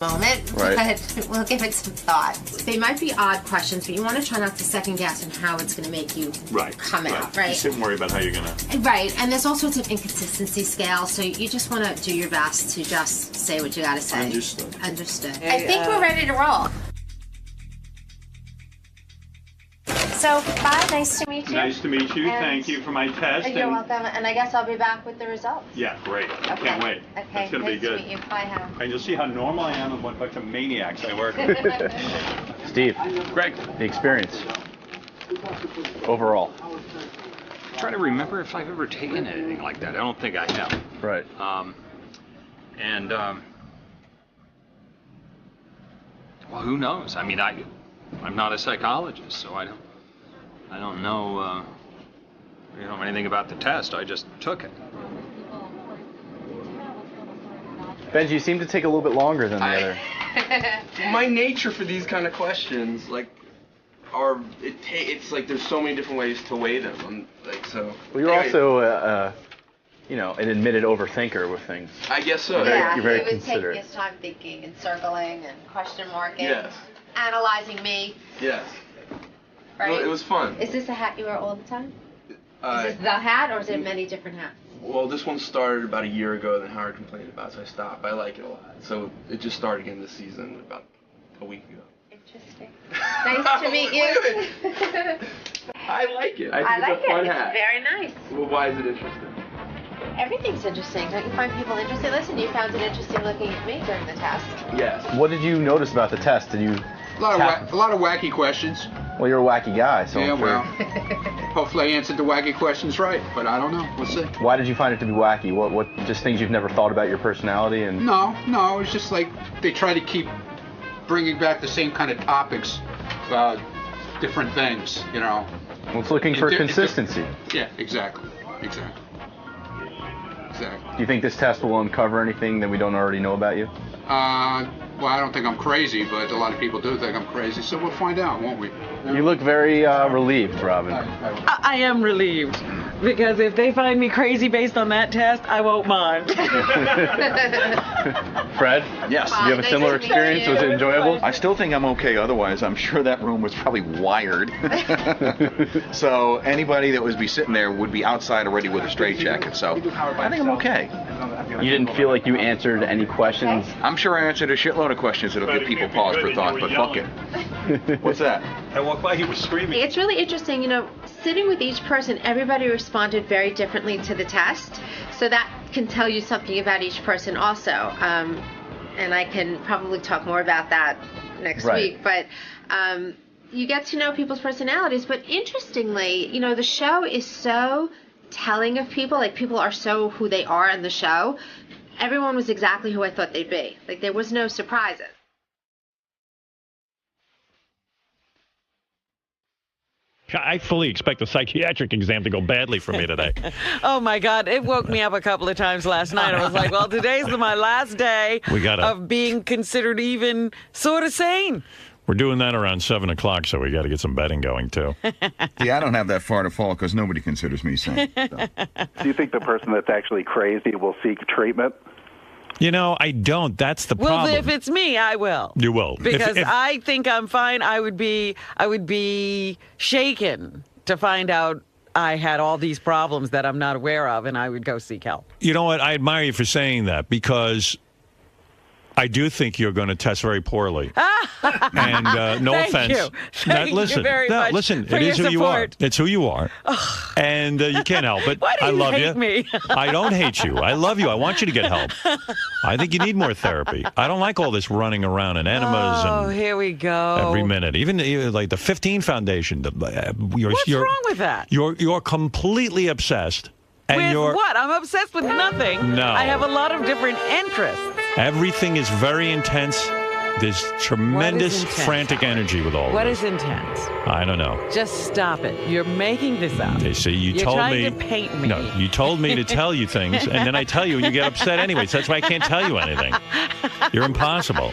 moment, but we'll give it some thought. They might be odd questions, but you want to try not to second guess on how it's going to make you come out, right? You shouldn't worry about how you're going to... Right, and there's all sorts of inconsistency scales, so you just want to do your best to just say what you got to say. Understood. I think we're ready to roll. So, bye. Nice to meet you. Nice to meet you. Thank you for my test. You're welcome. And I guess I'll be back with the results. Yeah, great. I can't wait. Okay. It's going to be good. Nice to meet you. Bye, Hal. And you'll see how normal I am and what bunch of maniacs I work with. Steve. Greg. The experience. Overall. I'm trying to remember if I've ever taken anything like that. I don't think I have. Right. Well, who knows? I mean, I'm not a psychologist, so I don't know, anything about the test. I just took it. Benji, you seem to take a little bit longer than the other. My nature for these kind of questions, it's like there's so many different ways to weigh them. Well, you're also, an admitted overthinker with things. I guess so. Yeah, You're very he was considerate. taking his time thinking and circling and question marking. Yes. Analyzing me. Yes. Right? Well, it was fun. Is this a hat you wear all the time? Is this the hat, or is it many different hats? Well, this one started about a year ago, then Howard complained about it, so I stopped. I like it a lot. So it just started again this season about a week ago. Interesting. Nice to meet you. I like it. I think like it's a fun it. hat. It's very nice. Well, why is it interesting? Everything's interesting. Don't you find people interesting? Listen, you found it interesting looking at me during the test. Yes. What did you notice about the test? Did you... A lot of wacky questions. Well, you're a wacky guy, so... Yeah, well, hopefully I answered the wacky questions right, but I don't know. We'll see. Why did you find it to be wacky? What just things you've never thought about your personality? And No, it's just like they try to keep bringing back the same kind of topics, different things, Well, it's looking for consistency. Yeah, exactly. Do you think this test will uncover anything that we don't already know about you? Well, I don't think I'm crazy, but a lot of people do think I'm crazy, so we'll find out, won't we? You look very relieved, Robin. I am relieved, because if they find me crazy based on that test, I won't mind. Fred? Yes. Do you have a similar experience? Was it enjoyable? I still think I'm okay otherwise. I'm sure that room was probably wired. So anybody that would be sitting there would be outside already with a straitjacket. So I think I'm okay. You didn't feel like you answered any questions? I'm sure I answered a shitload of questions that'll give people pause for thought, but fuck it. What's that? I walked by, he was screaming. It's really interesting, sitting with each person, everybody responded very differently to the test. So that can tell you something about each person also. And I can probably talk more about that next week. But you get to know people's personalities. But interestingly, the show is so telling of people. Like, people are so who they are in the show. Everyone was exactly who I thought they'd be. Like, there was no surprises. I fully expect the psychiatric exam to go badly for me today. Oh, my God. It woke me up a couple of times last night. I was like, well, today's my last day of being considered even sort of sane. We're doing that around 7 o'clock, so we got to get some betting going, too. Yeah, I don't have that far to fall because nobody considers me sane. So. Do you think the person that's actually crazy will seek treatment? I don't. That's the problem. Well, if it's me, I will. You will. Because I think I'm fine. I would be shaken to find out I had all these problems that I'm not aware of, and I would go seek help. You know what? I admire you for saying that, because I do think you're going to test very poorly. And no offense. Thank you very much listen, for it is your who you are. support. It's who you are. And you can't help it. Why do you I love hate me? I don't hate you. I love you. I want you to get help. I think you need more therapy. I don't like all this running around in enemas. Oh, here we go. Every minute. Even like the 15 Foundation. What's wrong with that? You're completely obsessed. And with what? I'm obsessed with nothing. No. I have a lot of different interests. Everything is very intense. There's tremendous frantic energy with all of What this. is intense? I don't know. Just stop it. You're making this up. You see, You're told trying me. to paint me. No, you told me to tell you things, and then I tell you, and you get upset anyway. So that's why I can't tell you anything. You're impossible.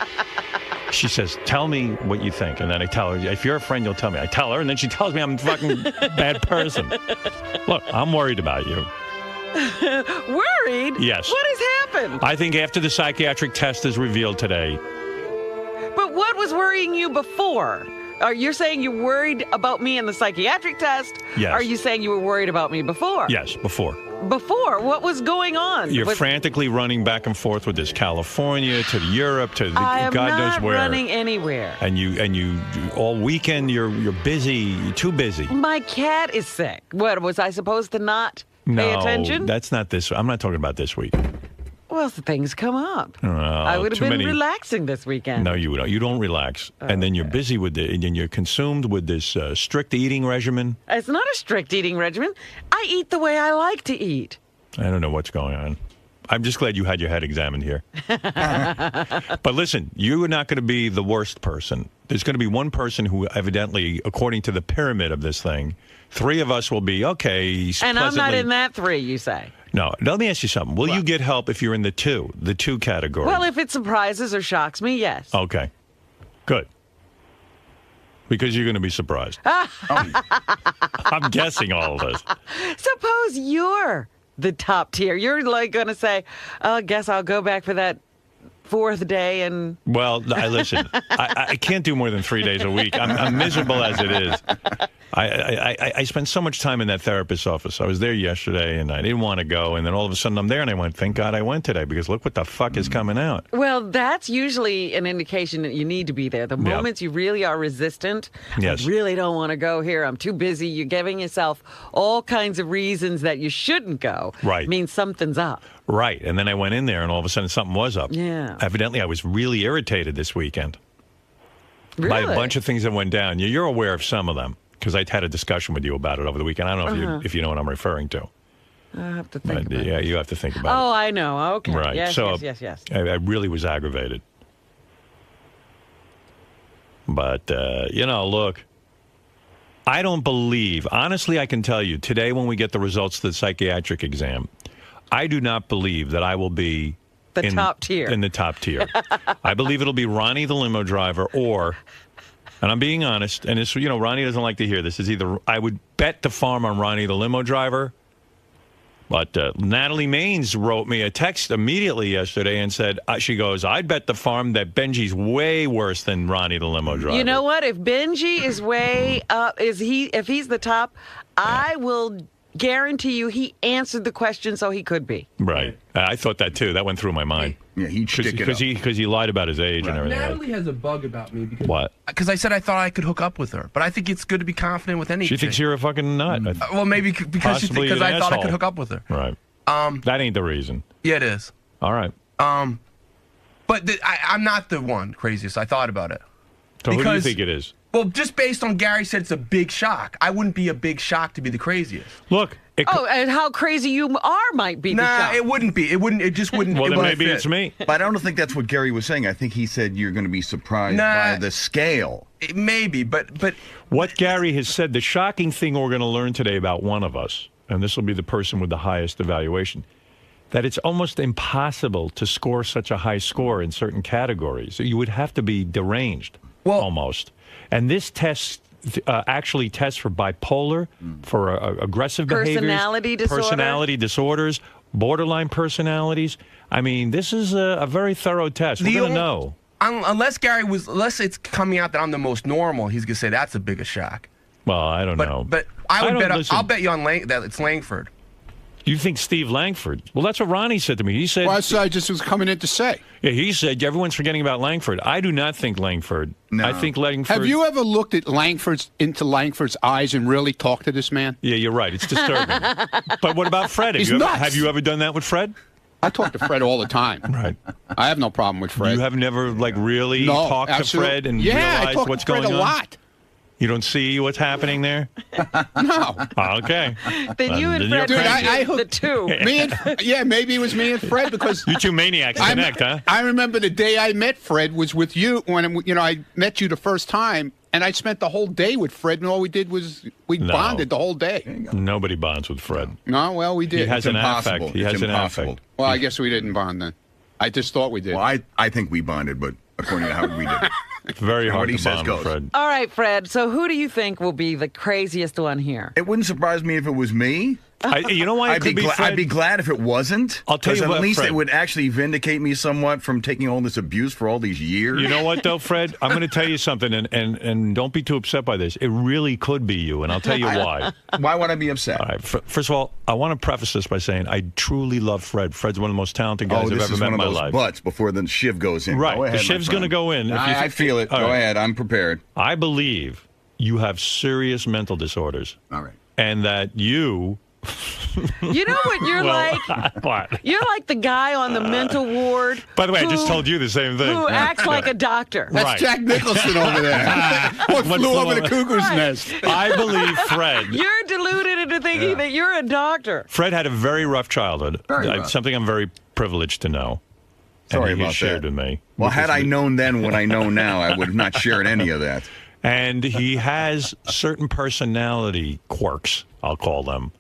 She says, tell me what you think. And then I tell her, if you're a friend, you'll tell me. I tell her, and then she tells me I'm a fucking bad person. Look, I'm worried about you. Worried? Yes. What has happened? I think after the psychiatric test is revealed today, But what was worrying you before? Are you saying you're worried about me in the psychiatric test? Yes. Are you saying you were worried about me before? Yes, before. Before? What was going on? You're frantically running back and forth with this California to Europe to I am God not knows where. running anywhere. And you all weekend you're busy. You're too busy. My cat is sick. What, was I supposed to not pay attention? No, that's not this. I'm not talking about this week. Well, things come up. Oh, I would have too been many- relaxing this weekend. No, you don't. You don't relax, and then you're busy with it, and then you're consumed with this strict eating regimen. It's not a strict eating regimen. I eat the way I like to eat. I don't know what's going on. I'm just glad you had your head examined here. But listen, you are not going to be the worst person. There's going to be one person who evidently, according to the pyramid of this thing, 3 of us will be okay. And I'm not pleasantly- in that 3, you say? No, let me ask you something. Will you get help if you're in the 2 category? Well, if it surprises or shocks me, yes. Okay, good. Because you're going to be surprised. I'm guessing all of this. Suppose you're the top tier. You're like going to say, oh, I guess I'll go back for that 4th day and... Well, listen, I can't do more than 3 days a week. I'm miserable as it is. I spent so much time in that therapist's office. I was there yesterday, and I didn't want to go. And then all of a sudden, I'm there, and I went, thank God I went today, because look what the fuck is coming out. Well, that's usually an indication that you need to be there. The moments you really are resistant, Yes. I really don't want to go here, I'm too busy, you're giving yourself all kinds of reasons that you shouldn't go. Right. Means something's up. Right. And then I went in there, and all of a sudden, something was up. Yeah. Evidently, I was really irritated this weekend. Really? By a bunch of things that went down. You're aware of some of them, because I had a discussion with you about it over the weekend. I don't know if you know what I'm referring to. I have to think about it. Yeah, you have to think about Oh, I know. Okay. it. Right. Yes, so yes. I really was aggravated. But, look, I don't believe, honestly, I can tell you, today when we get the results of the psychiatric exam, I do not believe that I will be The top tier. In the top tier. I believe it'll be Ronnie the limo driver or, and I'm being honest, and it's, Ronnie doesn't like to hear this, is either, I would bet the farm on Ronnie the limo driver, but Natalie Maines wrote me a text immediately yesterday and said, she goes, I'd bet the farm that Benji's way worse than Ronnie the limo driver. You know what? If Benji is way up, if he's the top, I will guarantee you he answered the question so he could be. Right. I thought that too. That went through my mind. Yeah, he'd stick it up. Because he lied about his age and everything. Natalie has a bug about me because What? Because I said I thought I could hook up with her, but I think it's good to be confident with anything. She thinks you're a fucking nut. Well, maybe because Possibly an I thought I asshole. could hook up with her. Right. That ain't the reason. Yeah, it is. All right. But I'm not the one craziest. I thought about it. So who do you think it is? Well, just based on Gary said it's a big shock. I wouldn't be a big shock to be the craziest. Look. And how crazy you are might be the Nah, shock. it wouldn't be. It wouldn't. It just wouldn't. Well, it then wouldn't maybe fit. it's me. But I don't think that's what Gary was saying. I think he said you're going to be surprised by the scale. Maybe, but what Gary has said, the shocking thing we're going to learn today about one of us, and this will be the person with the highest evaluation, that it's almost impossible to score such a high score in certain categories. You would have to be deranged, almost. And this test actually tests for bipolar, for aggressive behaviors, personality disorders, borderline personalities. I mean, this is a very thorough test. We're going to know. Unless it's coming out that I'm the most normal, he's gonna say that's a bigger shock. Well, I don't know. But I'll bet you on that it's Langford. You think Steve Langford? Well, that's what Ronnie said to me. He said. Well, that's what I just was coming in to say. Yeah, he said everyone's forgetting about Langford. I do not think Langford. No. I think Langford. Have you ever looked at into Langford's eyes and really talked to this man? Yeah, you're right. It's disturbing. But what about Fred? Have you ever done that with Fred? I talk to Fred all the time. Right. I have no problem with Fred. You have never really talked to Fred and I realized talk what's to Fred going on? a lot. You don't see what's happening there? No. Okay. Then you and Fred, the two. Maybe it was me and Fred because you two maniacs connect, huh? I remember the day I met Fred was with you when I met you the first time, and I spent the whole day with Fred, and all we did was we bonded the whole day. Nobody bonds with Fred. No, well, we did. He has an affect. He has an affect. Well, I guess we didn't bond then. I just thought we did. Well, I think we bonded, but according to how we did. It's very hard what he to says bond goes. with Fred. All right, Fred. So who do you think will be the craziest one here? It wouldn't surprise me if it was me. You know why it could be Fred? I'd be glad if it wasn't. I'll tell you at what, least Fred. it would actually vindicate me somewhat from taking all this abuse for all these years. You know what, though, Fred? I'm going to tell you something, and don't be too upset by this. It really could be you, and I'll tell you why. Why would I be upset? All right. First of all, I want to preface this by saying I truly love Fred. Fred's one of the most talented guys I've ever met in my life. Butts before the shiv goes in. Right. Go ahead, the shiv's going to go in. I feel it. Go ahead. I'm prepared. I believe you have serious mental disorders. All right. And that you... You know what you're like? What? You're like the guy on the mental ward. By the way, I just told you the same thing. Who acts like a doctor. That's Right. Jack Nicholson over there. What flew over the cuckoo's nest. I believe Fred. You're deluded into thinking that you're a doctor. Fred had a very rough childhood. Very rough. Something I'm very privileged to know. Sorry and he about shared that. with me. Well, had I known then what I know now, I would have not shared any of that. And he has certain personality quirks, I'll call them.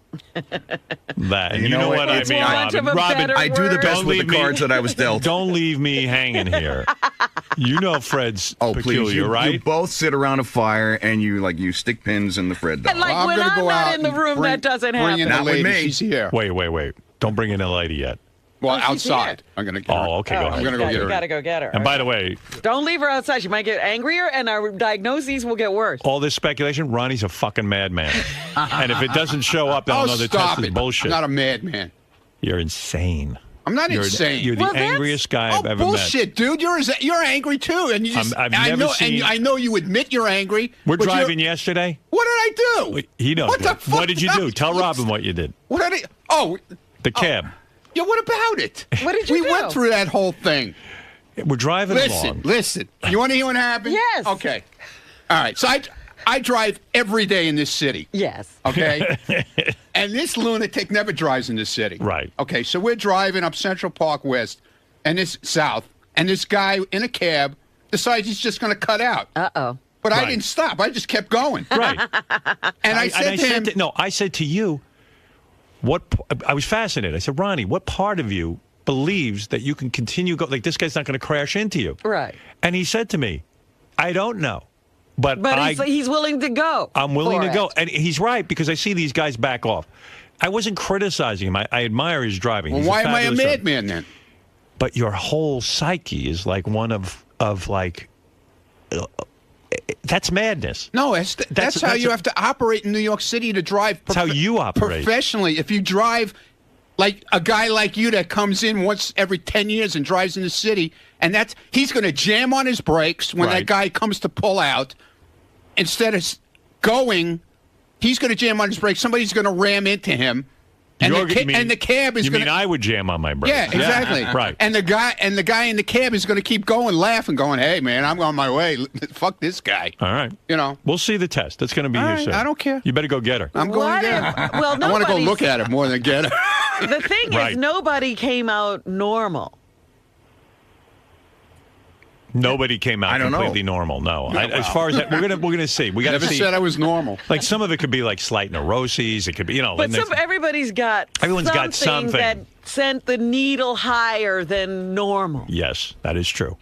That, and you know what I mean, Robin, I do the best with the cards that I was dealt. Don't leave me hanging here. You know Fred's peculiar, please, you, right? You both sit around a fire and you stick pins in the Fred doll. And like when I'm not in the room, that doesn't happen. Not with me. She's here. Wait. Don't bring in a lady yet. Well, she's outside. I'm going to get her. Oh, okay, go ahead. I'm going to go get her. You got to go get her. And by the way, Don't leave her outside. She might get angrier, and our diagnoses will get worse. all this speculation, Ronnie's a fucking madman. And if it doesn't show up, then I'll know the stop test is it. bullshit. I'm not a madman. You're insane. I'm not insane. You're the angriest guy I've ever bullshit, dude. You're angry too, and you just. I've never seen. And I know you admit you're angry. We're but driving yesterday. What did I do? He knows. What the fuck? What did you do? Tell Robin what you did. What did I? Oh, The cab. yeah. What about it? What did you we do? went through that whole thing. We're driving along. Listen. You want to hear what happened? Yes. Okay. All right. So I drive every day in this city. Yes. Okay. And this lunatic never drives in this city. Right. Okay. So we're driving up Central Park West, and this south, and this guy in a cab decides he's just going to cut out. Uh-oh. But I Right. didn't stop. I just kept going. Right. And I said to him, I said to you, I was fascinated. I said, Ronnie, what part of you believes that you can continue like this guy's not going to crash into you? Right. And he said to me, I don't know. But he's willing to go. I'm willing for to go. it. And he's right, because I see these guys back off. I wasn't criticizing him. I admire his driving. well, He's why am I a fabulous driver. madman then? But your whole psyche is like one of like that's madness. No, that's how you have to operate in New York City to drive. That's how you operate. Professionally. If you drive like a guy like you that comes in once every 10 years and drives in the city, and he's going to jam on his brakes when that guy comes to pull out. Instead of going, he's going to jam on his brakes. Somebody's going to ram into him. And the cab is You going mean I would jam on my brakes? Yeah, exactly. Right. And the guy in the cab is going to keep going, laughing, going, "Hey, man, I'm on my way. Fuck this guy." All right. You know. We'll see the test. That's going to be All here right, soon. I don't care. You better go get her. I'm going to get her. Well, I want to go nobody's- look at her more than get her. The thing Right. is, nobody came out normal. Nobody came out I don't know. completely normal. No, Yeah, as well. far as that, we're gonna see. We got to Never see. said I was normal. Like some of it could be like slight neuroses. It could be, But everybody's got Everyone's got something. that sent the needle higher than normal. Yes, that is true.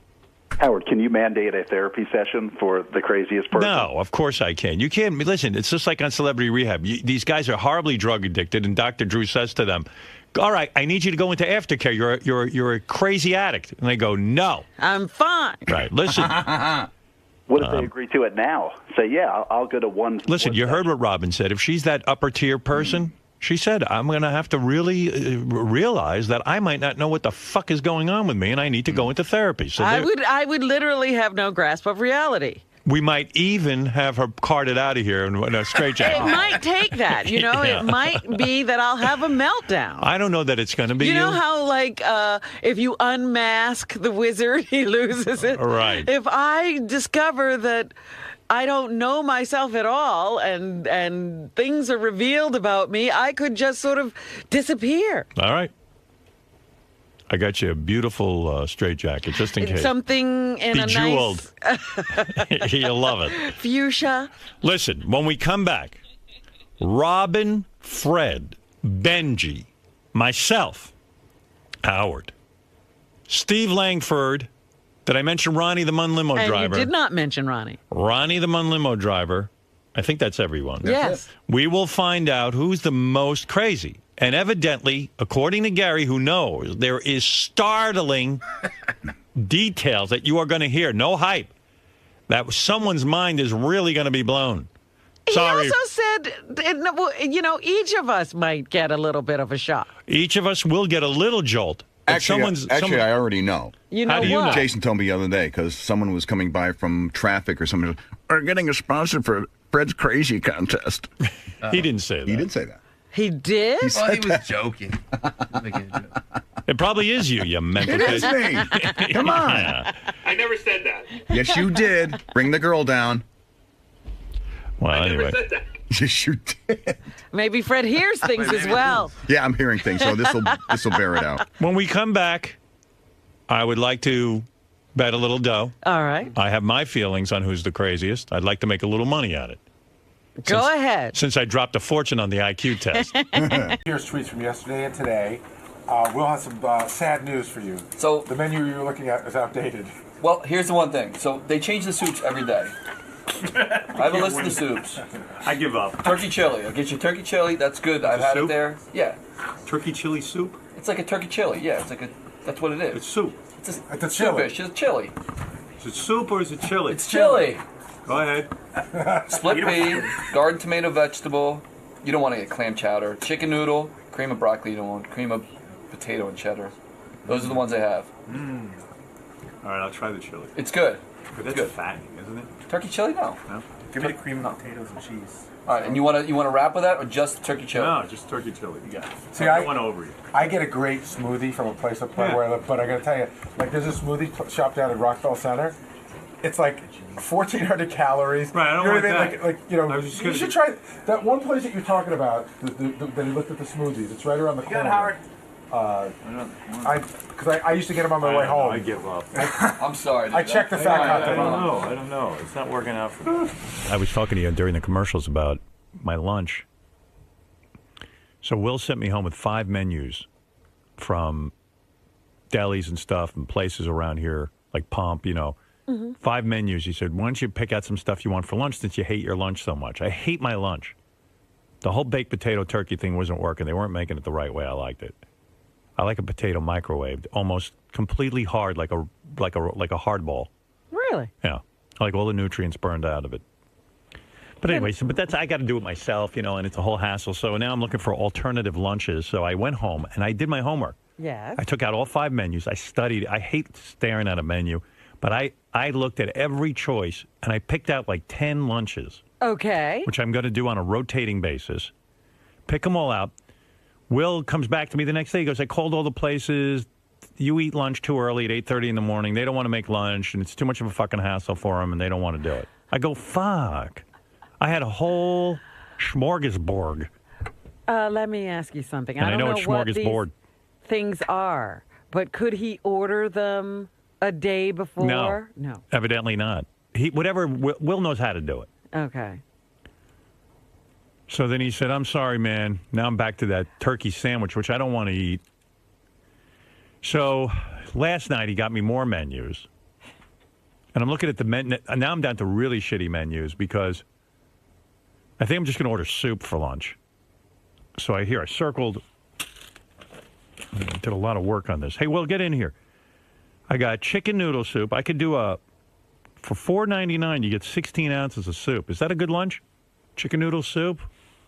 Howard, can you mandate a therapy session for the craziest person? No, of course I can. You can't. Listen, it's just like on Celebrity Rehab. These guys are horribly drug addicted, and Dr. Drew says to them, "All right, I need you to go into aftercare. You're a crazy addict." And they go, "No, I'm fine." Right. Listen. What if they agree to it now? Say, yeah, I'll go to one. Listen, you heard what Robin said. If she's that upper tier person, she said, I'm going to have to really realize that I might not know what the fuck is going on with me, and I need to go into therapy. So I would literally have no grasp of reality. we might even have her carted out of here in a straitjacket. It might take that, you know. Yeah. It might be that I'll have a meltdown. I don't know that it's going to be You know how, like, if you unmask the wizard, he loses it? Right. If I discover that I don't know myself at all and things are revealed about me, I could just sort of disappear. All right. I got you a beautiful straitjacket, just in case. Something in Bejeweled. a nice You'll love it. fuchsia. Listen, when we come back, Robin, Fred, Benji, myself, Howard, Steve Langford. Did I mention Ronnie the Mun limo And driver? you did not mention Ronnie. Ronnie the Mun limo driver, I think that's everyone. Yes. We will find out who's the most crazy. And evidently, according to Gary, who knows, there is startling details that you are going to hear. No hype. That someone's mind is really going to be blown. Sorry. He also said, each of us might get a little bit of a shock. Each of us will get a little jolt. Actually, I already know. You know How do you what? know? Jason told me the other day because someone was coming by from traffic or something. We're getting a sponsor for Fred's Crazy Contest. He didn't say that. He did say that. He did? He Well, he said was that. joking. It probably is you mental It is case. me. Come on. Yeah. I never said that. Yes, you did. Bring the girl down. Well, anyway. Yes, you did. Maybe Fred hears things as well. Yeah, I'm hearing things, so this will bear it out. When we come back, I would like to bet a little dough. All right. I have my feelings on who's the craziest. I'd like to make a little money at it. Go ahead. Since I dropped a fortune on the IQ test. Here's tweets from yesterday and today. We'll have some sad news for you. So the menu you're looking at is outdated. Well, here's the one thing. So they change the soups every day. I have a list of the soups. I give up. Turkey chili. I'll get you turkey chili. That's good. I've had it there. Yeah. Turkey chili soup? It's like a turkey chili. Yeah, that's what it is. It's soup. It's a chili. Soupish. It's chili. Is it soup or is it chili? It's chili. Go ahead. Split pea, garden tomato vegetable. You don't want to get clam chowder. Chicken noodle, cream of broccoli. You don't want cream of potato and cheddar. Those are the ones I have. All right, I'll try the chili. It's good. But that's fattening, isn't it? Turkey chili? No. Give me the cream of potatoes and cheese. All right, and you want to wrap with that or just turkey chili? No, just turkey chili. You got it. See, I went over you. I get a great smoothie from a place up where I live, but I got to tell you, like there's a smoothie shop down at Rockville Center. It's like 1,400 calories. Right, I don't you know want what I mean? that. Like you should try that one place that you're talking about. That you looked at the smoothies. It's right around the corner. Howard. Because I used to get them on my way home. I give up. I'm sorry. Dude. I checked the fat content. I don't know. It's not working out for me. I was talking to you during the commercials about my lunch. So Will sent me home with 5 menus from delis and stuff and places around here, like Pomp, 5 menus. He said, why don't you pick out some stuff you want for lunch since you hate your lunch so much? I hate my lunch. The whole baked potato turkey thing wasn't working. They weren't making it the right way I liked it. I like a potato microwaved, almost completely hard, like a hard ball. Really? Yeah, I like all the nutrients burned out of it. But anyway, but I got to do it myself, and it's a whole hassle. So now I'm looking for alternative lunches. So I went home and I did my homework. Yes. I took out all 5 menus. I studied. I hate staring at a menu, but I looked at every choice and I picked out like 10 lunches. Okay. Which I'm going to do on a rotating basis. Pick them all out. Will comes back to me the next day. He goes, I called all the places. You eat lunch too early at 8:30 in the morning. They don't want to make lunch, and it's too much of a fucking hassle for them, and they don't want to do it. I go, fuck. I had a whole smorgasbord. Let me ask you something. And I don't know what these smorgasbord things are, but could he order them a day before? No. Evidently not. Will knows how to do it. Okay. So then he said, I'm sorry, man. Now I'm back to that turkey sandwich, which I don't want to eat. So last night he got me more menus. And I'm looking at the menu. Now I'm down to really shitty menus because I think I'm just going to order soup for lunch. So I circled. I did a lot of work on this. Hey, Will, get in here. I got chicken noodle soup. I could do for $4.99, you get 16 ounces of soup. Is that a good lunch? Chicken noodle soup?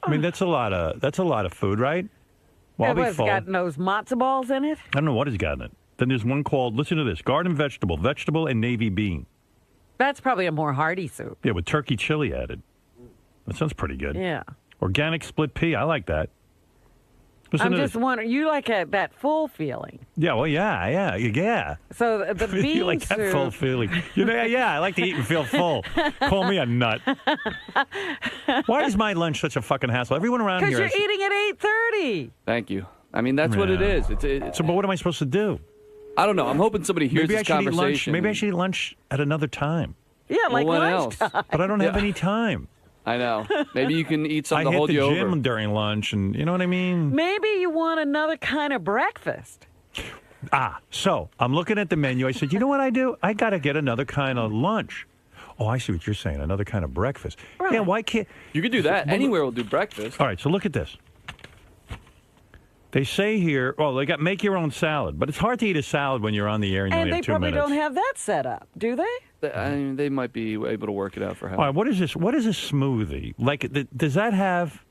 I mean, that's a lot of food, right? Well, I'll be full. Got those matzo balls in it? I don't know what has got in it. Then there's one called, listen to this, garden vegetable and navy bean. That's probably a more hearty soup. Yeah, with turkey chili added. That sounds pretty good. Yeah. Organic split pea, I like that. I'm just wondering, you like that full feeling. Yeah, well, yeah. So the bean you like that soup. full feeling. I like to eat and feel full. Call me a nut. Why is my lunch such a fucking hassle? Everyone around here... Because you're eating at 8:30. Thank you. I mean, that's what it is. So, but what am I supposed to do? I don't know. I'm hoping somebody hears this conversation. Maybe I should eat lunch at another time. Yeah, like lunchtime. But I don't have any time. I know. Maybe you can eat something to hold you over. I hit the over. gym during lunch, and you know what I mean? Maybe you want another kind of breakfast. So I'm looking at the menu. I said, you know what I do? I got to get another kind of lunch. Oh, I see what you're saying. Another kind of breakfast. Yeah, why can't... You could do that. Anywhere will do breakfast. All right, so look at this. They say here, they got make your own salad, but it's hard to eat a salad when you're on the air and you only And they have 2 probably minutes. don't have that set up, do they? I mean, they might be able to work it out for All right, how. what is this? What is a smoothie? Like, does that have...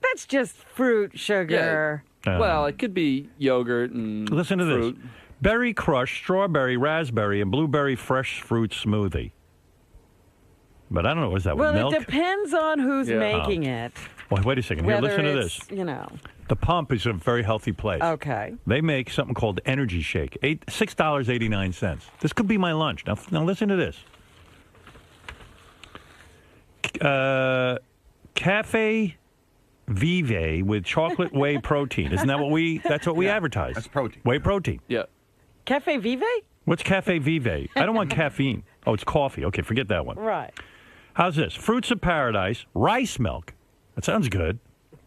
That's just fruit, sugar. Well, it could be yogurt and Listen to fruit. this. Berry crush, strawberry, raspberry, and blueberry fresh fruit smoothie. But I don't know, is that with Well, milk? it depends on who's Yeah. making it. Well, wait a second. Here, Whether listen to it's, this. You know. The Pump is a very healthy place. Okay. They make something called Energy Shake, $6.89. This could be my lunch. Now listen to this. Cafe Vive with chocolate whey protein. Isn't that that's what we advertise? That's protein. Whey protein. Yeah. Cafe Vive? What's Cafe Vive? I don't want caffeine. Oh, it's coffee. Okay, forget that one. Right. How's this? Fruits of paradise, rice milk. That sounds good.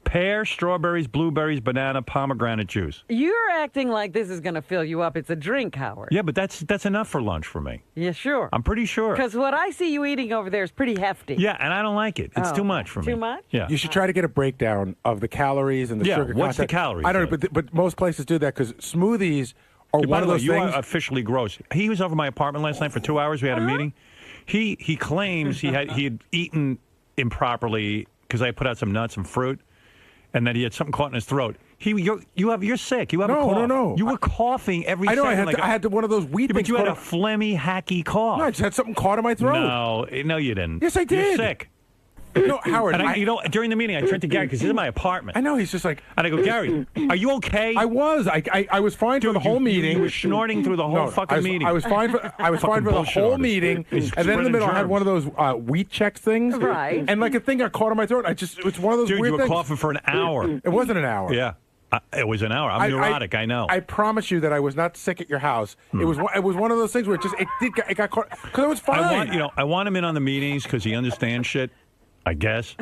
Pear, strawberries, blueberries, banana, pomegranate juice. You're acting like this is going to fill you up. It's a drink, Howard. Yeah, but that's enough for lunch for me. Yeah, sure. I'm pretty sure. Because what I see you eating over there is pretty hefty. Yeah, and I don't like it. It's Oh, too much for me. Too much? Yeah. You should try to get a breakdown of the calories and the Yeah, sugar what's the content. calories I don't know, then? but most places do that because smoothies are By one the of way, those you things. are officially gross. He was over my apartment last night for 2 hours. We had a meeting. He claims he had eaten improperly because I put out some nuts and fruit, and that he had something caught in his throat. You're sick. You have a cough. No. You were coughing every I know. second. I had one of those wheat Yeah, things. but you had caught a phlegmy, hacky cough. No, I just had something caught in my throat. No, you didn't. Yes, I You're did. sick. No, Howard. And during the meeting, I turned to Gary because he's in my apartment. I know. He's just like. And I go, Gary, are you okay? I was. I was fine for the whole meeting. You were snorting through the whole fucking meeting. I was fine for. I was fine for the bullshit whole artist. meeting. He's And then in the spreading middle, I had germs. one of those wheat check things. Right. And like a thing got caught in my throat. It's one of those Dude, weird you were things. coughing for an hour. It wasn't an hour. Yeah. It was an hour. I'm neurotic, I know. I promise you that I was not sick at your house. It was one of those things where it got caught because it was fine. I want him in on the meetings because he understands shit. I guess.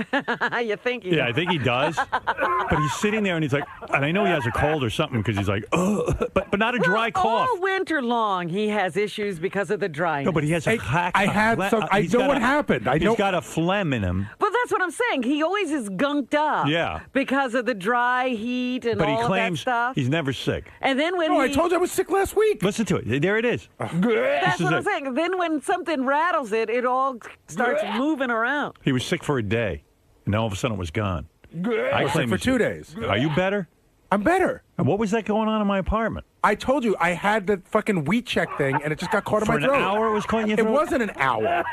You think he Yeah, I think he does. But he's sitting there and he's like, and I know he has a cold or something because he's like, ugh, but not a dry cough. All winter long, he has issues because of the dryness. No, but he has a hack. I had some. I know what happened. I know. He's got a phlegm in him. But that's what I'm saying. He always is gunked up. Yeah. Because of the dry heat and But he all claims of that stuff. he's never sick. And then when No, he... I told you I was sick last week. Listen to it. There it is. That's This is what I'm it. saying. Then when something rattles it, it all starts moving around. He was sick for a day, and then all of a sudden it was gone. I was sick claim for he's 2 sick. days. Are you better? I'm better. And what was that going on in my apartment? I told you I had the fucking wheat check thing, and it just got caught in For my an throat. hour it was caught in your It throat? wasn't an hour.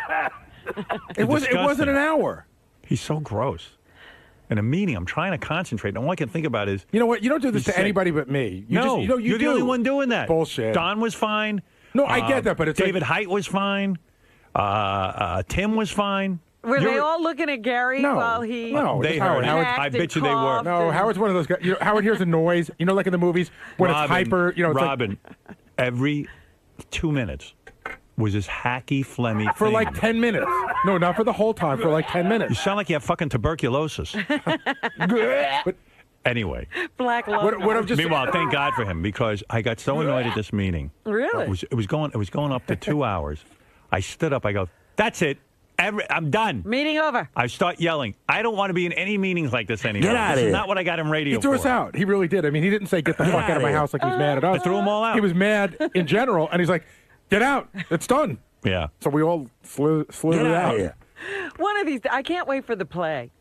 It Disgusting. wasn't an hour. He's so gross. In a meeting, I'm trying to concentrate, and all I can think about is... You know what? You don't do this He's to sick. anybody but me. You No, just, you you're do. the only one doing that. Bullshit. Don was fine. No, I get that, but it's David Height was fine. Tim was fine. Were they all looking at Gary No, while he... no, They Howard. heard. hacked I and bet you they were. coughed No, and- Howard's one of those guys. You know, Howard hears a noise. You know, like in the movies when Robin, it's hyper. You know, it's Robin, every 2 minutes was this hacky, phlegmy like for thing. like 10 minutes. No, not for the whole time. For like 10 You minutes. sound like you have fucking tuberculosis. But Anyway. Black lung. what I'm just. Meanwhile, thank God for him because I got so annoyed at this meeting. Really? It was going up to 2 hours. I stood up. I go, that's it. I'm done. Meeting over. I start yelling. I don't want to be in any meetings like this anymore. Get outta This is here. not what I got in radio He threw us for. out. He really did. I mean, he didn't say get the fuck out of my house like he was mad at us. I threw them all out. He was mad in general, and he's like, "Get out! It's done." Yeah. So we all flew out. One of these... I can't wait for the play.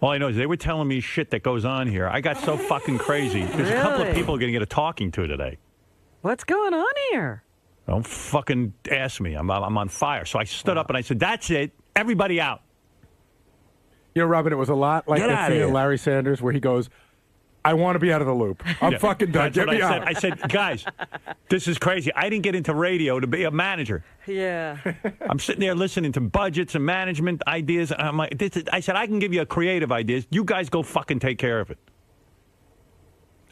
All I know is they were telling me shit that goes on here. I got so fucking crazy. There's a couple of Really? people going to get a talking to today. What's going on here? Don't fucking ask me. I'm on fire. So I stood up and I said, that's it. Everybody out. You know, Robin, it was a lot like Get that outta scene in here. Larry Sanders where he goes, "I want to be out of the loop. I'm Yeah. fucking done. That's Get what me I out." said. I said, guys, this is crazy. I didn't get into radio to be a manager. Yeah. I'm sitting there listening to budgets and management ideas. And I'm like, I said, I can give you a creative ideas. You guys go fucking take care of it.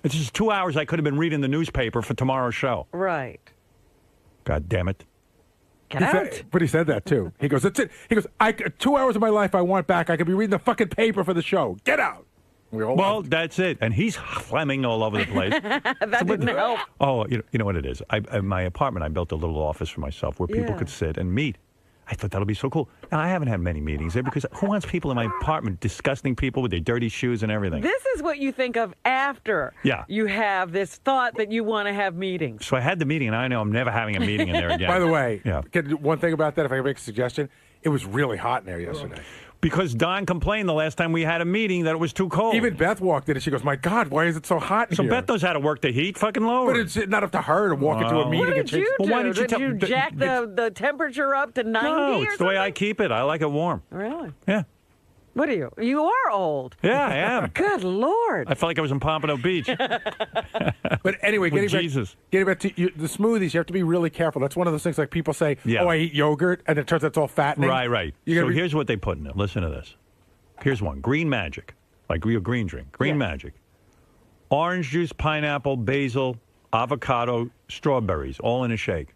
It's just 2 hours I could have been reading the newspaper for tomorrow's show. Right. God damn it. Get out. But he said that too. He goes, "That's it." He goes, 2 hours of my life I want back. I could be reading the fucking paper for the show. Get out." We all Well, that's it. And he's Fleming all over the place. That didn't help. Oh, you know what it is? In my apartment, I built a little office for myself where people Yeah. could sit and meet. I thought that'll be so cool. Now, I haven't had many meetings there because who wants people in my apartment, disgusting people with their dirty shoes and everything? This is what you think of after you have this thought that you want to have meetings. So I had the meeting, and I know I'm never having a meeting in there again. By the way, one thing about that, if I can make a suggestion, it was really hot in there yesterday. Because Don complained the last time we had a meeting that it was too cold. Even Beth walked in and she goes, "My God, why is it so hot in so here?" Beth knows how to work the heat. Fucking lower. But it's not up to her to walk into a meeting What and did change. you do? Well, why didn't you did you jack the temperature up to 90 No, or it's the way I keep it. I like it warm. Really? Yeah. What are you? You are old. Yeah, I am. Good Lord. I felt like I was in Pompano Beach. But anyway, With getting back to the smoothies, you have to be really careful. That's one of those things like people say, Yeah. "Oh, I eat yogurt," and it turns out it's all fattening. Right. So here's what they put in it. Listen to this. Here's one. Green Magic. Like real green drink. Green Magic. Orange juice, pineapple, basil, avocado, strawberries, all in a shake.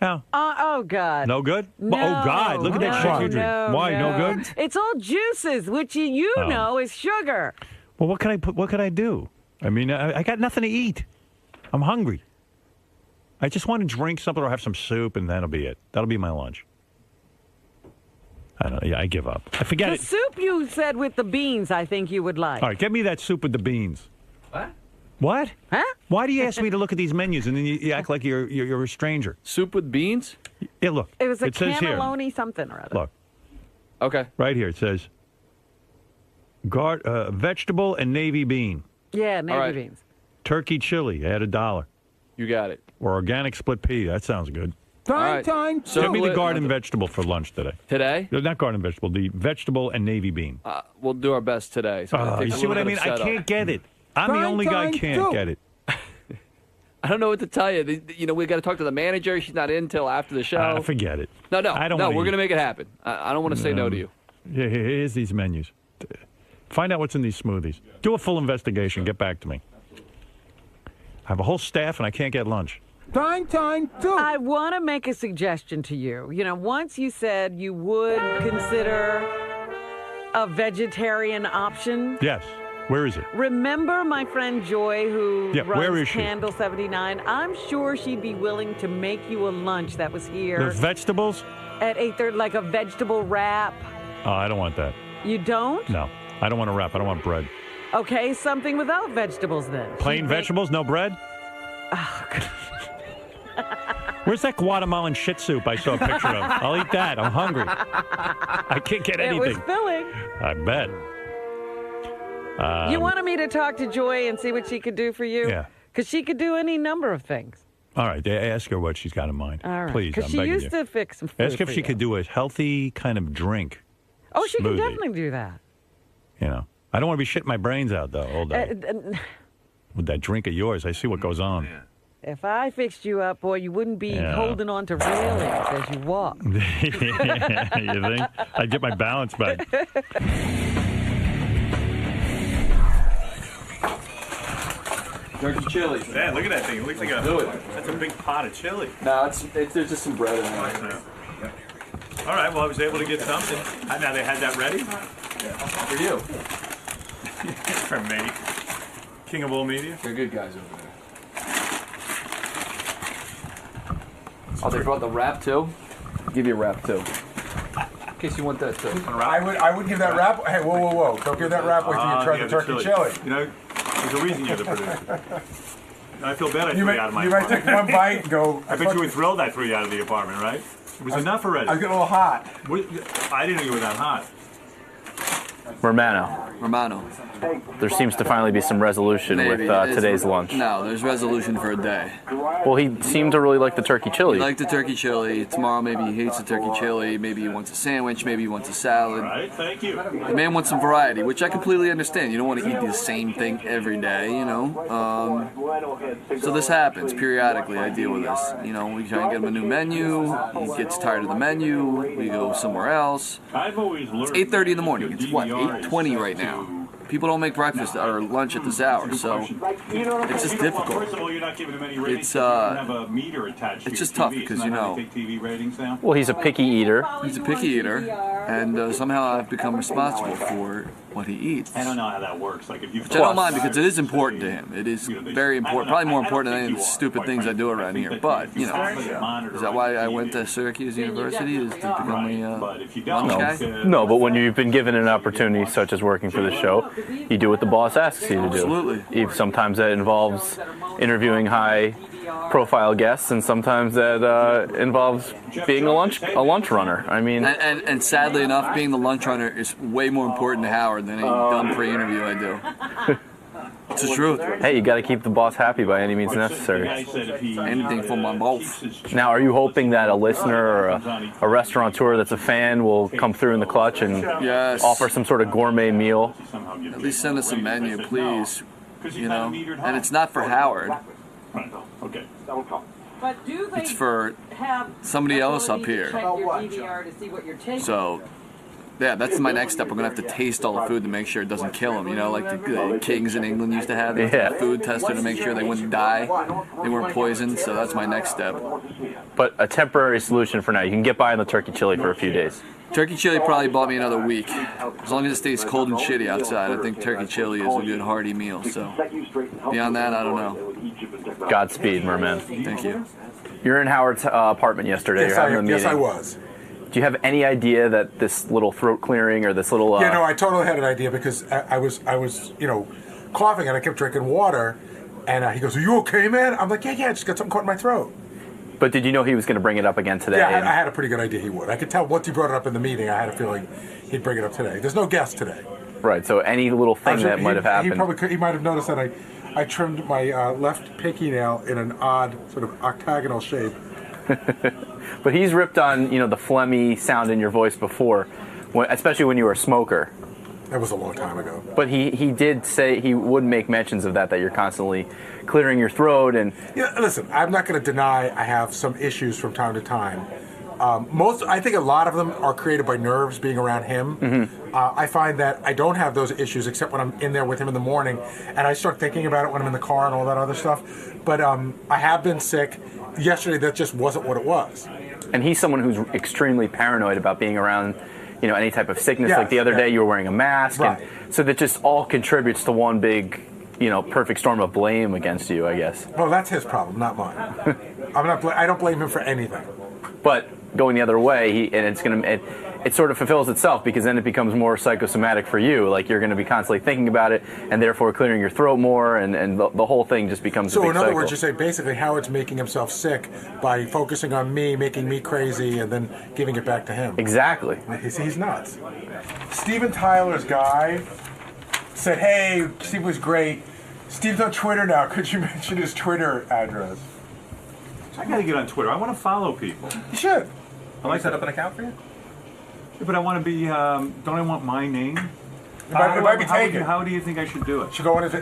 Now, oh, God. no good? No, oh, God. Look at that shit you drink. Why? No good? It's all juices, which you Oh. know is sugar. Well, what can I put? What could I do? I mean, I got nothing to eat. I'm hungry. I just want to drink something or have some soup, and that'll be it. That'll be my lunch. I don't know. Yeah, I give up. I forget The it. soup you said with the beans, I think you would like. All right, get me that soup with the beans. What? What? Huh? Why do you ask me to look at these menus and then you act like you're a stranger? Soup with beans? Yeah, look. It was a it says here. cannelloni something or other. Look. Okay. Right here it says vegetable and navy bean. Yeah, navy right. beans. Turkey chili at $1. You got it. Or organic split pea. That sounds good. Time. Give me the garden vegetable for lunch today. Today? No, not garden vegetable. The vegetable and navy bean. We'll do our best today. So it You takes a see what I little mean? bit of I setup. can't get it. I'm the only guy can't get it. I don't know what to tell you. We got to talk to the manager. She's not in till after the show. Forget it. No, I don't wanna we're eat. going to make it happen. I don't want to say no to you. Yeah, here's these menus. Find out what's in these smoothies. Do a full investigation. Get back to me. I have a whole staff and I can't get lunch. Time. I want to make a suggestion to you. Once you said you would consider a vegetarian option. Yes. Where is it? Remember my friend Joy who Yeah, where runs is she? Candle 79? I'm sure she'd be willing to make you a lunch that was here There's vegetables? at 8:30, like a vegetable wrap. Oh, I don't want that. You don't? No. I don't want a wrap. I don't want bread. Okay, something without vegetables then. Plain vegetables, no bread? Where's that Guatemalan shit soup I saw a picture of? I'll eat that. I'm hungry. I can't get anything. It was filling. I bet. You wanted me to talk to Joy and see what she could do for you? Yeah. Because she could do any number of things. All right, ask her what she's got in mind. All right. Please, Because I'm she begging used you. to fix some food Ask if for she you. could do a healthy kind of drink. Oh, she can smoothie. definitely do that. I don't want to be shitting my brains out, though, all day. With that drink of yours, I see what goes on. If I fixed you up, boy, you wouldn't be Yeah. holding on to railings as you walk. You think? I'd get my balance back. Turkey chili. Man, look at that thing. It looks like that's a big pot of chili. No, there's just some bread in there. All right, well, I was able to get something. Now they had that ready? For you. For me. King of all media. They're good guys over there. Oh, they brought the wrap too? I'll give you a wrap too. In case you want that too. I would give that wrap. Hey, whoa! Don't give that wrap. Wait till you try the turkey chili. There's a reason you're the producer. I feel bad I threw you out of my You might apartment. take one bite and go. I bet you were thrilled I threw you out of the apartment, right? It was enough already. I was getting a little hot. I didn't know you were that hot. Romano. There seems to finally be some resolution with today's lunch. No, there's resolution for a day. Well, he seemed to really like the turkey chili. He liked the turkey chili. Tomorrow maybe he hates the turkey chili. Maybe he wants a sandwich. Maybe he wants a salad. Right, thank you. The man wants some variety, which I completely understand. You don't want to eat the same thing every day, So this happens periodically. I deal with this. We try and get him a new menu. He gets tired of the menu. We go somewhere else. It's 8:30 in the morning. It's what, 8:20 right now. People don't make breakfast or lunch at this hour, so it's just difficult. It's just tough because Well, he's a picky eater. He's a picky eater. and somehow I've become responsible for what he eats. I don't know how that works. Like if you, Which I don't mind because it is important to him. It is very important, probably more important than any of the stupid things I do around here. But is that why I went to Syracuse University? Is to become a lunch guy? No, but when you've been given an opportunity such as working for the show, you do what the boss asks you to do. Absolutely. Sometimes that involves interviewing high-profile guests, and sometimes that involves being a lunch runner. I mean, and sadly enough, being the lunch runner is way more important to Howard than any dumb pre-interview I do. It's the truth. Hey, you got to keep the boss happy by any means necessary. Anything for my boss. Now, are you hoping that a listener or a restaurateur that's a fan will come through in the clutch and offer some sort of gourmet meal? At least send us a menu, please. And it's not for Howard. Okay. But do they It's for have somebody else up here. check your DVR to see what you're taking? So, yeah, that's my next step. We're going to have to taste all the food to make sure it doesn't kill them. Like the kings in England used to have. They had a food tester to make sure they wouldn't die. They weren't poisoned, so that's my next step. But a temporary solution for now. You can get by on the turkey chili for a few days. Turkey chili probably bought me another week. As long as it stays cold and shitty outside, I think turkey chili is a good hearty meal. So, beyond that, I don't know. Godspeed, merman. Thank you. You're in Howard's apartment yesterday. Yes, You're having a meeting. yes, I was. Do you have any idea that this little throat clearing or this little? Yeah, no, I totally had an idea because I was, coughing and I kept drinking water, and he goes, "Are you okay, man?" I'm like, "Yeah, I just got something caught in my throat." But did you know he was going to bring it up again today? Yeah, I had a pretty good idea he would. I could tell once he brought it up in the meeting, I had a feeling he'd bring it up today. There's no guest today. Right. So any little thing that might have happened. He might have noticed that I trimmed my left pinky nail in an odd sort of octagonal shape. But he's ripped on the phlegmy sound in your voice before, especially when you were a smoker. That was a long time ago. But he did say he would make mentions of that you're constantly clearing your throat and. Yeah, listen, I'm not going to deny I have some issues from time to time. I think a lot of them are created by nerves being around him. Mm-hmm. I find that I don't have those issues except when I'm in there with him in the morning, and I start thinking about it when I'm in the car and all that other stuff. But I have been sick. Yesterday, that just wasn't what it was. And he's someone who's extremely paranoid about being around, any type of sickness. Yes, like the other day, you were wearing a mask, right. And so that just all contributes to one big, perfect storm of blame against you, I guess. Well, that's his problem, not mine. I don't blame him for anything. But going the other way, it sort of fulfills itself because then it becomes more psychosomatic for you. Like you're going to be constantly thinking about it, and therefore clearing your throat more, and the whole thing just becomes. So a big in other cycle. words, you say basically Howard's making himself sick by focusing on me, making me crazy, and then giving it back to him. Exactly. He's nuts. Steven Tyler's guy said, "Hey, Steve was great. Steve's on Twitter now. Could you mention his Twitter address?" I gotta get on Twitter. I want to follow people. You should. I like set up an account for you. Yeah, but I want to be. Don't I want my name? It might be taken. How do you think I should do it? Should go on his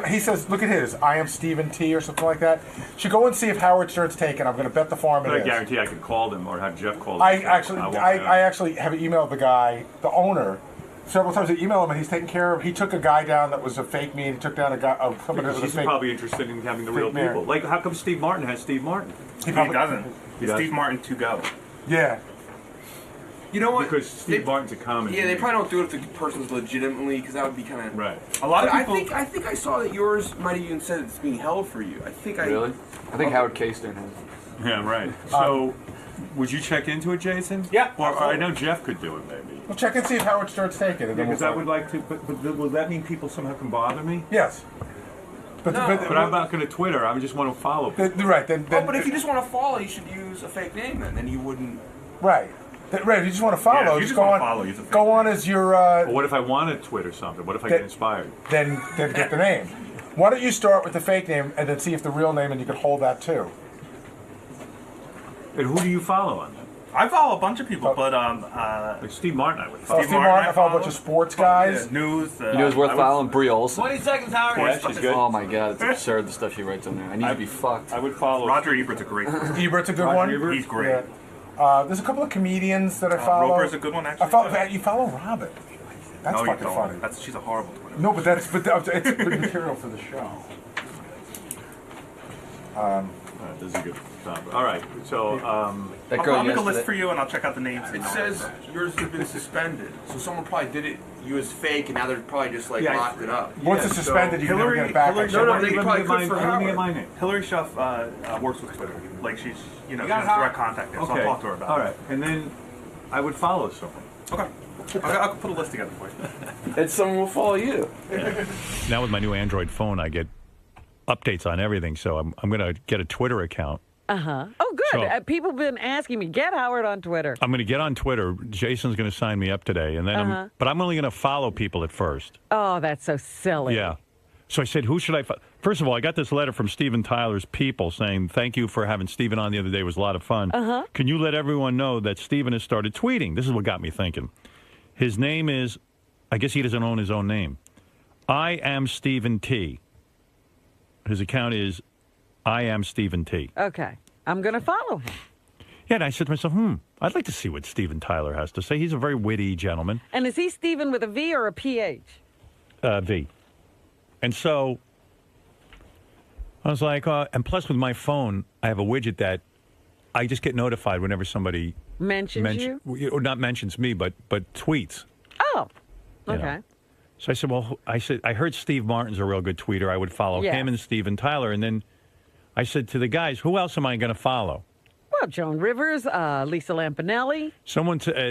he says, look at his. I am Stephen T or something like that. Should go and see if Howard Stern's taken. I'm going to bet the farm But it I is. guarantee I could call them or have Jeff call them. I actually have emailed the guy, the owner, several times. I emailed him and he's taken care of. He took a guy down that was a fake me. And he took down a guy. Somebody that was a He's fake. probably interested in having the real mayor. people. Like, how come Steve Martin has Steve Martin? He doesn't. He does? Steve Martin to go. Yeah. You know what? Because Steve Martin's a comedy. Yeah, they probably don't do it if the person's legitimately, because that would be kind of right. A lot of people. I think I saw that yours might have even said it's being held for you. I think Really? I think Howard K. Stern has. Yeah, right. So, would you check into it, Jason? Yeah. Or I know Jeff could do it, maybe. Well, check and see if Howard Stern's taken. Because I would like to. But will that mean people somehow can bother me? Yes. But I'm not going to Twitter. I just want to follow people. Right. Then, but if you just want to follow, you should use a fake name then. Then you wouldn't. Right. Right, if you just want to follow, Yeah, if you just just go want on. to follow, use a fake Go on as your. But what if I want to Twitter something? What if I get inspired? Then get the name. Why don't you start with the fake name and then see if the real name, and you can hold that too. And who do you follow on that? I follow a bunch of people, but like Steve Martin, I would. Steve Martin, I follow a bunch of sports guys. Yeah, news. You know who's worth following? Brie Olson. 20 seconds, Howard. Yeah, she's good. Oh my God, it's absurd the stuff she writes on there. I need to be fucked. I would follow. Roger Ebert's a great one. Ebert's a good Roger one. Ebert? He's great. Yeah. There's a couple of comedians that I follow. Roper's a good one, actually. You follow Robin. That's no, fucking you don't. funny. She's a horrible Twitter. No, but it's good material for the show. This is good. All right. So I'll make a list for you, and I'll check out the names. It says yours has been suspended, so someone probably did it. You as fake, and now they're probably just locked it up. Once it's suspended, you can never get it back. They probably could for let me get my Howard. name. Hillary Schuff works with Twitter. Like she's, she has direct contact there, so I'll talk to her about it. All right, and then I would follow someone. Okay. I'll put a list together for you. And someone will follow you. Now with my new Android phone, I get updates on everything. So I'm going to get a Twitter account. Uh-huh. Oh, good. So- People have been asking me, get Howard on Twitter. I'm going to get on Twitter. Jason's going to sign me up today, and then but I'm only going to follow people at first. Oh, that's so silly. Yeah. So I said, who should I follow? First of all, I got this letter from Steven Tyler's people saying, thank you for having Steven on the other day. It was a lot of fun. Can you let everyone know that Steven has started tweeting? This is what got me thinking. His name is, I guess he doesn't own his own name. I am Stephen T. His account is I am Stephen T. Okay. I'm going to follow him. Yeah, and I said to myself, I'd like to see what Steven Tyler has to say. He's a very witty gentleman. And is he Stephen with a V or a PH? V. And so I was like, and plus with my phone, I have a widget that I just get notified whenever somebody Mentions you? or not mentions me, but tweets. Oh, You okay. know. So I said, I heard Steve Martin's a real good tweeter. I would follow Yes. him and Steven Tyler. And then I said to the guys, who else am I going to follow? Well, Joan Rivers, Lisa Lampanelli.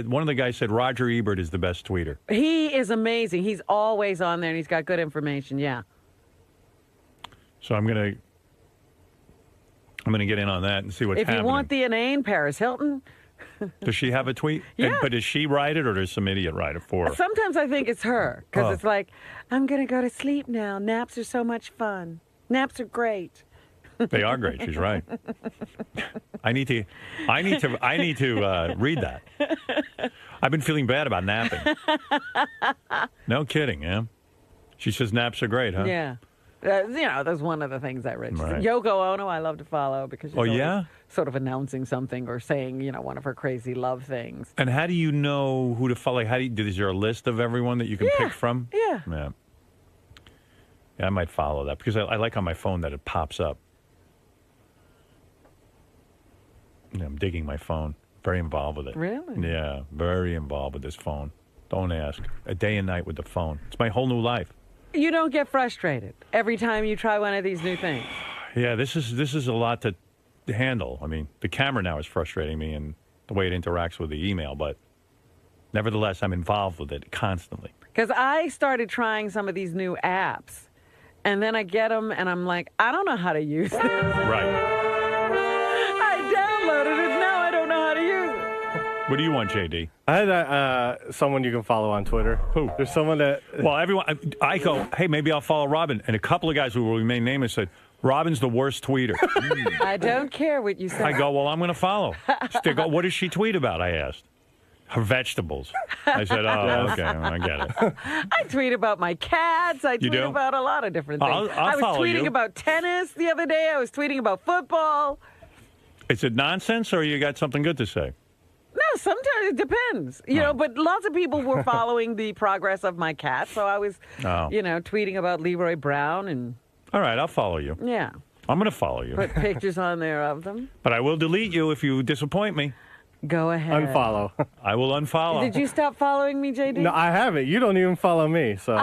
One of the guys said Roger Ebert is the best tweeter. He is amazing. He's always on there, and he's got good information, yeah. So I'm gonna get in on that and see what's If happening. you want the inane, Paris Hilton. Does she have a tweet? Yeah. But does she write it or does some idiot write it for her? Sometimes I think it's her, because Oh. it's like, I'm going to go to sleep now. Naps are so much fun. Naps are great. They are great. She's right. I need to read that. I've been feeling bad about napping. No kidding, yeah. She says naps are great, huh? Yeah. That's one of the things I read. Right. Yoko Ono, I love to follow because she's Oh, always yeah? sort of announcing something or saying, one of her crazy love things. And how do you know who to follow? Like, is there a list of everyone that you can pick from? Yeah. Yeah. Yeah, I might follow that because I like on my phone that it pops up. Yeah, I'm digging my phone. Very involved with it. Really? Yeah, very involved with this phone. Don't ask. A day and night with the phone. It's my whole new life. You don't get frustrated every time you try one of these new things. Yeah, this is a lot to handle. I mean, the camera now is frustrating me and the way it interacts with the email, but nevertheless, I'm involved with it constantly. Because I started trying some of these new apps, and then I get them, and I'm like, I don't know how to use this. Right. I downloaded it, now I don't know how to use it. What do you want, JD? I had someone you can follow on Twitter. Who? There's someone that... Well, everyone... I go, hey, maybe I'll follow Robin. And a couple of guys who will remain nameless said, Robin's the worst tweeter. I don't care what you say. I go, well, I'm going to follow. They go, what does she tweet about, I asked. Her vegetables. I said, oh, okay, I get it. I tweet about my cats. I tweet do? about a lot of different things. I'll I was follow tweeting you. about tennis the other day. I was tweeting about football. Is it nonsense or you got something good to say? No, sometimes it depends. But lots of people were following the progress of my cat. So I was, tweeting about Leroy Brown and... All right, I'll follow you. Yeah. I'm going to follow you. Put pictures on there of them. But I will delete you if you disappoint me. Go ahead. Unfollow. I will unfollow. Did you stop following me, JD? No, I haven't. You don't even follow me, so...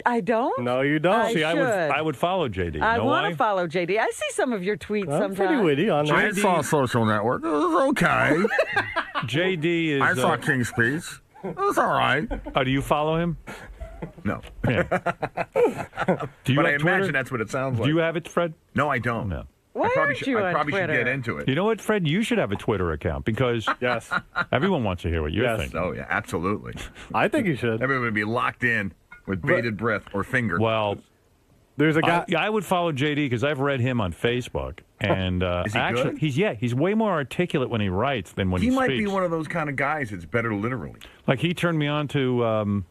I don't? No, you don't. See, should. I would follow JD. I know want why? to follow JD. I see some of your tweets I'm sometimes. pretty witty on there. I saw Social Network. It was okay. JD is... I saw King's Speech. It was all right. Oh, do you follow him? No. Yeah. Do you but have I Twitter? imagine that's what it sounds like. Do you have it, Fred? No, I don't. No. Why I probably aren't should, you I on probably should Twitter? get into it. You know what, Fred? You should have a Twitter account because yes, everyone wants to hear what you're Yes. thinking. Oh, yeah, absolutely. I think you should. Everyone would be locked in with bated breath or finger. Well, there's a guy. I would follow JD because I've read him on Facebook, and Is he actually, good? he's way more articulate when he writes than when he he might speaks. be one of those kind of guys that's better literally. Like he turned me on to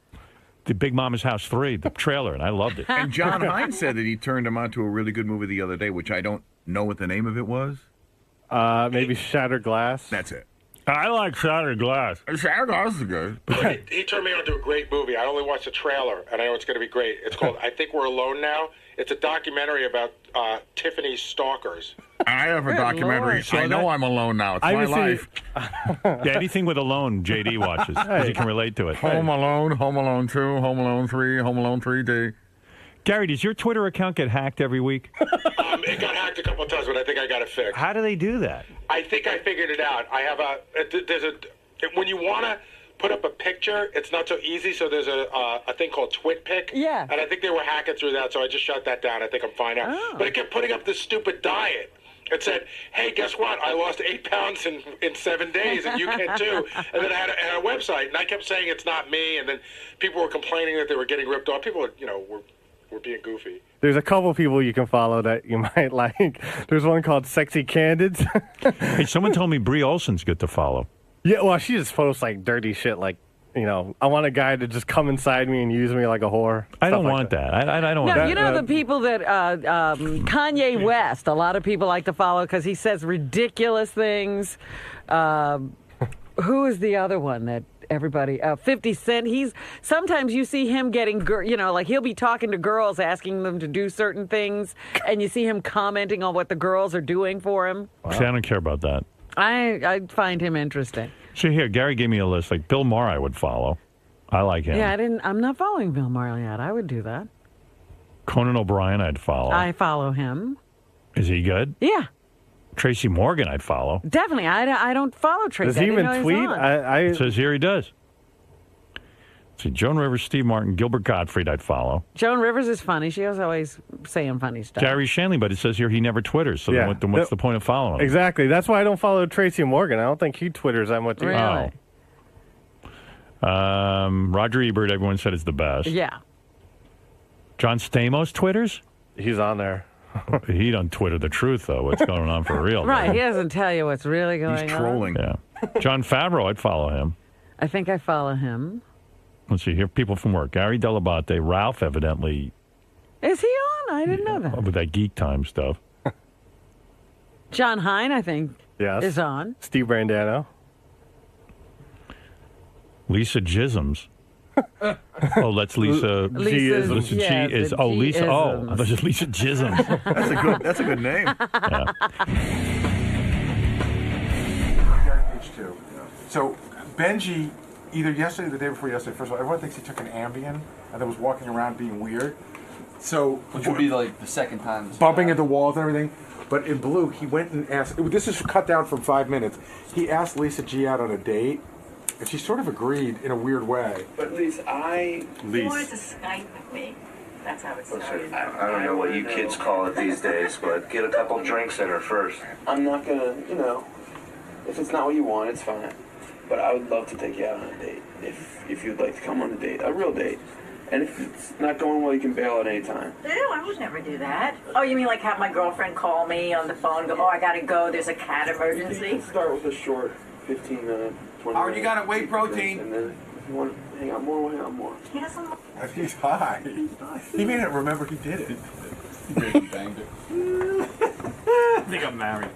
the Big Mama's House 3, the trailer, and I loved it. And John Hines said that he turned him on to a really good movie the other day, which I don't know what the name of it was. Maybe Shattered Glass. That's it. I like Shattered Glass. Shattered Glass is good. He turned me on to a great movie. I only watched the trailer, and I know it's going to be great. It's called I Think We're Alone Now. It's a documentary about Tiffany's Stalkers. I have a documentary. I know I'm alone now. It's my life. Yeah, anything with alone, JD watches because he can relate to it. Home Alone, Home Alone 2, Home Alone 3, Home Alone 3D. Gary, does your Twitter account get hacked every week? It got hacked a couple of times, but I think I got it fixed. How do they do that? I think I figured it out. I have when you want to put up a picture, it's not so easy. So there's a thing called TwitPic. Yeah. And I think they were hacking through that, so I just shut that down. I think I'm fine now. Oh. But it kept putting up this stupid diet. It said, hey, guess what? I lost 8 pounds in 7 days, and you can too. And then I had a website, and I kept saying it's not me. And then people were complaining that they were getting ripped off. People, were being goofy. There's a couple people you can follow that you might like. There's one called Sexy Candids. Hey, someone told me Brie Olson's good to follow. Yeah, well, she just posts like dirty shit, like, I want a guy to just come inside me and use me like a whore. I don't want that. I don't want that. You know the people that Kanye West, a lot of people like to follow because he says ridiculous things. Who is the other one that everybody? 50 Cent. Sometimes you see him getting, like he'll be talking to girls, asking them to do certain things, and you see him commenting on what the girls are doing for him. Wow. See, I don't care about that. I find him interesting. So here, Gary gave me a list. Like Bill Maher, I would follow. I like him. Yeah, I'm not following Bill Maher yet. I would do that. Conan O'Brien, I'd follow. I follow him. Is he good? Yeah. Tracy Morgan, I'd follow. Definitely. I don't follow Tracy. Does he even tweet? It says here he does. See, Joan Rivers, Steve Martin, Gilbert Gottfried, I'd follow. Joan Rivers is funny. She was always saying funny stuff. Gary Shanley, but it says here he never Twitters. So then what's the point of following him? Exactly. That's why I don't follow Tracy Morgan. I don't think he Twitters that much. Really? Roger Ebert, everyone said is the best. Yeah. John Stamos Twitters? He's on there. He don't Twitter the truth, though. What's going on for real? Right. He doesn't tell you what's really going on. He's trolling. Yeah. John Favreau, I'd follow him. I think I follow him. Let's see here. People from work. Gary Delabate. Ralph, evidently. Is he on? I didn't know that. With that Geek Time stuff. John Hine, I think, is on. Steve Brandano. Lisa Jisms. Oh, that's Lisa. Lisa G is. Oh, Lisa. Oh, I thought it was Lisa Jisms. That's a good name. Page 2. So Benji, either yesterday or the day before yesterday, first of all, everyone thinks he took an Ambien and then was walking around being weird. So which would be like the second time. Bumping into walls and everything. But in Blue, he went and asked. This is cut down from 5 minutes. He asked Lisa G out on a date, and she sort of agreed in a weird way. But Lise, He wanted to Skype with me. That's how it started. I don't know what you kids call it these days, but get a couple drinks in her first. I'm not gonna, if it's not what you want, it's fine. But I would love to take you out on a date if you'd like to come on a date, a real date. And if it's not going well, you can bail at any time. No, I would never do that. Oh, you mean like have my girlfriend call me on the phone, go, I gotta go, there's a cat emergency? Let's start with a short 15-minute, 20 Howard, you gotta wait protein. And then if you want to hang out more, we'll hang out more. He doesn't. He's high. He made it remember he did it. He banged it. I think I'm married.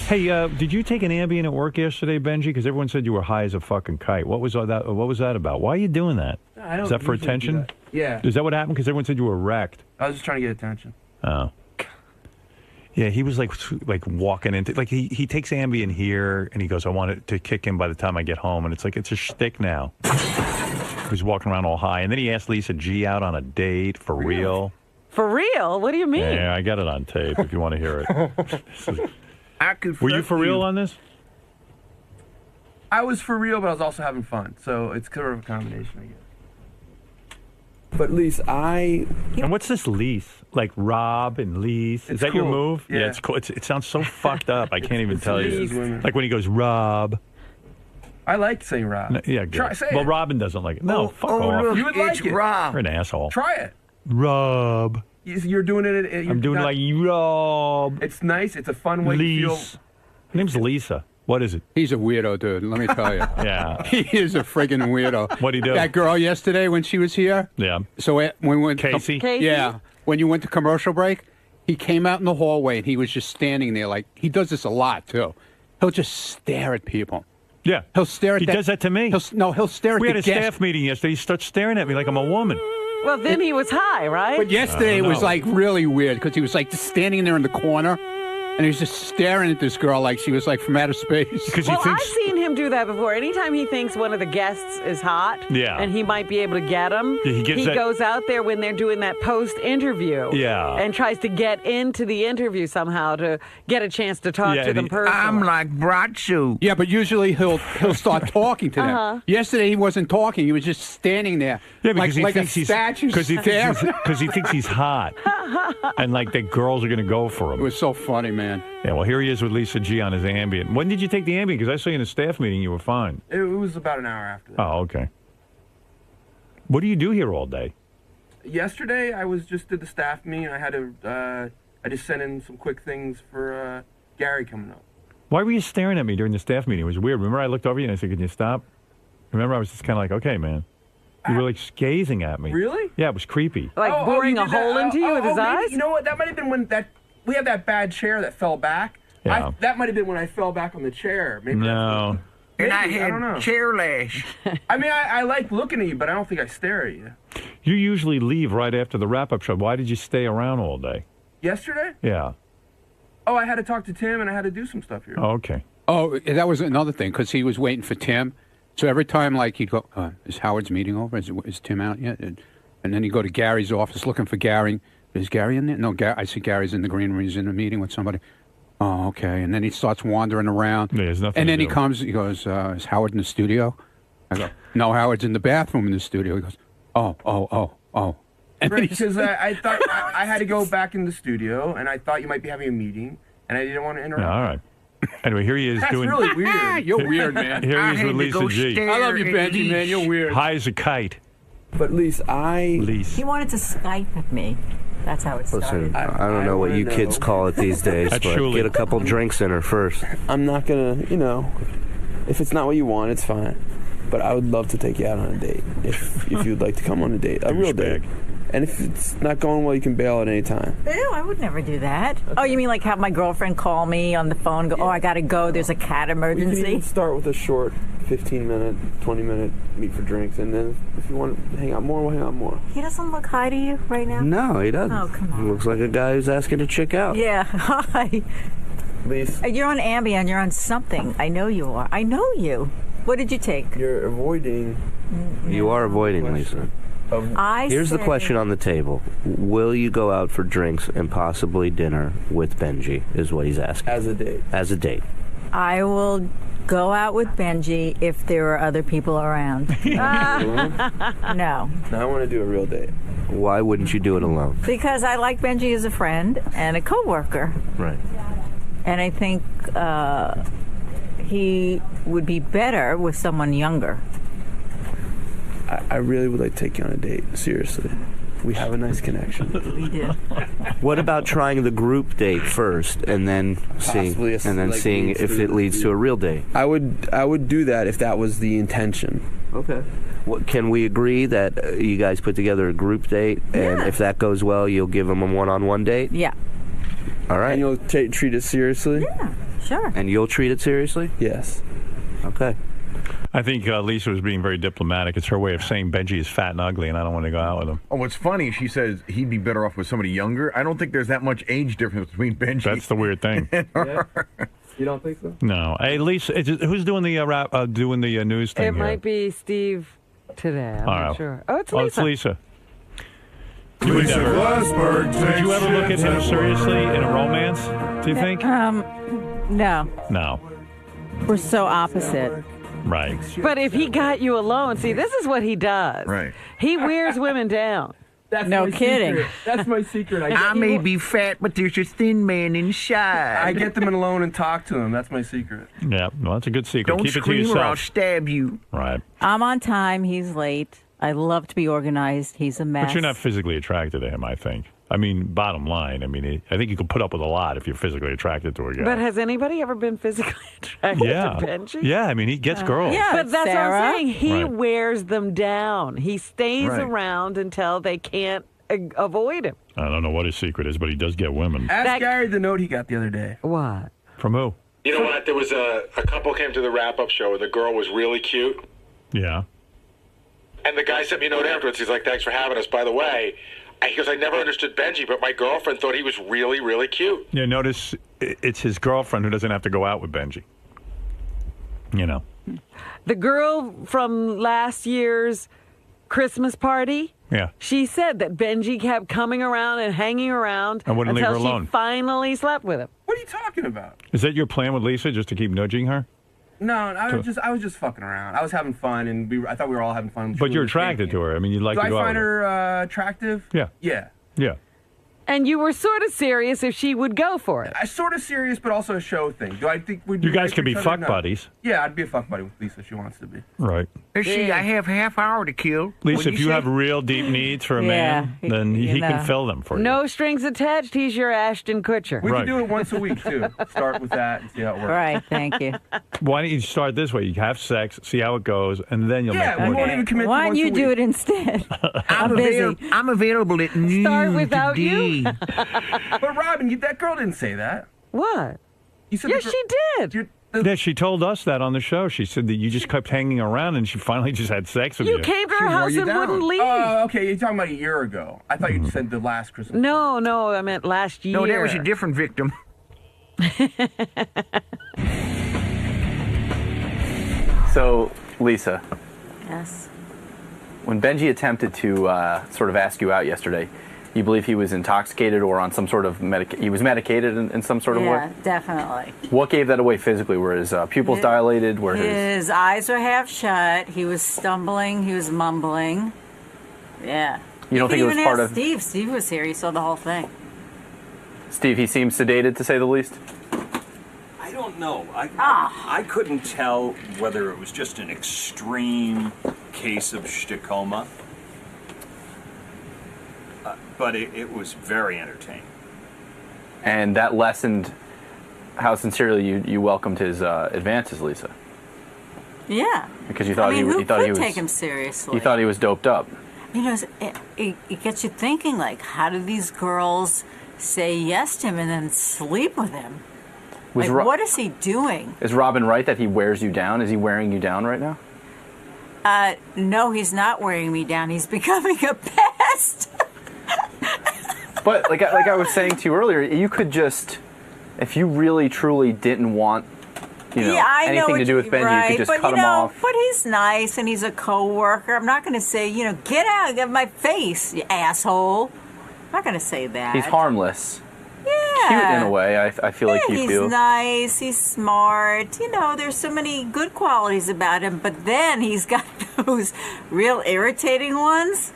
Hey, did you take an Ambien at work yesterday, Benji? Because everyone said you were high as a fucking kite. What was that? What was that about? Why are you doing that? I don't Is that for usually do attention? that. Yeah. Is that what happened? Because everyone said you were wrecked. I was just trying to get attention. Oh. Yeah, he was like walking into he takes Ambien here and he goes, I want it to kick in by the time I get home, and it's like it's a shtick now. He's walking around all high, and then he asked Lisa G out on a date for real. For real? What do you mean? Yeah, I got it on tape if you want to hear it. Were you for real on this? I was for real, but I was also having fun. So it's kind of a combination, I guess. But Lise, And what's this lease? Like Rob and lease? Is It's that your cool. move? Yeah. It's cool. It sounds so fucked up. I can't even It's tell you. lease. Like when he goes, Rob. I like saying Rob. No, yeah, good. Try, say Well, it. Robin doesn't like it. No, fuck oh, off. Look, you would like it. You're an asshole. Try it. Rob. You're doing it. I'm doing like Rob. It's nice. It's a fun way to feel. Her name's Lisa. What is it? He's a weirdo, dude. Let me tell you. Yeah. He is a friggin' weirdo. What'd he do? That girl yesterday when she was here. Yeah. So when we went Casey? Yeah. When you went to commercial break, he came out in the hallway and he was just standing there like he does this a lot too. He'll just stare at people. Yeah. He'll stare at He does that to me. He'll stare at We the had a guest. staff meeting yesterday. He starts staring at me like I'm a woman. Well, then he was high, right? But yesterday it was like really weird because he was like just standing there in the corner. And he was just staring at this girl like she was like from outer space. Well, I've seen him do that before. Anytime he thinks one of the guests is hot and he might be able to get him, he goes out there when they're doing that post-interview and tries to get into the interview somehow to get a chance to talk to them personally. I'm like Brachu. Yeah, but usually he'll start talking to them. Yesterday he wasn't talking. He was just standing there like a statue. Because he thinks he's hot. And like the girls are going to go for him. It was so funny, man. Yeah, well, here he is with Lisa G on his Ambien. When did you take the Ambien? Because I saw you in a staff meeting. You were fine. It was about an hour after that. Oh, okay. What do you do here all day? Yesterday, I did the staff meeting. I had to, I just sent in some quick things for Gary coming up. Why were you staring at me during the staff meeting? It was weird. Remember I looked over you and I said, can you stop? Remember I was just kind of like, okay, man. You were like gazing at me. Really? Yeah, it was creepy. Like boring a hole into you with his eyes? You know what? That might have been when we had that bad chair that fell back. Yeah. That might have been when I fell back on the chair. Maybe no. And I had chair lash. I mean, I like looking at you, but I don't think I stare at you. You usually leave right after the wrap-up show. Why did you stay around all day? Yesterday? Yeah. Oh, I had to talk to Tim, and I had to do some stuff here. Oh, okay. Oh, that was another thing because he was waiting for Tim. So every time, like, he'd go, is Howard's meeting over? Is Tim out yet? And then he'd go to Gary's office looking for Gary. Is Gary in there? No, I see Gary's in the green room. He's in a meeting with somebody. Oh, okay. And then he starts wandering around. Yeah, there's nothing and then to he do. comes, he goes, is Howard in the studio? I go, no, Howard's in the bathroom in the studio. He goes, oh. And Right, because I thought I had to go back in the studio, and I thought you might be having a meeting, and I didn't want to interrupt. Yeah, all right. Anyway, here he is That's doing... really weird. You're weird, man. Here he is with Lisa G. I love you, Benji, man. You're weird. High as a kite. But Lisa, He wanted to Skype with me. That's how it started. Listen, I don't know what you kids call it these days, but get a couple drinks in her first. I'm not gonna, if it's not what you want, it's fine. But I would love to take you out on a date if you'd like to come on a date, a real date. And if it's not going well, you can bail at any time. Ew, I would never do that. Okay. Oh, you mean like have my girlfriend call me on the phone, go, I gotta go, there's a cat emergency? We can even start with a short 15-minute, 20-minute meet for drinks, and then if you want to hang out more, we'll hang out more. He doesn't look high to you right now? No, he doesn't. Oh, come on. He looks like a guy who's asking a chick out. Yeah, hi. Lisa. You're on Ambien, you're on something. I know you are. I know you. What did you take? You're avoiding... You are avoiding, Lisa. Here's the question on the table. Will you go out for drinks and possibly dinner with Benji, is what he's asking. As a date. As a date. I will go out with Benji if there are other people around. No. Now I want to do a real date. Why wouldn't you do it alone? Because I like Benji as a friend and a coworker. Right. And I think he would be better with someone younger. I really would like to take you on a date. Seriously. We have a nice connection. We do. What about trying the group date first and then seeing if it leads to a real date? I would do that if that was the intention. Okay. Can we agree that you guys put together a group date, and if that goes well, you'll give them a one-on-one date? Yeah. All right. And you'll treat it seriously? Yeah, sure. And you'll treat it seriously? Yes. Okay. I think Lisa was being very diplomatic. It's her way of saying Benji is fat and ugly, and I don't want to go out with him. Oh, what's funny, she says he'd be better off with somebody younger. I don't think there's that much age difference between Benji. That's the weird thing. You don't think so? No. Hey, Lisa, who's doing the news thing It here? might be Steve today. I'm All not right. sure. Oh, it's Lisa. It's Lisa. Lisa Glassberg Would you ever look at him seriously in a romance, do you think? No. No. We're so opposite. Right. But if he got you alone, see, this is what he does. Right. He wears women down. That's No my kidding. Secret. That's my secret. I may be fat, but there's a thin man inside. I get them alone and talk to them. That's my secret. Yeah, well, that's a good secret. Don't Keep it to scream or I'll yourself. stab you. Right. I'm on time. He's late. I love to be organized. He's a mess. But you're not physically attracted to him, I think. I mean, bottom line, I think you could put up with a lot if you're physically attracted to a guy. But has anybody ever been physically attracted yeah. to Benji? Yeah, I mean, he gets girls. Yeah, But that's Sarah. what I'm saying. He Right. wears them down. He stays Right. around until they can't avoid him. I don't know what his secret is, but he does get women. Ask Gary the note he got the other day. What? From who? You know what? There was a couple came to the wrap-up show where the girl was really cute. Yeah. And the guy sent me a note afterwards. He's like, thanks for having us. By the way, he goes, I never understood Benji, but my girlfriend thought he was really, really cute. Yeah, notice it's his girlfriend who doesn't have to go out with Benji. You know. The girl from last year's Christmas party, Yeah. she said that Benji kept coming around and hanging around And wouldn't leave her until alone. she finally slept with him. What are you talking about? Is that your plan with Lisa, just to keep nudging her? No, I was just fucking around. I was having fun, and I thought we were all having fun. But you're attracted to her. I mean, you'd like Do to I go out find with her. her attractive? Yeah. Yeah. Yeah. And you were sort of serious if she would go for it. I sort of serious, but also a show thing. Do I think we'd You be guys right could for be each other? fuck No. buddies. Yeah, I'd be a fuck buddy with Lisa if she wants to be. Right. See, I have half hour to kill. Lisa, What'd if you say? have real deep needs for a man, then he can fill them for you. No strings attached. He's your Ashton Kutcher. We can do it once a week, too. Start with that and see how it works. Right, thank you. Why don't you start this way? You have sex, see how it goes, and then you'll Yeah, make we more. won't even commit to Why don't once you a do week. it instead? I'm busy. I'm available at noon Start without you? today. But Robin, that girl didn't say that. What? You said Yes, she did. Yeah, she told us that on the show. She said that you just kept hanging around, and she finally just had sex with you. You came to her house and wouldn't leave. Oh, okay. You're talking about a year ago. I thought you said the last Christmas. No, I meant last year. No, that was a different victim. So, Lisa, Yes. when Benji attempted to sort of ask you out yesterday, you believe he was intoxicated or on some sort of he was medicated in some sort of Yeah, way? definitely. What gave that away physically? Were his pupils dilated? Were his... His eyes were half shut. He was stumbling. He was mumbling. Yeah. You don't think it was even part ask of... Steve. Steve was here. He saw the whole thing. Steve, he seems sedated, to say the least. I don't know. I couldn't tell whether it was just an extreme case of shtikoma, but it was very entertaining. And that lessened how sincerely you welcomed his advances, Lisa. Yeah. Because you thought I mean, who he thought could he was take him seriously? You thought he was doped up. You know, it gets you thinking, like, how do these girls say yes to him and then sleep with him? Was Like, what is he doing? Is Robin right that he wears you down? Is he wearing you down right now? No, he's not wearing me down. He's becoming a pest. But like I was saying to you earlier, you could just, if you really truly didn't want, Yeah, I know anything to do with Benji, right, you could just but cut you him know, off. But he's nice and he's a coworker. I'm not going to say, get out of my face, you asshole. I'm not going to say that. He's harmless. Yeah. Cute in a way, I feel like you he's feel. nice. He's smart. There's so many good qualities about him. But then he's got those real irritating ones.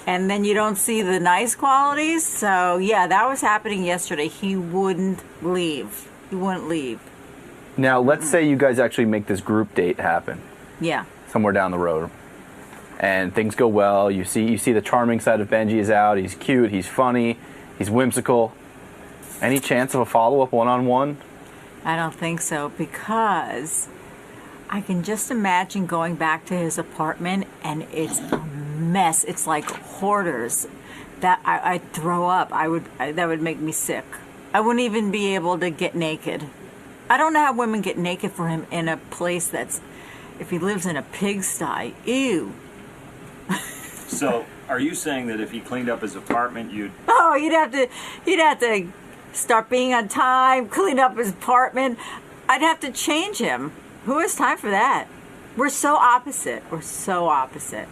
And then you don't see the nice qualities. So, yeah, that was happening yesterday. He wouldn't leave. He wouldn't leave. Now, let's say you guys actually make this group date happen Yeah. somewhere down the road, and things go well. You see the charming side of Benji is out. He's cute. He's funny. He's whimsical. Any chance of a follow-up one-on-one? I don't think so, because I can just imagine going back to his apartment and it's a mess. It's like hoarders. That I'd throw up. That would make me sick. I wouldn't even be able to get naked. I don't know how women get naked for him in a place that's, if he lives in a pigsty. Ew. So, are you saying that if he cleaned up his apartment, you'd... Oh, you'd have to start being on time, clean up his apartment. I'd have to change him. Who has time for that? We're so opposite. We're so opposite.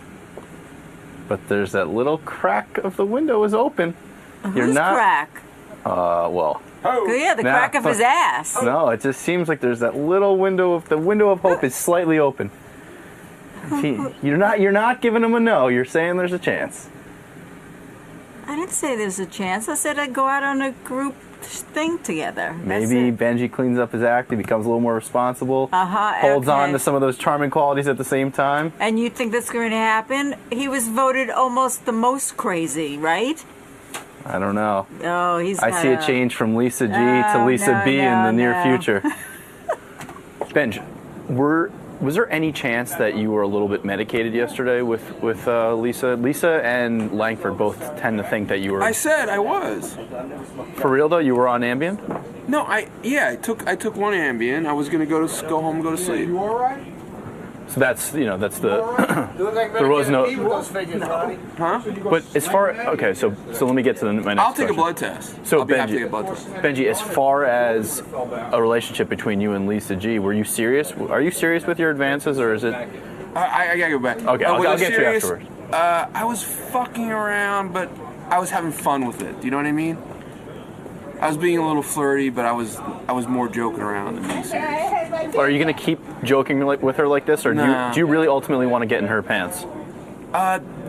But there's that little crack of the window is open. Whose crack? Well. Yeah, the crack of his ass. No, it just seems like there's that little window. The window of hope is slightly open. You're not giving him a no. You're saying there's a chance. I didn't say there's a chance. I said I'd go out on a group thing together. Maybe Benji cleans up his act. He becomes a little more responsible. Holds on to some of those charming qualities at the same time. And you think that's going to happen? He was voted almost the most crazy, right? I don't know. Oh, I see a change from Lisa G to Lisa B in the near future. Benj, was there any chance that you were a little bit medicated yesterday with Lisa? Lisa and Langford both tend to think that you were. I said I was. For real though, you were on Ambien? No, I took one Ambien. I was gonna go home and go to sleep. You all right? So that's the there was no. Huh? But as far so let me get to my next I'll take a question. blood test. So I'll be happy to Benji, take a blood test. Benji, as far as a relationship between you and Lisa G, were you serious? Are you serious with your advances, or is it? I gotta go back. Okay, I'll get serious? you afterwards. I was fucking around, but I was having fun with it. Do you know what I mean? I was being a little flirty, but I was more joking around than being serious. Are you gonna keep joking with her like this, or Nah. do you really ultimately want to get in her pants?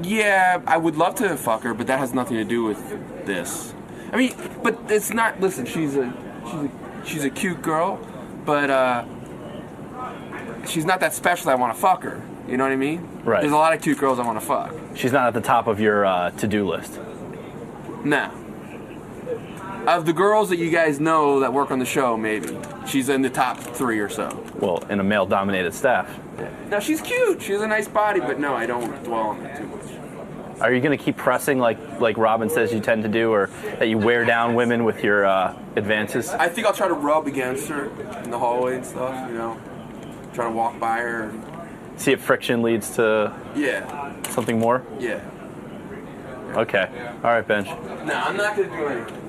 Yeah, I would love to fuck her, but that has nothing to do with this. I mean, but it's not. Listen, she's a cute girl, but she's not that special that I want to fuck her. You know what I mean? Right. There's a lot of cute girls I want to fuck. She's not at the top of your to-do list. No. Of the girls that you guys know that work on the show, maybe she's in the top 3 or so. Well, in a male-dominated staff. No, she's cute. She has a nice body, but no, I don't dwell on that too much. Are you going to keep pressing like Robin says you tend to do, or that you wear down women with your advances? I think I'll try to rub against her in the hallway and stuff. You know, try to walk by her. See if friction leads to something more? Yeah. Okay. All right, Benj. No, I'm not gonna do anything.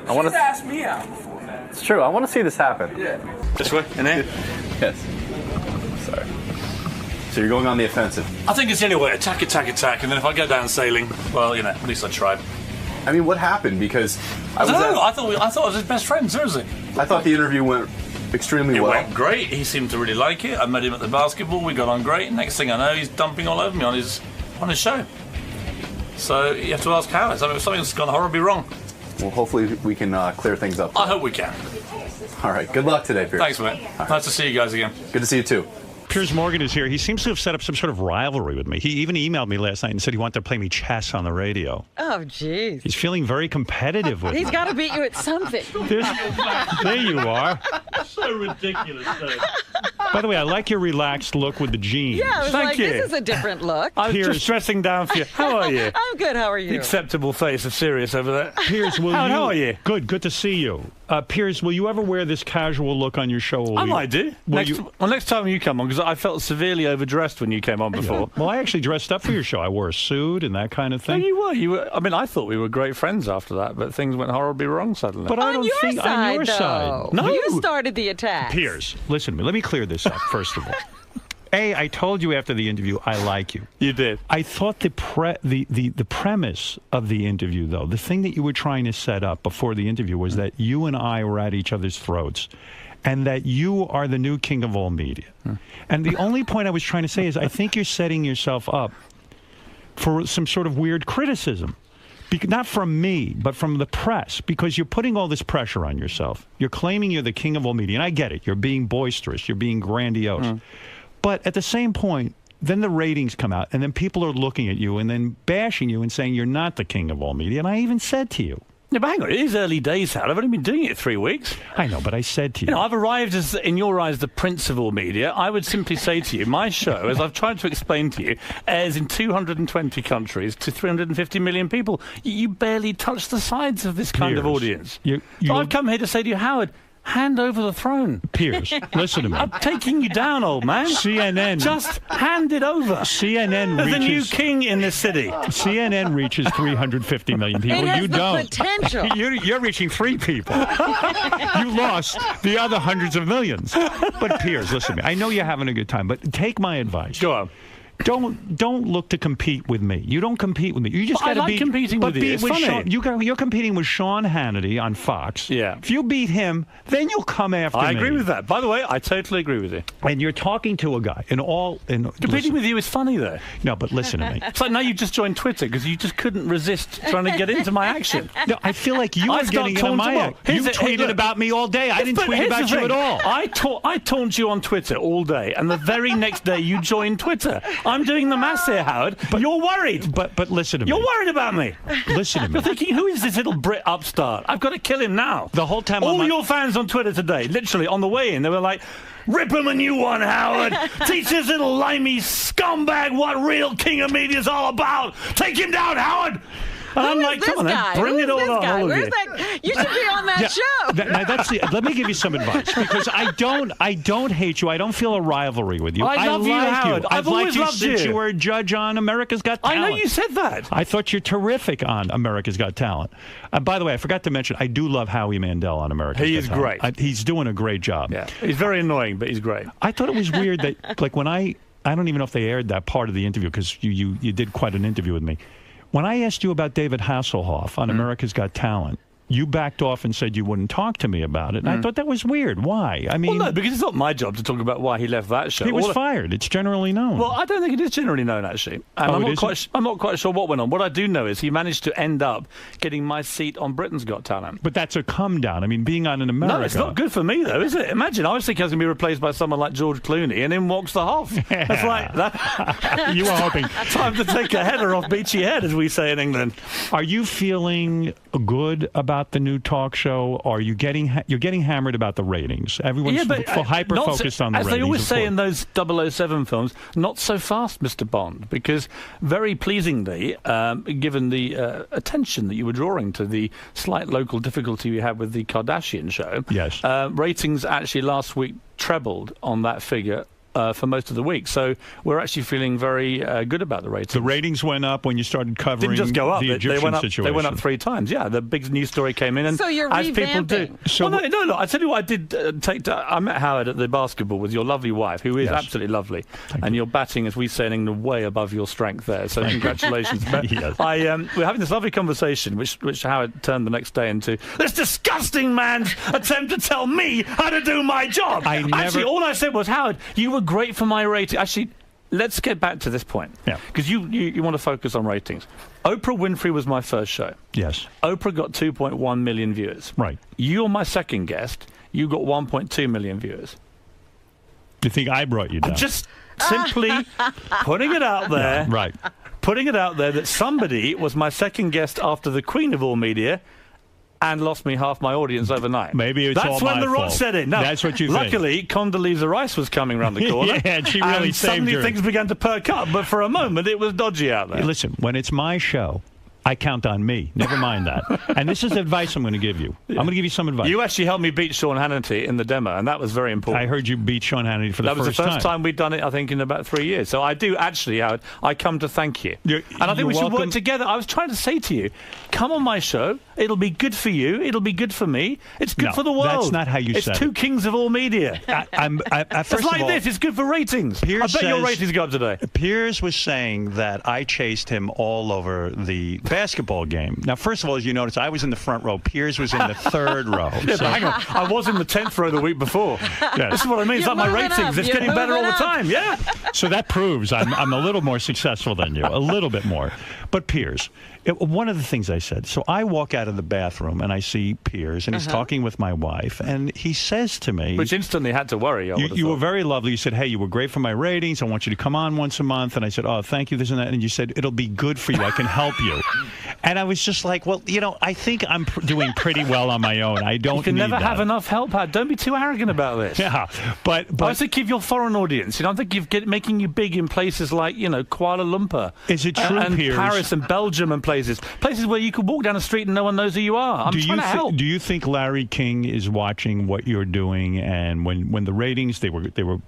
I want She's to. asked me out before. It's true. I want to see this happen. Yeah. This way, in here? Yes. Sorry. So you're going on the offensive. I think it's the only way. Attack, and then if I go down sailing, well, you know, at least I tried. I mean, what happened? Because I don't know. I thought I was his best friend. Seriously. I thought the interview went extremely well. It went great. He seemed to really like it. I met him at the basketball. We got on great. Next thing I know, he's dumping all over me on his show. So you have to ask how. Something's gone horribly wrong. Well, hopefully we can clear things up. I hope we can. All right. Good luck today, Piers. Thanks, mate. Nice to see you guys again. Good to see you too. Piers Morgan is here. He seems to have set up some sort of rivalry with me. He even emailed me last night and said he wanted to play me chess on the radio. Oh, jeez. He's feeling very competitive with me. He's got to beat you at something. There you are. So ridiculous, though. By the way, I like your relaxed look with the jeans. Yeah, I was Thank like, you. this is a different look. I was just dressing down for you. How are you? I'm good. How are you? The acceptable face of Sirius over there. Piers, how are you? Good to see you. Piers, will you ever wear this casual look on your show? I might do. Next time you come on, because I felt severely overdressed when you came on before. Well, I actually dressed up for your show. I wore a suit and that kind of thing. No, you were. I mean, I thought we were great friends after that, but things went horribly wrong suddenly. But I don't think on your side. No, you started the attack. Piers, listen to me. Let me clear this up first of all. I told you after the interview I like you. You did. I thought the premise of the interview, though, the thing that you were trying to set up before the interview was that you and I were at each other's throats, and that you are the new king of all media. And the only point I was trying to say is I think you're setting yourself up for some sort of weird criticism. Not from me, but from the press, because you're putting all this pressure on yourself. You're claiming you're the king of all media, and I get it. You're being boisterous. You're being grandiose. But at the same point, then the ratings come out, and then people are looking at you and then bashing you and saying you're not the king of all media. And I even said to you. Yeah, but hang on, it is early days, Howard. I've only been doing it 3 weeks. I know, but I said to you. I've arrived as, in your eyes, the prince of all media. I would simply say to you, my show, as I've tried to explain to you, airs in 220 countries to 350 million people. You barely touch the sides of this kind of audience. So I've come here to say to you, Howard, hand over the throne. Piers, listen to me. I'm taking you down, old man. CNN. Just hand it over. CNN As reaches... the new king in this city. CNN reaches 350 million people. It has you the don't. potential. You're reaching 3 people. You lost the other hundreds of millions. But Piers, listen to me. I know you're having a good time, but take my advice. Go on. Don't look to compete with me. You don't compete with me. You just got to I like competing with you. It's funny. You're competing with Sean Hannity on Fox. Yeah. If you beat him, then you'll come after me. I agree with that. By the way, I totally agree with you. And you're talking to a guy. Competing with you is funny, though. No, but listen to me. It's like now you just joined Twitter because you just couldn't resist trying to get into my action. No, I feel like you are getting into my action. You tweeted about me all day. I didn't tweet about you at all. I taunt you on Twitter all day, and the very next day you joined Twitter. I'm doing the maths here, Howard. But you're worried. But listen to me. You're worried about me. Listen to me. You're thinking, who is this little Brit upstart? I've got to kill him now. The whole time. All your fans on Twitter today, literally on the way in, they were like, "Rip him a new one, Howard. Teach this little limey scumbag what real king of media's all about. Take him down, Howard." And I'm Who like, is come on, this then, guy? bring Who it is all this on, guy? all of Where's you. that? You should be on that show. Let me give you some advice because I don't hate you. I don't feel a rivalry with you. I love you, like Howard. you. I've liked always you loved since you. you were a judge on America's Got I Talent. know you said that. I thought you're terrific on America's Got Talent. By the way, I forgot to mention, I do love Howie Mandel on America's He Got is Talent. great. He's doing a great job. Yeah, he's very annoying, but he's great. I thought it was weird that, like, when I don't even know if they aired that part of the interview because you did quite an interview with me. When I asked you about David Hasselhoff on America's Got Talent, you backed off and said you wouldn't talk to me about it. And I thought that was weird. Why? I mean, Well, no, because it's not my job to talk about why he left that show. he was fired. It's generally known. Well, I don't think it is generally known, actually. And I'm not quite sure what went on. What I do know is he managed to end up getting my seat on Britain's Got Talent. But that's a come down. I mean, being on in America. No, it's not good for me, though, is it? Imagine, I was thinking I was going to be replaced by someone like George Clooney, and in walks the Hoff. It's like that. You were hoping. Time to take a header off Beachy Head, as we say in England. Are you feeling good about the new talk show? Or are you you're getting hammered about the ratings? Everyone's hyper focused on the ratings. ratings. As they always say in those 007 films, not so fast, Mr. Bond, because very pleasingly, given the attention that you were drawing to the slight local difficulty we had with the Kardashian show, yes, ratings actually last week trebled on that figure. For most of the week, so we're actually feeling very good about the ratings. The ratings went up when you started covering Didn't just go up. the Egyptian they went up, situation. They went up 3 times. Yeah, the big news story came in, and So you're as people do. revamping. So well, no. I tell you what, I did I met Howard at the basketball with your lovely wife, who is absolutely lovely, and you're batting, as we say in England, way above your strength there. So congratulations. But Yes. we're having this lovely conversation, which Howard turned the next day into this disgusting man's attempt to tell me how to do my job. Actually, all I said was, Howard, you were great for my rating. Actually, let's get back to this point. Yeah. Because you want to focus on ratings. Oprah Winfrey was my first show. Yes. Oprah got 2.1 million viewers. Right. You're my second guest. You got 1.2 million viewers. You think I brought you down? I'm just simply putting it out there. Yeah, right. Putting it out there that somebody was my second guest after the Queen of all media and lost me half my audience overnight. Maybe it's That's all when my the Rock fault. said it. No, That's what you think. Luckily, Condoleezza Rice was coming around the corner. Yeah, and she really and saved suddenly her. things began to perk up, but for a moment it was dodgy out there. Hey, listen, when it's my show, I count on me. Never mind that. And this is advice I'm going to give you. I'm going to give you some advice. You actually helped me beat Sean Hannity in the demo, and that was very important. I heard you beat Sean Hannity for the that first time. was the first time we'd done it, I think, in about 3 years. So I do actually, Howard, I come to thank you. And I think we should work together. I was trying to say to you, come on my show. It'll be good for you. It'll be good for me. It's good No, for the world. that's not how you it's said two it. kings of all media. First it's like of all, this. It's good for ratings. Piers I bet your says- ratings go up today. Piers was saying that I chased him all over the basketball game. Now, first of all, as you notice, I was in the front row. Piers was in the third row. Yeah, So- but hang on. I was in the 10th row the week before. Yes. This is what I mean. It's You're like my moving ratings. up. It's You're getting better all the moving up. time. Yeah. So that proves I'm a little more successful than you, a little bit more. But Piers, one of the things I said, so I walk out of the bathroom and I see Piers and he's talking with my wife and he says to me... Which instantly had to worry. I would have You were thought. very lovely. You said, hey, you were great for my ratings. I want you to come on once a month. And I said, oh, thank you, this and that. And you said, it'll be good for you. I can help you. And I was just like, well, I think I'm doing pretty well on my own. I don't You can need never that. have enough help, Howard. Don't be too arrogant about this. Yeah, but I think of your foreign audience. I think you've making you big in places like Kuala Lumpur. Is it true, and Piers? Paris and Belgium and places where you could walk down the street and no one knows who you are. I'm trying to help. Do you think Larry King is watching what you're doing? And when the ratings they were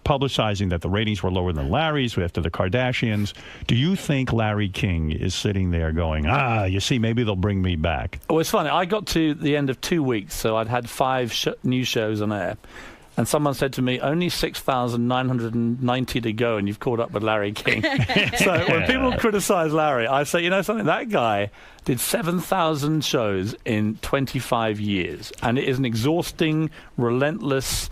publicizing that the ratings were lower than Larry's after the Kardashians, do you think Larry King is sitting there going, you see, maybe they'll bring me back? Well, it's funny. I got to the end of 2 weeks, so I'd had 5 new shows on air. And someone said to me, only 6,990 to go, and you've caught up with Larry King. So when people criticize Larry, I say, something? That guy did 7,000 shows in 25 years. And it is an exhausting, relentless,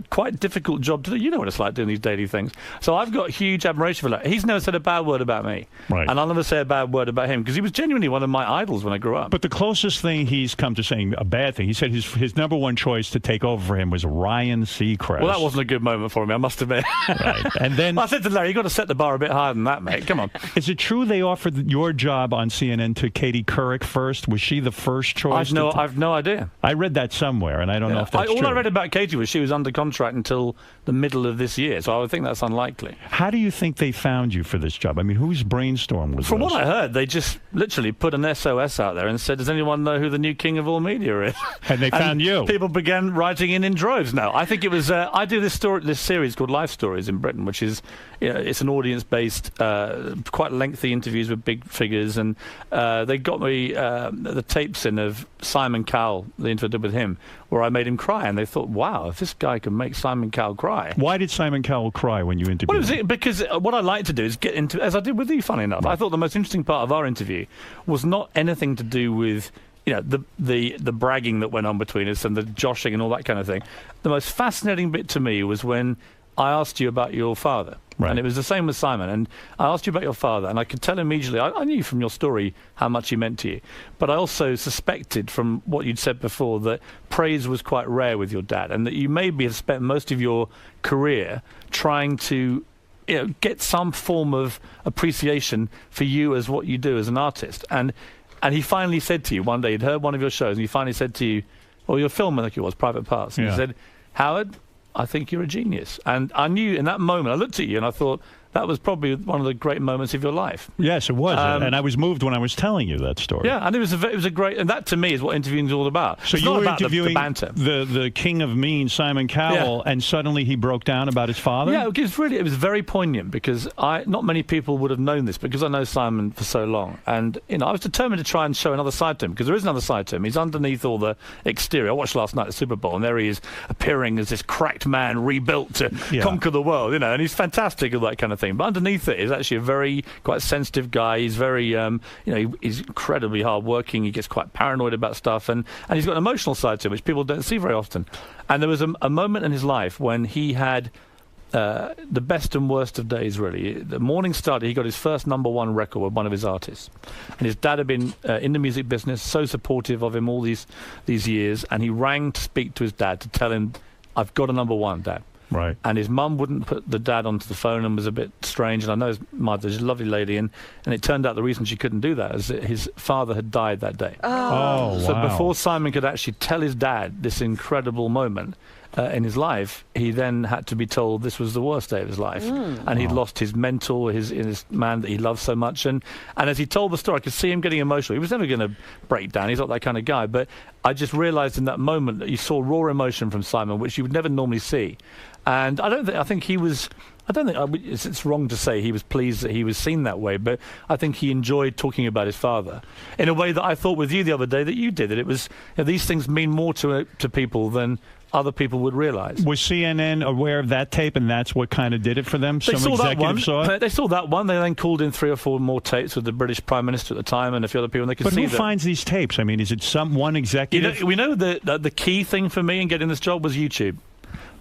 quite difficult job to do. You know what it's like doing these daily things. So I've got huge admiration for Larry. He's never said a bad word about me. Right. And I'll never say a bad word about him, because he was genuinely one of my idols when I grew up. But the closest thing he's come to saying a bad thing, he said his number one choice to take over for him was Ryan Seacrest. Well, that wasn't a good moment for me, I must admit. Right. And then I said to Larry, you've got to set the bar a bit higher than that, mate. Come on. Is it true they offered your job on CNN to Katie Couric first? Was she the first choice? I've no idea. I read that somewhere, and I don't know if that's all true. I read about Katie was she was under contract until the middle of this year, so I would think that's unlikely. How do you think they found you for this job? I mean, whose brainstorm was From this? what I heard, they just literally put an SOS out there and said, does anyone know who the new king of all media is? And they found you. People began writing in droves now. I think it was, I do this series called Life Stories in Britain, which is, it's an audience-based, quite lengthy interviews with big figures, and they got me the tapes in of Simon Cowell, the interview I did with him, where I made him cry, and they thought, wow, if this guy can make Simon Cowell cry. Why did Simon Cowell cry when you interviewed him? Because what I like to do is get into, as I did with you, funny enough, I thought the most interesting part of our interview was not anything to do with the bragging that went on between us and the joshing and all that kind of thing. The most fascinating bit to me was when I asked you about your father. Right. And it was the same with Simon. And I asked you about your father, and I could tell immediately, I knew from your story how much he meant to you. But I also suspected from what you'd said before that praise was quite rare with your dad, and that you maybe have spent most of your career trying to get some form of appreciation for you as what you do as an artist. And he finally said to you one day, he'd heard one of your shows, and he finally said to you, or your film, I think it was, Private Parts, and he said, Howard, I think you're a genius. And I knew in that moment, I looked at you and I thought, that was probably one of the great moments of your life. Yes, it was. And I was moved when I was telling you that story. Yeah, and it was a great, and that to me is what interviewing is all about. So it's you not were about interviewing the banter. the king of mean, Simon Cowell, and suddenly he broke down about his father? Yeah, it was very poignant because not many people would have known this because I know Simon for so long. And, I was determined to try and show another side to him because there is another side to him. He's underneath all the exterior. I watched last night the Super Bowl, and there he is appearing as this cracked man rebuilt to conquer the world, and he's fantastic, all that kind of thing. But underneath it is actually a very quite sensitive guy. He's very, he's incredibly hardworking. He gets quite paranoid about stuff, and he's got an emotional side to him, which people don't see very often. And there was a moment in his life when he had the best and worst of days, really. The morning started, he got his first #1 record with one of his artists. And his dad had been in the music business, so supportive of him all these years, and he rang to speak to his dad to tell him, I've got a #1, Dad. Right. And his mum wouldn't put the dad onto the phone and was a bit strange. And I know his mother, she's a lovely lady, and it turned out the reason she couldn't do that is that his father had died that day. Oh, So wow. before Simon could actually tell his dad this incredible moment in his life, he then had to be told this was the worst day of his life. And he'd lost his mentor, his man that he loved so much. And as he told the story, I could see him getting emotional. He was never going to break down. He's not that kind of guy. But I just realized in that moment that you saw raw emotion from Simon, which you would never normally see. And I think he was... I don't think it's wrong to say he was pleased that he was seen that way, but I think he enjoyed talking about his father in a way that I thought with you the other day that you did. That it was these things mean more to people than other people would realize. Was CNN aware of that tape, and that's what kind of did it for them? They Some saw that executive one. saw it? They saw that one. They then called in 3 or 4 more tapes with the British Prime Minister at the time and a few other people, and they could But see who that. finds these tapes? I mean, is it one executive? We know that the key thing for me in getting this job was YouTube.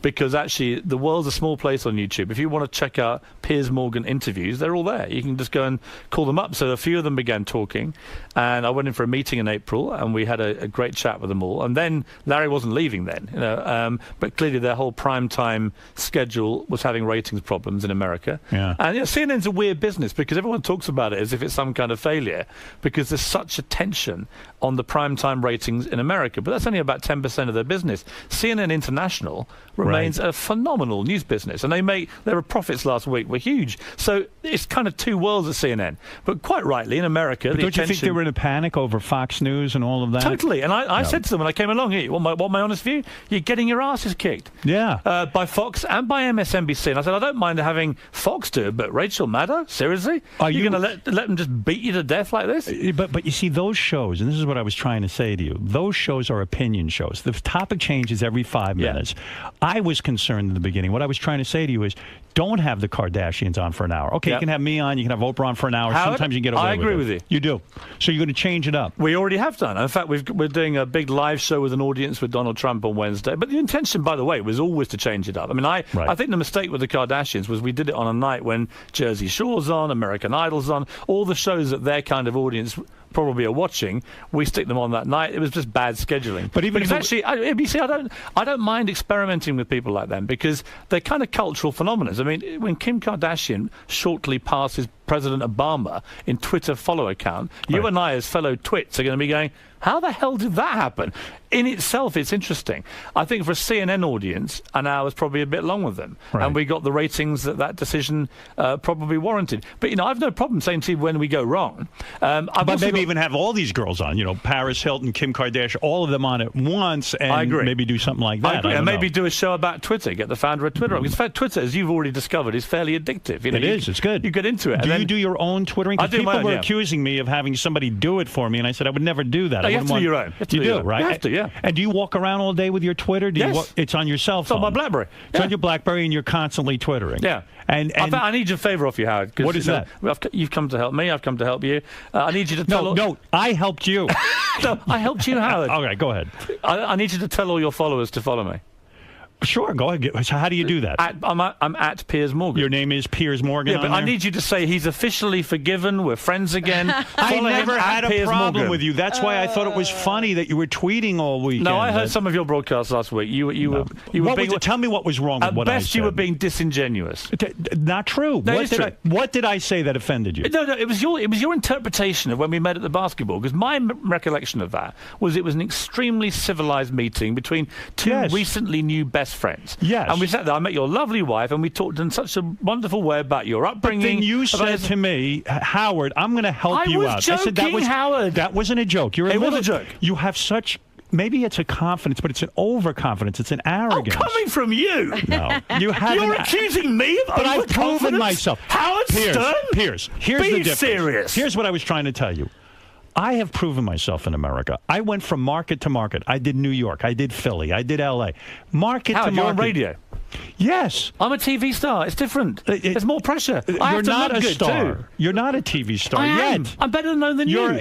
Because actually, the world's a small place on YouTube. If you want to check out Piers Morgan interviews, they're all there. You can just go and call them up. So a few of them began talking, and I went in for a meeting in April, and we had a great chat with them all. And then Larry wasn't leaving then, but clearly their whole prime time schedule was having ratings problems in America. Yeah. And CNN's a weird business because everyone talks about it as if it's some kind of failure because there's such a tension on the prime time ratings in America. But that's only about 10% of their business. CNN International remains a phenomenal news business, and their profits last week were huge. So it's kind of two worlds at CNN. But quite rightly, in America, But don't you think they were in a panic over Fox News and all of that? Totally. And I said to them when I came along, here, what my honest view? You're getting your asses kicked. Yeah. By Fox and by MSNBC. And I said, I don't mind having Fox do it, but Rachel Maddow? Seriously? Are you going to let them just beat you to death like this? But you see, those shows, and this is what I was trying to say to you, those shows are opinion shows. The topic changes every 5 minutes. I was concerned in the beginning. What I was trying to say to you is, don't have the Kardashians on for an hour. Okay, you can have me on, you can have Oprah on for an hour. Howard, sometimes you can get away with it. I agree with you. You do. So you're going to change it up. We already have done. In fact, we're doing a big live show with an audience with Donald Trump on Wednesday. But the intention, by the way, was always to change it up. I mean, I think the mistake with the Kardashians was we did it on a night when Jersey Shore's on, American Idol's on, all the shows that their kind of audience probably are watching, we stick them on that night. It was just bad scheduling. But even because actually, ABC, I don't mind experimenting with people like them because they're kind of cultural phenomena. I mean, when Kim Kardashian shortly passes President Obama in Twitter follow account, you and I as fellow twits are going to be going, how the hell did that happen? In itself, it's interesting. I think for a CNN audience, an hour was probably a bit long with them. And we got the ratings that decision probably warranted. But, you know, I've no problem saying to you when we go wrong. But maybe even have all these girls on, you know, Paris Hilton, Kim Kardashian, all of them on at once, and I agree. maybe do something like that. I agree. And maybe do a show about Twitter, get the founder of Twitter on. Because in fact, Twitter, as you've already discovered, is fairly addictive. You know, it's good. You get into it. Do you do your own Twittering? I Because do my people own, were accusing me of having somebody do it for me, and I said I would never do that. No, I you have wouldn't to do want- your own. You have to You do your do, own. right? You have to, yeah. And do you walk around all day with your Twitter? Do you Yes. it's on your cell phone. It's on my BlackBerry. It's on your BlackBerry, and you're constantly Twittering. Yeah. And I need your favour off you, Howard. 'cause, What is you know, you've come to help me. I've come to help you. I need you to tell. No, I helped you. No, I helped you, Howard. All right, go ahead. I need you to tell all your followers to follow me. Sure, go ahead. So how do you do that? I'm at Piers Morgan. Your name is Piers Morgan. Yeah, but I need you to say he's officially forgiven. We're friends again. I Follow never him had at a Piers problem Morgan. with you. That's why I thought it was funny that you were tweeting all weekend. No, I heard some of your broadcasts last week. You were What being, was it? Tell me what was wrong with at what I best said. you were being disingenuous. Not true. No, it's true. What did I say that offended you? No, it was your interpretation of when we met at the basketball. Because my recollection of that was it was an extremely civilized meeting between two recently new best friends. Yes. And we sat there. I met your lovely wife, and we talked in such a wonderful way about your upbringing. But then you said to me, Howard, I'm going to help you out. I I said joking, Howard. That wasn't a joke. It was a joke. You have such. Maybe it's a confidence, but it's an overconfidence. It's an arrogance. Oh, coming from you. No. You haven't. You're accusing me of But I've proven overconfidence? myself. Howard Stern? Piers, here's Be the difference. serious. Here's what I was trying to tell you. I have proven myself in America. I went from market to market. I did New York. I did Philly. I did L.A. Market Howard, to you're market. on radio. Yes. I'm a TV star. It's different. There's more pressure. I You're have to not look a good star. too. You're not a TV star I am. yet. I'm better known than you.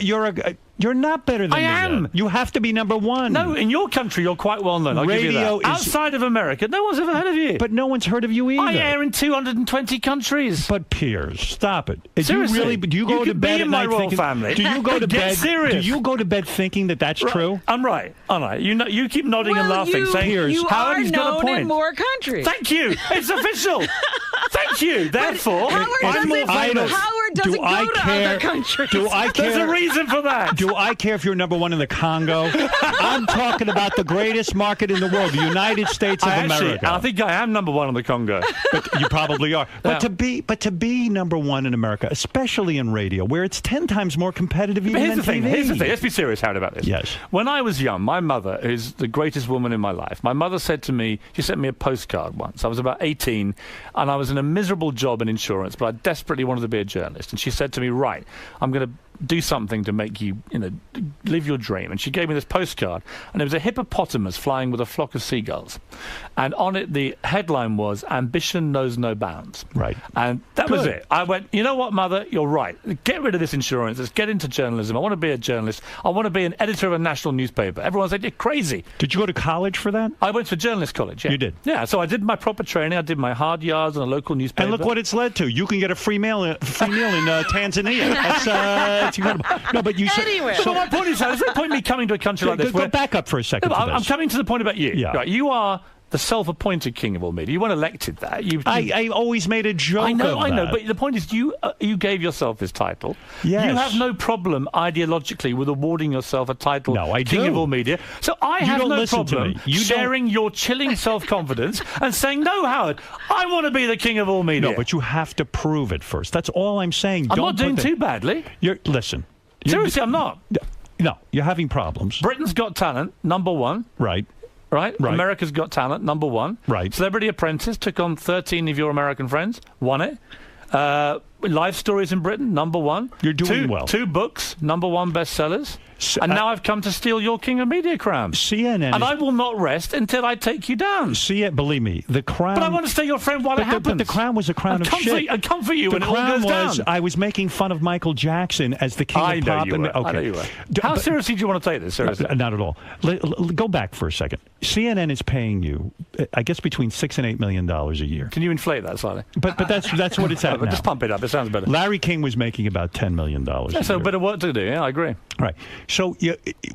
You're not better than I me am. yet. You have to be number one. No, in your country, you're quite well known. I'll give you Radio that. is- Outside of America, no one's ever heard of you. But no one's heard of you either. I air in 220 countries. But Piers, stop it. Seriously. Do you go to could bed be at in my night royal thinking? family. Do you go to Get bed? serious. Do you go to bed thinking that that's true? I'm right. Aren't I? You keep nodding and laughing, saying you Howard, are he's got a known point. in more countries. Thank you. It's official. Thank you. Therefore, Howard I'm more famous. doesn't go to other countries. Do I care? There's a reason for that. Do I care if you're number one in the Congo? I'm talking about the greatest market in the world, the United States of America. I think I am number one in the Congo. But you probably are. But Yeah. to be number one in America, especially in radio, where it's 10 times more competitive But even here's than the thing. TV. Here's the thing. Let's be serious, Howard, about this. Yes. When I was young, my mother, who's the greatest woman in my life, my mother said to me, she sent me a postcard once. I was about 18, and I was in a miserable job in insurance, but I desperately wanted to be a journalist. And she said to me, right, I'm going to do something to make you, live your dream. And she gave me this postcard, and it was a hippopotamus flying with a flock of seagulls. And on it, the headline was, "Ambition knows no bounds." Right. And that was Good. it. I went, you know what, Mother? You're right. Get rid of this insurance. Let's get into journalism. I want to be a journalist. I want to be an editor of a national newspaper. Everyone said, you're crazy. Did you go to college for that? I went to journalist college, yeah. You did? Yeah, so I did my proper training. I did my hard yards in a local newspaper. And look what it's led to. You can get a free meal in Tanzania. That's incredible. No, but you said... Anyway. So my point is, there's no point in me coming to a country like this. Go back up for a second. No, to I'm this. coming to the point about you. Yeah. Right, you are the self-appointed king of all media. You weren't elected that. I always made a joke I know, of that. but the point is you gave yourself this title. Yes. You have no problem ideologically with awarding yourself a title No, I king do. of all media. So I You have don't no listen to problem me. You sharing your chilling self-confidence and saying, no, Howard, I want to be the king of all media. No, but you have to prove it first. That's all I'm saying. I'm Don't not doing put the- too badly. Listen. Seriously, I'm not. No, you're having problems. Britain's Got Talent, number one. Right. Right? Right. America's Got Talent, number one. Right. Celebrity Apprentice took on 13 of your American friends, won it. Life Stories in Britain, number one. You're doing well. 2 books, number one bestsellers. And now I've come to steal your king of media crown. CNN. And I will not rest until I take you down. Believe me, the crown. But I want to stay your friend while it happens. But the crown was a crown of shit. I comfort you the when it all crown goes was, down. I was making fun of Michael Jackson as the king I of know pop. you were. Okay. I know you were. How seriously do you want to take this? Seriously? Not at all. Go back for a second. CNN is paying you, I guess, between $6 and $8 million a year. Can you inflate that slightly? But that's what it's at But now. just pump it up. It's sounds better. Larry King was making about $10 million. Yeah, so a bit of work to do. Yeah, I agree. Right. So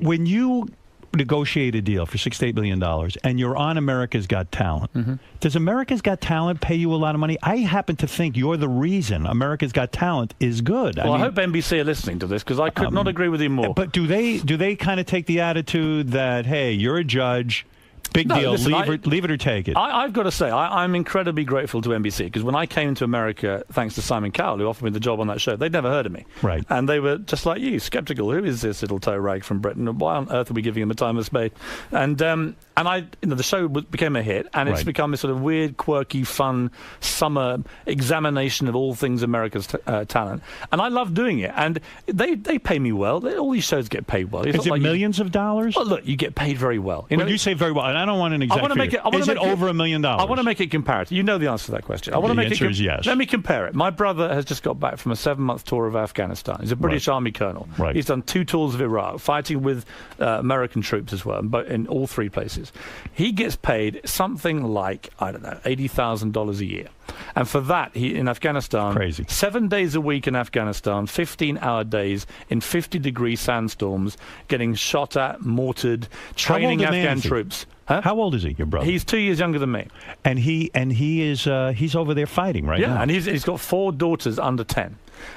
when you negotiate a deal for $6 to $8 million and you're on America's Got Talent, does America's Got Talent pay you a lot of money? I happen to think you're the reason America's Got Talent is good. Well, I hope NBC are listening to this because I could not agree with you more. But do they kind of take the attitude that, hey, you're a judge, big deal, listen, leave it or take it? I've got to say, I'm incredibly grateful to NBC because when I came to America, thanks to Simon Cowell, who offered me the job on that show, they'd never heard of me. Right. And they were just like you, skeptical. Who is this little toe rag from Britain? Why on earth are we giving him a time of space? And I, the show became a hit, and it's become this sort of weird, quirky, fun summer examination of all things America's talent. And I love doing it. And they pay me well. All these shows get paid well. Is it like millions of dollars? Well, look, you get paid very well. When you say very well, and I don't want an exact figure. Is it over $1 million? I want to make it comparative. You know the answer to that question. The answer is yes. Let me compare it. My brother has just got back from a 7-month tour of Afghanistan. He's a British Army colonel. Right. He's done 2 tours of Iraq, fighting with American troops as well, but in all 3 places. He gets paid something like, I don't know, $80,000 a year. And for that, he in Afghanistan, crazy, 7 days a week in Afghanistan, 15-hour days in 50-degree sandstorms, getting shot at, mortared, training Afghan troops. Huh? How old is he, your brother? He's 2 years younger than me. And he is he's over there fighting right now. Yeah, and he's got 4 daughters under 10.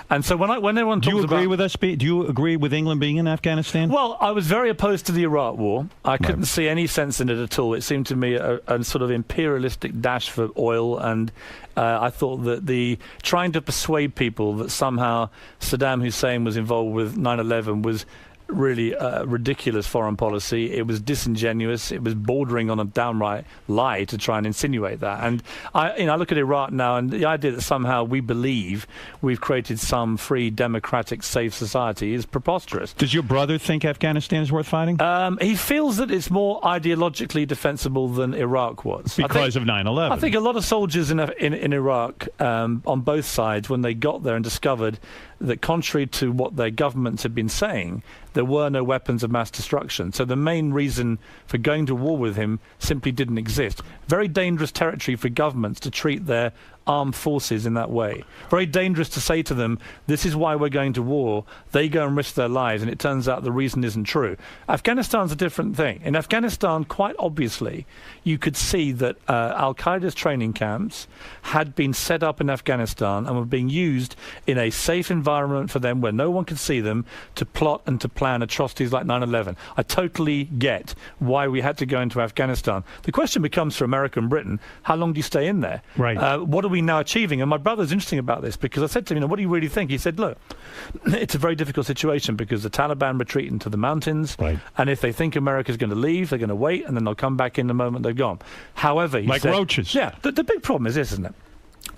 And so when everyone talks about... Do you agree with us? Do you agree with England being in Afghanistan? Well, I was very opposed to the Iraq War. I couldn't see any sense in it at all. It seemed to me a sort of imperialistic dash for oil, and I thought that the trying to persuade people that somehow Saddam Hussein was involved with 9/11 was really ridiculous foreign policy. It was disingenuous. It was bordering on a downright lie to try and insinuate that. And I look at Iraq now, and the idea that somehow we believe we've created some free, democratic, safe society is preposterous. Does your brother think Afghanistan is worth fighting? He feels that it's more ideologically defensible than Iraq was. Because of 9/11. I think a lot of soldiers in Iraq, on both sides, when they got there and discovered that contrary to what their governments had been saying, there were no weapons of mass destruction. So the main reason for going to war with him simply didn't exist. Very dangerous territory for governments to treat their armed forces in that way. Very dangerous to say to them, this is why we're going to war. They go and risk their lives, and it turns out the reason isn't true. Afghanistan's a different thing. In Afghanistan, quite obviously, you could see that Al-Qaeda's training camps had been set up in Afghanistan and were being used in a safe environment for them where no one could see them to plot and to plan atrocities like 9/11. I totally get why we had to go into Afghanistan. The question becomes for America and Britain, how long do you stay in there? Right. What are we now achieving? And my brother's interesting about this because I said to him, what do you really think? He said, look, it's a very difficult situation because the Taliban retreat into the mountains, and if they think America's going to leave, they're going to wait, and then they'll come back in the moment they've gone. However, he said, roaches. Yeah, the big problem is this, isn't it?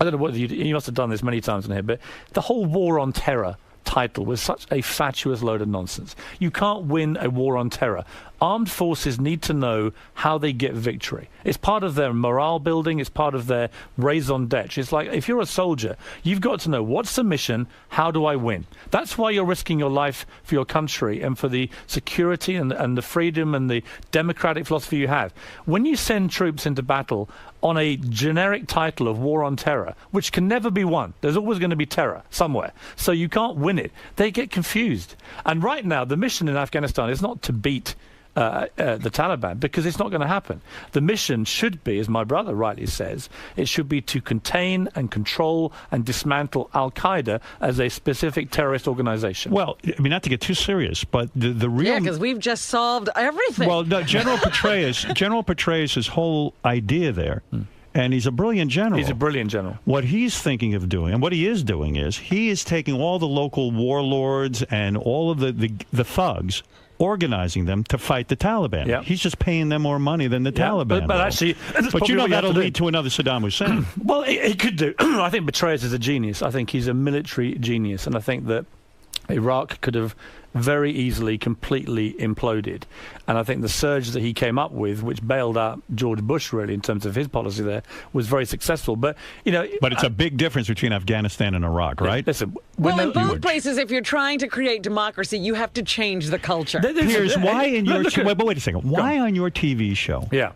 I don't know what you must have done this many times in here, but the whole war on terror title was such a fatuous load of nonsense. You can't win a war on terror. Armed forces need to know how they get victory. It's part of their morale building. It's part of their raison d'etre. It's like if you're a soldier, you've got to know what's the mission, how do I win? That's why you're risking your life for your country and for the security and the freedom and the democratic philosophy you have. When you send troops into battle on a generic title of war on terror, which can never be won, there's always going to be terror somewhere, so you can't win it, they get confused. And right now, the mission in Afghanistan is not to beat the Taliban, because it's not going to happen. The mission should be, as my brother rightly says, it should be to contain and control and dismantle Al-Qaeda as a specific terrorist organization. Well, I mean, not to get too serious, but the real... Yeah, because we've just solved everything. Well, no, General Petraeus' whole idea there, and he's a brilliant general. He's a brilliant general. What he's thinking of doing, and what he is doing, is he is taking all the local warlords and all of the thugs, organizing them to fight the Taliban. Yep. He's just paying them more money than the Taliban. But actually, but you know that'll lead to another Saddam Hussein. Well, it could do. I think Petraeus is a genius. I think he's a military genius, and I think that Iraq could have very easily completely imploded. And I think the surge that he came up with, which bailed out George Bush really in terms of his policy there, was very successful. But but it's a big difference between Afghanistan and Iraq, right? Listen, well, in both places, if you're trying to create democracy, you have to change the culture. Here's why in your wait a second. Why on your TV show? Yeah.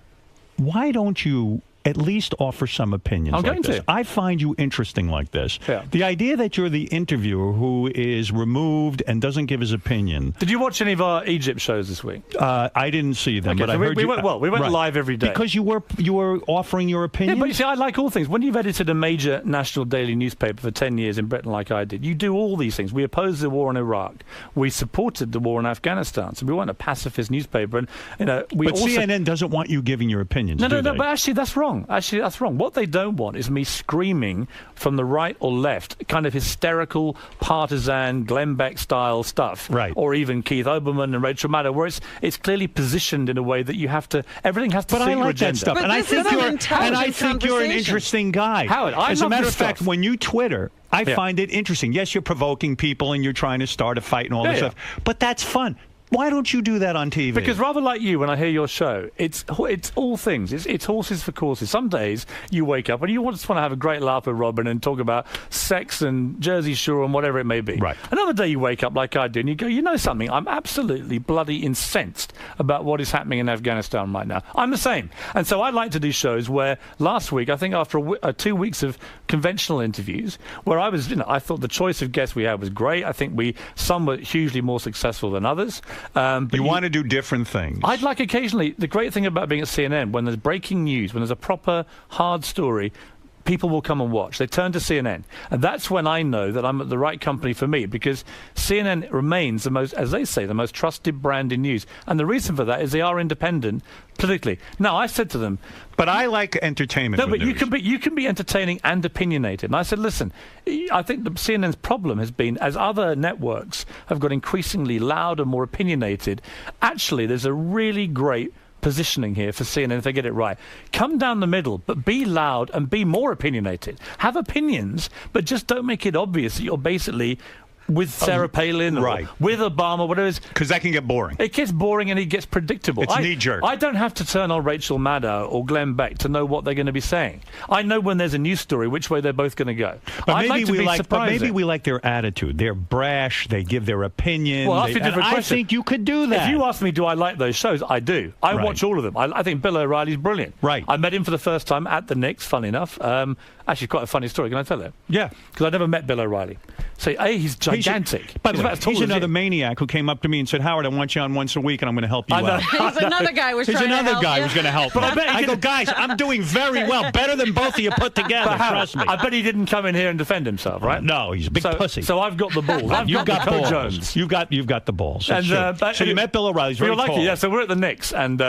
Why don't you at least offer some opinions I'm like going this. to. I find you interesting like this. Yeah. The idea that you're the interviewer who is removed and doesn't give his opinion. Did you watch any of our Egypt shows this week? I didn't see them, Okay, but so I heard we you. went, well, we went Right. live every day. Because you were offering your opinion. Yeah, but you see, I like all things. When you've edited a major national daily newspaper for 10 years in Britain like I did, you do all these things. We opposed the war in Iraq. We supported the war in Afghanistan. So we weren't a pacifist newspaper. And, we but also... CNN doesn't want you giving your opinions, No, do they? but actually that's wrong. That's wrong. What they don't want is me screaming from the right or left, kind of hysterical, partisan, Glenn Beck-style stuff. Right. Or even Keith Olbermann and Rachel Maddow, where it's clearly positioned in a way that you have to... Everything has to But suit I your like agenda. that stuff, and I think you're an interesting guy. Howard, I as a love matter this of fact, stuff. when you Twitter, I Yeah. find it interesting. Yes, you're provoking people and you're trying to start a fight and all this Yeah, stuff, but that's fun. Why don't you do that on TV? Because rather like you, when I hear your show, it's all things. It's horses for courses. Some days you wake up and you just want to have a great laugh with Robin and talk about sex and Jersey Shore and whatever it may be. Right. Another day you wake up like I do and you go, you know something? I'm absolutely bloody incensed about what is happening in Afghanistan right now. I'm the same. And so I like to do shows where last week, I think after 2 weeks of conventional interviews, where I thought the choice of guests we had was great. I think some were hugely more successful than others. But you want to do different things. I'd like occasionally, the great thing about being at CNN, when there's breaking news, when there's a proper hard story, people will come and watch. They turn to CNN. And that's when I know that I'm at the right company for me, because CNN remains the most, as they say, the most trusted brand in news. And the reason for that is they are independent politically. Now, I said to them... But I like entertainment. No, with but news. you can be entertaining and opinionated. And I said, listen, I think the CNN's problem has been, as other networks have got increasingly loud and more opinionated, actually there's a really great positioning here for CNN if they get it right. Come down the middle, but be loud and be more opinionated. Have opinions, but just don't make it obvious that you're basically with Sarah Palin or right. with Obama, whatever it is. Because that can get boring. It gets boring and it gets predictable. It's knee-jerk. I don't have to turn on Rachel Maddow or Glenn Beck to know what they're going to be saying. I know when there's a news story which way they're both going to go. But I'd like to be surprising. maybe we like their attitude. They're brash. They give their opinion. Well, that's a different question. I think you could do that. If you ask me, do I like those shows? I do. I watch all of them. I think Bill O'Reilly's brilliant. Right. I met him for the first time at the Knicks, funny enough. Actually, quite a funny story. Can I tell it? Yeah. Because I never met Bill O'Reilly. So, he's gigantic. By the way, about as tall he's as another you. maniac who came up to me and said, Howard, I want you on once a week and I'm going to help you I know. out. He's another guy was He's trying to another help guy you. who's going to help But me. I bet he go, could- guys, I'm doing very well, better than both of you put together. But Howard, Trust me. I bet he didn't come in here and defend himself, right? No, he's a big pussy. So I've got the balls. I've You've got the balls. Jones. You've got the balls. And, That's true. So you met Bill O'Reilly. He's we very were lucky, tall. yeah. So we're at the Knicks, and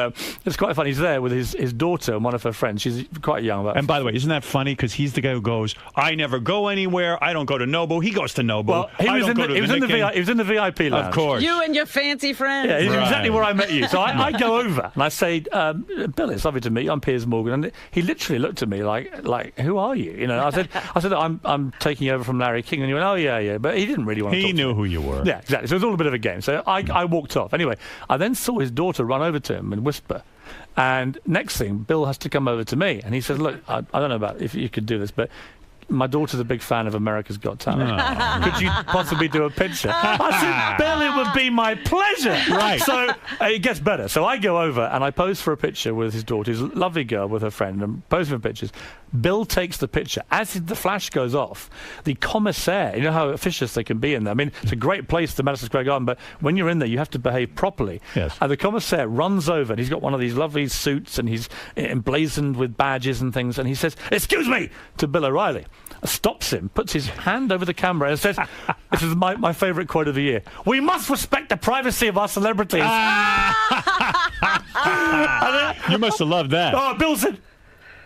it's quite funny. He's there with his daughter and one of her friends. She's quite young. And by the way, isn't that funny? Because he's the guy who goes, I never go anywhere. I don't go to Nobu. He goes to Nobu. Well, he was in the VIP lounge. Of course. You and your fancy friends. Yeah, he's exactly where I met you. So I go over and I say, Bill, it's lovely to meet you. I'm Piers Morgan. And he literally looked at me like, who are you? You know, I said, I'm taking over from Larry King. And he went, oh, yeah. But he didn't really want to talk He knew who you were. Yeah, exactly. So it was all a bit of a game. So I walked off. Anyway, I then saw his daughter run over to him and whisper. And next thing, Bill has to come over to me. And he says, look, I don't know about if you could do this, but my daughter's a big fan of America's Got Talent. Could you possibly do a picture? I said, Bill, it would be my pleasure. Right. So it gets better. So I go over and I pose for a picture with his daughter. He's a lovely girl with her friend, and pose for pictures. Bill takes the picture. As the flash goes off, the commissaire, you know how officious they can be in there. I mean, it's a great place, the Madison Square Garden, but when you're in there, you have to behave properly. Yes. And the commissaire runs over, and he's got one of these lovely suits, and he's emblazoned with badges and things, and he says, "Excuse me," to Bill O'Reilly. Stops him, puts his hand over the camera and says, this is my favourite quote of the year, "We must respect the privacy of our celebrities." You must have loved that. Oh, Bill said,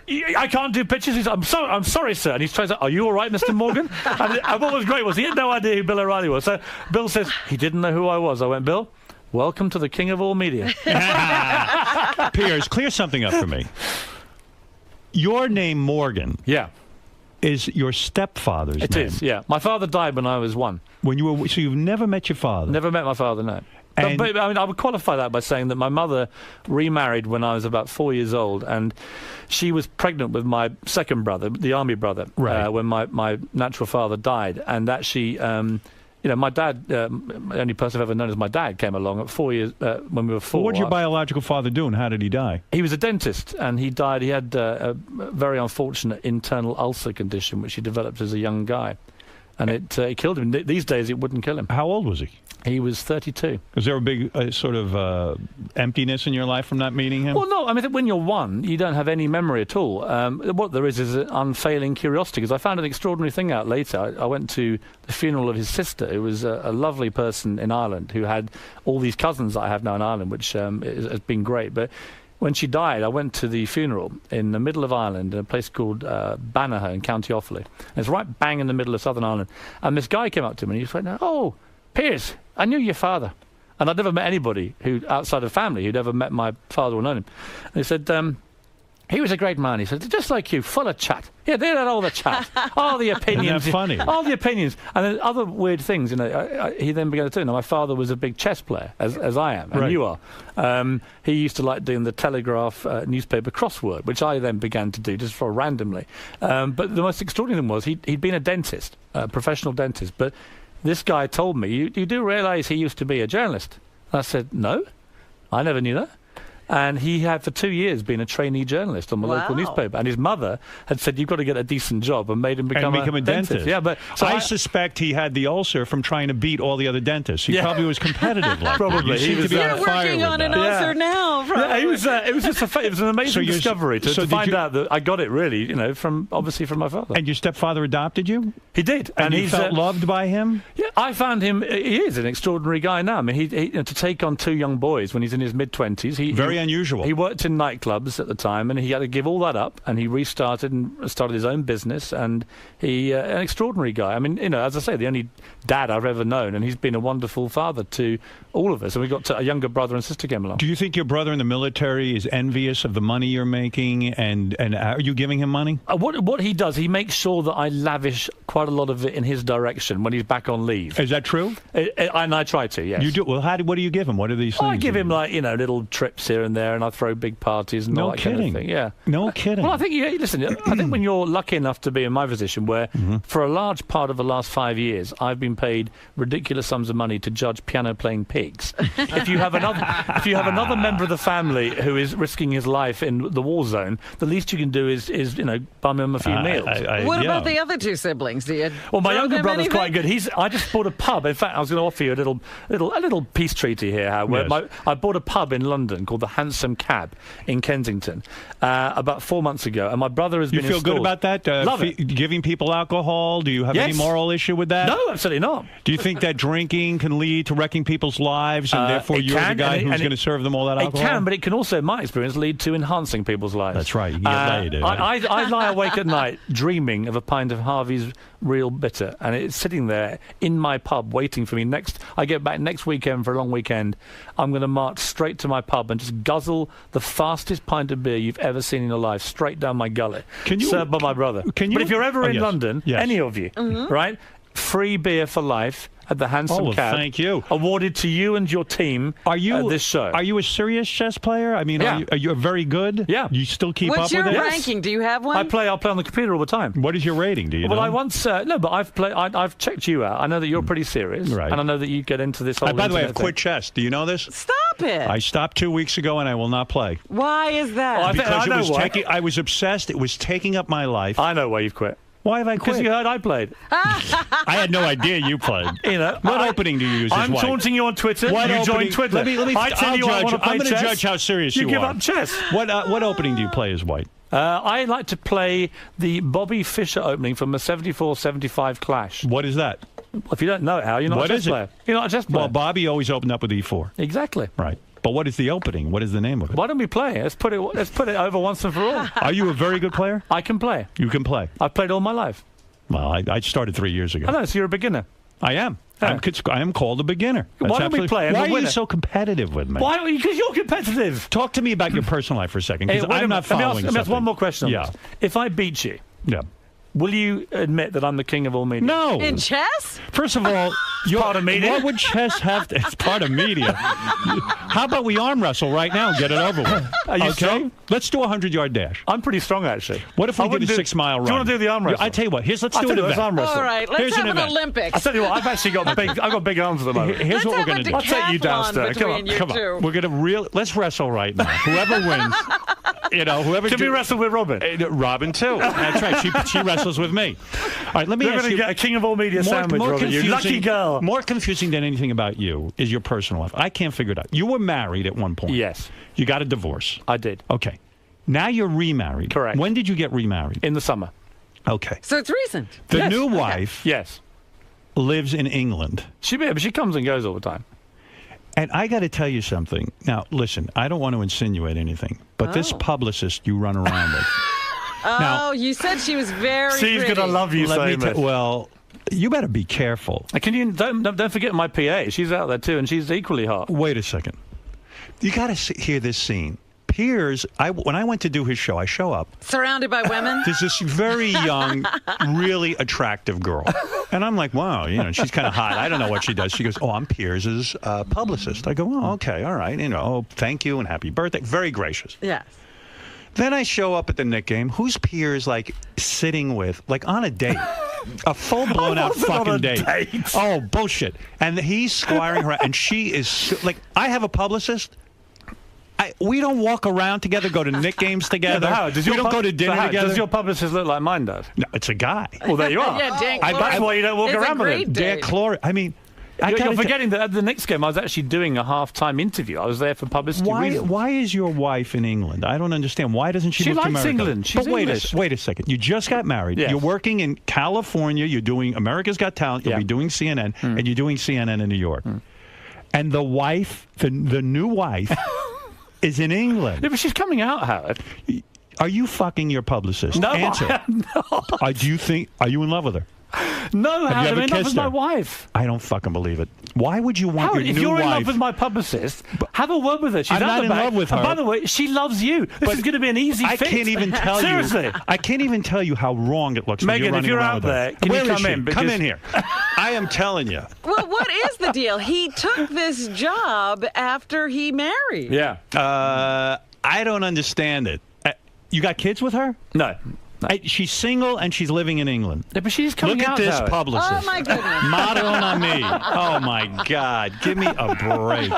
I can't do pictures. He said, I'm sorry, sir. And he's trying to say, are you all right, Mr. Morgan? and what was great was he had no idea who Bill O'Reilly was. So Bill says, he didn't know who I was. I went, Bill, welcome to the king of all media. Piers, clear something up for me. Your name, Morgan. Yeah. Is your stepfather's name. It is, yeah. My father died when I was 1. So you've never met your father? Never met my father, no. And but I mean, I would qualify that by saying that my mother remarried when I was about 4 years old, and she was pregnant with my second brother, the army brother, right. When my natural father died, and that she my dad, the only person I've ever known as my dad, came along at 4 years when we were 4. What did your biological father do, and how did he die? He was a dentist, and he died. He had a very unfortunate internal ulcer condition, which he developed as a young guy, and it killed him. These days, it wouldn't kill him. How old was he? He was 32. Was there a big sort of emptiness in your life from not meeting him? Well, no. I mean, when you're 1, you don't have any memory at all. What there is an unfailing curiosity, because I found an extraordinary thing out later. I went to the funeral of his sister, who was a lovely person in Ireland, who had all these cousins that I have now in Ireland, which has been great. But when she died, I went to the funeral in the middle of Ireland, in a place called Banagher in County Offaly. And it's right bang in the middle of Southern Ireland. And this guy came up to me, and he went, "Oh, Piers, I knew your father." And I'd never met anybody who, outside of family, who'd ever met my father or known him. And he said, he was a great man. He said, just like you, full of chat. Yeah, they had all the chat, all the opinions. Isn't that funny? All the opinions. And then other weird things, he then began to do. Now, my father was a big chess player, as I am, and Right. you are. He used to like doing the Telegraph newspaper crossword, which I then began to do just for randomly. But the most extraordinary thing was he'd been a dentist, a professional dentist, but this guy told me, you do realise he used to be a journalist? And I said, no, I never knew that. And he had for 2 years been a trainee journalist on the local newspaper. And his mother had said, you've got to get a decent job, and made him become a dentist. Yeah, but so I suspect he had the ulcer from trying to beat all the other dentists. He probably was competitive like probably. that. You seem to be on fire working with on that. an ulcer now. Yeah, it was just it was an amazing discovery to find you- out that I got it really, from my father. And your stepfather adopted you? He did, And you he's felt loved by him? Yeah, I found him. He is an extraordinary guy now. I mean, he to take on 2 young boys when he's in his mid-20s. Very unusual. He worked in nightclubs at the time, and he had to give all that up, and he restarted and started his own business. And he, an extraordinary guy. I mean, as I say, the only dad I've ever known, and he's been a wonderful father to all of us. And we've got a younger brother and sister came along. Do you think your brother in the military is envious of the money you're making, and are you giving him money? What he does, he makes sure that I lavish quite a lot of it in his direction when he's back on leave. Is that true? And I try to, yes. You do? Well, what do you give him? What are these things? I give him little trips here and there, and I throw big parties and all that kind of thing. Yeah. No kidding. Well, I think I think when you're lucky enough to be in my position, where for a large part of the last 5 years I've been paid ridiculous sums of money to judge piano-playing pigs. If you have another member of the family who is risking his life in the war zone, the least you can do is bum him a few meals. What about the other 2 siblings? Do you? Well, my throw younger them brother's anything? quite good. I just bought a pub. In fact, I was going to offer you a little peace treaty here, Howard. Where I bought a pub in London called the Handsome Cab in Kensington about 4 months ago, and my brother has You been feel good installed. about that? Love it. Giving people alcohol? Do you have any Yes. moral issue with that? No, absolutely not. Do you think that drinking can lead to wrecking people's lives, and therefore it you're the can, guy and who's going to serve them all that alcohol? It can, but it can also, in my experience, lead to enhancing people's lives. That's right. You can get laid. I lie awake at night dreaming of a pint of Harvey's Real Bitter, and it's sitting there in my pub waiting for me. I get back next weekend for a long weekend. I'm going to march straight to my pub and just guzzle the fastest pint of beer you've ever seen in your life, straight down my gullet, served by my brother. But if you're ever in London, any of you, right, free beer for life at the Handsome Cab. Thank you. Awarded to you and your team at this show. Are you a serious chess player? I mean, are you very good? Yeah. You still keep What's up with your it? ranking? Do you have one? I'll play on the computer all the time. What is your rating? Do you Well, know? I once but I've checked you out. I know that you're pretty serious, Right. and I know that you get into this whole. By the way, I've internet quit thing. chess. Do you know this? Stop it. I stopped 2 weeks ago, and I will not play. Why is that? Because I was obsessed. It was taking up my life. I know why you've quit. Why have I quit? Because you heard I played. I had no idea you played. What opening do you use? I'm as white? taunting you on Twitter. What you opening? join Twitter. Let me. I tell you I want to play I'm going to chess. judge how serious you give are. up chess. What opening do you play as white? I like to play the Bobby Fischer opening from the 74-75 Clash. What is that? If you don't know it, Hal, you're not What a chess is it? player. You're not a chess player. Well, Bobby always opened up with E4. Exactly. Right. But what is the opening? What is the name of it? Why don't we play? Let's put it over once and for all. Are you a very good player? I can play. You can play. I've played all my life. Well, I started 3 years ago. I know, so you're a beginner. I am. Yeah. I am called a beginner. Why don't we play? Why are winner? you so competitive with me? Why? Because you're competitive. Talk to me about your personal life for a second, because Hey, wait a I'm not minute. Let me following ask something. one more question. Yeah. If I beat you, Yeah. will you admit that I'm the king of all media? No. In chess? First of all, part of media. What would chess have to... It's part of media. How about we arm wrestle right now and get it over with? Are you strong? Let's do a 100-yard dash. I'm pretty strong, actually. What if we did a 6-mile run? Do you want to do the arm wrestle? I tell you what. Let's do an Let's event. arm wrestle. All right, let's have an Olympics. I tell you what, I've actually got big arms at the moment. Here's what we're going to do. I'll take you downstairs. Come on. We're going to let's wrestle right now. Whoever wins, whoever. Can we wrestle with Robin? Robin too. That's right. She wrestles with me. All right. Let me You're ask you. Get a king of all media sandwich, Robin. You lucky girl. More confusing than anything about you is your personal life. I can't figure it out. You were married at one point. Yes. You got a divorce. I did. Okay. Now you're remarried. Correct. When did you get remarried? In the summer. Okay. So it's recent. The new wife. Yes. Lives in England. But she comes and goes all the time. And I got to tell you something. Now, listen, I don't want to insinuate anything, but this publicist you run around with. Oh, you said she was very She's pretty. going to love you so much. Well, you better be careful. Don't forget my PA. She's out there too, and she's equally hot. Wait a second. You got to hear this scene. Piers, when I went to do his show, I show up. Surrounded by women? There's this very young, really attractive girl. And I'm like, wow, she's kind of hot. I don't know what she does. She goes, I'm Piers's publicist. I go, oh, okay, all right. Thank you and happy birthday. Very gracious. Yes. Then I show up at the Knick game. Who's Piers, sitting with, on a date? A full blown out fucking date. Oh, bullshit. And he's squiring her, and she is, I have a publicist. We don't walk around together, go to Knick games together. We don't go to dinner together. Does your publicist look like mine does? No, it's a guy. Well, there you are. Yeah, Dan that's why you don't walk around with him. Dan Clory. I mean, you're forgetting that at the Knicks game, I was actually doing a halftime interview. I was there for publicity reasons. Why is your wife in England? I don't understand. Why doesn't she move to America? She likes England. She's English. Wait a second. You just got married. Yes. You're working in California. You're doing America's Got Talent. You'll be doing CNN, and you're doing CNN in New York. And the wife, the new wife, is in England. Yeah, but she's coming out, Howard. Are you fucking your publicist? No, Answer. Are you in love with her? No, Have you ever I'm in love kissed with her? my wife. I don't fucking believe it. Why would you want Howard, your if new you're wife? in love with my publicist, have a word with her. She's I'm out not the in back. love with her. And by the way, she loves you. This is going to be an easy I fix. can't even tell Seriously. you. I can't even tell you how wrong it looks. Megan, when if you're you're running out around there, with her. can you Where is come she? in? Come in here. I am telling you. Well, what is the deal? He took this job after he married. Yeah. I don't understand it. You got kids with her? No. She's single and she's living in England. Yeah, but she's coming Look out. at this Howard. publicist. Oh, my goodness. Modeling on me. Oh, my God. Give me a break.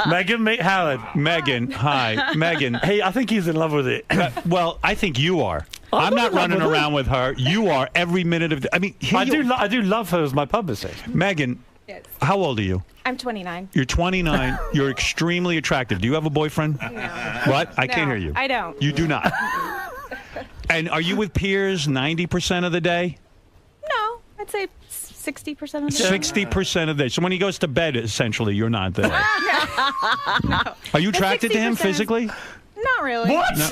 Megan, meet Howard. Megan, hi. Megan. Hey, I think he's in love with it. Well, I think you are. I'm not running around with her. You are every minute of the... I mean, I do love her as my publicist. Megan, Yes. how old are you? I'm 29. You're 29. You're extremely attractive. Do you have a boyfriend? No. What? I can't hear you. I don't. You do not. And are you with Piers 90% of the day? No, I'd say 60% of the 60% of the day. So when he goes to bed, essentially, you're not there. No. Are you attracted to him physically? Not really. What? No.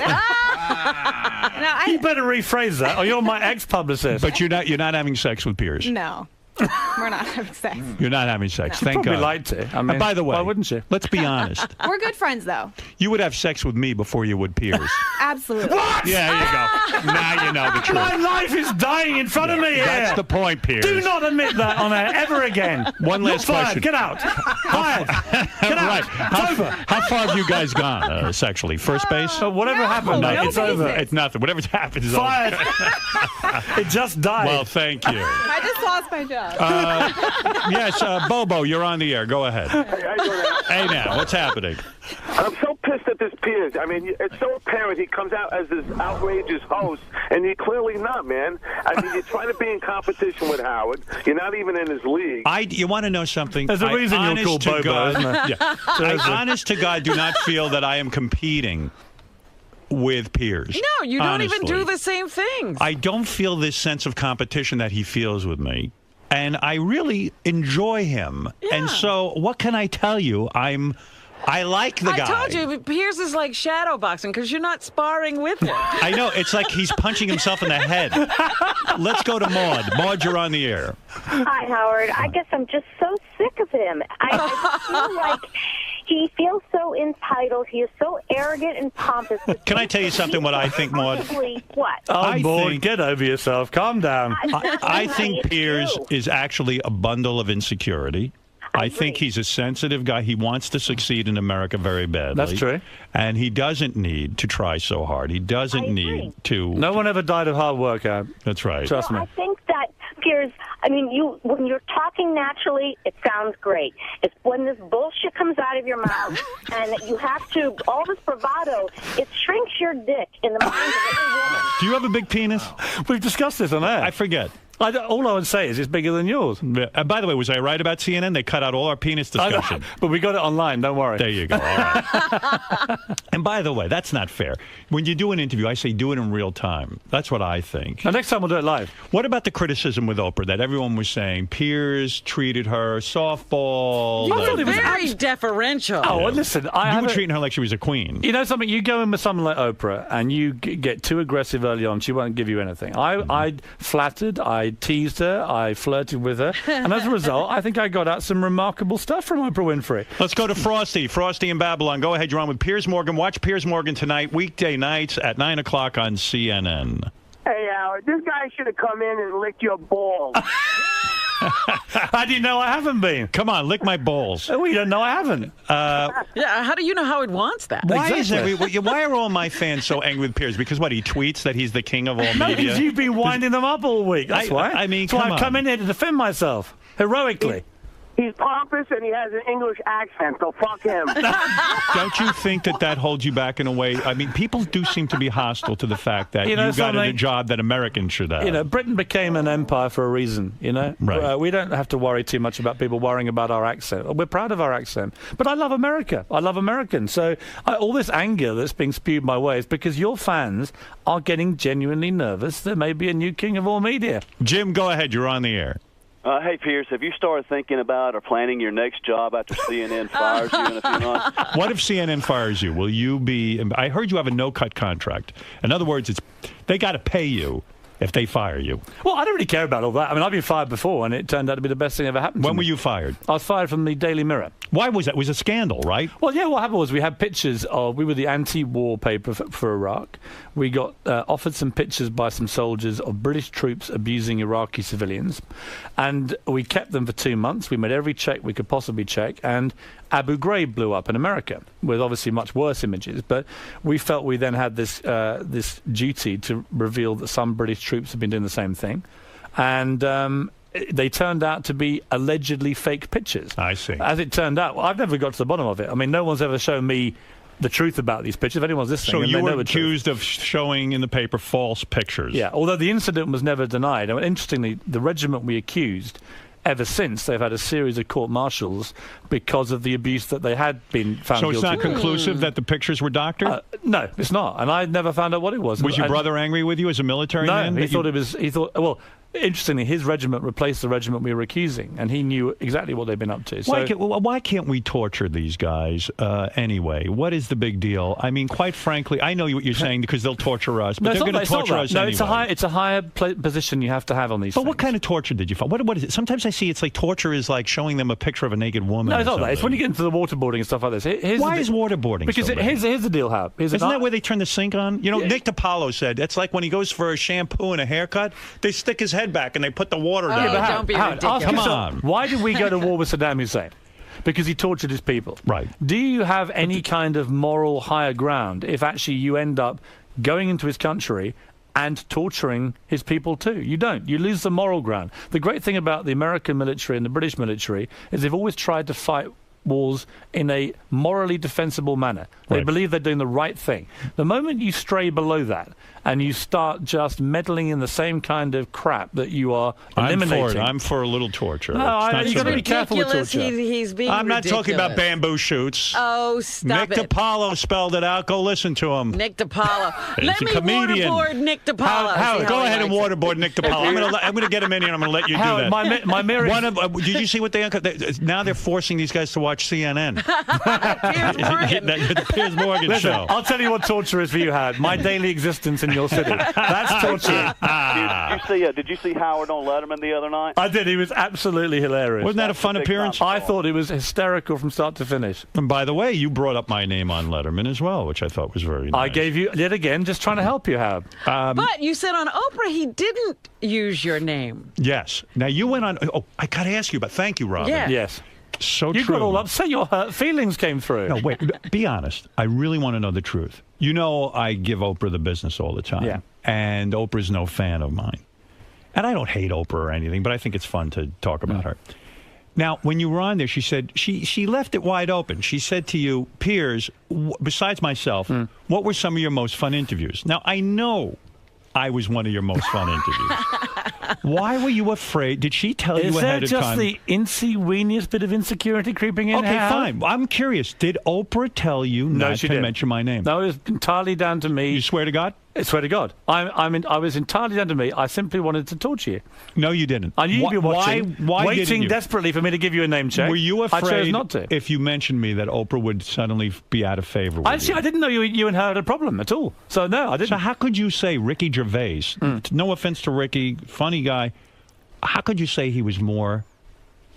You better rephrase that, or you're my ex-publicist. But you're not having sex with Piers. No. We're not having sex. You're not having sex. No. Thank Probably God. like to. I mean, and by the way, why wouldn't you? Let's be honest. We're good friends, though. You would have sex with me before you would Piers. Absolutely. What? Yeah, there you go. Now you know the truth. My life is dying in front of me here. That's the point, Piers. Do not admit that on air ever again. One last You're fired. question. Get out. Fired. Get out. Right. It's over. How far have you guys gone sexually? First base? So whatever happened, No, it's over. It's nothing. Whatever's happened is Fired. over. It just died. Well, thank you. I just lost my job. Yes, Bobo, you're on the air. Go ahead. Hey, now, what's happening? I'm so pissed at this Piers. I mean, it's so apparent he comes out as this outrageous host, and you're clearly not, man. I mean, you're trying to be in competition with Howard. You're not even in his league. You want to know something? There's a reason you're called Bobo, God, isn't there? Yeah. I, honest to God, do not feel that I am competing with Piers. No, you don't even honestly. do the same things. I don't feel this sense of competition that he feels with me. And I really enjoy him. Yeah. And so, what can I tell you? I like the guy. I told you, Piers is like shadow boxing because you're not sparring with him. I know. It's like he's punching himself in the head. Let's go to Maud. Maud, you're on the air. Hi, Howard. I guess I'm just so sick of him. I feel like He feels so entitled. He is so arrogant and pompous. Can I tell you something? What I think, Maud? What? Oh, Maud, get over yourself. Calm down. I think Piers is actually a bundle of insecurity. I think he's a sensitive guy. He wants to succeed in America very badly. That's true. And he doesn't need to try so hard. He doesn't need to. No one ever died of hard work, Ab. That's right. Trust me. I think that, Piers, I mean, when you're talking naturally, it sounds great. It's when this bullshit comes out of your mouth and you have to, all this bravado, it shrinks your dick in the mind of every woman. Do you have a big penis? We've discussed this on air. I forget. All I would say is it's bigger than yours. By the way, was I right about CNN? They cut out all our penis discussion. But we got it online, don't worry. There you go. All right. And by the way, that's not fair. When you do an interview, I say do it in real time. That's what I think. Now, next time we'll do it live. What about the criticism with Oprah that everyone was saying Piers treated her softball? I thought it was very deferential. Oh, well, listen. You were treating her like she was a queen. You know something? You go in with someone like Oprah and you get too aggressive early on, she won't give you anything. I flattered, I teased her, I flirted with her, and as a result, I think I got out some remarkable stuff from Oprah Winfrey. Let's go to Frosty. Frosty in Babylon. Go ahead, you're on with Piers Morgan. Watch Piers Morgan tonight, weekday nights at 9 o'clock on CNN. Hey, Howard, this guy should have come in and licked your balls. How do you know I haven't been? Come on, lick my balls. Oh, you don't know I haven't. Yeah, how do you know Howard wants that? Why are all my fans so angry with Piers? Because what, he tweets that he's the king of all No, media? because you've been winding them up all week. That's why. I mean, that's why I've come in here to defend myself heroically. He's pompous and he has an English accent, so fuck him. Don't you think that holds you back in a way? I mean, people do seem to be hostile to the fact that you got a job that Americans should have. You know, Britain became an empire for a reason, you know? Right. We don't have to worry too much about people worrying about our accent. We're proud of our accent. But I love America. I love Americans. So all this anger that's being spewed my way is because your fans are getting genuinely nervous. There may be a new king of all media. Jim, go ahead. You're on the air. Hey, Piers, have you started thinking about or planning your next job after CNN fires you in a few months? What if CNN fires you? Will you be... I heard you have a no-cut contract. In other words, they got to pay you if they fire you. Well, I don't really care about all that. I mean, I've been fired before, and it turned out to be the best thing ever happened to me. When were you fired? I was fired from the Daily Mirror. Why was that? It was a scandal, right? Well, yeah, what happened was we had pictures of... We were the anti-war paper for Iraq. We got offered some pictures by some soldiers of British troops abusing Iraqi civilians. And we kept them for 2 months. We made every check we could possibly check. And Abu Ghraib blew up in America with obviously much worse images. But we felt we then had this duty to reveal that some British troops had been doing the same thing. And they turned out to be allegedly fake pictures. I see. As it turned out, I've never got to the bottom of it. I mean, no one's ever shown me the truth about these pictures. If anyone's listening, so and you they were know the truth. accused of showing in the paper false pictures. Yeah, although the incident was never denied. I mean, interestingly, the regiment we accused, ever since, they've had a series of court-martials because of the abuse that they had been found So it's guilty not of. conclusive that the pictures were doctored? No, it's not. And I never found out what it was. Was your brother angry with you as a military man? No, he thought, well, interestingly, his regiment replaced the regiment we were accusing, and he knew exactly what they'd been up to. So, Why can't we torture these guys anyway? What is the big deal? I mean, quite frankly, I know what you're saying because they'll torture us, but they're going to torture us anyway. It's a higher position you have to have on these things. But what kind of torture did you find? What is it? Sometimes I see it's like torture is like showing them a picture of a naked woman. No, it's not that. It's when you get into the waterboarding and stuff like this. Why is waterboarding Because so bad? here's the deal, Hap. Isn't that where they turn the sink on? You know, Nick DiPaolo said it's like when he goes for a shampoo and a haircut, they stick his head back and they put the water down. Don't be ridiculous. Come on. Why did we go to war with Saddam Hussein? Because he tortured his people. Right. Do you have any kind of moral higher ground if actually you end up going into his country and torturing his people too? You don't. You lose the moral ground. The great thing about the American military and the British military is they've always tried to fight wars in a morally defensible manner. They believe they're doing the right thing. The moment you stray below that and you start just meddling in the same kind of crap that you are eliminating... I'm for a little torture. No, you've got to be careful with torture. He's being I'm not talking about ridiculous. bamboo shoots. Oh, stop Nick it. DiPaolo spelled it out. Go listen to him. Nick DiPaolo. He's Let a me comedian. waterboard Nick DiPaolo. Howard, go he ahead and likes it. waterboard Nick DiPaolo. I'm going to get him in here and I'm going to let you Howard, do that. my mirror... Did you see what they... Now they're forcing these guys to watch watch CNN. Morgan. The Piers Morgan Listen, show. I'll tell you what torture is for you, Howard. My daily existence in your city. That's torture. Did you see Howard on Letterman the other night? I did. He was absolutely hilarious. Wasn't that a fun appearance? I thought it was hysterical from start to finish. And by the way, you brought up my name on Letterman as well, which I thought was very nice. I gave you, yet again, just trying to help you, Howard. But you said on Oprah he didn't use your name. Yes. Now, you went on... Oh, I got to ask you, but thank you, Robin. Yeah. Yes. So you true. got all upset. Your hurt feelings came through. No, wait. Be honest. I really want to know the truth. You know I give Oprah the business all the time. Yeah. And Oprah's no fan of mine. And I don't hate Oprah or anything, but I think it's fun to talk about her. Now, when you were on there, she said she left it wide open. She said to you, Piers, besides myself, what were some of your most fun interviews? Now, I know I was one of your most fun interviews. Why were you afraid? Did she tell you ahead of time? Is there just the incy-weeniest bit of insecurity creeping in? Okay, fine. I'm curious. Did Oprah tell you not she to didn't. mention my name? No, it was entirely down to me. You swear to God? I swear to God. I was entirely down to me. I simply wanted to torture you. No, you didn't. I knew you'd be watching, why waiting didn't you? desperately for me to give you a name check. Were you afraid I chose not to. if you mentioned me that Oprah would suddenly be out of favor with Actually, you? I didn't know you and her had a problem at all. So, no, I didn't. So how could you say Ricky Gervais, no offense to Ricky, funny guy, how could you say he was more,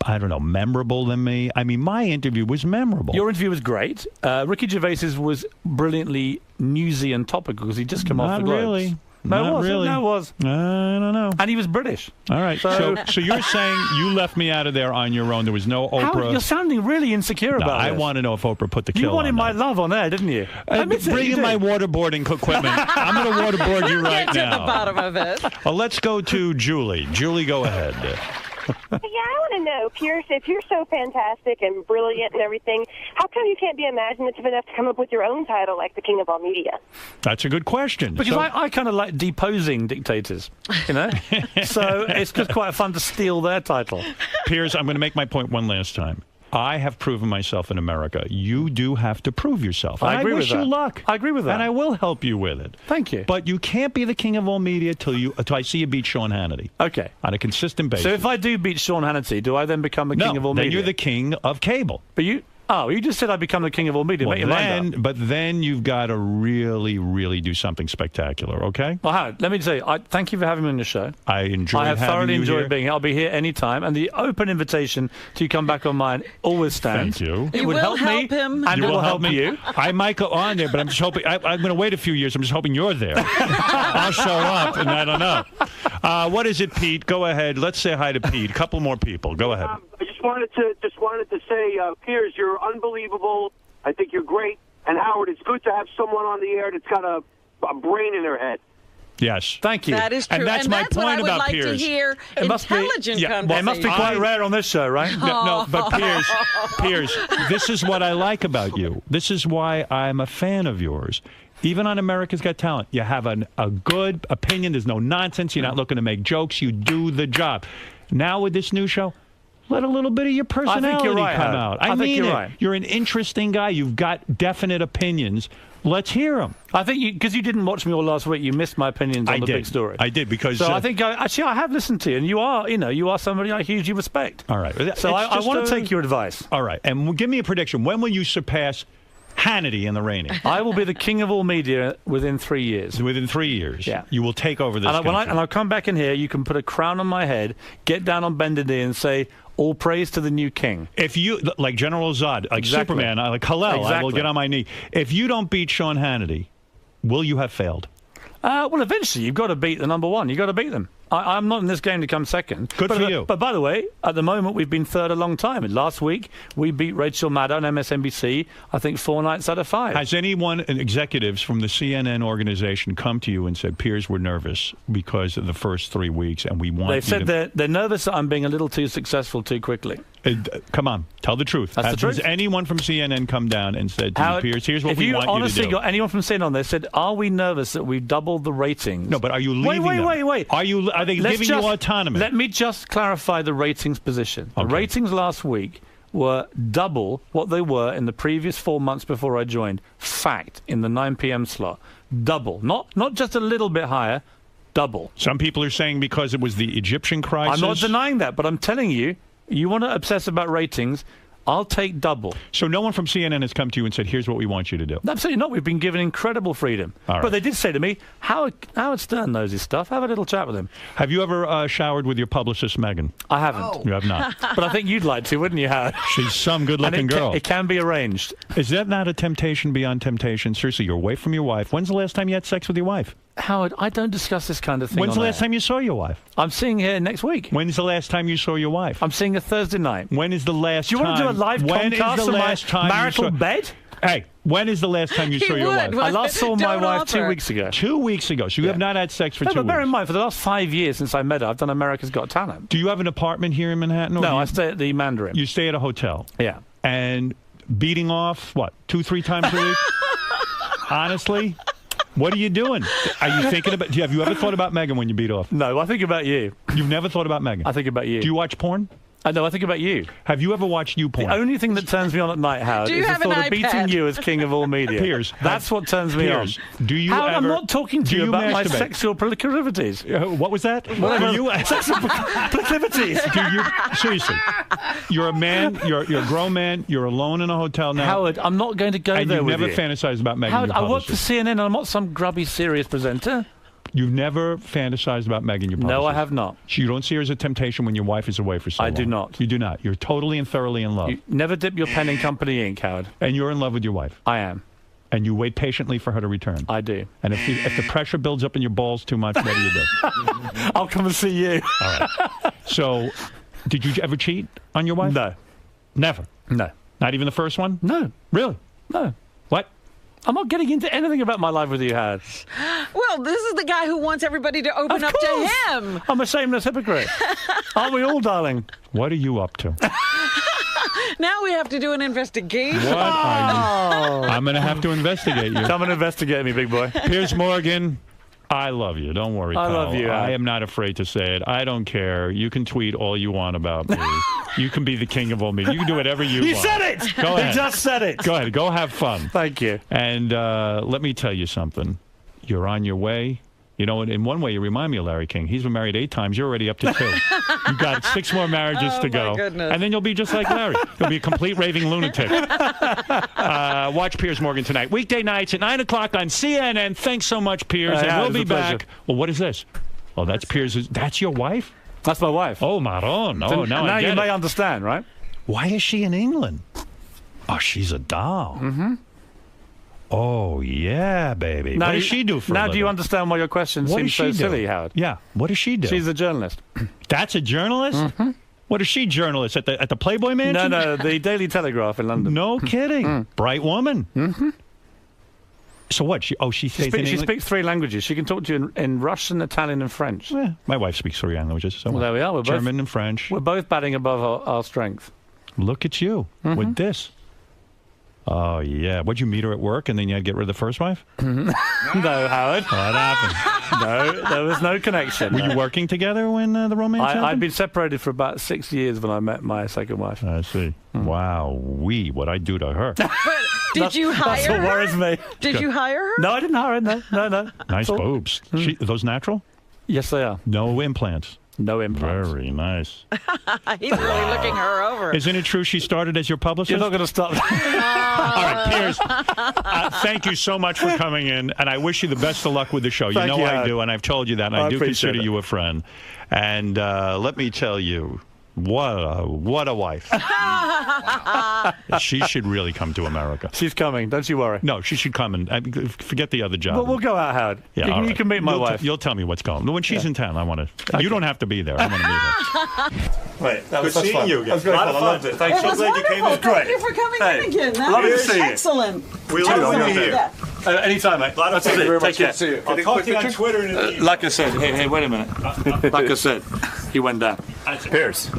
I don't know, memorable than me? I mean, my interview was memorable. Your interview was great. Ricky Gervais's was brilliantly newsy and topical because he'd just come off the Globes. Really. No, Not it wasn't. really. No, it was. I don't know. And he was British. All right. So you're saying you left me out of there on your own. There was no Oprah. Howard, you're sounding really insecure about I this. want to know if Oprah put the kill You wanted on my that. love on air, didn't you? Bring in my waterboarding equipment. I'm going to waterboard you right Get to now. the bottom of it. Well, let's go to Julie. Julie, go ahead. Yeah, I want to know, Pierce, if you're so fantastic and brilliant and everything, how come you can't be imaginative enough to come up with your own title like the King of All Media? That's a good question. Because So- I kind of like deposing dictators, you know? So it's just quite fun to steal their title. Piers, I'm going to make my point one last time. I have proven myself in America. You do have to prove yourself. I agree wish with that. you luck. I agree with that. And I will help you with it. Thank you. But you can't be the king of all media till I see you beat Sean Hannity. Okay. On a consistent basis. So if I do beat Sean Hannity, do I then become the king of all then media? you're the king of cable. But you just said I'd become the king of all media. Make your mind up. But then you've got to really, really do something spectacular, okay? Well, Howard, let me say, thank you for having me on the show. I enjoyed I have having thoroughly you enjoyed here. being here. I'll be here anytime. And the open invitation to come back on mine always stands. Thank you. It You would will help me, help him. and You it will will help me. you. I might go on there, but I'm just hoping. I'm going to wait a few years. I'm just hoping you're there. I'll show up, and I don't know. What is it, Pete? Go ahead. Let's say hi to Pete. A couple more people. Go ahead. I just wanted to say, Piers, you're unbelievable. I think you're great. And Howard, it's good to have someone on the air that's got a brain in their head. Yes. Thank you. That is true. And that's my what point I would about like Piers. to hear. It must be- Intelligent conversation. It must be quite rare on this show, right? No, but Piers, this is what I like about you. This is why I'm a fan of yours. Even on America's Got Talent, you have a good opinion. There's no nonsense. You're not looking to make jokes. You do the job. Now with this new show, let a little bit of your personality you're right, come Howard. out. I think mean you're it. right. You're an interesting guy. You've got definite opinions. Let's hear them. I think because you didn't watch me all last week, you missed my opinions on the big story. I did because. So I think actually I have listened to you, and you are somebody I hugely respect. All right. So I want to take your advice. All right, and give me a prediction. When will you surpass Hannity in the rating? I will be the king of all media within 3 years. Within 3 years, Yeah. you will take over this. And I'll come back in here. You can put a crown on my head, get down on bended knee, and say, "All praise to the new king." If you like General Zod, like Exactly. Superman, like Hallel, I will Exactly. get on my knee. If you don't beat Sean Hannity, will you have failed? Well, eventually you've got to beat the number one. You've got to beat them. I'm not in this game to come second. Good for you. But by the way, at the moment we've been third a long time. Last week we beat Rachel Maddow on MSNBC. I think 4 nights out of 5. Has anyone, executives from the CNN organization, come to you and said, "Piers, we're nervous because of the first 3 weeks, and we want"? They've said they're nervous that I'm being a little too successful too quickly. Come on, tell the truth. That's the truth. Has anyone from CNN come down and said to you, "Piers, here's what if we you want you to honestly do"? got anyone from CNN on there said, "Are we nervous that we've doubled the ratings?" No, but are you leaving them? Wait. Are they giving you autonomy? Let me just clarify the ratings position. The Okay. ratings last week were double what they were in the previous 4 months before I joined. Fact, in the 9 p.m. slot. Double. Not just a little bit higher, double. Some people are saying because it was the Egyptian crisis. I'm not denying that, but I'm telling you, you want to obsess about ratings. I'll take double. So no one from CNN has come to you and said, here's what we want you to do. Absolutely not. We've been given incredible freedom. All right. But they did say to me, Howard Stern knows his stuff. Have a little chat with him. Have you ever showered with your publicist, Meghan? I haven't. You have not. But I think you'd like to, wouldn't you, Howard? She's some good-looking girl. It can be arranged. Is that not a temptation beyond temptation? Seriously, you're away from your wife. When's the last time you had sex with your wife? Howard, I don't discuss this kind of thing. When's the on last air. time you saw your wife? I'm seeing her next week. When's the last time you saw your wife? I'm seeing her Thursday night. When is the last time? Do you want to do a live when podcast is the on last my time marital you saw... bed? Hey, when is the last time you saw your wife? I last saw my wife 2 weeks ago. 2 weeks ago. So you have not had sex for 2 but bear weeks. in mind, for the last 5 years since I met her, I've done America's Got Talent. Do you have an apartment here in Manhattan? Or No, I stay at the Mandarin. You stay at a hotel? Yeah. And beating off, what, 2-3 times a week? Honestly? What are you doing? Are you thinking about... Have you ever thought about Meghan when you beat off? No, I think about you. You've never thought about Meghan? I think about you. Do you watch porn? No, I think about you. Have you ever watched you porn? The only thing that turns me on at night, Howard, Do you is the have an thought of iPad? beating you as king of all media. Piers, That's what turns me Piers, on. do you Howard, I'm ever- not talking to do you you about my masturbate? sexual proclivities. What was that? Whatever. Do you, Sexual proclivities. Do you, seriously, you're a man, you're a grown man, you're alone in a hotel now. Howard, I'm not going to go and there you've with never you. fantasized about Meghan. Howard, your I work for publicist. CNN and I'm not some grubby, serious presenter. You've never fantasized about Meghan, your publicist. No, I have not. So you don't see her as a temptation when your wife is away for so long. I do not. You do not. You're totally and thoroughly in love. You never dip your pen in company ink, Howard. And you're in love with your wife. I am. And you wait patiently for her to return. I do. And if the pressure builds up in your balls too much, what do you do? I'll come and see you. All right. So, did you ever cheat on your wife? No. Never? No. Not even the first one? No. Really? No. What? I'm not getting into anything about my life with you, Howard. Well, this is the guy who wants everybody to open up to him. I'm a shameless hypocrite. Aren't we all, darling? What are you up to? Now we have to do an investigation. What are you? I'm going to have to investigate you. Come and investigate me, big boy. Piers Morgan, I love you. Don't worry, I pal. love you, I Al. am not afraid to say it. I don't care. You can tweet all you want about me. You can be the king of all media. You can do whatever you want. You said it! Go ahead. You just said it. Go ahead. Go have fun. Thank you. And let me tell you something. You're on your way. You know, in one way, you remind me of Larry King. He's been married 8 times. You're already up to 2. You've got 6 more marriages to go. goodness. And then you'll be just like Larry. You'll be a complete raving lunatic. Watch Piers Morgan tonight. Weekday nights at 9 o'clock on CNN. Thanks so much, Piers. And yeah, we'll it be was a pleasure. back. Well, what is this? Oh, that's Piers'. That's your wife? That's my wife. Oh, Maron. Oh, now I you get may it. understand, right? Why is she in England? Oh, she's a doll. Mm-hmm. Oh, yeah, baby. What does she do for a Now living? do you understand why your question What seems does she so do? silly, Howard? Yeah. What does she do? She's a journalist. That's a journalist? Mm-hmm. What is she journalist at the Playboy Mansion? No, the Daily Telegraph in London. No kidding. Bright woman. Mm-hmm. So what? She stays in She England? speaks 3 languages. She can talk to you in Russian, Italian, and French. Yeah, my wife speaks 3 languages. So Well, there we are. We're German and French. We're both batting above our strength. Look at you with this. Oh, yeah. What'd you meet her at work and then you had to get rid of the first wife? No, Howard. What happened? No, there was no connection. Were you working together when the romance happened? I'd been separated for about 6 years when I met my second wife. I see. Wow. What I do to her. Did you hire That's what her? worries me. Did you hire her? No, I didn't hire her. No. Nice boobs. Are those natural? Yes, they are. No implants. No implants. Very nice. He's really looking her over. Isn't it true she started as your publicist? You're not going to stop. All right, Piers, thank you so much for coming in, and I wish you the best of luck with the show. You Thank know you, I Howard. do, and I've told you that, and I I do appreciate consider it. you a friend. And let me tell you, what a wife. She should really come to America. She's coming. Don't you worry. No, she should come and forget the other job. Well, we'll go out, Howard. Yeah, you, all you right. can meet my You'll wife. You'll tell me what's going on. When she's in town, I want to. You don't have to be there. I want to be there. Wait, Good seeing you again. That was great fun. I loved it. Thank you. It was wonderful. Thank you for coming in again. That Lovely to was see you. excellent. We love you here. Anytime, mate. That's Thank you very Take much. care. Good to see you. I'll talk to you on Twitter. Like I said, hey, wait a minute. Like I said, he went down. Piers,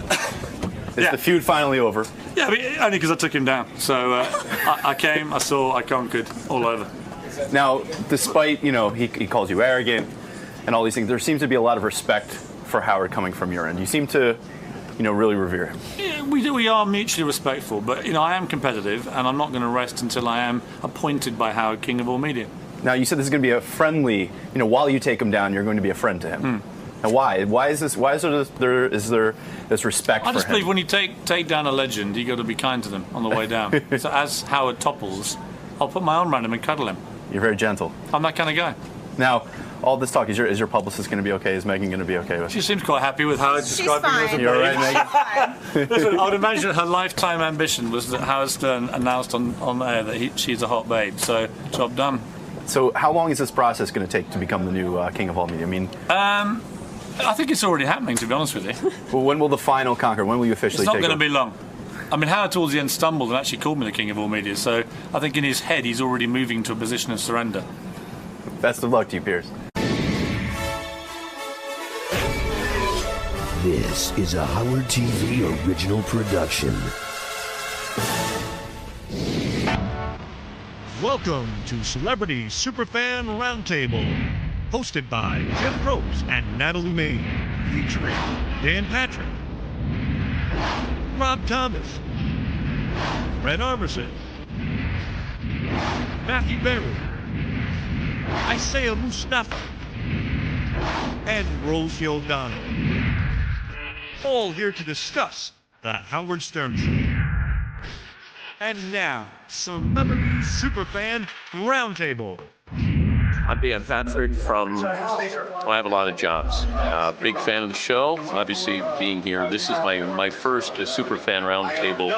is the feud finally over? Yeah, but only because I took him down. So I came, I saw, I conquered, all over. Now, despite, he calls you arrogant and all these things, there seems to be a lot of respect for Howard coming from your end. You seem to, really revere him. Yeah, we are mutually respectful, but I am competitive, and I'm not going to rest until I am appointed by Howard king of all media. Now, you said this is going to be a friendly, while you take him down, you're going to be a friend to him. And why? Why is this? Why is there this respect I for just him? believe when you take down a legend, you got to be kind to them on the way down. So as Howard topples, I'll put my arm around him and cuddle him. You're very gentle. I'm that kind of guy. Now, all this talk, is your publicist going to be okay? Is Megan going to be okay with it? She seems quite happy with Howard describing her as a You're all babe. right, Megan? Listen, I would imagine her lifetime ambition was that Howard Stern announced on air that she's a hot babe. So, job done. So, how long is this process going to take to become the new king of all media? I mean, I think it's already happening, to be honest with you. well, when will the final conquer? When will you officially It's not take going to over? be long. I mean, Howard towards the end stumbled and actually called me the king of all media. So, I think in his head, he's already moving to a position of surrender. Best of luck to you, Piers. This is a Howard TV original production. Welcome to Celebrity Superfan Roundtable, hosted by Jim Probst and Natalie Maine, featuring Dan Patrick, Rob Thomas, Fred Armisen, Matthew Berry, Isaiah Mustafa, and Rosie O'Donnell. All here to discuss the Howard Stern Show. And now, Celebrity Superfan Roundtable. I'm Dan Patrick from, I have a lot of jobs. Big fan of the show, obviously being here. This is my first Superfan Roundtable.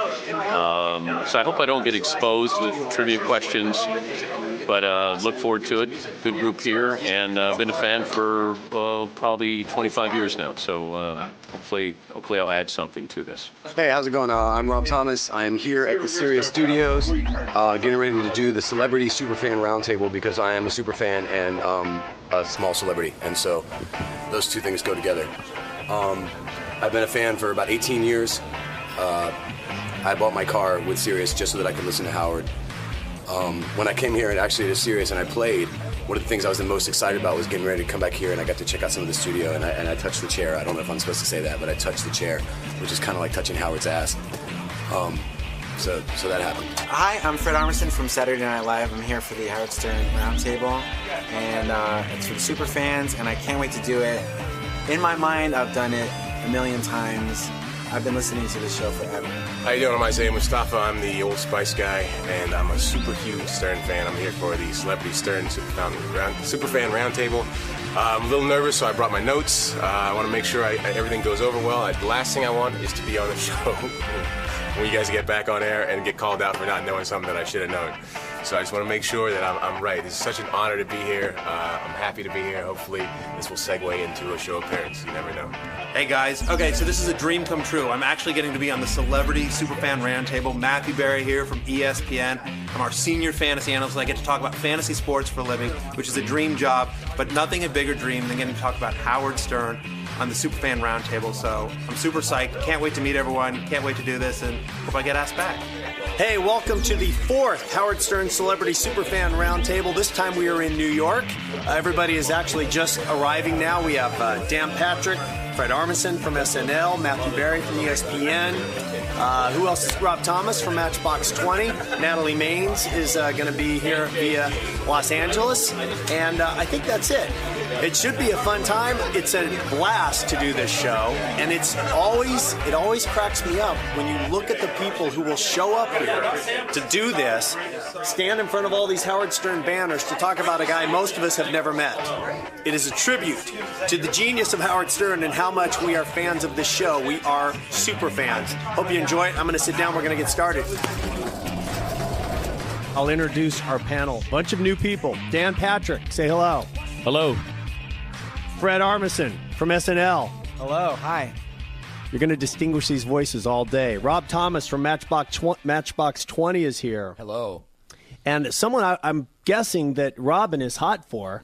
So I hope I don't get exposed with trivia questions, but look forward to it. Good group here, and I've been a fan for probably 25 years now. So hopefully I'll add something to this. Hey, how's it going? I'm Rob Thomas. I am here at the Sirius Studios, getting ready to do the Celebrity Superfan Roundtable because I am a superfan and a small celebrity, and so those two things go together. I've been a fan for about 18 years. I bought my car with Sirius just so that I could listen to Howard. When I came here and actually to Sirius and I played, one of the things I was the most excited about was getting ready to come back here, and I got to check out some of the studio, and I touched the chair. I don't know if I'm supposed to say that, but I touched the chair, which is kind of like touching Howard's ass. So that happened. Hi, I'm Fred Armisen from Saturday Night Live. I'm here for the Howard Stern Roundtable, and it's for the super fans, and I can't wait to do it. In my mind, I've done it a million times. I've been listening to the show forever. How you doing? I'm Isaiah Mustafa. I'm the Old Spice guy, and I'm a super huge Stern fan. I'm here for the Celebrity Stern Superfan Roundtable. I'm a little nervous, so I brought my notes. I want to make sure everything goes over well. The last thing I want is to be on the show when you guys get back on air and get called out for not knowing something that I should have known. So I just want to make sure that I'm right. It's such an honor to be here. I'm happy to be here. Hopefully this will segue into a show appearance. You never know. Hey guys, okay, so this is a dream come true. I'm actually getting to be on the Celebrity Superfan Roundtable. Matthew Berry here from ESPN. I'm our senior fantasy analyst, and I get to talk about fantasy sports for a living, which is a dream job, but nothing a bigger dream than getting to talk about Howard Stern on the Superfan Roundtable. So I'm super psyched. Can't wait to meet everyone. Can't wait to do this, and hope I get asked back. Hey, welcome to the fourth Howard Stern Celebrity Superfan Roundtable. This time we are in New York. Everybody is actually just arriving now. We have Dan Patrick, Fred Armisen from SNL, Matthew Berry from ESPN. Who else is Rob Thomas from Matchbox 20? Natalie Maines is going to be here via Los Angeles. And I think that's it. It should be a fun time. It's a blast to do this show. And it always cracks me up when you look at the people who will show up here to do this, stand in front of all these Howard Stern banners to talk about a guy most of us have never met. It is a tribute to the genius of Howard Stern and how much we are fans of this show. We are super fans. Hope you enjoy it. I'm going to sit down. We're going to get started. I'll introduce our panel. Bunch of new people. Dan Patrick, say hello. Hello. Fred Armisen from SNL. Hello. Hi. You're going to distinguish these voices all day. Rob Thomas from Matchbox 20 is here. Hello. And someone I'm guessing that Robin is hot for,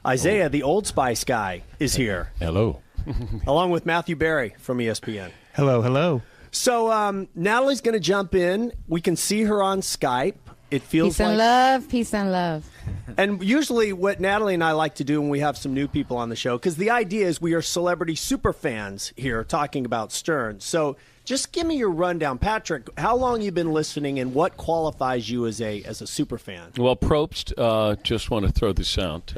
Isaiah, the Old Spice guy, is here. Hello. Along with Matthew Berry from ESPN. Hello, hello. So Natalie's going to jump in. We can see her on Skype. It feels peace and love, peace and love. And usually what Natalie and I like to do when we have some new people on the show, because the idea is we are celebrity super fans here talking about Stern. So just give me your rundown. Patrick, how long you been listening and what qualifies you as a super fan? Well, Probst, just want to throw this out.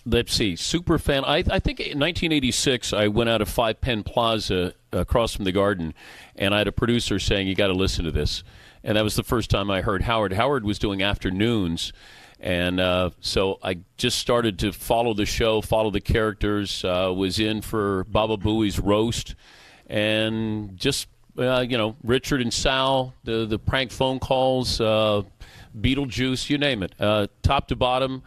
let's see, Superfan. I think in 1986 I went out of Five Penn Plaza across from the Garden, and I had a producer saying, you got to listen to this. And that was the first time I heard Howard. Howard was doing afternoons, and so I just started to follow the show, follow the characters, was in for Baba Booey's roast, and just, Richard and Sal, the prank phone calls, Beetlejuice, you name it, top to bottom.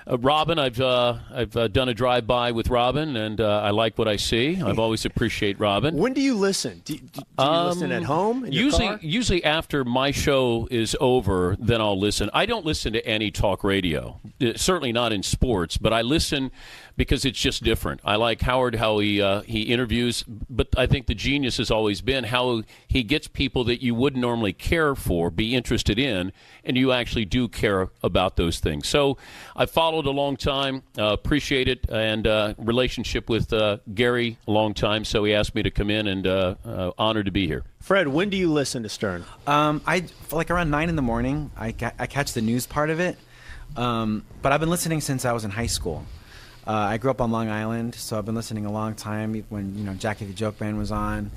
Robin, I've done a drive-by with Robin, and I like what I see. I've always appreciate Robin. When do you listen? Do you listen at home? In your car? Usually after my show is over, then I'll listen. I don't listen to any talk radio, certainly not in sports, but I listen because it's just different. I like Howard, how he interviews, but I think the genius has always been how he gets people that you wouldn't normally care for, be interested in, and you actually do care about those things. So I followed a long time, appreciate it, and relationship with Gary a long time, so he asked me to come in, and honored to be here. Fred, when do you listen to Stern? I like around 9 in the morning. I catch the news part of it, but I've been listening since I was in high school. I grew up on Long Island, so I've been listening a long time when Jackie the Joke Band was on,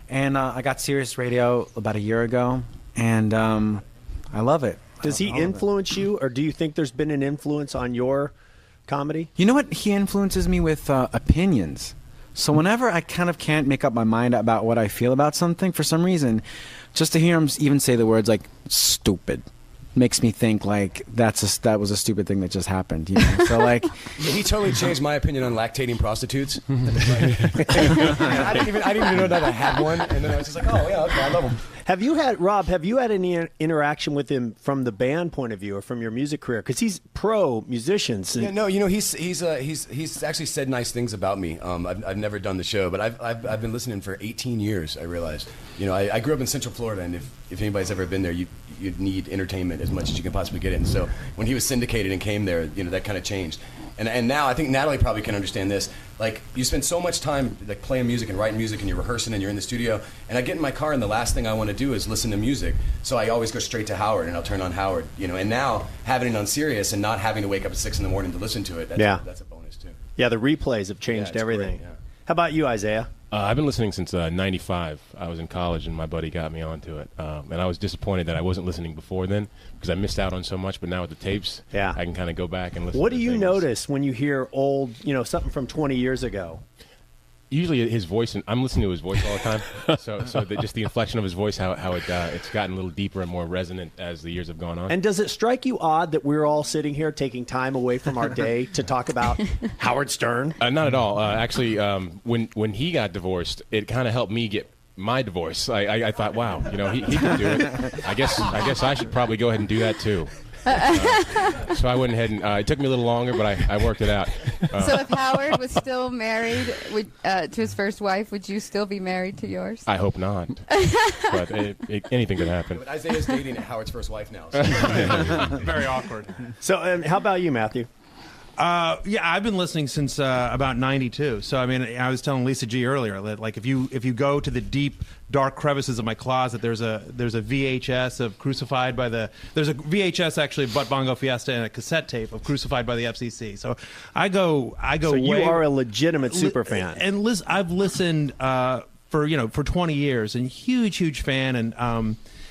and I got Sirius Radio about a year ago, and I love it. Does he influence you, or do you think there's been an influence on your comedy? You know what? He influences me with opinions. So whenever I kind of can't make up my mind about what I feel about something, for some reason, just to hear him even say the words like "stupid" makes me think like that was a stupid thing that just happened. So like, he totally changed my opinion on lactating prostitutes. I didn't even know that I had one, and then I was just like, oh yeah, okay, I love them. Have you had any interaction with him from the band point of view or from your music career? Because he's pro musician. Yeah, no, he's actually said nice things about me. I've never done the show, but I've been listening for 18 years. I realized, I grew up in Central Florida, and if anybody's ever been there, you'd need entertainment as much as you can possibly get it. And so when he was syndicated and came there, that kind of changed. And now I think Natalie probably can understand this. Like, you spend so much time like playing music and writing music, and you're rehearsing and you're in the studio, and I get in my car and the last thing I want to do is listen to music. So I always go straight to Howard, and I'll turn on Howard. And now having it on Sirius and not having to wake up at 6 in the morning to listen to it, that's a bonus too. Yeah, the replays have changed everything. Great, yeah. How about you, Isaiah? I've been listening since '95. I was in college, and my buddy got me onto it. And I was disappointed that I wasn't listening before then because I missed out on so much. But now with the tapes, I can kind of go back and listen. What do you notice when you hear old, something from 20 years ago? Usually his voice, and I'm listening to his voice all the time. so just the inflection of his voice, how it's gotten a little deeper and more resonant as the years have gone on. And does it strike you odd that we're all sitting here taking time away from our day to talk about Howard Stern? Not at all. Actually, when he got divorced, it kind of helped me get my divorce. I thought, wow, he can do it. I guess I should probably go ahead and do that too. So I went ahead and it took me a little longer, but I worked it out. So if Howard was still married to his first wife, would you still be married to yours? I hope not. But anything could happen. But Isaiah's dating Howard's first wife now. So. Very awkward. So how about you, Matthew? Yeah, I've been listening since about '92. So I mean, I was telling Lisa G earlier that like if you go to the deep dark crevices of my closet, there's a VHS of Crucified by the there's a VHS actually of Butt Bongo Fiesta and a cassette tape of Crucified by the FCC. So I go. So you are a legitimate super fan. And I've listened for 20 years and huge fan and.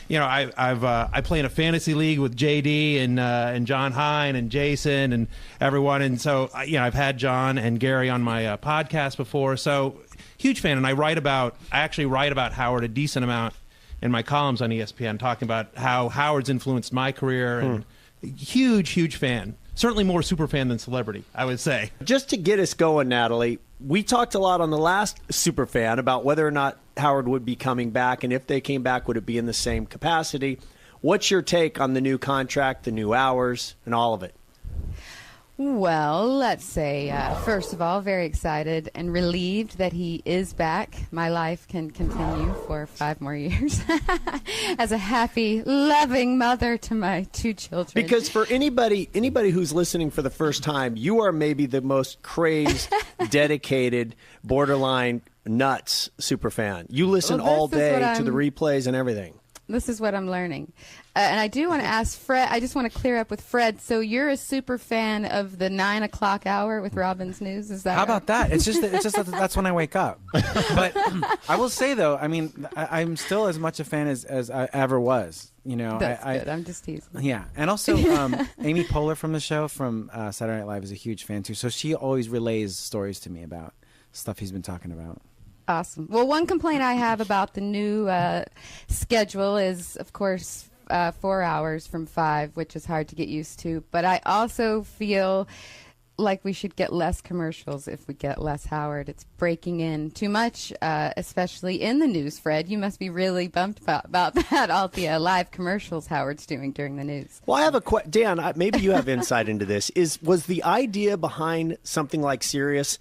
I play in a fantasy league with JD and John Hine and Jason and everyone, and so I've had John and Gary on my podcast before. So huge fan, and I actually write about Howard a decent amount in my columns on ESPN, talking about how Howard's influenced my career. And huge fan. Certainly more super fan than celebrity, I would say. Just to get us going, Natalie, we talked a lot on the last super fan about whether or not Howard would be coming back, and if they came back, would it be in the same capacity? What's your take on the new contract, the new hours, and all of it? Well, let's say, first of all, very excited and relieved that he is back. My life can continue for 5 more years as a happy, loving mother to my 2 children. Because for anybody who's listening for the first time, you are maybe the most crazed, dedicated, borderline nuts super fan. You listen all day to the replays and everything. This is what I'm learning. And I do want to ask Fred, I just want to clear up with Fred. So you're a super fan of the 9 o'clock hour with Robin's News? Is that How about that? It's just that that's when I wake up. But I will say, though, I mean, I'm still as much a fan as I ever was. You know, That's good. I'm just teasing. Yeah, and also Amy Poehler from the show from Saturday Night Live is a huge fan too. So she always relays stories to me about stuff he's been talking about. Awesome. Well, one complaint I have about the new schedule is, of course, 4 hours from 5, which is hard to get used to. But I also feel like we should get less commercials if we get less Howard. It's breaking in too much, especially in the news. Fred, you must be really bummed about that, all the live commercials Howard's doing during the news. Well, I have a question. Dan, maybe you have insight into this. Was the idea behind something like Sirius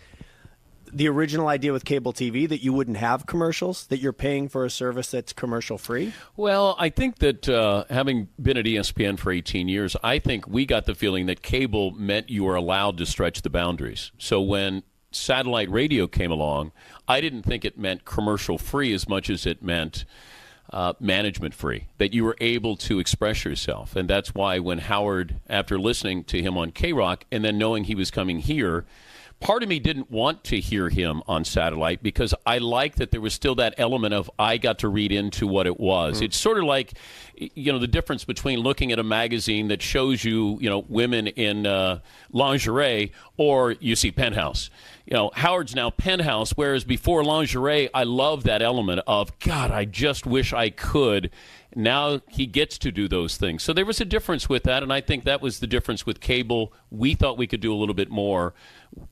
the original idea with cable TV that you wouldn't have commercials, that you're paying for a service that's commercial free? Well, I think that having been at ESPN for 18 years, I think we got the feeling that cable meant you were allowed to stretch the boundaries. So when satellite radio came along, I didn't think it meant commercial free as much as it meant management free, that you were able to express yourself. And that's why when Howard, after listening to him on K-Rock and then knowing he was coming here, part of me didn't want to hear him on satellite because I like that there was still that element of I got to read into what it was. It's sort of like, you know, the difference between looking at a magazine that shows you, you know, women in lingerie or you see Penthouse. You know, Howard's now Penthouse, whereas before lingerie, I love that element of, God, I just wish I could. Now he gets to do those things. So there was a difference with that, and I think that was the difference with cable. We thought we could do a little bit more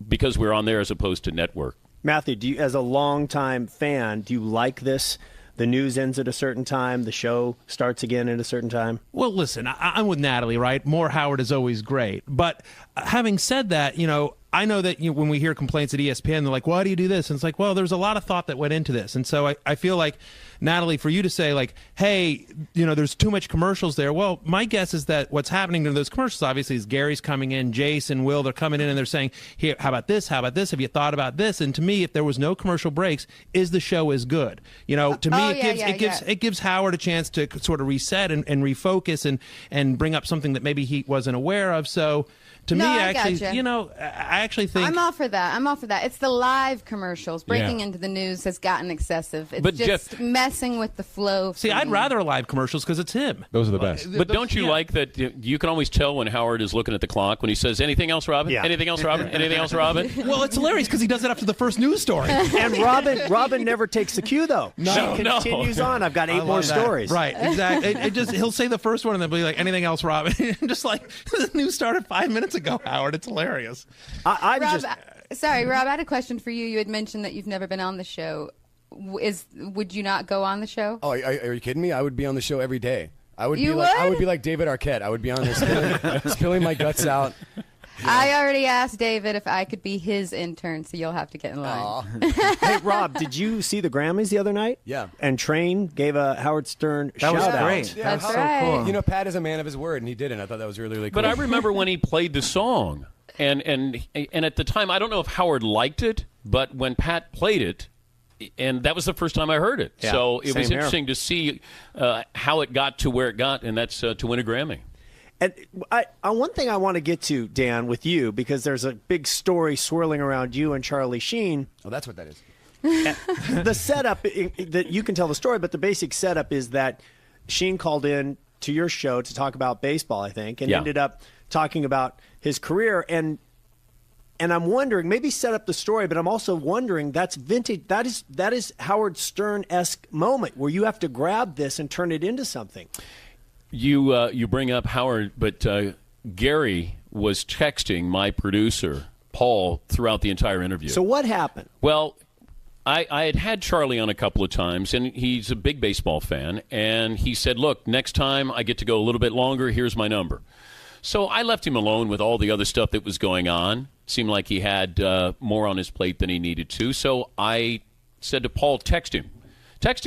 because we're on there as opposed to network. Matthew, do you, as a longtime fan, do you like this? The news ends at a certain time. The show starts again at a certain time. Well, listen, I'm with Natalie, right? More Howard is always great. But having said that, you know, I know that when we hear complaints at ESPN, they're like, why do you do this? And it's like, well, there's a lot of thought that went into this. And so I feel like, Natalie, for you to say, like, hey, you know, there's too much commercials there. Well, my guess is that what's happening to those commercials, obviously, is Gary's coming in, Jason, Will, they're coming in and they're saying, here, how about this? How about this? Have you thought about this? And to me, if there was no commercial breaks, is the show as good? You know, to me, it gives Howard a chance to sort of reset and refocus and bring up something that maybe he wasn't aware of. So, to me, actually, gotcha. You know, I actually think I'm all for that. It's the live commercials. Breaking into the news has gotten excessive. It's just messing with the flow. See, I'd rather live commercials because it's him. Those are the best. But don't you like that you can always tell when Howard is looking at the clock when he says, anything else, Robin? Yeah. Anything else, Robin? Anything else, Robin? Well, it's hilarious because he does it after the first news story. And Robin never takes the cue, though. No, she continues on. I've got 8 more stories. Right, exactly. He'll say the first one and then be like, anything else, Robin? Just like, the news started 5 minutes ago, Howard. It's hilarious. Sorry, Rob, I had a question for you. You had mentioned that you've never been on the show. Would you not go on the show? Oh, are you kidding me? I would be on the show every day. I would You be like would? I would be like David Arquette. I would be on there spilling my guts out. I already asked David if I could be his intern, so you'll have to get in line. Hey, Rob, did you see the Grammys the other night? Yeah. And Train gave a Howard Stern That was shout out. great. Yeah, That's right. Cool. You know, Pat is a man of his word, and he didn't. I thought that was really, really cool. But I remember when he played the song, and at the time, I don't know if Howard liked it, but when Pat played it, and that was the first time I heard it. Yeah, So it was same here. interesting to see how it got to where it got, and that's to win a Grammy. And one thing I want to get to, Dan, with you, because there's a big story swirling around you and Charlie Sheen. Oh, that's what that is. The setup, that you can tell the story, but the basic setup is that Sheen called in to your show to talk about baseball, I think, and ended up talking about his career. And I'm wondering, maybe set up the story, but I'm also wondering, that's vintage. That is Howard Stern-esque moment where you have to grab this and turn it into something. You bring up Howard, but Gary was texting my producer, Paul, throughout the entire interview. So what happened? Well, I had Charlie on a couple of times, and he's a big baseball fan, and he said, look, next time I get to go a little bit longer, here's my number. So I left him alone with all the other stuff that was going on. Seemed like he had more on his plate than he needed to. So I said to Paul, text him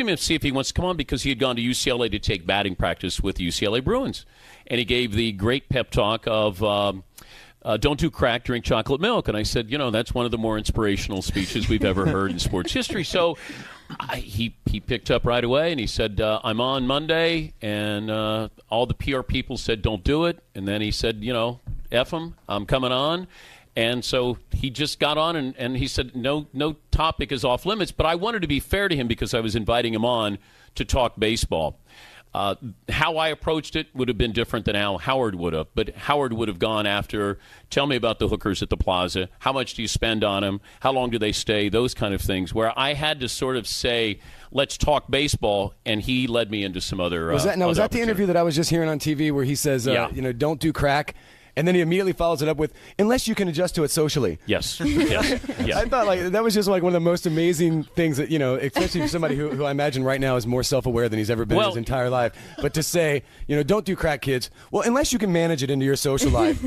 and see if he wants to come on, because he had gone to UCLA to take batting practice with the UCLA Bruins. And he gave the great pep talk of don't do crack, drink chocolate milk. And I said, that's one of the more inspirational speeches we've ever heard in sports history. So he picked up right away, and he said, I'm on Monday, and all the PR people said, don't do it. And then he said, F them, I'm coming on. And so he just got on, and he said, no topic is off limits. But I wanted to be fair to him because I was inviting him on to talk baseball. How I approached it would have been different than how Howard would have. But Howard would have gone after, tell me about the hookers at the plaza. How much do you spend on them? How long do they stay? Those kind of things. Where I had to sort of say, let's talk baseball, and he led me into some other. Was that the interview that I was just hearing on TV where he says, don't do crack? And then he immediately follows it up with, unless you can adjust to it socially. Yes. Yes. I thought that was just one of the most amazing things that, especially for somebody who I imagine right now is more self-aware than he's ever been in his entire life. But to say, don't do crack, kids. Well, unless you can manage it into your social life.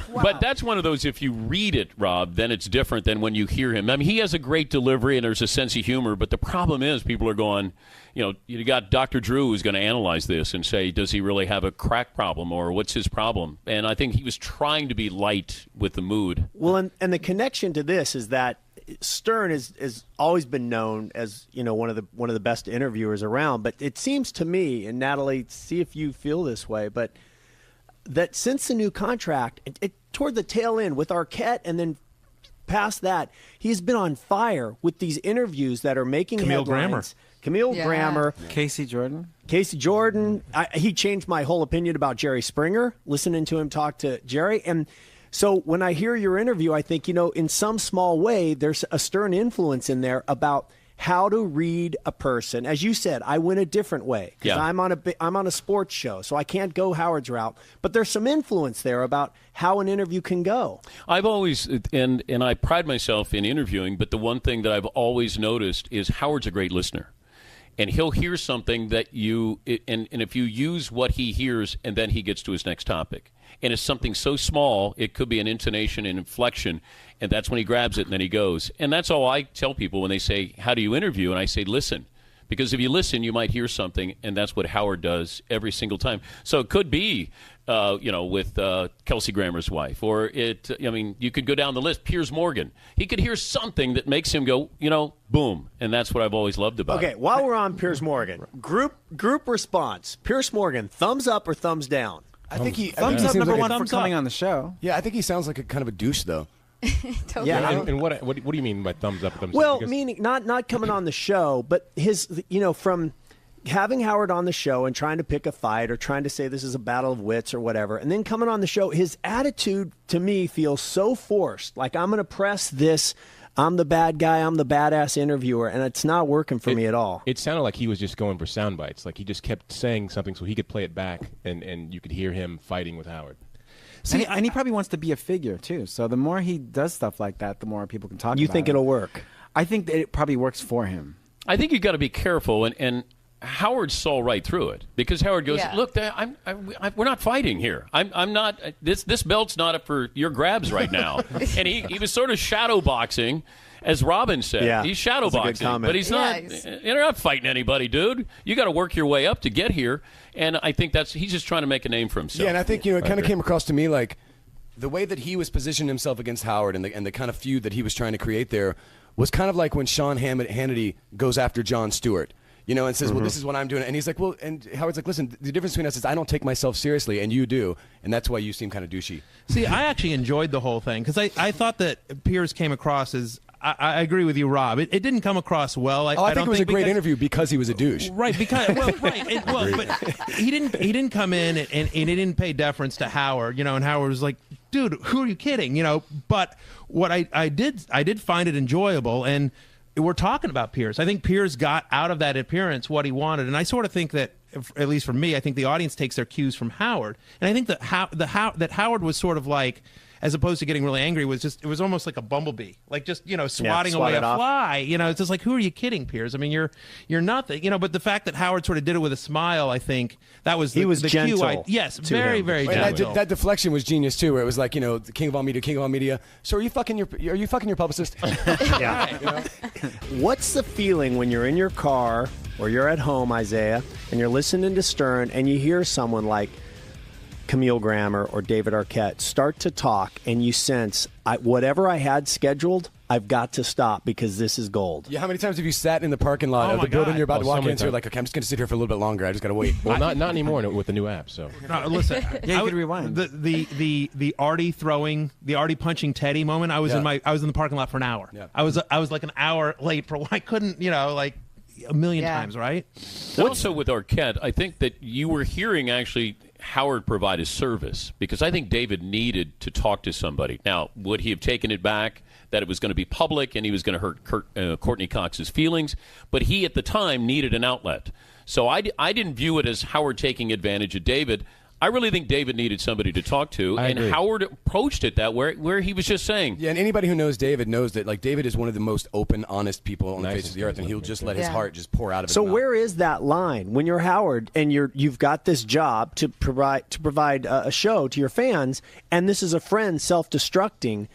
Wow. But that's one of those, if you read it, Rob, then it's different than when you hear him. I mean, he has a great delivery and there's a sense of humor. But the problem is people are going, you got Dr. Drew who's going to analyze this and say, does he really have a crack problem or what's his problem? And I think he was trying to be light with the mood. Well, and the connection to this is that Stern has always been known as one of the best interviewers around. But it seems to me, and Natalie, see if you feel this way, but that since the new contract, toward the tail end with Arquette and then past that, he's been on fire with these interviews that are making headlines. Camille Grammer. Casey Jordan. He changed my whole opinion about Jerry Springer, listening to him talk to Jerry. And so when I hear your interview, I think, in some small way, there's a Stern influence in there about how to read a person. As you said, I went a different way because I'm on a sports show, so I can't go Howard's route. But there's some influence there about how an interview can go. I've always, and I pride myself in interviewing, but the one thing that I've always noticed is Howard's a great listener. And he'll hear something that and if you use what he hears, and then he gets to his next topic. And it's something so small, it could be an intonation and inflection, and that's when he grabs it and then he goes. And that's all I tell people when they say, how do you interview? And I say, listen. Because if you listen, you might hear something, and that's what Howard does every single time. So it could be, with Kelsey Grammer's wife, or you could go down the list. Piers Morgan, he could hear something that makes him go, boom, and that's what I've always loved about it. Okay, while we're on Piers Morgan, group response: Piers Morgan, thumbs up or thumbs down? I think he thumbs up, number one for thumbs coming up on the show. Yeah, I think he sounds like a kind of a douche though. Totally. Yeah, And what do you mean by thumbs up? Thumbs well, up? Because meaning not coming on the show, but his from having Howard on the show and trying to pick a fight or trying to say this is a battle of wits or whatever, and then coming on the show, his attitude to me feels so forced. Like, I'm going to press this. I'm the bad guy. I'm the badass interviewer, and it's not working for me at all. It sounded like he was just going for sound bites. Like he just kept saying something so he could play it back, and you could hear him fighting with Howard. See, and he probably wants to be a figure too. So the more he does stuff like that, the more people can talk about it. You think it'll work? I think that it probably works for him. I think you've got to be careful, and Howard saw right through it because Howard goes, "Look, we're not fighting here. I'm not. This belt's not up for your grabs right now." And he was sort of shadow boxing, as Robin said. Yeah, he's shadow boxing, but he's not. You're not fighting anybody, dude. You got to work your way up to get here. And I think he's just trying to make a name for himself. Yeah, and I think it kind of came across to me like the way that he was positioning himself against Howard and the kind of feud that he was trying to create there was kind of like when Sean Hannity goes after Jon Stewart. And says, well, this is what I'm doing. And he's like, well, and Howard's like, listen, the difference between us is I don't take myself seriously, and you do. And that's why you seem kind of douchey. See, I actually enjoyed the whole thing because I thought that Piers came across as, I agree with you, Rob. It didn't come across well. I think it was a great interview because he was a douche. Right, because, but he didn't come in and he didn't pay deference to Howard, and Howard was like, dude, who are you kidding? But what I did find it enjoyable, and we're talking about Piers. I think Piers got out of that appearance what he wanted, and I sort of think that, at least for me, I think the audience takes their cues from Howard, and I think that that Howard was sort of like, as opposed to getting really angry, it was almost like a bumblebee, like just swatting away a fly. It's just like, who are you kidding, Piers? I mean, you're nothing. But the fact that Howard sort of did it with a smile, I think that was he was the gentle. cue. Yes, very very and gentle. that deflection was genius too, where it was like, the king of all media. So are you fucking your publicist? Yeah. What's the feeling when you're in your car or you're at home, Isaiah, and you're listening to Stern and you hear someone like, Camille Grammer or David Arquette start to talk and you sense, whatever I had scheduled, I've got to stop because this is gold. Yeah, how many times have you sat in the parking lot of the building you're about to walk into? You're like, okay, I'm just going to sit here for a little bit longer. I just got to wait. Well, not anymore with the new app. So no, listen, yeah, you could rewind. The Artie punching Teddy moment. I was in the parking lot for an hour. Yeah. I was like an hour late for I couldn't, like a million times, right? Also with Arquette, I think that you were hearing actually Howard provide a service because I think David needed to talk to somebody. Now, would he have taken it back that it was going to be public and he was going to hurt Courtney Cox's feelings? But he, at the time, needed an outlet. So I didn't view it as Howard taking advantage of David. I really think David needed somebody to talk to, and agree. Howard approached it that way, where he was just saying. Yeah, and anybody who knows David knows that David is one of the most open, honest people on the face of the earth, and he'll just let his heart just pour out of his So mouth. where is that line when you're Howard and you've got this job to provide a show to your fans, and this is a friend self-destructing?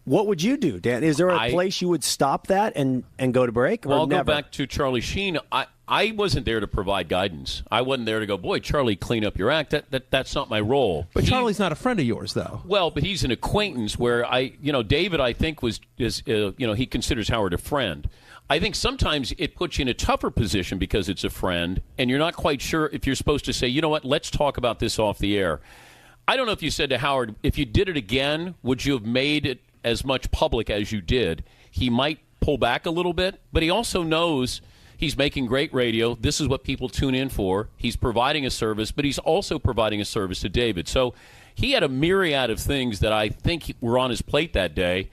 What would you do, Dan? Is there a place you would stop that and go to break? Well, or I'll never? go back to Charlie Sheen. I wasn't there to provide guidance. I wasn't there to go, boy, Charlie, clean up your act. That's not my role. But Charlie's not a friend of yours, though. Well, but he's an acquaintance where David, I think, he considers Howard a friend. I think sometimes it puts you in a tougher position because it's a friend, and you're not quite sure if you're supposed to say, you know what, let's talk about this off the air. I don't know if you said to Howard, if you did it again, would you have made it as much public as you did? He might pull back a little bit, but he also knows he's making great radio. This is what people tune in for. He's providing a service, but he's also providing a service to David. So he had a myriad of things that I think were on his plate that day.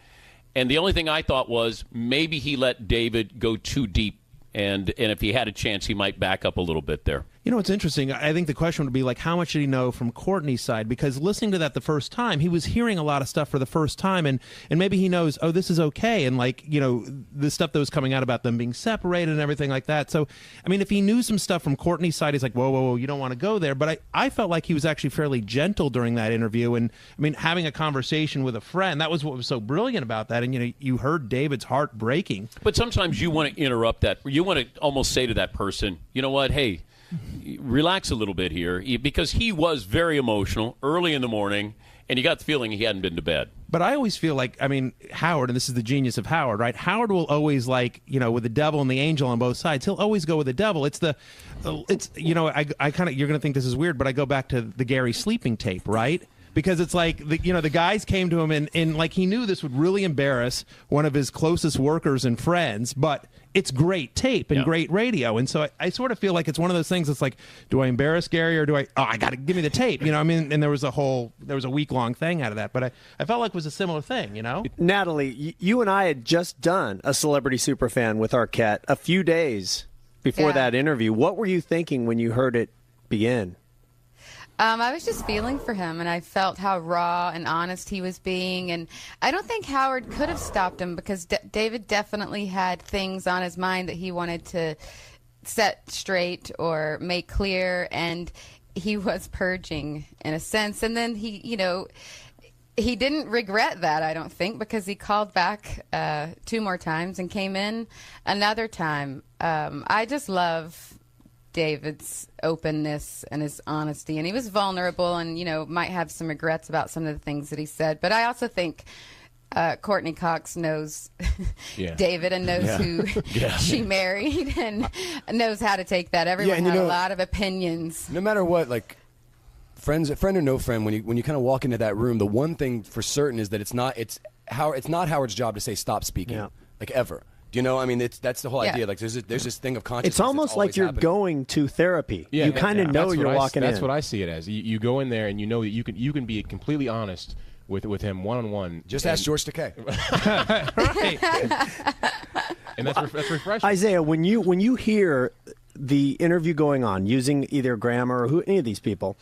And the only thing I thought was maybe he let David go too deep. And if he had a chance, he might back up a little bit there. You know what's interesting? I think the question would be how much did he know from Courtney's side? Because listening to that the first time, he was hearing a lot of stuff for the first time, and maybe he knows, oh, this is okay, and the stuff that was coming out about them being separated and everything like that. So, I mean, if he knew some stuff from Courtney's side, he's like, whoa, you don't want to go there. But I felt like he was actually fairly gentle during that interview, and I mean, having a conversation with a friend, that was what was so brilliant about that. And you heard David's heart breaking. But sometimes you want to interrupt that. You want to almost say to that person, you know what, hey, relax a little bit here, because he was very emotional early in the morning, and you got the feeling he hadn't been to bed. But I always feel Howard, and this is the genius of Howard, right? Howard will always with the devil and the angel on both sides. He'll always go with the devil. I kind of, you're going to think this is weird, but I go back to the Gary sleeping tape, right? Because it's the guys came to him and he knew this would really embarrass one of his closest workers and friends, but it's great tape and great radio. And so I sort of feel like it's one of those things that's do I embarrass Gary or I got to give me the tape? And there was a week-long thing out of that. But I felt like it was a similar thing, Natalie, you and I had just done a Celebrity Superfan with Arquette a few days before that interview. What were you thinking when you heard it begin? I was just feeling for him, and I felt how raw and honest he was being. And I don't think Howard could have stopped him because David definitely had things on his mind that he wanted to set straight or make clear, and he was purging in a sense. And then he didn't regret that, I don't think, because he called back 2 more times and came in another time. I just love David's openness and his honesty, and he was vulnerable and might have some regrets about some of the things that he said, but I also think Courtney Cox knows David and knows who she married and knows how to take that. Everyone had a lot of opinions. No matter what, friend or no friend, when you kind of walk into that room, the one thing for certain is that it's not Howard's job to say stop speaking, ever. Do you know? I mean, that's the whole idea. There's this thing of consciousness. It's almost like you're going to therapy. Yeah, you kind of know you're walking in. That's what I see it as. You go in there and you know that you can be completely honest with him one-on-one. Just ask George Takei. Right. And that's refreshing. Isaiah, when you hear the interview going on using either Grammer or any of these people,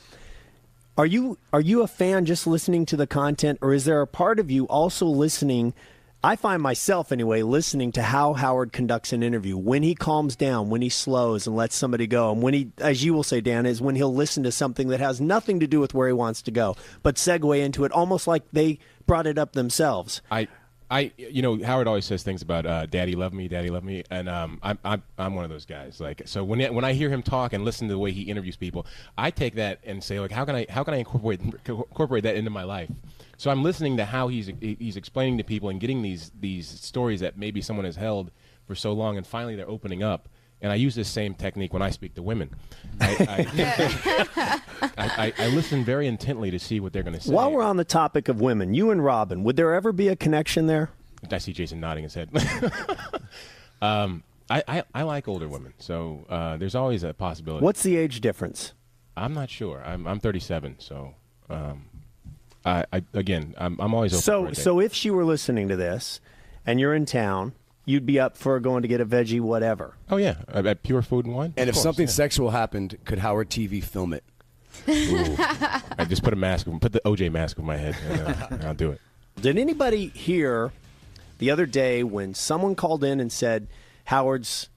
are you a fan just listening to the content, or is there a part of you also listening? I find myself, anyway, listening to how Howard conducts an interview, when he calms down, when he slows and lets somebody go, and when he, as you will say, Dan, is when he'll listen to something that has nothing to do with where he wants to go, but segue into it almost like they brought it up themselves. Howard always says things about "Daddy love me," and I'm one of those guys. Like, so when I hear him talk and listen to the way he interviews people, I take that and say, like, how can I incorporate that into my life? So I'm listening to how he's explaining to people and getting these stories that maybe someone has held for so long, and finally they're opening up. And I use this same technique when I speak to women. I listen very intently to see what they're going to say. While we're on the topic of women, you and Robin, would there ever be a connection there? I see Jason nodding his head. I like older women, so there's always a possibility. What's the age difference? I'm not sure. I'm 37, so I'm always open. So if she were listening to this, and you're in town, you'd be up for going to get a veggie, whatever. Oh yeah, at Pure Food and Wine. And if something sexual happened, could Howard TV film it? I just put the OJ mask on my head, and I'll do it. Did anybody hear the other day when someone called in and said Howard's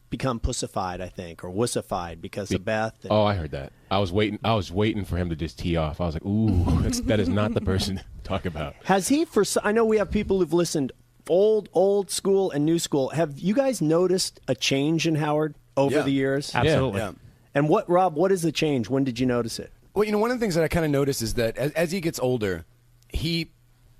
become pussified, I think, or wussified because of Beth? Oh, I heard that. I was waiting for him to just tee off. I was like, ooh, that is not the person to talk about. Has he? I know we have people who've listened. Old school and new school. Have you guys noticed a change in Howard over the years? Absolutely. Yeah. And Rob, what is the change? When did you notice it? Well, one of the things that I kind of noticed is that as he gets older, he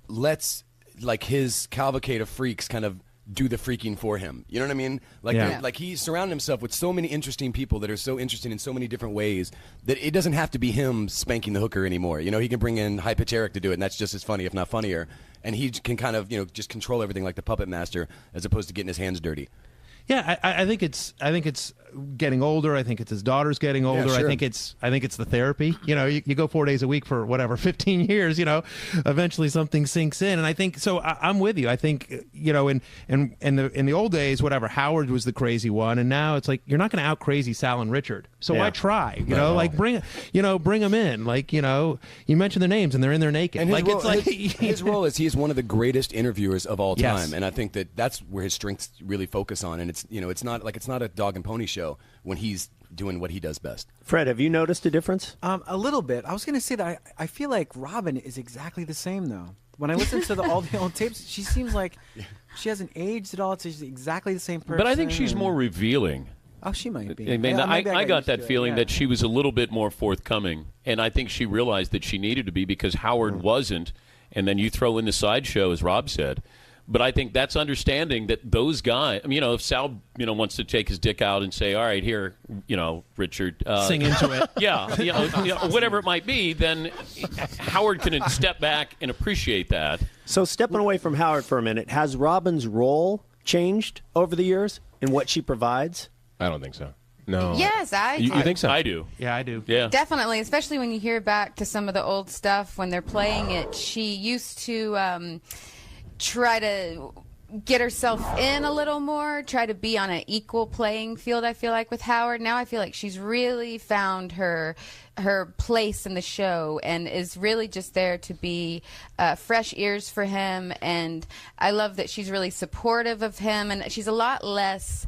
lets like his cavalcade of freaks kind of do the freaking for him. You know what I mean? Like he's surrounded himself with so many interesting people that are so interesting in so many different ways that it doesn't have to be him spanking the hooker anymore. He can bring in High Pitch Eric to do it, and that's just as funny, if not funnier. And he can kind of, just control everything like the puppet master, as opposed to getting his hands dirty. Yeah, I think it's getting older. I think it's his daughter's getting older. Yeah, sure. I think it's the therapy. You go 4 days a week for whatever 15 years. Eventually something sinks in, and I think so. I'm with you. I think in the old days, whatever, Howard was the crazy one, and now it's like you're not going to out crazy Sal and Richard. So why try? Bring them in. You mention their names and they're in there naked. And his role is he is one of the greatest interviewers of all time, Yes. and I think that's where his strengths really focus on. And it's not a dog and pony show when he's doing what he does best. Fred, have you noticed a difference? A little bit. I was going to say that I feel like Robin is exactly the same, though. When I listen to all the old tapes, she seems like she hasn't aged at all. She's exactly the same person. But I think she's more revealing. Oh, she might be. I mean, I got that feeling that that she was a little bit more forthcoming, and I think she realized that she needed to be because Howard wasn't, and then you throw in the sideshow, as Rob said. But I think that's understanding that those guys, if Sal, wants to take his dick out and say, all right, here, Richard. Sing into it. Yeah, whatever it might be, then Howard can step back and appreciate that. So stepping away from Howard for a minute, has Robin's role changed over the years in what she provides? I don't think so. No. Yes, I do. You think so? I do. Yeah, I do. Yeah. Definitely, especially when you hear back to some of the old stuff when they're playing it. She used to try to get herself in a little more, try to be on an equal playing field, I feel like, with Howard. Now I feel like she's really found her place in the show and is really just there to be fresh ears for him. And I love that she's really supportive of him, and she's a lot less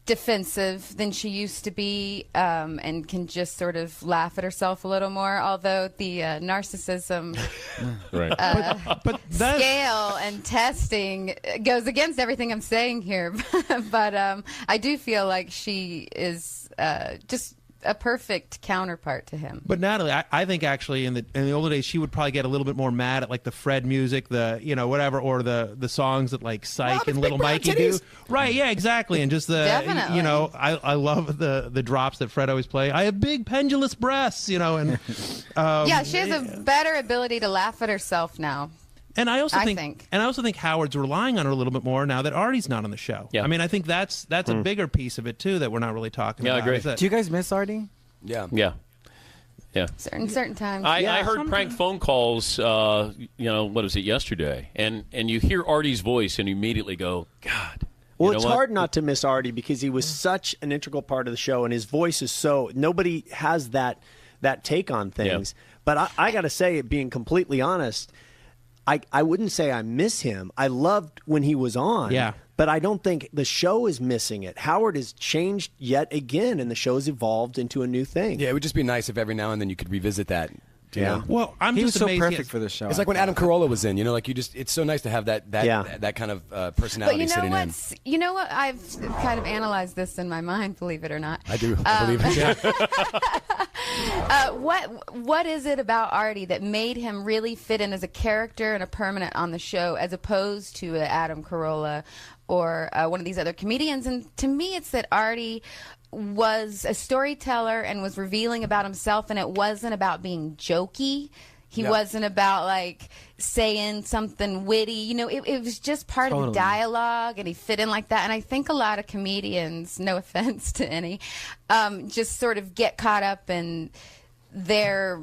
defensive than she used to be, and can just sort of laugh at herself a little more, although the narcissism scale and testing goes against everything I'm saying here. But I do feel like she is just a perfect counterpart to him. But Natalie, I think actually in the older days she would probably get a little bit more mad at like the Fred music, the whatever, or the songs that like Psych and Little Mikey do. Right? Yeah, exactly. And just the Definitely. I love the drops that Fred always play. I have big pendulous breasts, and yeah, she has a better ability to laugh at herself now. And I also I think Howard's relying on her a little bit more now that Artie's not on the show. Yeah. I mean, I think that's a bigger piece of it too that we're not really talking about. I agree. Do you guys miss Artie? Yeah. Yeah. Yeah. Certain times. I heard prank phone calls, what was it, yesterday? And you hear Artie's voice and you immediately go, God. Well, it's hard not to miss Artie because he was such an integral part of the show, and his voice is so – nobody has that take on things. Yeah. But I got to say, being completely honest – I wouldn't say I miss him. I loved when he was on. Yeah. But I don't think the show is missing it. Howard has changed yet again, and the show's evolved into a new thing. Yeah, it would just be nice if every now and then you could revisit that. You know? Well, I'm he just was so amazed perfect for the show. It's like when Adam Carolla was in. You know, like it's so nice to have that kind of personality But you know sitting in. what's? You know what? I've kind of analyzed this in my mind. Believe it or not. I do. I believe it. What is it about Artie that made him really fit in as a character and a permanent on the show, as opposed to Adam Carolla or one of these other comedians? And to me, it's that Artie was a storyteller and was revealing about himself, and it wasn't about being jokey. He wasn't about like saying something witty. You know, it was just part of the dialogue, and he fit in like that. And I think a lot of comedians, no offense to any, just sort of get caught up in their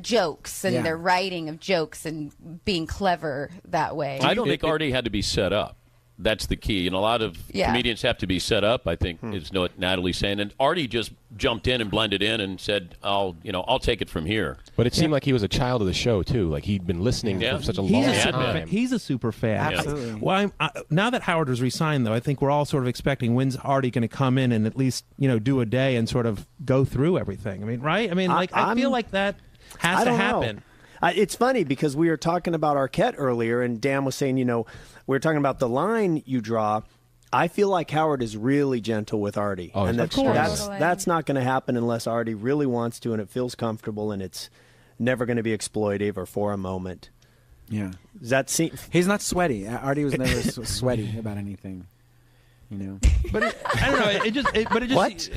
jokes and their writing of jokes and being clever that way. I don't think Artie had to be set up. That's the key. And a lot of comedians have to be set up, I think, is what Natalie's saying. And Artie just jumped in and blended in and said, I'll take it from here. But it seemed like he was a child of the show, too. Like he'd been listening for such a long time. He's a super fan. Absolutely. Well, now that Howard has resigned, though, I think we're all sort of expecting when's Artie going to come in and at least, do a day and sort of go through everything. I mean, right? I mean, I feel like that has to happen. It's funny because we were talking about Arquette earlier, and Dan was saying, we were talking about the line you draw. I feel like Howard is really gentle with Artie. Oh, and of course. That's not going to happen unless Artie really wants to and it feels comfortable and it's never going to be exploitive or for a moment. Yeah. Does that seem... He's not sweaty. Artie was never sweaty about anything. But I don't know. It just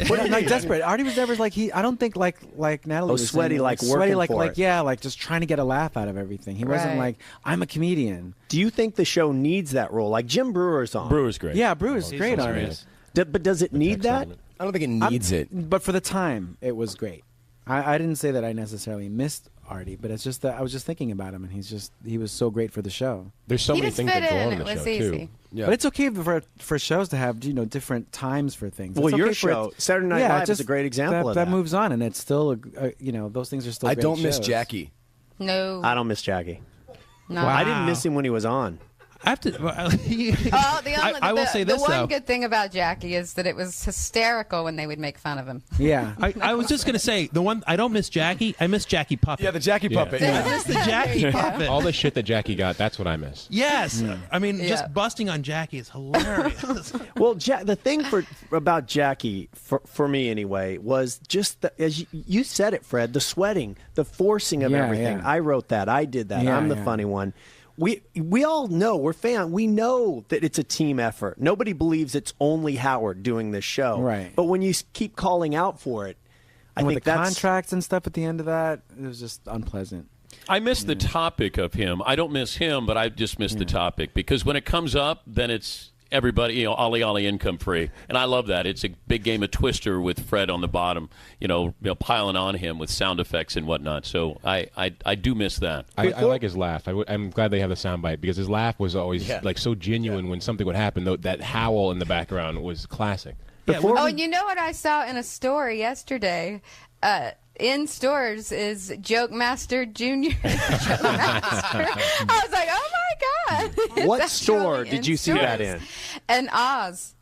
what? Like desperate. Artie was never like I don't think like Natalie was sweaty, saying, like sweaty, working for it. like just trying to get a laugh out of everything. He wasn't like I'm a comedian. Do you think the show needs that role? Like Jim Breuer's on. Breuer's great. Yeah, Breuer's great on it. But does it need that? I don't think it needs it. But for the time, it was great. I didn't say that I necessarily missed Artie, but it's just that I was just thinking about him, and he was so great for the show. There's so many things that go on in the show too. Yeah. But it's okay for shows to have different times for things. Well, it's your okay show, Saturday Night Live, is a great example of that. That moves on, and it's still those things are still. I great don't miss shows. Jackie. No, I don't miss Jackie. No, I didn't miss him when he was on. I have to. I will say this, the one though. good thing about Jackie is that it was hysterical when they would make fun of him. Yeah. I was just going to say, the one, I don't miss Jackie. I miss Jackie Puppet. Yeah, the Jackie Puppet. I miss the Jackie Puppet. All the shit that Jackie got, that's what I miss. Yes. I mean, just busting on Jackie is hilarious. Well, the thing about Jackie, for me anyway, was just, as you said it, Fred, the sweating, the forcing of everything. Yeah. I wrote that. I did that. I'm the funny one. We all know, we're fans. We know that it's a team effort. Nobody believes it's only Howard doing this show. Right. But when you keep calling out for it, I think with the that's... contracts and stuff at the end of that, it was just unpleasant. I miss the topic of him. I don't miss him, but I just miss the topic. Because when it comes up, then it's everybody, ollie ollie income free. And I love that. It's a big game of Twister with Fred on the bottom, piling on him with sound effects and whatnot. So I do miss that. I like his laugh. I'm glad they have the soundbite because his laugh was always like so genuine when something would happen. Though that howl in the background was classic. And you know what I saw in a story yesterday? In stores is Joke Master Jr. Joke Master. I was like, oh my God. What store did you see that in? And Oz.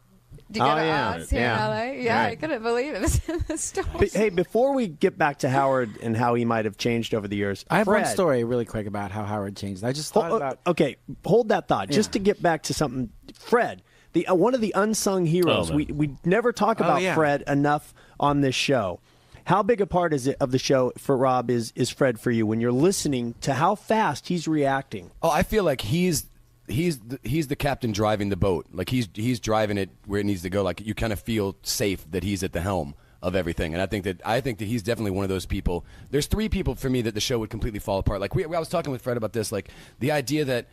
Do you go to Oz here in LA? Yeah, right. I couldn't believe it was in the store. Hey, before we get back to Howard and how he might have changed over the years, I have Fred, one story really quick about how Howard changed. I just thought about... Okay, hold that thought. Just to get back to something. Fred, one of the unsung heroes. We never talk about Fred enough on this show. How big a part is it of the show for Rob is Fred for you when you're listening to how fast he's reacting? Oh, I feel like he's the captain driving the boat. Like he's driving it where it needs to go. Like you kind of feel safe that he's at the helm of everything. And I think that he's definitely one of those people. There's three people for me that the show would completely fall apart. Like I was talking with Fred about this. Like the idea that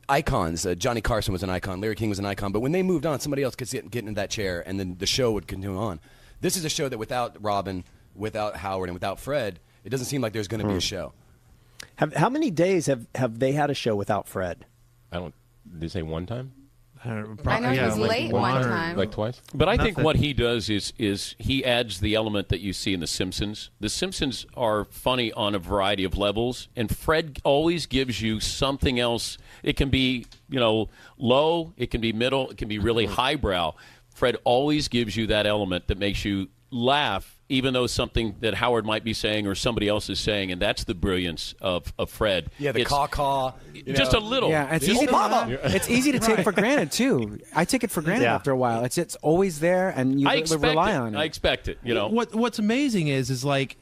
icons. Johnny Carson was an icon. Larry King was an icon. But when they moved on, somebody else could get into that chair, and then the show would continue on. This is a show that without Robin, without Howard, and without Fred, it doesn't seem like there's going to be a show. How many days have they had a show without Fred? Did they say one time? I know he was late one time. Like twice? But I think what he does is he adds the element that you see in The Simpsons. The Simpsons are funny on a variety of levels, and Fred always gives you something else. It can be, low, it can be middle, it can be really highbrow. Fred always gives you that element that makes you laugh, even though something that Howard might be saying or somebody else is saying, and that's the brilliance of Fred. Yeah, the caw-caw. Just a little. Yeah, it's easy. It's easy to take for granted too. I take it for granted after a while. It's always there, and you rely on it. I expect it. You know what's amazing is like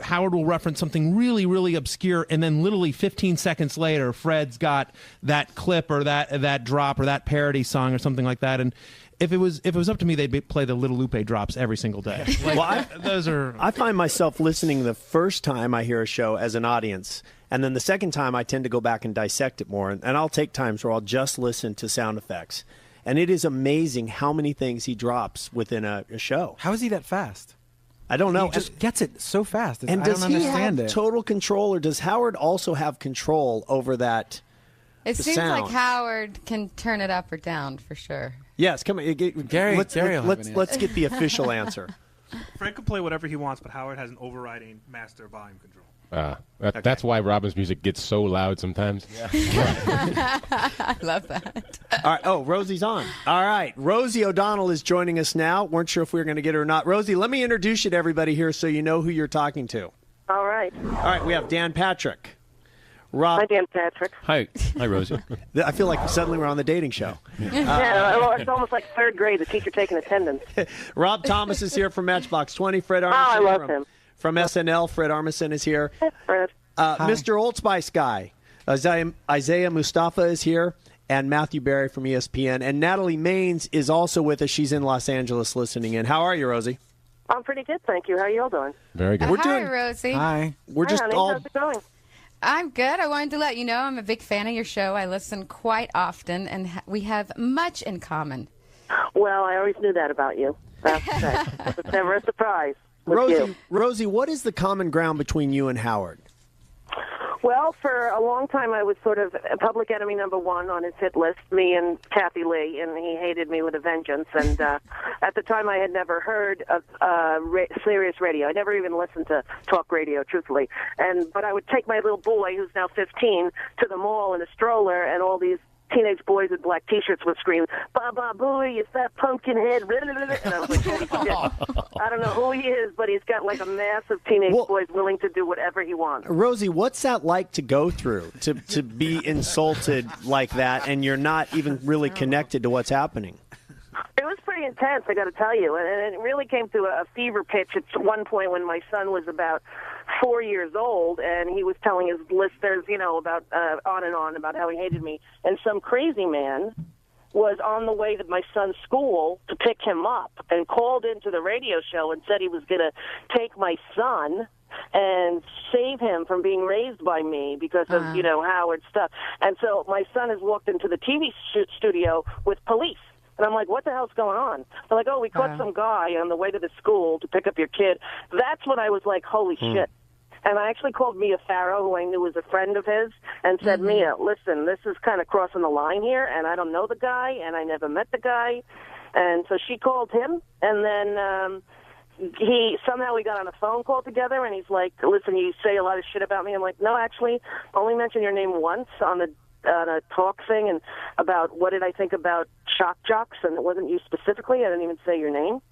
Howard will reference something really, really obscure, and then literally 15 seconds later, Fred's got that clip or that drop or that parody song or something like that. And if it was up to me, they'd play the Little Lupe drops every single day. Like, I find myself listening the first time I hear a show as an audience, and then the second time I tend to go back and dissect it more. And I'll take times where I'll just listen to sound effects. And it is amazing how many things he drops within a show. How is he that fast? I don't know. He just gets it so fast. And I does don't he understand have it. total control, or does Howard also have control over that? It seems sound? like Howard can turn it up or down for sure. Yes, come on, Gary. Let's get the official answer. Fred can play whatever he wants, but Howard has an overriding master volume control. That's why Robin's music gets so loud sometimes. I love that. All right. Oh, Rosie's on. All right. Rosie O'Donnell is joining us now. Weren't sure if we were going to get her or not. Rosie, let me introduce you to everybody here so you know who you're talking to. All right. All right. We have Dan Patrick. Rob. Hi, Dan Patrick. Hi, Rosie. I feel like suddenly we're on the dating show. Well, it's almost like third grade, the teacher taking attendance. Rob Thomas is here from Matchbox 20. Fred Armisen. I love him. From SNL, Fred Armisen is here. Fred. Mr. Old Spice guy, Isaiah Mustafa is here, and Matthew Berry from ESPN. And Natalie Maines is also with us. She's in Los Angeles listening in. How are you, Rosie? I'm pretty good, thank you. How are you all doing? Very good. Hi, Rosie. Hi. We're just honey, all. how's it going? I'm good. I wanted to let you know I'm a big fan of your show. I listen quite often, and we have much in common. Well, I always knew that about you. It's never a surprise. with you. Rosie, what is the common ground between you and Howard? Well, for a long time, I was sort of public enemy number one on his hit list, me and Kathy Lee, and he hated me with a vengeance. And at the time, I had never heard of Sirius Radio. I never even listened to talk radio, truthfully. But I would take my little boy, who's now 15, to the mall in a stroller, and all these teenage boys with black T-shirts would scream, "Baba Booey, it's that pumpkin head!" And I was like, "Holy shit!" I don't know who he is, but he's got like a mass of teenage boys willing to do whatever he wants. Rosie, what's that like to go through, to be insulted like that, and you're not even really connected to what's happening? It was pretty intense, I got to tell you, and it really came to a fever pitch at one point when my son was about 4 years old, and he was telling his listeners, about on and on about how he hated me, and some crazy man was on the way to my son's school to pick him up and called into the radio show and said he was going to take my son and save him from being raised by me because of, Howard's stuff. And so my son has walked into the TV studio with police. And I'm like, what the hell's going on? They're like, we caught some guy on the way to the school to pick up your kid. That's when I was like, holy shit. And I actually called Mia Farrow, who I knew was a friend of his, and said, Mia, listen, this is kind of crossing the line here, and I don't know the guy, and I never met the guy. And so she called him, and then we got on a phone call together, and he's like, listen, you say a lot of shit about me. I'm like, no, actually, only mention your name once on a talk thing and about what did I think about shock jocks, and it wasn't you specifically. I didn't even say your name.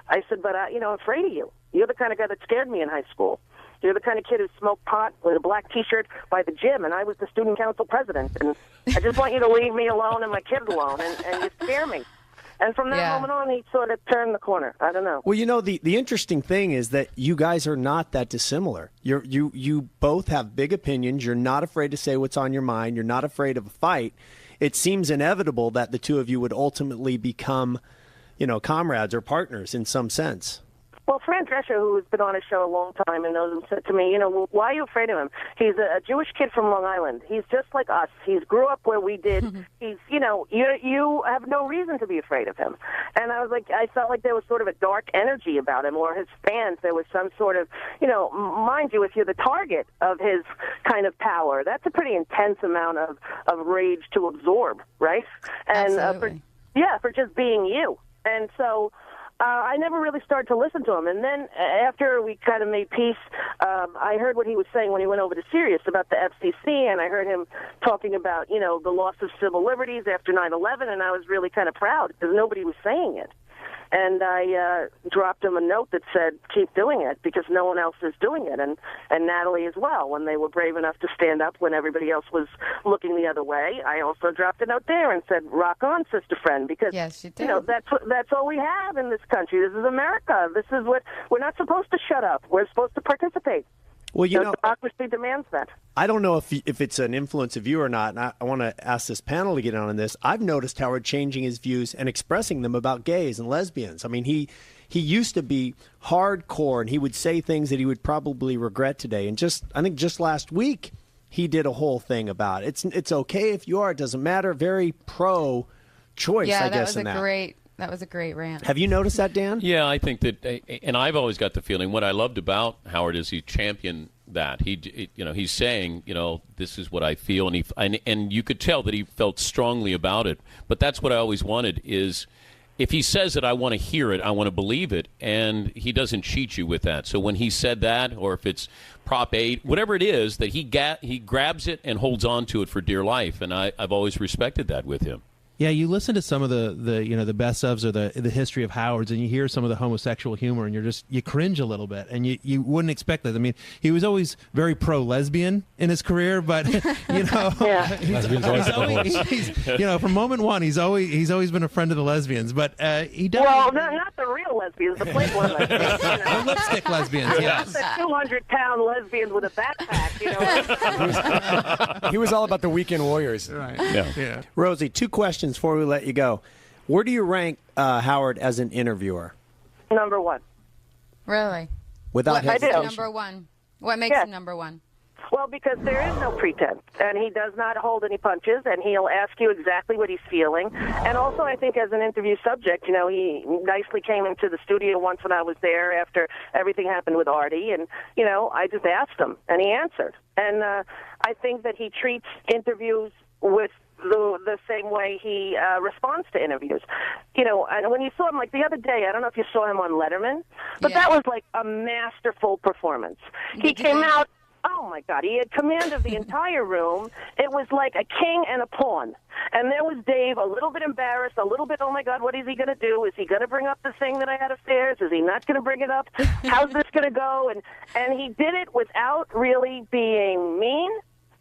I said, but, I'm afraid of you. You're the kind of guy that scared me in high school. You're the kind of kid who smoked pot with a black T-shirt by the gym, and I was the student council president. And I just want you to leave me alone and my kid alone, and you scare me. And from that moment on, he sort of turned the corner. I don't know. Well, the interesting thing is that you guys are not that dissimilar. You both have big opinions. You're not afraid to say what's on your mind. You're not afraid of a fight. It seems inevitable that the two of you would ultimately become, comrades or partners in some sense. Well, Fran Drescher, who has been on his show a long time and knows him, said to me, why are you afraid of him? He's a Jewish kid from Long Island. He's just like us. He's grew up where we did. He's, you have no reason to be afraid of him. And I was like, I felt like there was sort of a dark energy about him, or his fans. There was some sort of, mind you, if you're the target of his kind of power, that's a pretty intense amount of rage to absorb, right? And for just being you. And so I never really started to listen to him. And then after we kind of made peace, I heard what he was saying when he went over to Sirius about the FCC, and I heard him talking about, the loss of civil liberties after 9/11, and I was really kind of proud because nobody was saying it. and I dropped him a note that said, keep doing it, because no one else is doing it, and Natalie as well, when they were brave enough to stand up when everybody else was looking the other way. I also dropped a note there and said, rock on, sister friend, because yes, you did. You know, that's all we have in this country. This is America. This is what we're not supposed to shut up. We're supposed to participate. Well, you know, democracy demands that. I don't know if it's an influence of you or not, and I want to ask this panel to get on this. I've noticed Howard changing his views and expressing them about gays and lesbians. I mean, he used to be hardcore, and he would say things that he would probably regret today. And I think just last week, he did a whole thing about it. It's okay if you are. It doesn't matter. Very pro-choice, I guess, in that. That was a great rant. Have you noticed that, Dan? Yeah, I think that, and I've always got the feeling. What I loved about Howard is he championed that. He's saying, this is what I feel, and you could tell that he felt strongly about it. But that's what I always wanted is, if he says it, I want to hear it, I want to believe it, and he doesn't cheat you with that. So when he said that, or if it's Prop 8, whatever it is, that he grabs it and holds on to it for dear life, and I've always respected that with him. Yeah, you listen to some of the best ofs or the history of Howard's, and you hear some of the homosexual humor, and you cringe a little bit, and you wouldn't expect that. I mean, he was always very pro-lesbian in his career, but from moment one, he's always been a friend of the lesbians. But he does. Well, not the real lesbians, the Playboy lesbians. The lipstick lesbians, yes. The 200-pound lesbians with a backpack. He was all about the weekend warriors. Right. Yeah. Rosie, 2 questions before we let you go. Where do you rank Howard as an interviewer? Number 1. Really? Without hesitation. Number 1. What makes him number 1? Well, because there is no pretense, and he does not hold any punches, and he'll ask you exactly what he's feeling. And also, I think as an interview subject, he nicely came into the studio once when I was there after everything happened with Artie, and, I just asked him, and he answered. And I think that he treats interviews with the same way he responds to interviews. And when you saw him, like the other day, I don't know if you saw him on Letterman, but that was like a masterful performance. He came out, oh my God, he had command of the entire room. It was like a king and a pawn. And there was Dave, a little bit embarrassed, a little bit, oh my God, what is he going to do? Is he going to bring up the thing that I had upstairs? Is he not going to bring it up? How's this going to go? And he did it without really being mean,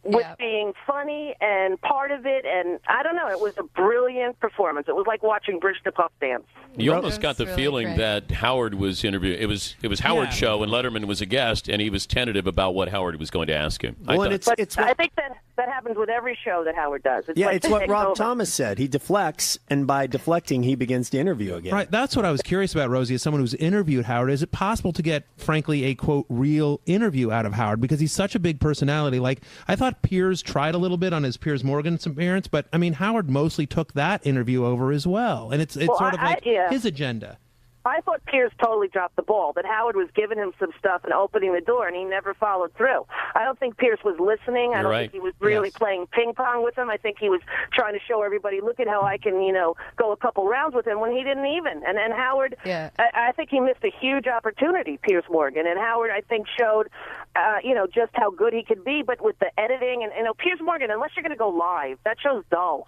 with being funny and part of it, and I don't know, it was a brilliant performance. It was like watching Brishnikov dance. You almost got the feeling that Howard was interviewing. It was Howard's show, and Letterman was a guest, and he was tentative about what Howard was going to ask him. I think that happens with every show that Howard does. It's what Rob Thomas said. He deflects, and by deflecting, he begins to interview again. Right. That's what I was curious about, Rosie, as someone who's interviewed Howard. Is it possible to get, frankly, a, quote, real interview out of Howard? Because he's such a big personality. Like, I thought Piers tried a little bit on his Piers Morgan appearance, but, I mean, Howard mostly took that interview over as well. And it's sort of like his agenda. I thought Piers totally dropped the ball, that Howard was giving him some stuff and opening the door, and he never followed through. I don't think Piers was listening. I don't think he was really playing ping pong with him. I think he was trying to show everybody, look at how I can, go a couple rounds with him when he didn't even. And then Howard, I think he missed a huge opportunity, Piers Morgan. And Howard, I think, showed, just how good he could be. But with the editing, and Piers Morgan, unless you're going to go live, that show's dull.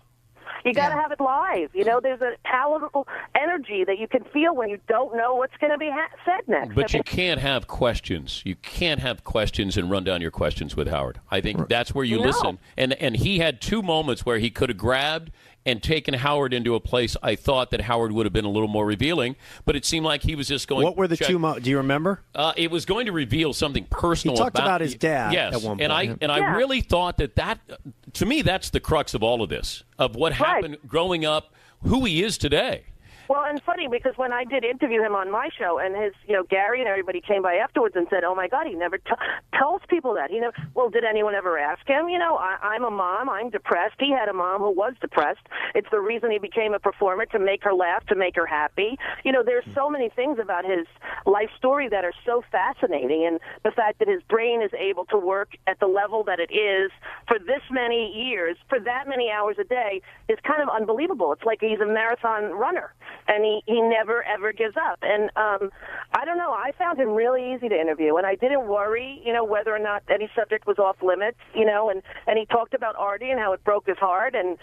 You got to have it live. There's a palatable energy that you can feel when you don't know what's going to be said next. But you can't have questions. You can't have questions and run down your questions with Howard. I think that's where you listen. And he had 2 moments where he could have grabbed and taken Howard into a place I thought that Howard would have been a little more revealing, but it seemed like he was just going. What were the 2 moments? Do you remember? It was going to reveal something personal. He talked about his dad at one point. I really thought that to me, that's the crux of all of this, of what happened growing up, who he is today. Well, and funny, because when I did interview him on my show, and his, Gary and everybody came by afterwards and said, oh, my God, he never tells people that. Well, did anyone ever ask him? I'm a mom. I'm depressed. He had a mom who was depressed. It's the reason he became a performer, to make her laugh, to make her happy. There's so many things about his life story that are so fascinating, and the fact that his brain is able to work at the level that it is for this many years, for that many hours a day, is kind of unbelievable. It's like he's a marathon runner. And he never, ever gives up. And I don't know. I found him really easy to interview. And I didn't worry, whether or not any subject was off limits, and he talked about Artie and how it broke his heart. And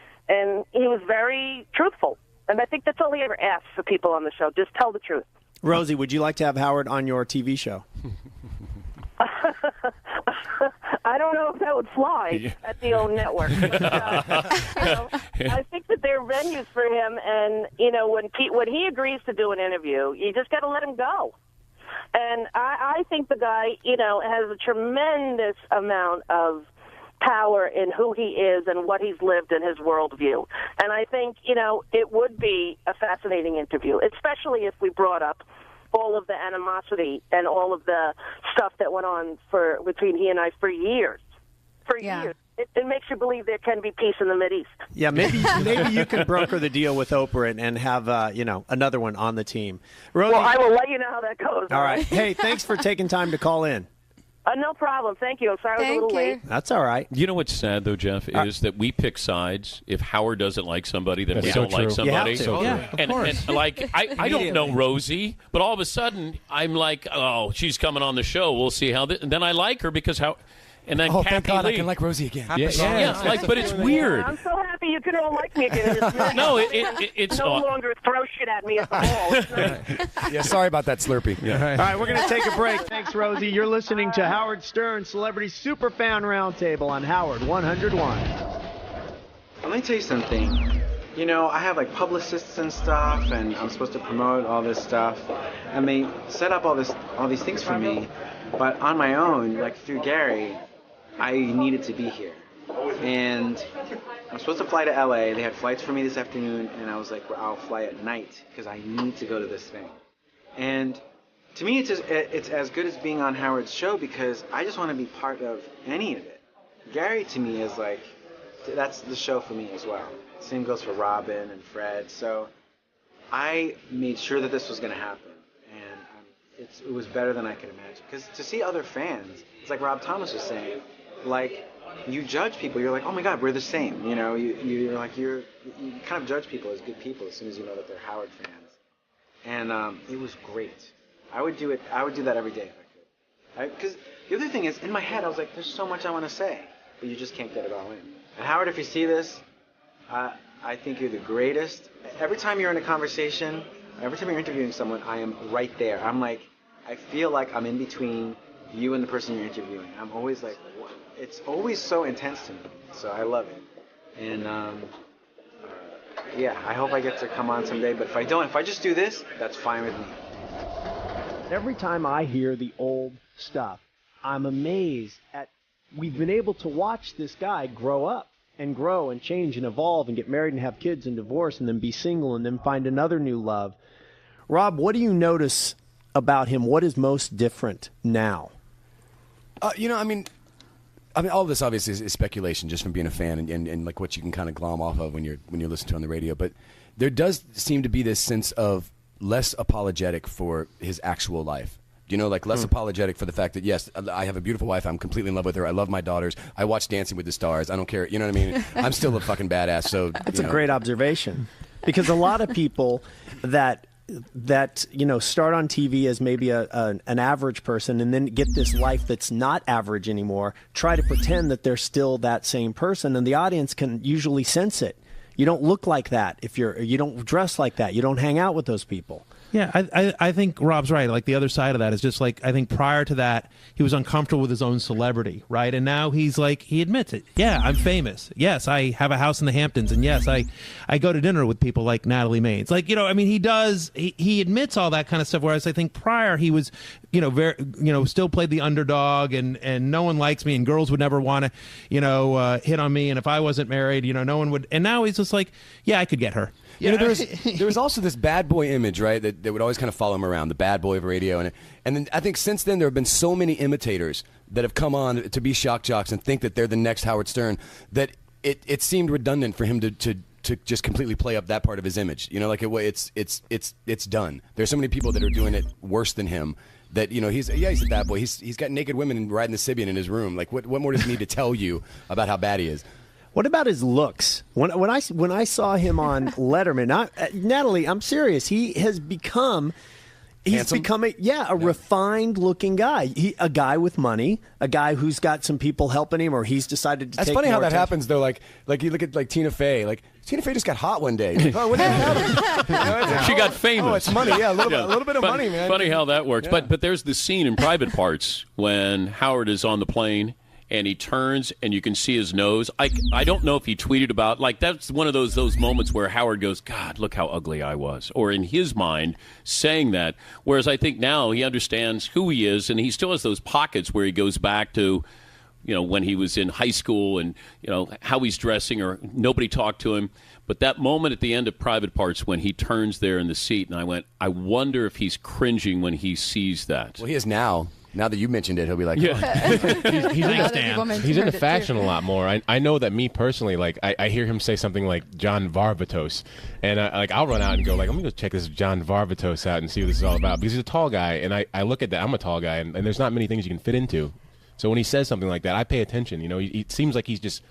he was very truthful. And I think that's all he ever asks for people on the show. Just tell the truth. Rosie, would you like to have Howard on your TV show? I don't know if that would fly at the OWN network. But, I think that there are venues for him, and when he agrees to do an interview, you just got to let him go. And I think the guy, has a tremendous amount of power in who he is and what he's lived in his worldview. And I think, it would be a fascinating interview, especially if we brought up all of the animosity and all of the stuff that went on between he and I for years. Years. It makes you believe there can be peace in the Mideast. Yeah, maybe you can broker the deal with Oprah and have another one on the team. Rosie, well, I will let you know how that goes. All right. Hey, thanks for taking time to call in. No problem. Thank you. I'm sorry I was a little late. That's all right. You know what's sad, though, Jeff, is that we pick sides. If Howard doesn't like somebody, then we don't like somebody. You have to. And I don't know Rosie, but all of a sudden, I'm like, oh, she's coming on the show. We'll see how and then I like her because how. And then oh, Kathy thank God Lee. I can like Rosie again. But it's weird. I'm so happy you can all like me again. No, it's no longer throw shit at me at the mall. It's nice. Yeah, sorry about that Slurpee. All right, we're going to take a break. Thanks, Rosie. You're listening to Howard Stern Celebrity Superfan Roundtable on Howard 101. Let me tell you something. I have like publicists and stuff, and I'm supposed to promote all this stuff, and they set up all these things for me. But on my own, like through Gary, I needed to be here. And I'm supposed to fly to LA. They had flights for me this afternoon, and I was like, well, I'll fly at night because I need to go to this thing. And to me, it's as good as being on Howard's show because I just want to be part of any of it. Gary, to me, is like, that's the show for me as well. Same goes for Robin and Fred. So I made sure that this was going to happen. And it was better than I could imagine. Because to see other fans, it's like Rob Thomas was saying, like, you judge people. You're like, oh my God, we're the same. You're like, you kind of judge people as good people as soon as you know that they're Howard fans. And it was great. I would do that every day if I could. Because the other thing is, in my head, I was like, there's so much I want to say, but you just can't get it all in. And Howard, if you see this, I think you're the greatest. Every time you're in a conversation, every time you're interviewing someone, I am right there. I'm like, I feel like I'm in between you and the person you're interviewing. I'm always like, what? It's always so intense to me. So I love it. And yeah, I hope I get to come on someday. But if I don't, if I just do this, that's fine with me. Every time I hear the old stuff, I'm amazed at we've been able to watch this guy grow up and grow and change and evolve and get married and have kids and divorce and then be single and then find another new love. Rob, what do you notice about him? What is most different now? I mean, all of this obviously is speculation just from being a fan and like what you can kind of glom off of when you're listening to on the radio. But there does seem to be this sense of less apologetic for his actual life. Like less apologetic for the fact that, yes, I have a beautiful wife. I'm completely in love with her. I love my daughters. I watch Dancing with the Stars. I don't care. You know what I mean? I'm still a fucking badass. So that's a great observation, because a lot of people that start on TV as maybe an average person and then get this life that's not average anymore, try to pretend that they're still that same person, and the audience can usually sense it. You don't look like that if you don't dress like that. You don't hang out with those people. Yeah, I think Rob's right. Like the other side of that is just like, I think prior to that, he was uncomfortable with his own celebrity, right? And now he's like, he admits it. Yeah, I'm famous. Yes, I have a house in the Hamptons. And yes, I go to dinner with people like Natalie May. It's like, he admits all that kind of stuff. Whereas I think prior he was, very, still played the underdog and no one likes me and girls would never want to, hit on me. And if I wasn't married, no one would. And now he's just like, yeah, I could get her. There's also this bad boy image, right, that would always kind of follow him around, the bad boy of radio. And then I think since then there have been so many imitators that have come on to be shock jocks and think that they're the next Howard Stern that it seemed redundant for him to just completely play up that part of his image. It's done. There's so many people that are doing it worse than him. That he's a bad boy. He's got naked women riding the Sibian in his room. Like what more does he need to tell you about how bad he is? What about his looks? When I saw him on Letterman, Natalie, I'm serious. He has become He's Handsome? becoming, a refined-looking guy. A guy with money, a guy who's got some people helping him, or he's decided to That's take funny how more that attention. happens, though. Like you look at Tina Fey. Like Tina Fey just got hot one day. Like, oh, what the hell? She got famous. Oh, it's money. Yeah, a little bit of money, man. Funny how that works. Yeah. But there's the scene in Private Parts when Howard is on the plane and he turns and you can see his nose. I don't know if he tweeted about, like, that's one of those moments where Howard goes, God, look how ugly I was. Or in his mind saying that. Whereas I think now he understands who he is, and he still has those pockets where he goes back to, when he was in high school and, how he's dressing, or nobody talked to him. But that moment at the end of Private Parts when he turns there in the seat, and I went, I wonder if he's cringing when he sees that. Well, he is now. Now that you mentioned it, he'll be like, Yeah. He's into fashion a lot more. I know that me personally, like I hear him say something like John Varvatos, and I'll run out and go like, I'm gonna go check this John Varvatos out and see what this is all about, because he's a tall guy, and I look at that. I'm a tall guy, and there's not many things you can fit into. So when he says something like that, I pay attention. It seems like he's just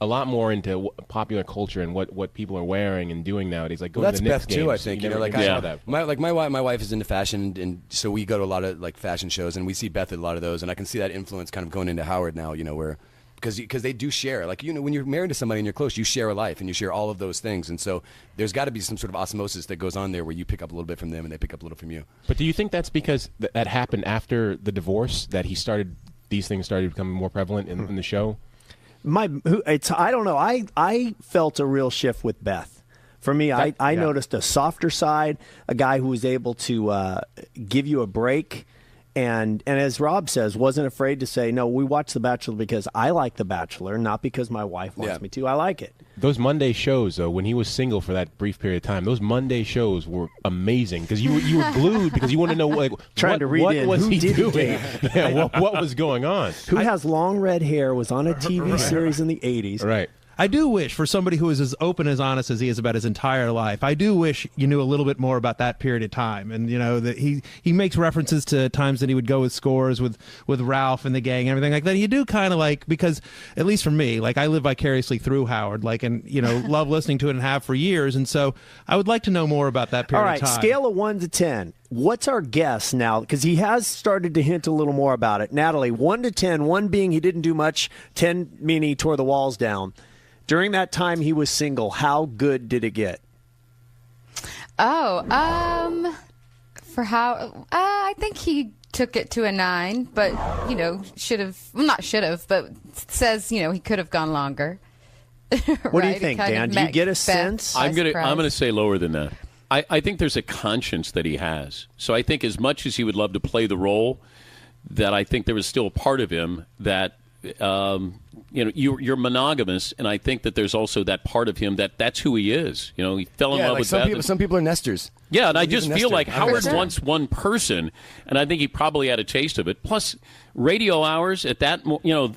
a lot more into popular culture and what people are wearing and doing nowadays. Like going that's to the Knicks Beth too, games. I think. I saw that. My wife is into fashion, and so we go to a lot of like fashion shows, and we see Beth at a lot of those, and I can see that influence kind of going into Howard now. Where because they do share, like when you're married to somebody and you're close, you share a life and you share all of those things, and so there's got to be some sort of osmosis that goes on there where you pick up a little bit from them and they pick up a little from you. But do you think that's because that happened after the divorce, that these things started becoming more prevalent in the show? I don't know. I felt a real shift with Beth. For me, I noticed a softer side, a guy who was able to give you a break, and as Rob says, wasn't afraid to say, no, we watch The Bachelor because I like The Bachelor, not because my wife wants me to. I like it. Those Monday shows, though, when he was single for that brief period of time, those Monday shows were amazing because you were glued because you want to know what was he doing? Yeah, what was going on? Who has long red hair, was on a TV series in the 80s. Right. I do wish, for somebody who is as open, as honest as he is about his entire life, I do wish you knew a little bit more about that period of time. And, that he makes references to times that he would go with Scores with Ralph and the gang and everything like that. You do kind of like, because, at least for me, like I live vicariously through Howard, love listening to it and have for years. And so I would like to know more about that period of time. All right, scale of 1 to 10. What's our guess now? Because he has started to hint a little more about it. Natalie, 1 to 10, 1 being he didn't do much, 10 meaning he tore the walls down. During that time he was single, how good did it get? For how, I think he took it to a 9, but, but says, he could have gone longer. What do you think, Dan? Do you get a sense? I'm gonna say lower than that. I think there's a conscience that he has. So I think as much as he would love to play the role, that I think there was still a part of him that you're monogamous, and I think that there's also that part of him that's who he is. He fell in love with Beth. Some people are nesters. Yeah, and I just feel like Howard wants one person, and I think he probably had a taste of it. Plus, radio hours at that,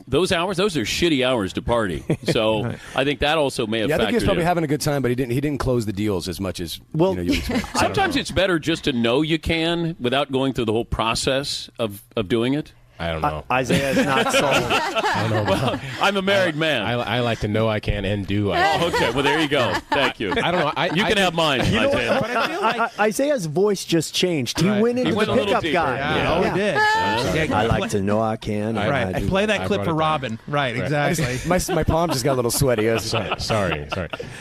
those hours, those are shitty hours to party. So I think that also may have. I think he was probably in. having a good time, but he didn't close the deals as much as you would expect. Sometimes it's better just to know you can without going through the whole process of doing it. I don't know. Isaiah is not sold. I don't know. Well, I'm a married man. I like to know I can and do. Okay, well, there you go. Thank you. I don't know. You can have mine, Isaiah. But I feel like Isaiah's voice just changed. He went into the pickup guy. Yeah, he did. I like to know I can. Right. And play that clip for Robin. Right, exactly. My palm just got a little sweaty. Sorry.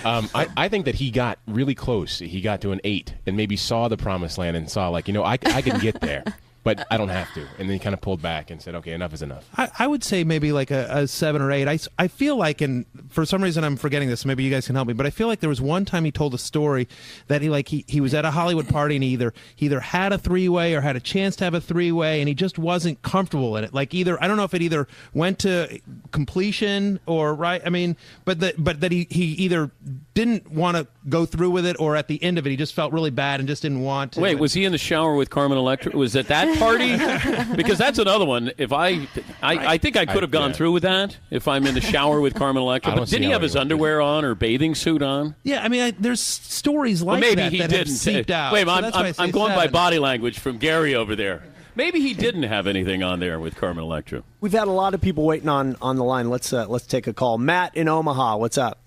I think that he got really close. He got to an 8 and maybe saw the promised land and saw, I can get there. But I don't have to. And then he kind of pulled back and said, okay, enough is enough. I would say maybe like a 7 or 8. I feel like, and for some reason I'm forgetting this, maybe you guys can help me, but I feel like there was one time he told a story that he was at a Hollywood party and he either had a 3-way or had a chance to have a 3-way, and he just wasn't comfortable in it. I don't know if it either went to completion or but that he either didn't want to go through with it, or at the end of it he just felt really bad and just didn't want to. Wait, was he in the shower with Carmen Electra? Was it that party? Because that's another one. If I think I could have gone through with that if I'm in the shower with Carmen Electra. But didn't he have his underwear on or bathing suit on? Yeah, there's stories like maybe that he that didn't. have seeped out. Wait, So I'm going by body language from Gary over there. Maybe he didn't have anything on there with Carmen Electra. We've had a lot of people waiting on the line. Let's take a call. Matt in Omaha, what's up?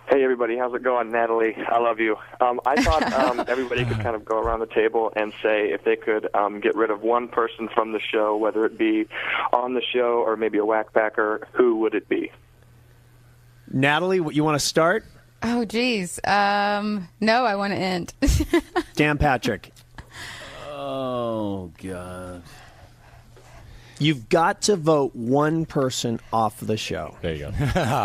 Hey, everybody. How's it going? Natalie, I love you. I thought everybody could kind of go around the table and say if they could get rid of one person from the show, whether it be on the show or maybe a whackbacker, who would it be? Natalie, you want to start? Oh, geez. No, I want to end. Dan Patrick. Oh, God. You've got to vote one person off the show. There you go.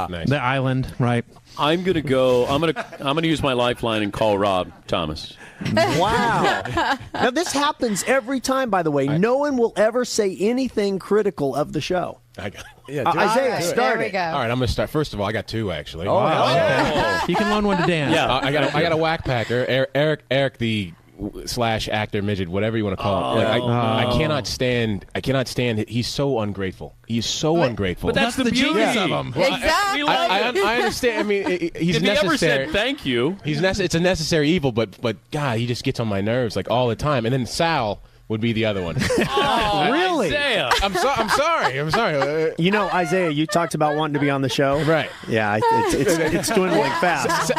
Nice. The island, right? I'm gonna go. I'm gonna use my lifeline and call Rob Thomas. Wow. Now, this happens every time, by the way. No one will ever say anything critical of the show. Isaiah, start there we it. go. All right, I'm going to start. First of all, I got two, actually. Oh, wow. You can loan one to Dan. Yeah, I got a whack packer. Eric the / actor midget, whatever you want to call him. Like, I cannot stand. He's so ungrateful. He's so ungrateful. But that's the beauty of him. Well, Exactly. I understand. I mean, he's if necessary. he ever said thank you, it's a necessary evil. But God, he just gets on my nerves like all the time. And then Sal would be the other one. Oh, Really? Isaiah. I'm sorry. You know, Isaiah, you talked about wanting to be on the show. Right. Yeah, it's dwindling fast.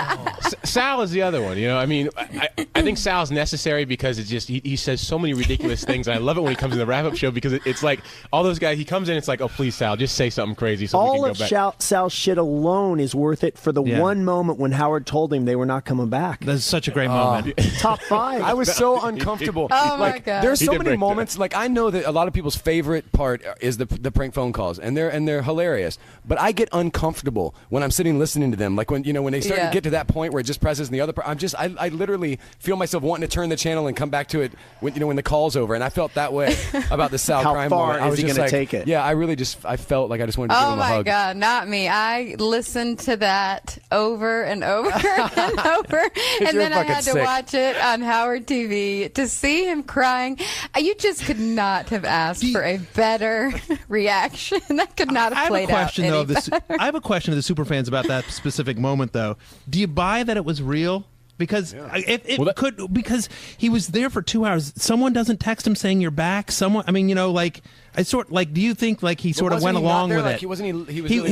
Sal is the other one. You know, I mean, I think Sal's necessary because it's just he says so many ridiculous things. And I love it when he comes in the wrap-up show because it's like all those guys. He comes in, it's like, oh please, Sal, just say something crazy so we All can of go back. Sal's shit alone is worth it for the one moment when Howard told him they were not coming back. That's such a great moment. Top 5. I was so uncomfortable. Oh, my like, God. There's He so did many break moments. Like I know that a lot of people's favorite part is the prank phone calls, and they're hilarious. But I get uncomfortable when I'm sitting listening to them. Like when they start to get to that point where it just presses and the other part. I literally feel myself wanting to turn the channel and come back to it when the call's over. And I felt that way about the Sal How crime far moment. I is was he just gonna like, take it? Yeah, I felt like I just wanted to give Oh him a my hug. God, not me. I listened to that over and over and over, and You're then I fucking had to sick. watch it on Howard TV to see him crying. You just could not have asked for a better reaction. That could not have played out any better. I have a question of the superfans about that specific moment, though. Do you buy that it was real? Because because he was there for 2 hours. Someone doesn't text him saying you're back. Someone, I mean, do you think like he sort of went along with it? He was really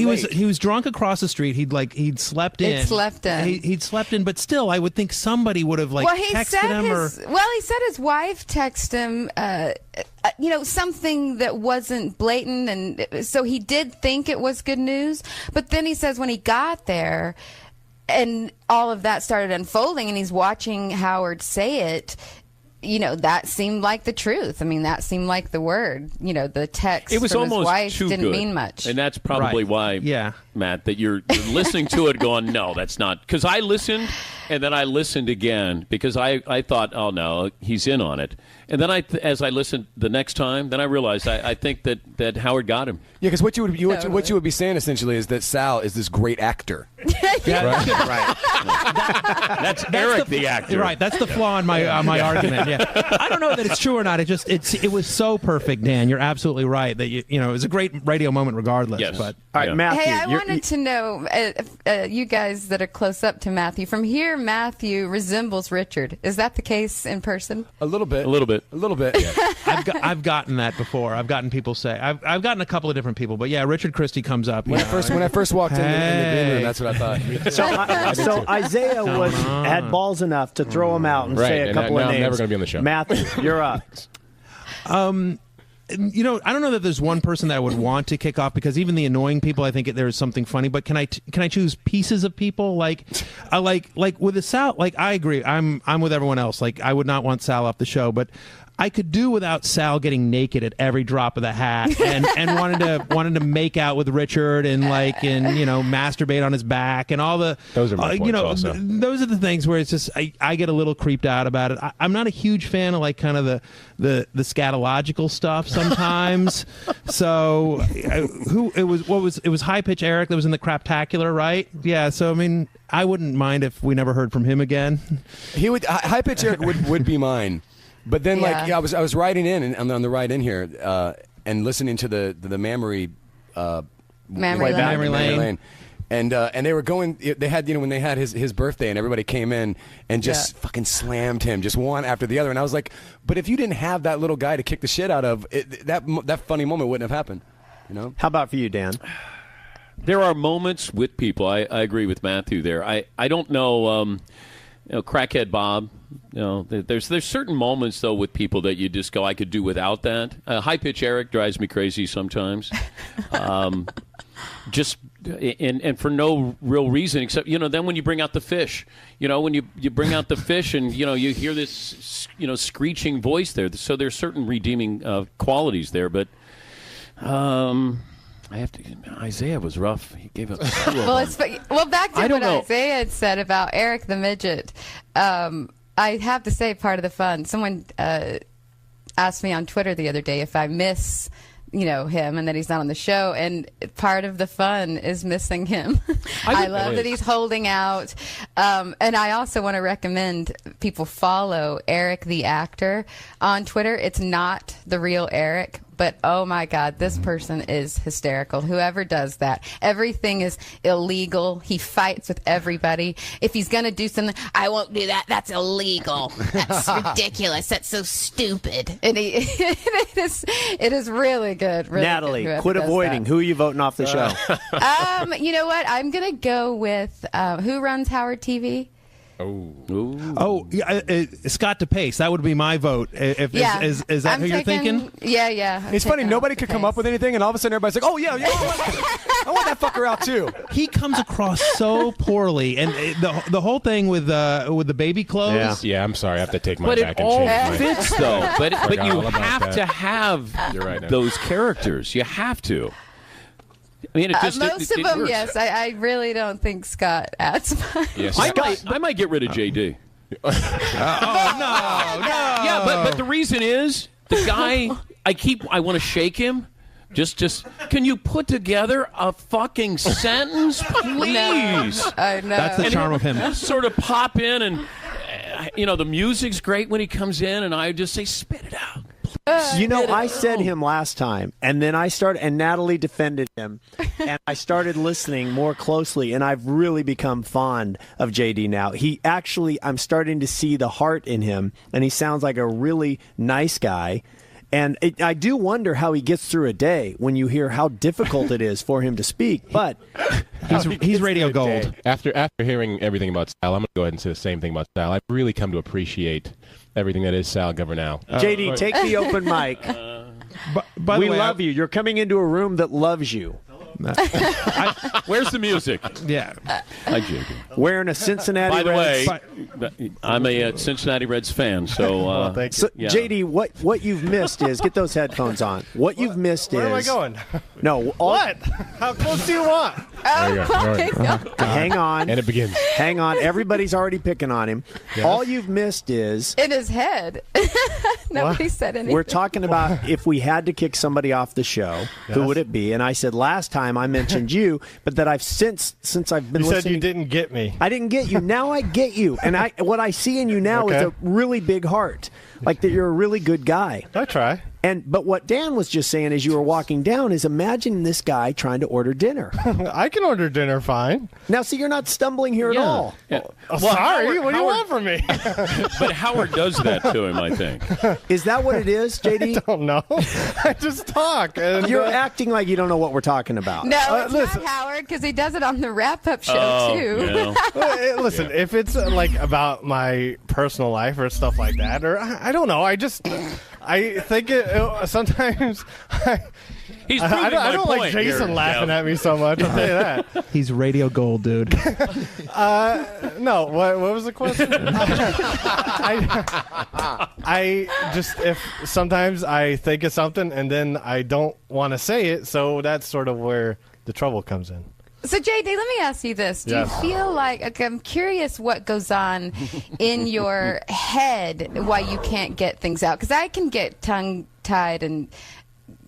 late. He was drunk across the street. He'd slept in. He'd slept in, but still, I would think somebody would have texted him he said his wife texted him. Something that wasn't blatant, and so he did think it was good news. But then he says when he got there, and all of that started unfolding, and he's watching Howard say it. That seemed like the truth. I mean, that seemed like the word. The text it was from almost his wife too didn't good. mean much. And that's probably why, Matt, that you're listening to it going, no, that's not. Because I listened, and then I listened again because I thought, oh, no, he's in on it. And then as I listened the next time, then I realized I think that Howard got him. Yeah, because what you would be saying essentially is that Sal is this great actor. Right. That's Eric the actor. Right. That's the flaw in my argument. Yeah. I don't know that it's true or not. It was so perfect, Dan. You're absolutely right that it was a great radio moment regardless. Yes. But all right, Matthew. Hey, I wanted to know, you guys that are close up to Matthew, from here, Matthew resembles Richard. Is that the case in person? A little bit. I've gotten that before. I've gotten people say. I've gotten a couple of different people, but yeah, Richard Christie comes up. When I first walked in the green room, that's what I thought. So Isaiah had balls enough to throw him out and say a couple of names. I'm never going to be on the show. Matthew, you're up. I don't know that there's one person that I would want to kick off because even the annoying people, I think there's something funny. But can I choose pieces of people like with the Sal? Like I agree, I'm with everyone else. Like I would not want Sal off the show, but I could do without Sal getting naked at every drop of the hat and wanted to make out with Richard and masturbate on his back and all the those are my points also. Those are the things where it's just I get a little creeped out about it. I'm not a huge fan of kind of the scatological stuff sometimes. So it was High Pitch Eric that was in the Craptacular, right? Yeah. So I mean, I wouldn't mind if we never heard from him again. He would High Pitch Eric would be mine. But then, I was riding in and on the ride in here and listening to the Memory Lane, and they were going. They had when they had his birthday and everybody came in and just fucking slammed him just one after the other. And I was like, but if you didn't have that little guy to kick the shit out of, that funny moment wouldn't have happened. How about for you, Dan? there are moments with people. I agree with Matthew there. I don't know, Crackhead Bob. There's certain moments though with people that you just go, I could do without that. High pitch Eric drives me crazy sometimes. Just and for no real reason except then when you bring out the fish, when you bring out the fish and you hear this screeching voice there. So there's certain redeeming qualities there, but Isaiah was rough. He gave up. Back to what Isaiah had said about Eric the Midget. I have to say, part of the fun. Someone asked me on Twitter the other day if I miss him and that he's not on the show, and part of the fun is missing him. I love that he's holding out, and I also want to recommend people follow Eric the actor on Twitter. It's not the real Eric, but oh my God, this person is hysterical. Whoever does that, everything is illegal. He fights with everybody. If he's going to do something, I won't do that. That's illegal. That's ridiculous. That's so stupid. And it is really good. Really Natalie, good, quit avoiding. Who are you voting off the show? You know what? I'm going to go with who runs Howard TV? Scott DePace. That would be my vote. Is that who you're thinking? Yeah. It's funny. Nobody could come up with anything, and all of a sudden everybody's like, "Oh yeah, I want that fucker out too." He comes across so poorly, and the whole thing with the baby clothes. Yeah, I'm sorry, I have to take my but back it and all change my. fits though. But you have to that. have You're right, those characters. You have to. I mean, most of them, works. yes. I really don't think Scott adds much. Yes, I might get rid of JD. No. Yeah, but the reason is the guy. I want to shake him. Just can you put together a fucking sentence, please? I know. That's the charm of him. Just sort of pop in and the music's great when he comes in, and I just say, spit it out. I said him last time, and then and Natalie defended him, and I started listening more closely, and I've really become fond of JD now. I'm starting to see the heart in him, and he sounds like a really nice guy. And I do wonder how he gets through a day when you hear how difficult it is for him to speak. But he's radio gold. After hearing everything about Sal, I'm going to go ahead and say the same thing about Sal. I've really come to appreciate everything that is Sal Governal. JD, take the open mic. By we the way, love you. You're coming into a room that loves you. Where's the music? Yeah. Hi, JD. Wearing a Cincinnati By the Reds. way, I'm a Cincinnati Reds fan, so... thanks. So, yeah. JD, what you've missed is... Get those headphones on. What you've missed Where is... am I going? No. What? How close do you want? Hang on. And it begins. Hang on. Everybody's already picking on him. Yes. All you've missed is... In his head. Nobody said anything. We're talking about if we had to kick somebody off the show, who would it be? And I said last time I mentioned you, but that I've since I've been listening... You said you didn't get me. I didn't get you. Now I get you. And what I see in you now is a really big heart. Like that you're a really good guy. I try. But what Dan was just saying as you were walking down is imagine this guy trying to order dinner. I can order dinner fine. Now, see, you're not stumbling here at all. Yeah. Well, sorry, what do you want from me? But Howard does that to him, I think. Is that what it is, JD? I don't know. I just talk. And, you're acting like you don't know what we're talking about. No, it's not Howard, because he does it on the wrap-up show, too. Well, listen, if it's about my personal life or stuff like that, or I don't know, I think sometimes He's I don't point like Jason here, laughing at me so much. I'll tell you that. He's radio gold, dude. No, what was the question? I just if sometimes I think of something and then I don't want to say it, so that's sort of where the trouble comes in. So, JD, let me ask you this. Do you feel like, I'm curious what goes on in your head why you can't get things out? Because I can get tongue-tied and,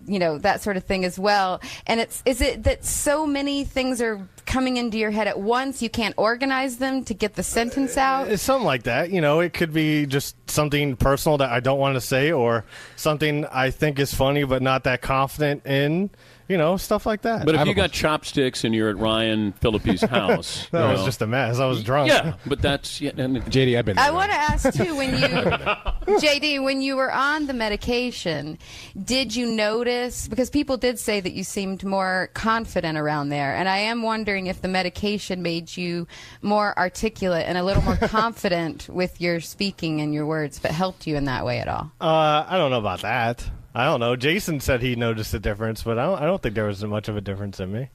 that sort of thing as well. And is it that so many things are coming into your head at once, you can't organize them to get the sentence out? It's something like that. It could be just something personal that I don't want to say or something I think is funny but not that confident in. stuff like that. But if you got chopsticks and you're at Ryan Phillippe's house, that was just a mess. I was drunk. Yeah, but that's JD. I've been. I want to ask too, JD, when you were on the medication, did you notice, because people did say that you seemed more confident around there, and I am wondering if the medication made you more articulate and a little more confident with your speaking and your words, if it helped you in that way at all. I don't know about that. I don't know. Jason said he noticed a difference, but I don't think there was much of a difference in me.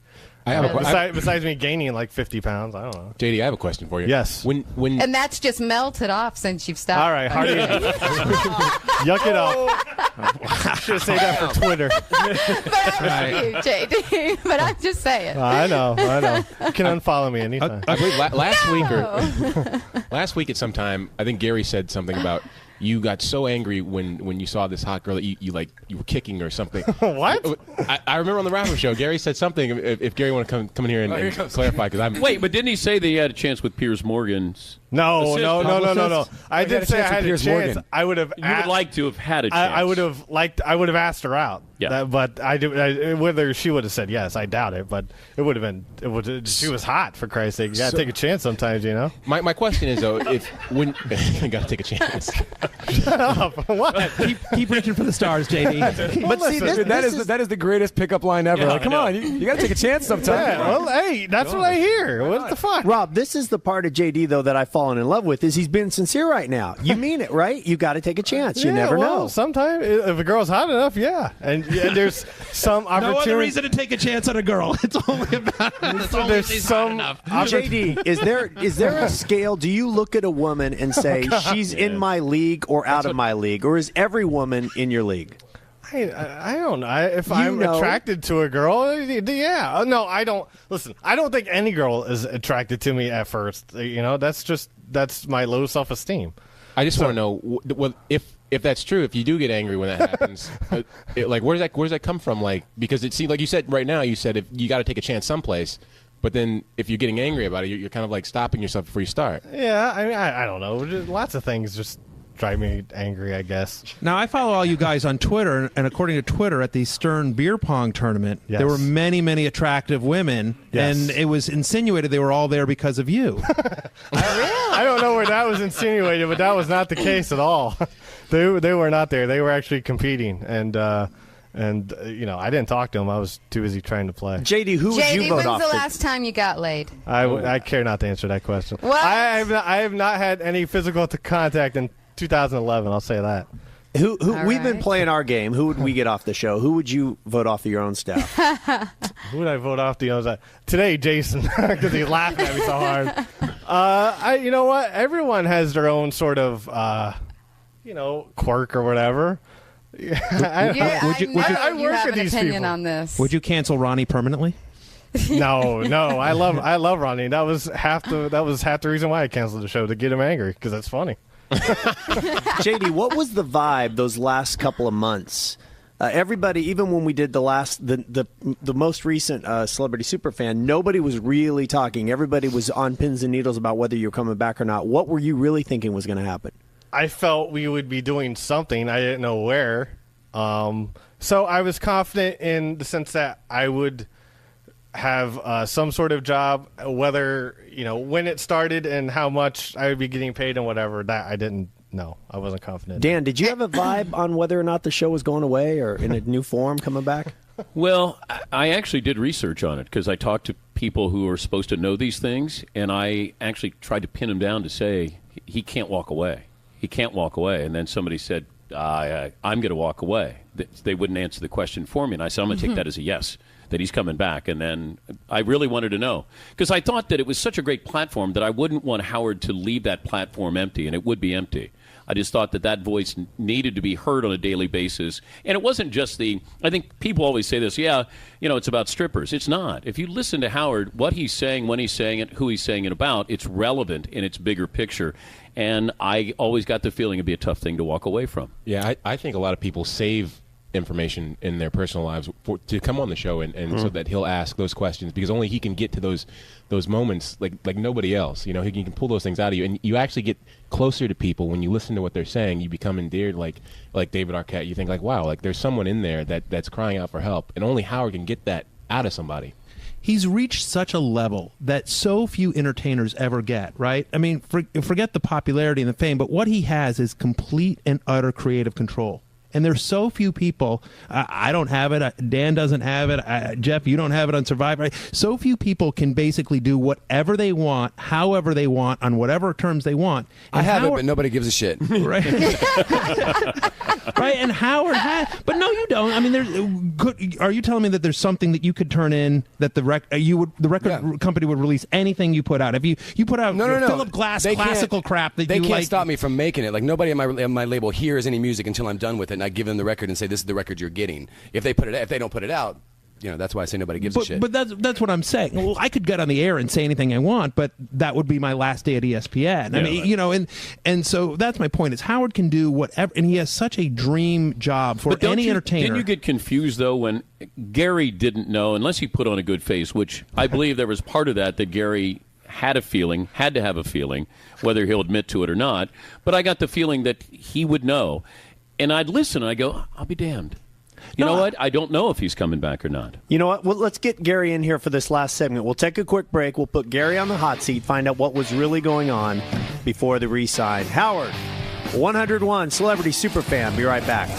Besides me gaining like 50 pounds, I don't know. JD, I have a question for you. Yes. When and that's just melted off since you've stopped. All right, Hardy. Yuck it up. I should say that for Twitter. But I'm with you, JD. But I'm just saying. I know. You can unfollow me anytime. I believe last week at some time, I think Gary said something about you got so angry when you saw this hot girl that you were kicking or something. What? I remember on the Rapper Show, Gary said something. If Gary want to come in here and clarify, because I'm wait, but didn't he say that he had a chance with Piers Morgan's? No. I did say I had a chance. Morgan. I would have. You would like to have had a chance. I would have liked. I would have asked her out. Yeah. But whether she would have said yes, I doubt it. But it would have been. She was hot, for Christ's sake. You gotta take a chance sometimes, My question is though, when you gotta take a chance. Shut up! What? Keep reaching for the stars, JD. But see, that is the greatest pickup line ever. Yeah, like, come on, you got to take a chance sometime. Yeah, well, hey, that's what I hear. What the fuck, Rob? This is the part of JD though that I've fallen in love with. Is he's been sincere right now? You mean it, right? You got to take a chance. You never know. Sometimes if a girl's hot enough, yeah, and there's some opportunity. No other reason to take a chance on a girl. It's only about. There's some JD, is there a scale? Do you look at a woman and say she's in my league or out of my league, or is every woman in your league? I don't know. If I'm attracted to a girl, yeah. No, I don't. Listen, I don't think any girl is attracted to me at first. That's my low self-esteem. I just want to know if that's true. If you do get angry when that happens, where does that come from? Like, because it seems like you said right now. You said if you got to take a chance someplace. But then, if you're getting angry about it, you're kind of like stopping yourself before you start. Yeah, I mean, I don't know. Lots of things just drive me angry, I guess. Now, I follow all you guys on Twitter, and according to Twitter, at the Stern Beer Pong tournament, there were many, many attractive women, and it was insinuated they were all there because of you. I don't know where that was insinuated, but that was not the case at all. They were not there. They were actually competing, and I didn't talk to him. I was too busy trying to play. JD, who would you vote off? When's the last time you got laid? I care not to answer that question. What? I have not had any physical contact in 2011. I'll say that. We've been playing our game. Who would we get off the show? Who would you vote off of your own staff? Who would I vote off the own staff? Today, Jason, because he's laughing at me so hard. You know what? Everyone has their own sort of, quirk or whatever. I work with these people. On this. Would you cancel Ronnie permanently? No. I love Ronnie. That was half the reason why I canceled the show, to get him angry, because that's funny. JD, what was the vibe those last couple of months? Everybody, even when we did the most recent Celebrity Superfan, nobody was really talking. Everybody was on pins and needles about whether you're coming back or not. What were you really thinking was going to happen? I felt we would be doing something. I didn't know where. So I was confident in the sense that I would have some sort of job, whether, when it started and how much I would be getting paid and whatever. That I didn't know. I wasn't confident. Dan, did you have a vibe on whether or not the show was going away or in a new form coming back? Well, I actually did research on it because I talked to people who are supposed to know these things, and I actually tried to pin him down to say he can't walk away. He can't walk away. And then somebody said, I'm going to walk away. They wouldn't answer the question for me. And I said, I'm going to take that as a yes, that he's coming back. And then I really wanted to know. Because I thought that it was such a great platform that I wouldn't want Howard to leave that platform empty, and it would be empty. I just thought that voice needed to be heard on a daily basis. And it wasn't just I think people always say this, it's about strippers. It's not. If you listen to Howard, what he's saying, when he's saying it, who he's saying it about, it's relevant in its bigger picture. And I always got the feeling it'd be a tough thing to walk away from. Yeah, I think a lot of people save information in their personal lives to come on the show, and so that he'll ask those questions, because only he can get to those moments like nobody else. You know, he can pull those things out of you, and you actually get closer to people when you listen to what they're saying. You become endeared, like David Arquette. You think like, wow, like there's someone in there that's crying out for help, and only Howard can get that out of somebody. He's reached such a level that so few entertainers ever get, right? I mean, forget the popularity and the fame, but what he has is complete and utter creative control. And there's so few people. I don't have it. Dan doesn't have it. Jeff, you don't have it on Survivor. Right? So few people can basically do whatever they want, however they want, on whatever terms they want. And I have it, but nobody gives a shit. Right. Right. And Howard has, but no, you don't. I mean, are you telling me that there's something that you could turn in that the record company would release anything you put out? If you put out Philip Glass classical crap that they can't stop me from making it. Like nobody on my label hears any music until I'm done with it. And I give them the record and say, this is the record you're getting. If they don't put it out, you know, that's why I say nobody gives a shit. But that's what I'm saying. Well, I could get on the air and say anything I want, but that would be my last day at ESPN. I mean, you know, and so that's my point is Howard can do whatever, and he has such a dream job for any entertainer. Didn't you get confused, though, when Gary didn't know, unless he put on a good face, which I believe there was part of that Gary had to have a feeling, whether he'll admit to it or not. But I got the feeling that he would know. And I'd listen, and I go, I'll be damned. You know what? I don't know if he's coming back or not. You know what? Well, let's get Gary in here for this last segment. We'll take a quick break. We'll put Gary on the hot seat, find out what was really going on before the re-sign. Howard, 101, Celebrity Superfan. Be right back.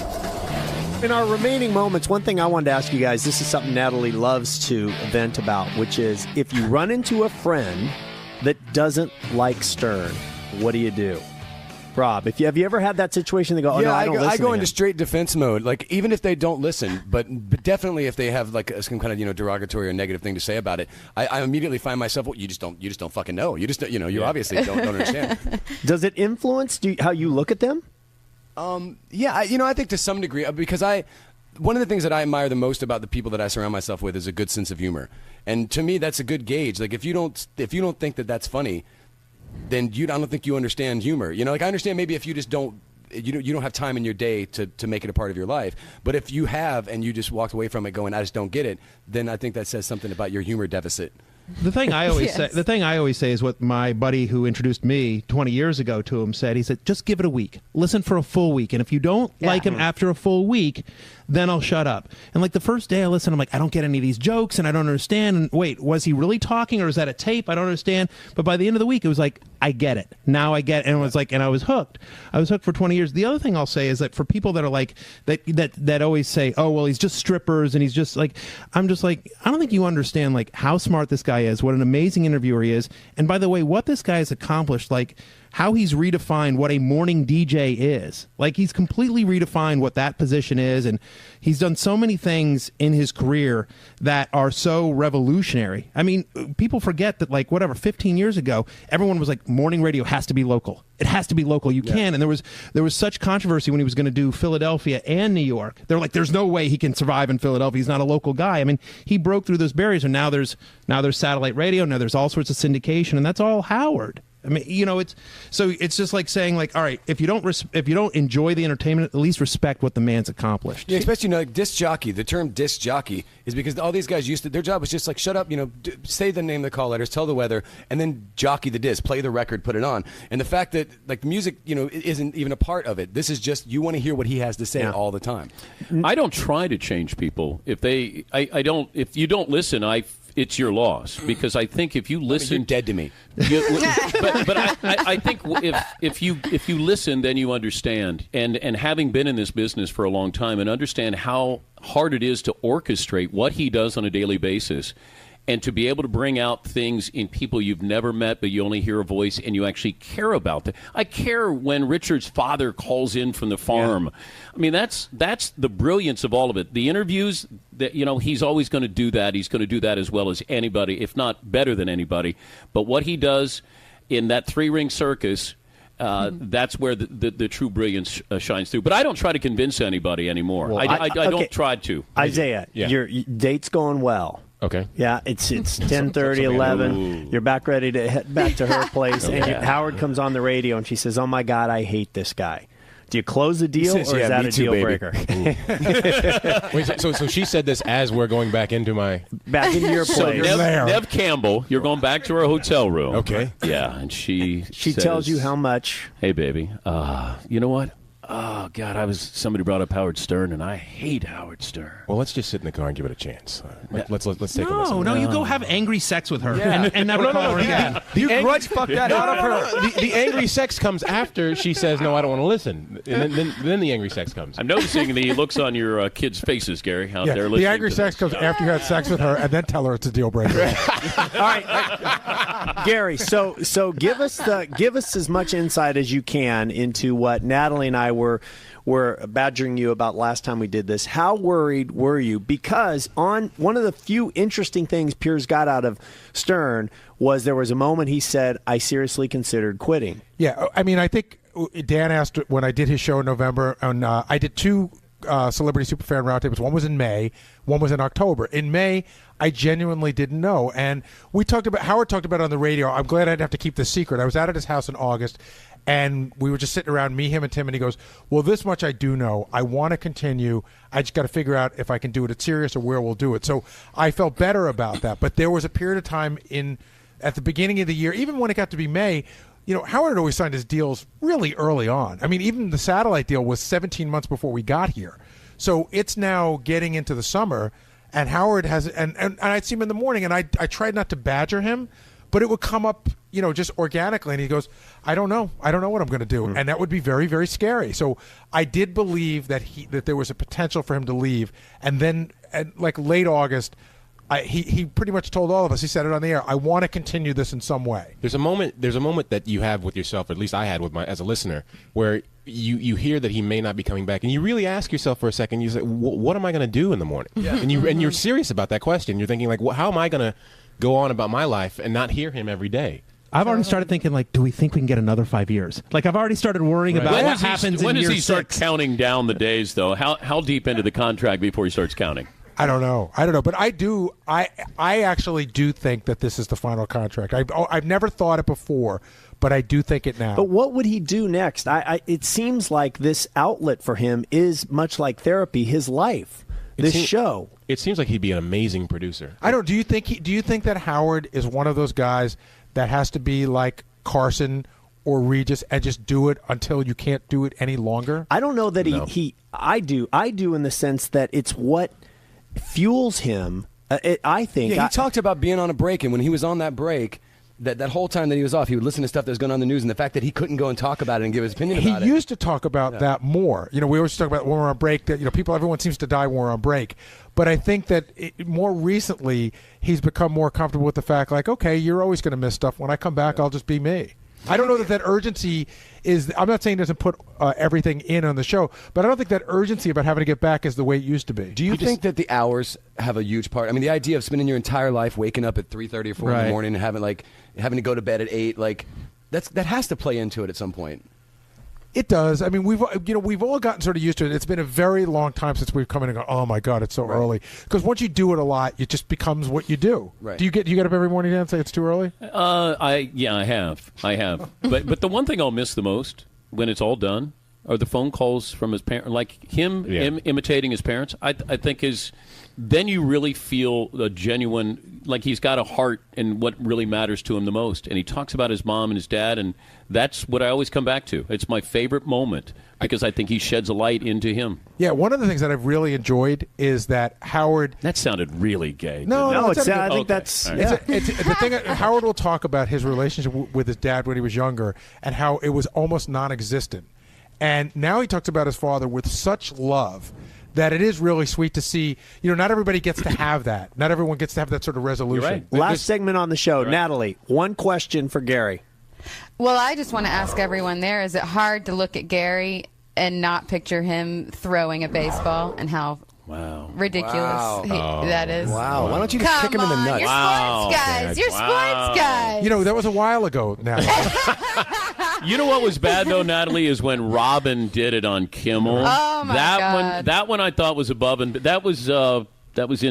In our remaining moments, one thing I wanted to ask you guys, this is something Natalie loves to vent about, which is if you run into a friend that doesn't like Stern, what do you do? Rob, have you ever had that situation? They go, oh, yeah, no, I don't listen I go to into him. straight defense mode. Like, even if they don't listen, but definitely if they have like some kind of, you know, derogatory or negative thing to say about it, I immediately find myself, well, you just don't fucking know. You just, you know, you obviously don't understand. Does it influence how you look at them? Yeah, I think to some degree, because one of the things that I admire the most about the people that I surround myself with is a good sense of humor, and to me, that's a good gauge. Like, if you don't think that that's funny, then I don't think you understand humor. You know, like I understand maybe if you just don't have time in your day to make it a part of your life. But if you have and you just walked away from it going, I just don't get it, then I think that says something about your humor deficit. The thing I always say is what my buddy who introduced me 20 years ago to him said. He said, just give it a week. Listen for a full week. And if you don't like him after a full week, then I'll shut up. And like the first day I listened, I'm like, I don't get any of these jokes and I don't understand. And wait, was he really talking or is that a tape? I don't understand. But by the end of the week, it was like, I get it. Now I get it. And it was like, and I was hooked. I was hooked for 20 years. The other thing I'll say is that for people that are like, that always say, oh, well, he's just strippers and he's just like, I'm just like, I don't think you understand like how smart this guy is, what an amazing interviewer he is. And by the way, what this guy has accomplished, like how he's redefined what a morning DJ is. Like he's completely redefined what that position is. And he's done so many things in his career that are so revolutionary. I mean, people forget that like 15 years ago, everyone was like, morning radio has to be local. It has to be local. You can. And there was such controversy when he was going to do Philadelphia and New York. They're like, there's no way he can survive in Philadelphia. He's not a local guy. I mean, he broke through those barriers, and now there's satellite radio. Now there's all sorts of syndication, and that's all Howard. I mean, you know, it's just like saying like, all right, if you don't enjoy the entertainment, at least respect what the man's accomplished. Yeah, especially, you know, like disc jockey. The term disc jockey is because all these guys their job was just like, shut up, you know, say the name of the call letters, tell the weather, and then jockey the disc, play the record, put it on. And the fact that like music, you know, isn't even a part of it. This is just, you want to hear what he has to say all the time. I don't try to change people. If you don't listen, it's your loss, because I think if you listen, you're dead to me. But I think if you listen, then you understand. And having been in this business for a long time and understand how hard it is to orchestrate what he does on a daily basis, and to be able to bring out things in people you've never met, but you only hear a voice and you actually care about them. I care when Richard's father calls in from the farm. Yeah. I mean, that's the brilliance of all of it. The interviews, that, you know, he's always going to do that. He's going to do that as well as anybody, if not better than anybody. But what he does in that three-ring circus, that's where the true brilliance shines through. But I don't try to convince anybody anymore. Well, I don't try to. Isaiah, your date's going well. Okay. Yeah, it's 10:30, 11. Ooh. You're back ready to head back to her place, Okay. and Howard comes on the radio, and she says, "Oh my God, I hate this guy." Do you close the deal, or is that a deal breaker? Wait, so she said this as we're going back into my your So place. Nev Campbell, you're going back to her hotel room. Okay. Yeah, and she She says, tells you how much. Hey, baby. You know what? Oh God, somebody brought up Howard Stern, and I hate Howard Stern. Well, let's just sit in the car and give it a chance. Let's take a listen. No, you go have angry sex with her Yeah. and never call her again. You grudge fuck that out of her. The angry sex comes after she says, "No, I don't want to listen," and then the angry sex comes. I'm noticing the looks on your kids' faces, Gary, out there listening. The angry to sex this. comes after you had sex with her, and then tell her it's a deal breaker. All right, Gary. So give us as much insight as you can into what Natalie and I were badgering you about last time we did this. How worried were you? Because on one of the few interesting things Piers got out of Stern was there was a moment he said, "I seriously considered quitting." Yeah, I mean, I think Dan asked when I did his show in November, and I did two Celebrity Superfan Roundtables. One was in May, one was in October. In May, I genuinely didn't know, and Howard talked about it on the radio. I'm glad I didn't have to keep this secret. I was out at his house in August, and we were just sitting around, me, him, and Tim, and he goes, well, this much I do know. I want to continue. I just got to figure out if I can do it at Sirius or where we'll do it. So I felt better about that. But there was a period of time at the beginning of the year, even when it got to be May, Howard had always signed his deals really early on. I mean, even the satellite deal was 17 months before we got here. So it's now getting into the summer, and Howard has, and I'd see him in the morning, and I tried not to badger him, but it would come up, just organically, and he goes, I don't know what I'm going to do, and that would be very, very scary. So I did believe that there was a potential for him to leave, and then like late August, he pretty much told all of us. He said it on the air. I want to continue this in some way. There's a moment that you have with yourself, or at least I had as a listener, where you hear that he may not be coming back, and you really ask yourself for a second. You say, "What am I going to do in the morning?" Yeah. And you're serious about that question. You're thinking like, "How am I going to go on about my life and not hear him every day?" I've already started thinking, like, do we think we can get another 5 years? Like, I've already started worrying about what happens when in does year he start 6. counting down the days, though? How deep into the contract before he starts counting? I don't know, but I actually do think that this is the final contract. I've never thought it before, but I do think it now. But what would he do next? It seems like this outlet for him is much like therapy, his life, show. It seems like he'd be an amazing producer. I don't. Do you think that Howard is one of those guys that has to be like Carson or Regis and just do it until you can't do it any longer? I don't know that I do in the sense that it's what fuels him. I think. Yeah, he talked about being on a break, and when he was on that break, that whole time that he was off, he would listen to stuff that was going on in the news, and the fact that he couldn't go and talk about it and give his opinion about it. He used to talk about that more. We always talk about when we're on break, that everyone seems to die when we're on break. But I think that more recently, he's become more comfortable with the fact, like, okay, you're always going to miss stuff. When I come back, I'll just be me. I don't know that urgency is. I'm not saying he doesn't put everything in on the show, but I don't think that urgency about having to get back is the way it used to be. Do you think that the hours have a huge part? I mean, the idea of spending your entire life waking up at 3:30 or 4 in the morning and having to go to bed at 8, like that has to play into it at some point. It does. I mean, we've all gotten sort of used to it. It's been a very long time since we've come in and gone, oh my God, it's so early. Because once you do it a lot, it just becomes what you do. Right. Do you get up every morning and say it's too early? I have. But the one thing I'll miss the most when it's all done are the phone calls from his parents, like him imitating his parents. I think then you really feel a genuine, like he's got a heart in what really matters to him the most. And he talks about his mom and his dad, and that's what I always come back to. It's my favorite moment because I think he sheds a light into him. Yeah, one of the things that I've really enjoyed is that Howard... That sounded really gay. No, I think that's... It's the thing. Howard will talk about his relationship with his dad when he was younger and how it was almost non-existent. And now he talks about his father with such love that it is really sweet to see. Not everybody gets to have that. Not everyone gets to have that sort of resolution. Right. Last segment on the show. Right. Natalie, one question for Gary. Well, I just want to ask everyone there, is it hard to look at Gary and not picture him throwing a baseball and how ridiculous that is? Wow. Why don't you just kick him in the nuts? You're sports guys. You're sports guys. That was a while ago now. You know what was bad, though, Natalie, is when Robin did it on Kimmel. Oh, my God. That one I thought was above, and that was inside. That was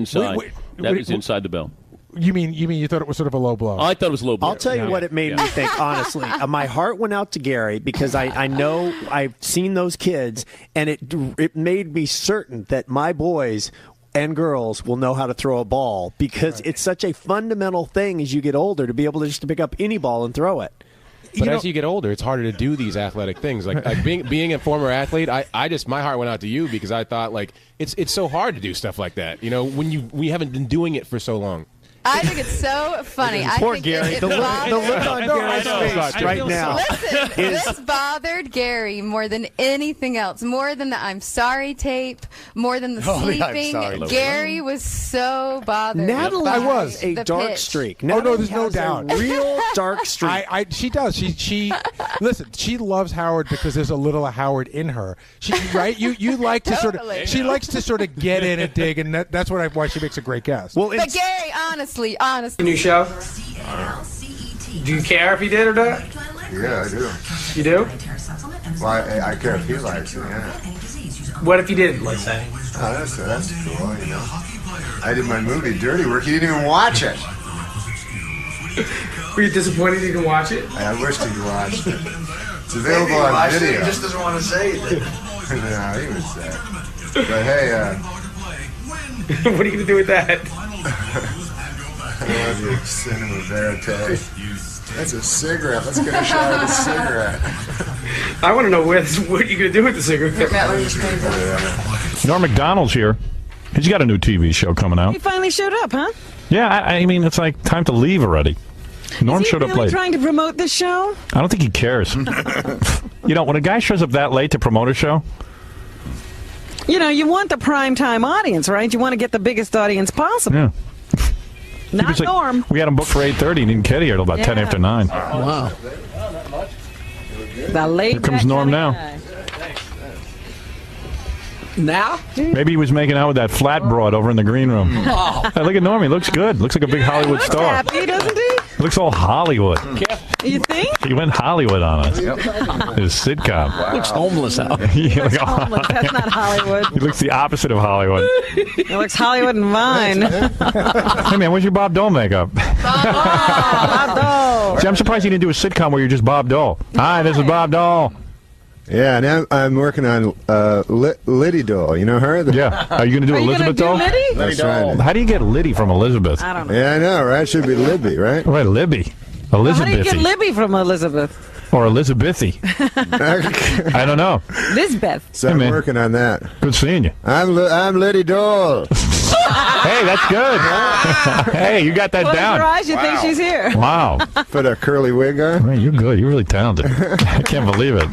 inside the bell. You mean you thought it was sort of a low blow? I thought it was low blow. I'll tell you what it made me think, honestly. My heart went out to Gary because I know I've seen those kids, and it made me certain that my boys and girls will know how to throw a ball because it's such a fundamental thing as you get older to be able to just pick up any ball and throw it. But as you get older, it's harder to do these athletic things. Like being a former athlete, I just my heart went out to you because I thought like it's so hard to do stuff like that. You know, when we haven't been doing it for so long. I think it's so funny. Poor I think Gary. The look on Gary's face right now. Listen, this bothered Gary more than anything else. More than the I'm sorry tape. More than the sleeping. Gary was so bothered. Natalie has a the dark pitch. streak. Oh no, Natalie there's no has doubt. A real dark streak. She does. She listen. She loves Howard because there's a little of Howard in her. Right? You like to sort of. She likes to sort of get in and dig, and that's why she makes a great guest. Well, but Gary, honestly. New show? Do you care if he did or not? Yeah, I do. You do? Well, I care if he likes it, yeah. What if he didn't, let's say? Oh, that's cool, you know. I did my movie, Dirty Work. He didn't even watch it. Were you disappointed you didn't watch it? I wished he'd watched it. It's available on video. He just doesn't want to say it. No, he was sad. But hey, what are you going to do with that? I love you, Cinema Verite. That's a cigarette. Let's get a shot of a cigarette. I want to know what you're going to do with the cigarette. Norm Macdonald's here. He's got a new TV show coming out. He finally showed up, huh? Yeah, I mean, it's like time to leave already. Norm showed up late. Trying to promote this show? I don't think he cares. You know, when a guy shows up that late to promote a show, you know, you want the prime time audience, right? You want to get the biggest audience possible. yeah. Not Norm. We had him booked for 8:30. He didn't get here till about 10 after 9. Wow. The late Here comes Norm now. Now? Maybe he was making out with that flat broad over in the green room. Oh. Hey, look at Norm. He looks good. Looks like a big Hollywood star. Happy, doesn't he? Looks all Hollywood. You think? He went Hollywood on us. His sitcom. Looks homeless out. Looks homeless. That's not Hollywood. He looks the opposite of Hollywood. It looks Hollywood and Vine. Hey, man, where's your Bob Dole makeup? Bob Dole. See, I'm surprised you didn't do a sitcom where you're just Bob Dole. Hi, this is Bob Dole. Yeah, now I'm working on Liddy Dole. You know her? Yeah. Are you going to do Elizabeth Dole? That's right. How do you get Liddy from Elizabeth? I don't know. Yeah, I know, right? It should be Libby, right? Right, Libby. How do you get Elizabethy. Libby from Elizabeth? Or Elizabethy. I don't know. Lisbeth. So Hey, I'm man. working on that. Good seeing you. I'm Liddy Dole. Hey, that's good. Hey, you got that Close down. your eyes, you think she's here. Wow. Put a curly wig on. Man, you're good. You're really talented. I can't believe it.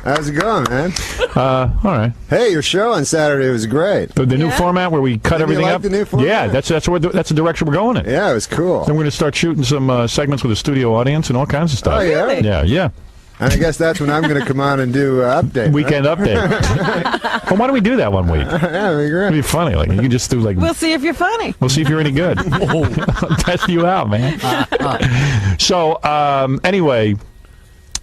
How's it going, man? All right. Hey, your show on Saturday was great. The new format where we cut Didn't you everything like up. the new format? Yeah, that's the direction we're going in. Yeah, it was cool. Then we're going to start shooting some segments with a studio audience and all kinds of stuff. Oh, yeah? Really? Yeah. And I guess that's when I'm going to come on and do update. Weekend update. Well, why don't we do that one week? Yeah, that'd be great. It'd be funny. Like you can just do like. We'll see if you're funny. We'll see if you're any good. Test you out, man. So anyway,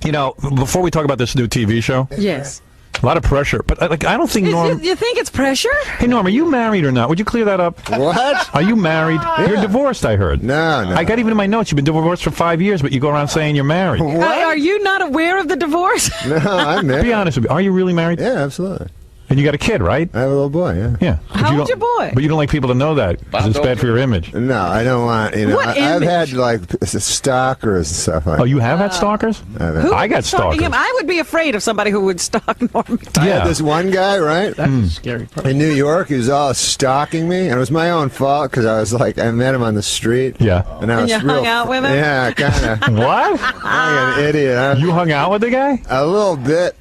you know, before we talk about this new TV show, Yes. a lot of pressure. But like, I don't think Norm. You think it's pressure? Hey, Norm, are you married or not? Would you clear that up? What? Are you married? You're divorced, I heard. No. I got even in my notes. You've been divorced for 5 years, but you go around saying you're married. Are you not aware of the divorce? No, I'm married. Be honest with me. Are you really married? Yeah, absolutely. And you got a kid, right? I have a little boy, yeah. Yeah. But How you old's your don't- boy? But you don't like people to know that because it's bad for your image. No, I don't want, you know, What I've image? had like stalkers and stuff like Oh, you have had stalkers? Who I got Stalking stalkers. him. I would be afraid of somebody who would stalk Norm. I had this one guy, right? Hmm. That's scary. In New York, he was all stalking me, and it was my own fault because I was like, I met him on the street. Yeah. And I And was you real, hung out with him? Yeah, kind of. What? I'm an idiot. You hung out with the guy? A little bit.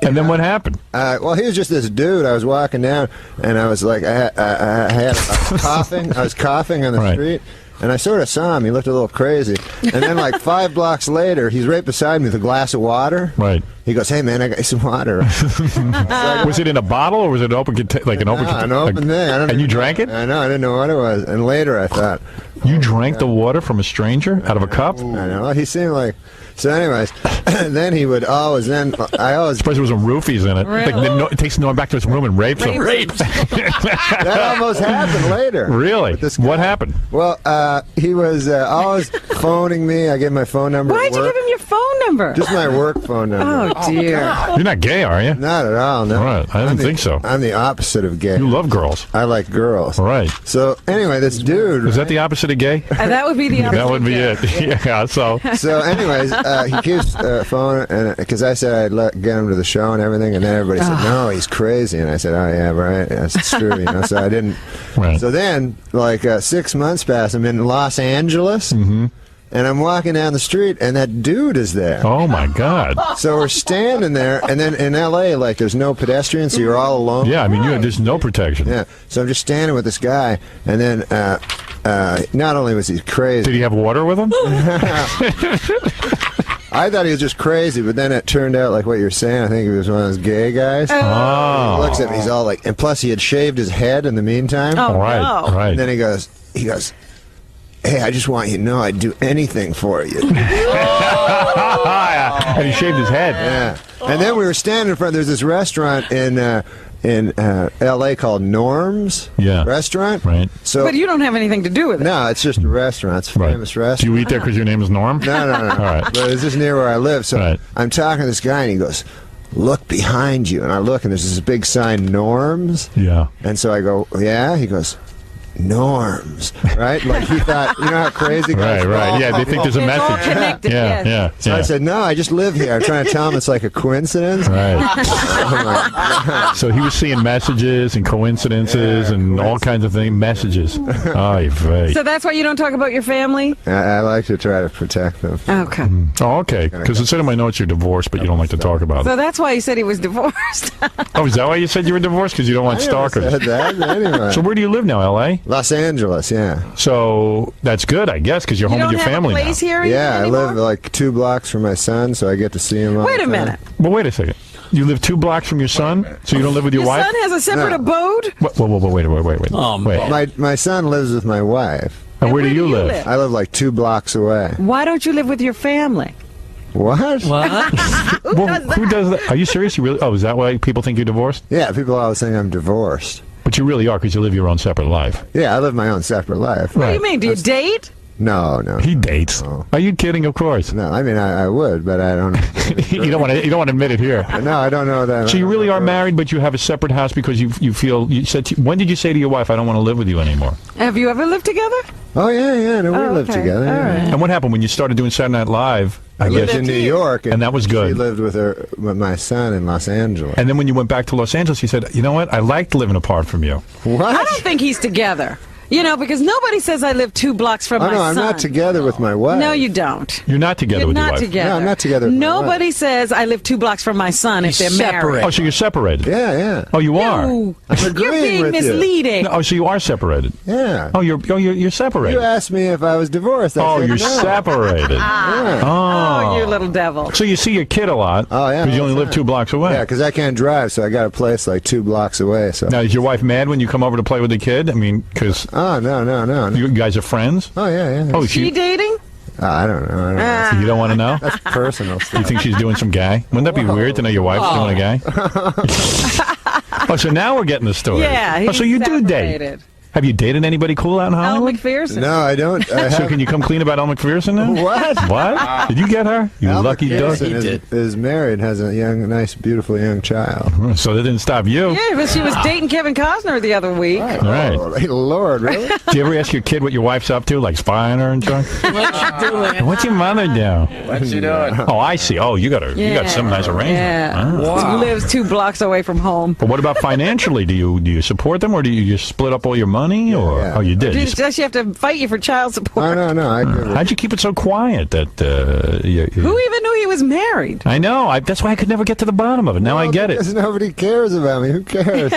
And then what happened? Well, he was just this dude. I was walking down, and I was like, I was coughing. I was coughing on the street, and I sort of saw him. He looked a little crazy. And then, like 5 blocks later, he's right beside me with a glass of water. Right. He goes, "Hey, man, I got you some water." Was it in a bottle or was it an open like an open? An open thing. I don't And you even- drank it? I know. I didn't know what it was. And later, I thought, You drank the water from a stranger out of a cup? I know. He seemed like So, anyways, then he would always. Especially with some roofies in it. Really? Like, it takes Norm back to his room and rapes him. That almost happened later. Really? What happened? Well, he was always phoning me. I gave him my phone number. Why'd you give him your phone number? Just my work phone number. Oh, dear. You're not gay, are you? Not at all, no. All right. I didn't think so. I'm the opposite of gay. You love girls. I like girls. All right. So, anyway, this dude... Is that the opposite of gay? That would be the opposite. That would be it. Yeah, so... So, anyways, he keeps phoning, because I said I'd get him to the show and everything, and then everybody said, no, he's crazy. And I said, oh, yeah, right, that's true, so I didn't... Right. So then, 6 months pass, I'm in Los Angeles, and I'm walking down the street, and that dude is there. Oh, my God. So we're standing there, and then in L.A., there's no pedestrians, so you're all alone. Yeah, I mean, there's no protection. Yeah, so I'm just standing with this guy, and then not only was he crazy... Did he have water with him? I thought he was just crazy, but then it turned out like what you're saying. I think he was one of those gay guys. Oh. He looks at me, he's all like, and plus he had shaved his head in the meantime. Oh, right, no. right. And then he goes, hey, I just want you to know I'd do anything for you. And he shaved his head. Yeah. And then we were standing in front, there's this restaurant in L.A. called Norm's restaurant. Right. So, But you don't have anything to do with it. no, it's just a restaurant. It's a famous restaurant. Do you eat there because your name is Norm? No. All right. But it's just near where I live. So I'm talking to this guy, and he goes, look behind you. And I look, and there's this big sign, Norm's. Yeah. And so I go, yeah? He goes, Norms, right? Like he thought, you know how crazy guys are? Right. Yeah, they think there's a It's all message. connected, yes. Yeah. So I said, no, I just live here. I'm trying to tell him it's like a coincidence. Right. Oh, my God. So he was seeing messages and coincidences and all kinds of things. Messages. Ay, vey. So that's why you don't talk about your family? I like to try to protect them. Okay. Oh, okay. Because instead of my notes, you're divorced, but you don't like to talk about So it. that's why you said he was divorced. Oh, is that why you said you were divorced? Because you don't want I never stalkers. said that. Anyway. So where do you live now, L.A.? Los Angeles, yeah. So that's good, I guess, because you're home with your family place now. here Yeah, I anymore? live like 2 blocks from my son, so I get to see him all Wait the a time. minute. Well, wait a second. You live 2 blocks from your son, so you don't live with your Your wife? son has a separate No. abode? Whoa, wait. Wait. My son lives with my wife. And where do you live? I live like 2 blocks away. Why don't you live with your family? What? Who does that? Are you serious? You really? Oh, is that why people think you're divorced? Yeah, people always think I'm divorced. But you really are, because you live your own separate life. Yeah, I live my own separate life. What do you mean? Do you date? No. He dates. Are you kidding? Of course. No, I mean I would, but I don't. You don't want to admit it here. No, I don't know that. So you really are married, but you have a separate house because you feel. You said. When did you say to your wife, "I don't want to live with you anymore"? Have you ever lived together? Oh yeah. No, we Oh, live okay. together. All yeah. right. And what happened when you started doing Saturday Night Live? I lived in New York, and that was good. She lived with my son in Los Angeles. And then when you went back to Los Angeles, you said, "You know what? I liked living apart from you." What? I don't think he's together. You know, because nobody says I live 2 blocks from Oh my no, son. I'm not together with my wife. No, you don't. You're not together You're with your not wife. together. No, I'm not together with my Nobody says I live 2 blocks from my son if they're married. Oh, so you're separated? Yeah. Oh, you are. No, I'm you're agreeing being with you. misleading. No, oh, so you are separated? Yeah. Oh, you're separated. You asked me if I was divorced. I Oh, said you're no. separated. Yeah. Oh, you little devil. So you see your kid a lot. Oh yeah. Because you all only the live time. 2 blocks away. Yeah, because I can't drive, so I got a place like 2 blocks away. So. Now, is your wife mad when you come over to play with the kid? I mean, because Oh no. you guys are friends. Oh yeah. Oh, She dating? I don't know. So you don't want to know? That's personal stuff. You think she's doing some guy? Wouldn't that be weird to know your wife's doing a guy? Oh, so now we're getting the story. Yeah. Oh, so you do date. separated. Have you dated anybody cool out in Al Hollywood? McPherson. No, I don't. So can you come clean about Elle McPherson now? What? What? Did you get her? You Al lucky duck. McPherson is married, has a young, nice, beautiful young child. So that didn't stop you. Yeah, but she was dating Kevin Costner the other week. Right. Oh, Lord, really? Do you ever ask your kid what your wife's up to, like spying her and stuff? What's your mother do? What's she doing? Oh, I see. Oh, you got some nice arrangement. Yeah. Ah. Lives 2 blocks away from home. But what about financially? Do you support them, or do you just split up all your money? Or yeah. oh, you did. Does she have to fight you for child support? No. How'd you keep it so quiet? That Who even knew he was married? I know. That's why I could never get to the bottom of it. Now I get it. Because nobody cares about me. Who cares?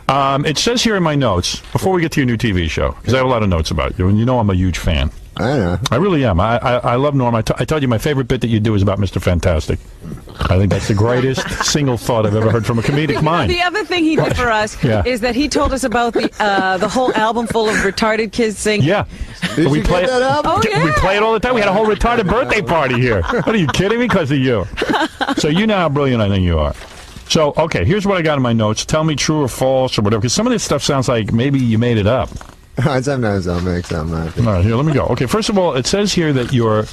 It says here in my notes, before we get to your new TV show, because I have a lot of notes about you, and you know I'm a huge fan. I know. I really am. I love Norm. I told you my favorite bit that you do is about Mr. Fantastic. I think that's the greatest single thought I've ever heard from a comedic mind. The other thing he did for us Yeah. is that he told us about the whole album full of retarded kids singing. Yeah. Did we you play get that album? Oh, yeah. We play it all the time. We had a whole retarded birthday party here. What are you kidding me? Because of you. So you know how brilliant I think you are. So, okay, here's what I got in my notes. Tell me true or false or whatever, because some of this stuff sounds like maybe you made it up. Sometimes I'll make something up. All right, here, let me go. Okay, first of all, it says here that your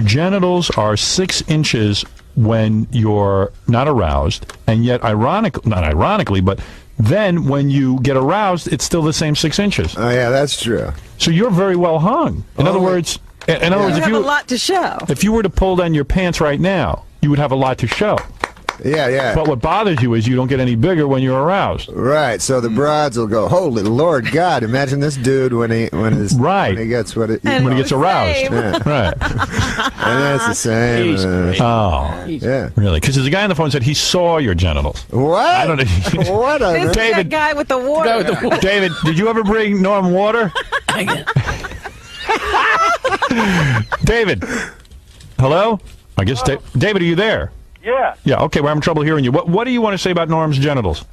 genitals are 6 inches when you're not aroused, and yet not ironically, but then when you get aroused, it's still the same 6 inches. Oh, yeah, that's true. So you're very well hung. In other words, You have a lot to show. if you were to pull down your pants right now, you would have a lot to show. Yeah, yeah. But what bothers you is you don't get any bigger when you're aroused. Right. So the broads will go, "Holy Lord God! Imagine this dude when he gets when he gets aroused." Yeah. Right. And that's the same. Oh, yeah. Really? Because there's a guy on the phone who said he saw your genitals. What? I don't know. What? This is David, that guy with the water. David, did you ever bring Norm water? David, hello? I guess David, are you there? Yeah. Yeah. Okay, we're having trouble hearing you. What do you want to say about Norm's genitals?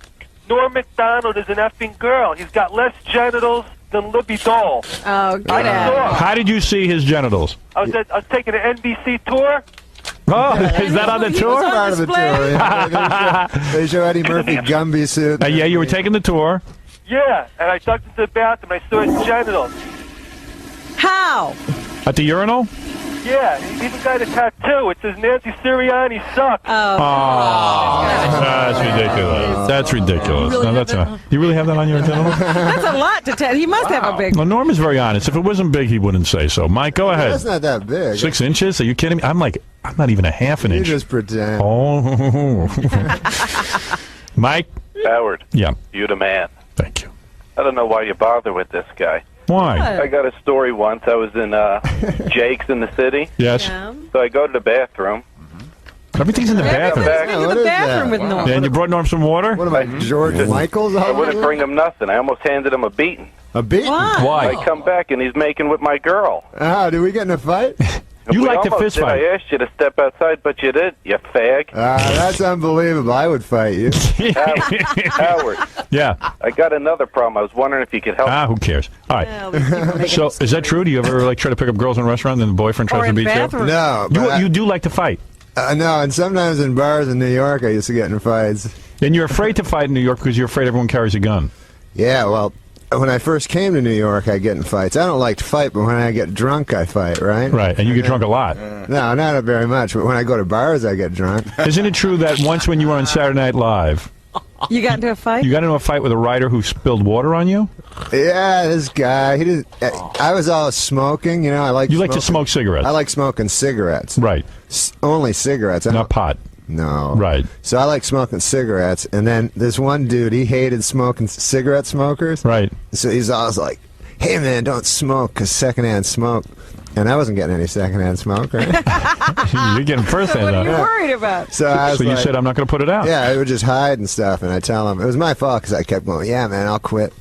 Norm Macdonald is an effing girl. He's got less genitals than Libby Doll. Oh, get out. How did you see his genitals? I was taking an NBC tour. Oh, is that on the tour? Part of the tour. Yeah. They show Eddie Murphy Gumby suit. Yeah, you were taking the tour. Yeah, and I ducked into the bathroom. I saw his genitals. How? At the urinal? Yeah, he even got a tattoo. It says Nancy Sirianni sucks. Oh, that's ridiculous. That's ridiculous. Really No, that's not. You really have that on your genitals? That's a lot to tell. He must have a big Well, Norm is very honest. If it wasn't big, he wouldn't say so. Mike, go ahead. That's not that big. 6 inches? Are you kidding me? I'm not even a half an You inch. just pretend. Oh. Mike? Howard. Yeah. You the man. Thank you. I don't know why you bother with this guy. Why? I got a story once. I was in Jake's in the city. Yes. So I go to the bathroom. Everything's in the bathroom. Everything's in the bathroom with Norm. And you brought Norm some water? What am I, George Michaels? I wouldn't bring him nothing. I almost handed him a beating. A beating? Why? I come back and he's making with my girl. Did we get in a fight? You We like to almost fist did. fight. I asked you to step outside, but you did, you fag. That's unbelievable. I would fight you. Howard, Yeah. I got another problem. I was wondering if you could help. Who cares? All right. So, is that true? Do you ever try to pick up girls in a restaurant and the boyfriend tries to beat you? No. But You do like to fight. no, and sometimes in bars in New York, I used to get in fights. And you're afraid to fight in New York because you're afraid everyone carries a gun. Yeah, well, when I first came to New York, I get in fights. I don't like to fight, but when I get drunk, I fight, right? Right, and you get drunk a lot. No, not very much. But when I go to bars, I get drunk. Isn't it true that once when you were on Saturday Night Live, You got into a fight? you got into a fight with a writer who spilled water on you? Yeah, this guy. He didn't. I was always smoking. You know, I like. You like to smoke cigarettes. I like smoking cigarettes. Right. Only cigarettes. Not pot. No. Right. So I like smoking cigarettes, and then this one dude, he hated smoking cigarette smokers. Right. So he's always like, "Hey man, don't smoke, 'cause secondhand smoke." And I wasn't getting any secondhand smoke, right? You're getting firsthand. What are you worried about? So I was you like- said, I'm not going to put it out. Yeah, I would just hide and stuff, and I tell him it was my fault because I kept going. Yeah, man, I'll quit.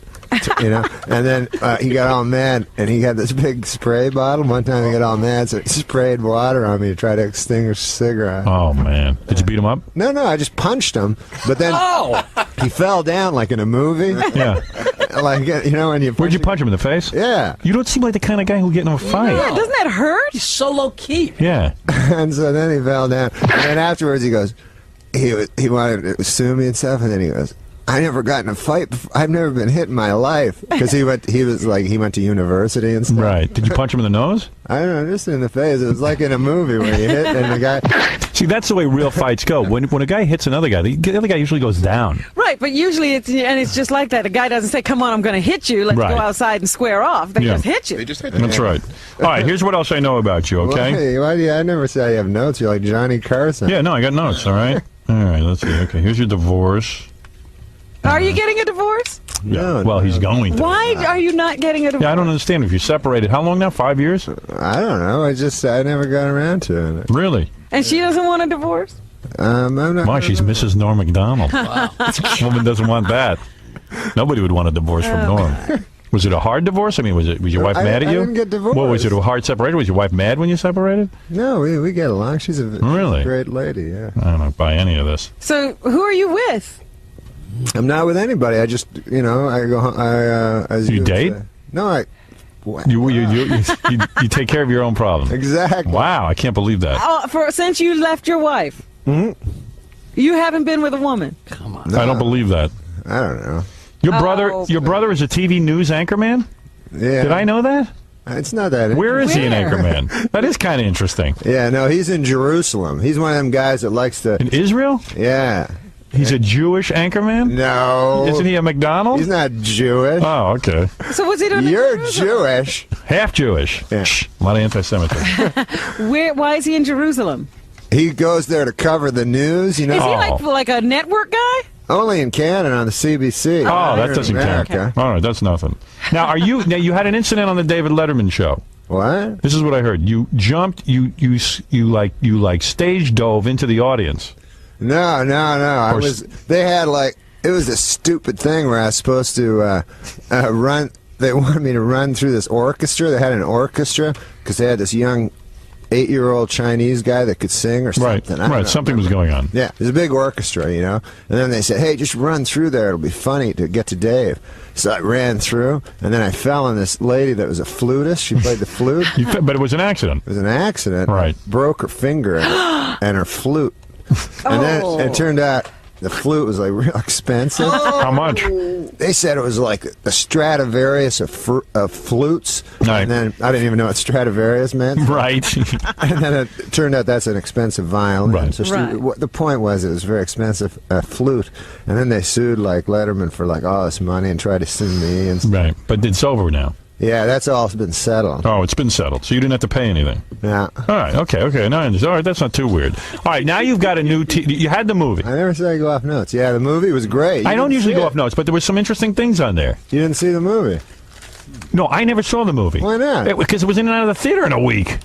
You know, and then he got all mad, and he had this big spray bottle. One time he got all mad, so he sprayed water on me to try to extinguish the cigarette. Oh man, did you beat him up? No, I just punched him, but then he fell down like in a movie. Yeah. Like, you know, when you Where'd you punch him in the face? Yeah. You don't seem like the kind of guy who'll get in a fight. Yeah, doesn't that hurt? He's so low key. Yeah. And so then he fell down, and then afterwards he goes, he wanted to sue me and stuff, and then he goes, I never got in a fight before. I've never been hit in my life, because he went to university and stuff. Right. Did you punch him in the nose? I don't know, just in the face. It was like in a movie where you hit and the guy. See, that's the way real fights go. When a guy hits another guy, the other guy usually goes down. Right, but usually it's just like that. A guy doesn't say, "Come on, I'm going to hit you. Let's Right. go outside and square off." They Yeah. just hit you. That's right. All right, here's what else I know about you, okay? Why do you? I never say you have notes. You're like Johnny Carson. Yeah, no, I got notes, all right? All right, let's see. Okay, here's your divorce. Are you getting a divorce? Yeah. Well, he's going to. Why are you not getting a divorce? Yeah, I don't understand. If you're separated, how long now? 5 years? I don't know. I never got around to it. Really? And she doesn't want a divorce? I'm not. Why? She's Mrs. Norm Macdonald. Woman doesn't want that. Nobody would want a divorce from Norm. Was it a hard divorce? I mean, was your wife mad at you? I didn't get divorced. What, was it a hard separation? Was your wife mad when you separated? No, we get along. She's a Really? great lady, yeah. I don't buy any of this. So who are you with? I'm not with anybody. I just, I go, as You would date? say. No, I... You take care of your own problems. Exactly. Wow, I can't believe that. Since you left your wife, you haven't been with a woman. Come on. I don't believe that. I don't know. Your brother is a TV news anchorman? Yeah. Did I know that? It's not that. Where is he an anchorman? That is kind of interesting. Yeah, no, he's in Jerusalem. He's one of them guys that likes to... In Israel? Yeah. He's a Jewish anchorman? No. Isn't he a McDonald's? He's not Jewish. Oh, okay. So what's he doing? You're Jewish. Half Jewish. Yeah. Shh, a lot of anti-Semitism. Why is he in Jerusalem? He goes there to cover the news, Is he like a network guy? Only in Canada on the CBC. Oh, that doesn't count. America. All right, that's nothing. Now, you had an incident on the David Letterman show. What? This is what I heard. You jumped. You stage dove into the audience. No. They had it was a stupid thing where I was supposed to run. They wanted me to run through this orchestra. They had an orchestra because they had this young 8-year-old Chinese guy that could sing or something. Right. Something was going on. Yeah, there's a big orchestra, And then they said, "Hey, just run through there. It'll be funny to get to Dave." So I ran through, and then I fell on this lady that was a flutist. She played the flute. But it was an accident. It was an accident. Right. I broke her finger and her flute. And then it turned out the flute was real expensive. How much? They said it was like a Stradivarius of flutes. Right. And then I didn't even know what Stradivarius meant. Right. And then it turned out that's an expensive violin. Right. So the point was it was a very expensive flute. And then they sued Letterman for all this money and tried to sue me. And stuff. Right. But it's over now. Yeah, that's all been settled. Oh, it's been settled. So you didn't have to pay anything. Yeah. All right. Okay. Now I understand. All right. That's not too weird. All right. Now you've got a new. You had the movie. I never said I go off notes. Yeah, the movie was great. I don't usually go off notes, but there were some interesting things on there. You didn't see the movie? No, I never saw the movie. Why not? Because it was in and out of the theater in a week.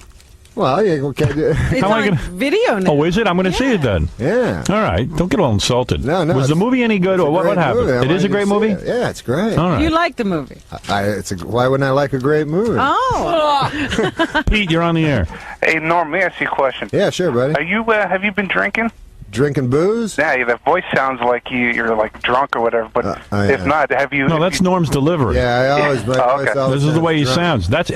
Well, yeah, okay. It's on video now. Oh, is it? I'm going to see it then. Yeah. All right. Don't get all insulted. No. Was the movie any good, or what happened? It is a great movie? Yeah, it's great. All right. You like the movie? Why wouldn't I like a great movie? Oh. Pete, you're on the air. Hey, Norm, may I ask you a question? Yeah, sure, buddy. Are you? Have you been drinking? Drinking booze? Yeah, that voice sounds like you're drunk or whatever. But if not, have you? No, that's Norm's delivery. Yeah, I always. Okay. This is the way he sounds. That's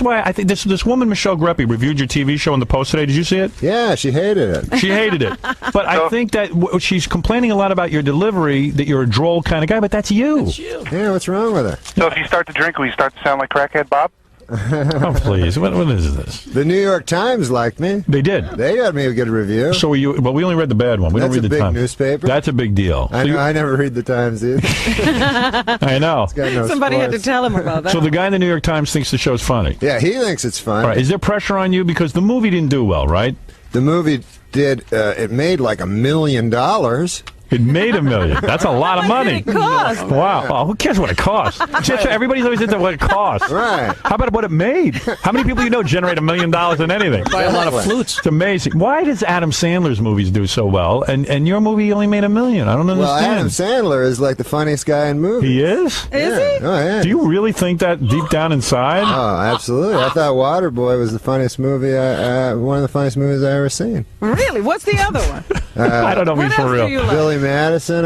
why I think this woman Michelle Greppy reviewed your TV show on the Post today. Did you see it? Yeah, she hated it. She hated it. But I think that she's complaining a lot about your delivery. That you're a droll kind of guy, but that's you. Yeah, what's wrong with her? So if you start to drink, will you start to sound like crackhead Bob? Oh, please. What is this? The New York Times liked me. They did. They got me a good review. So but we only read the bad one. We don't read the That's a Times. big newspaper. That's a big deal. I know. I never read the Times either. I know. It's got no Somebody had to sports. tell him about that. So the guy in the New York Times thinks the show's funny. Yeah, he thinks it's fun. All right. Is there pressure on you because the movie didn't do well, right? The movie did. It made like $1 million. It made $1 million. That's a lot of money. What did it cost? Wow. Oh, who cares what it costs? Everybody's always into what it costs. Right. How about what it made? How many people generate $1 million in anything? Buy a lot of flutes. It's amazing. Why does Adam Sandler's movies do so well, and your movie only made $1 million? I don't Well, understand. Adam Sandler is like the funniest guy in movies. He is? Is he? Oh, yeah. Do you really think that deep down inside? Oh, absolutely. I thought Waterboy was the funniest movie, one of the funniest movies I ever seen. Really? What's the other one? I don't know if he's for else real. do you like? Billy Madison.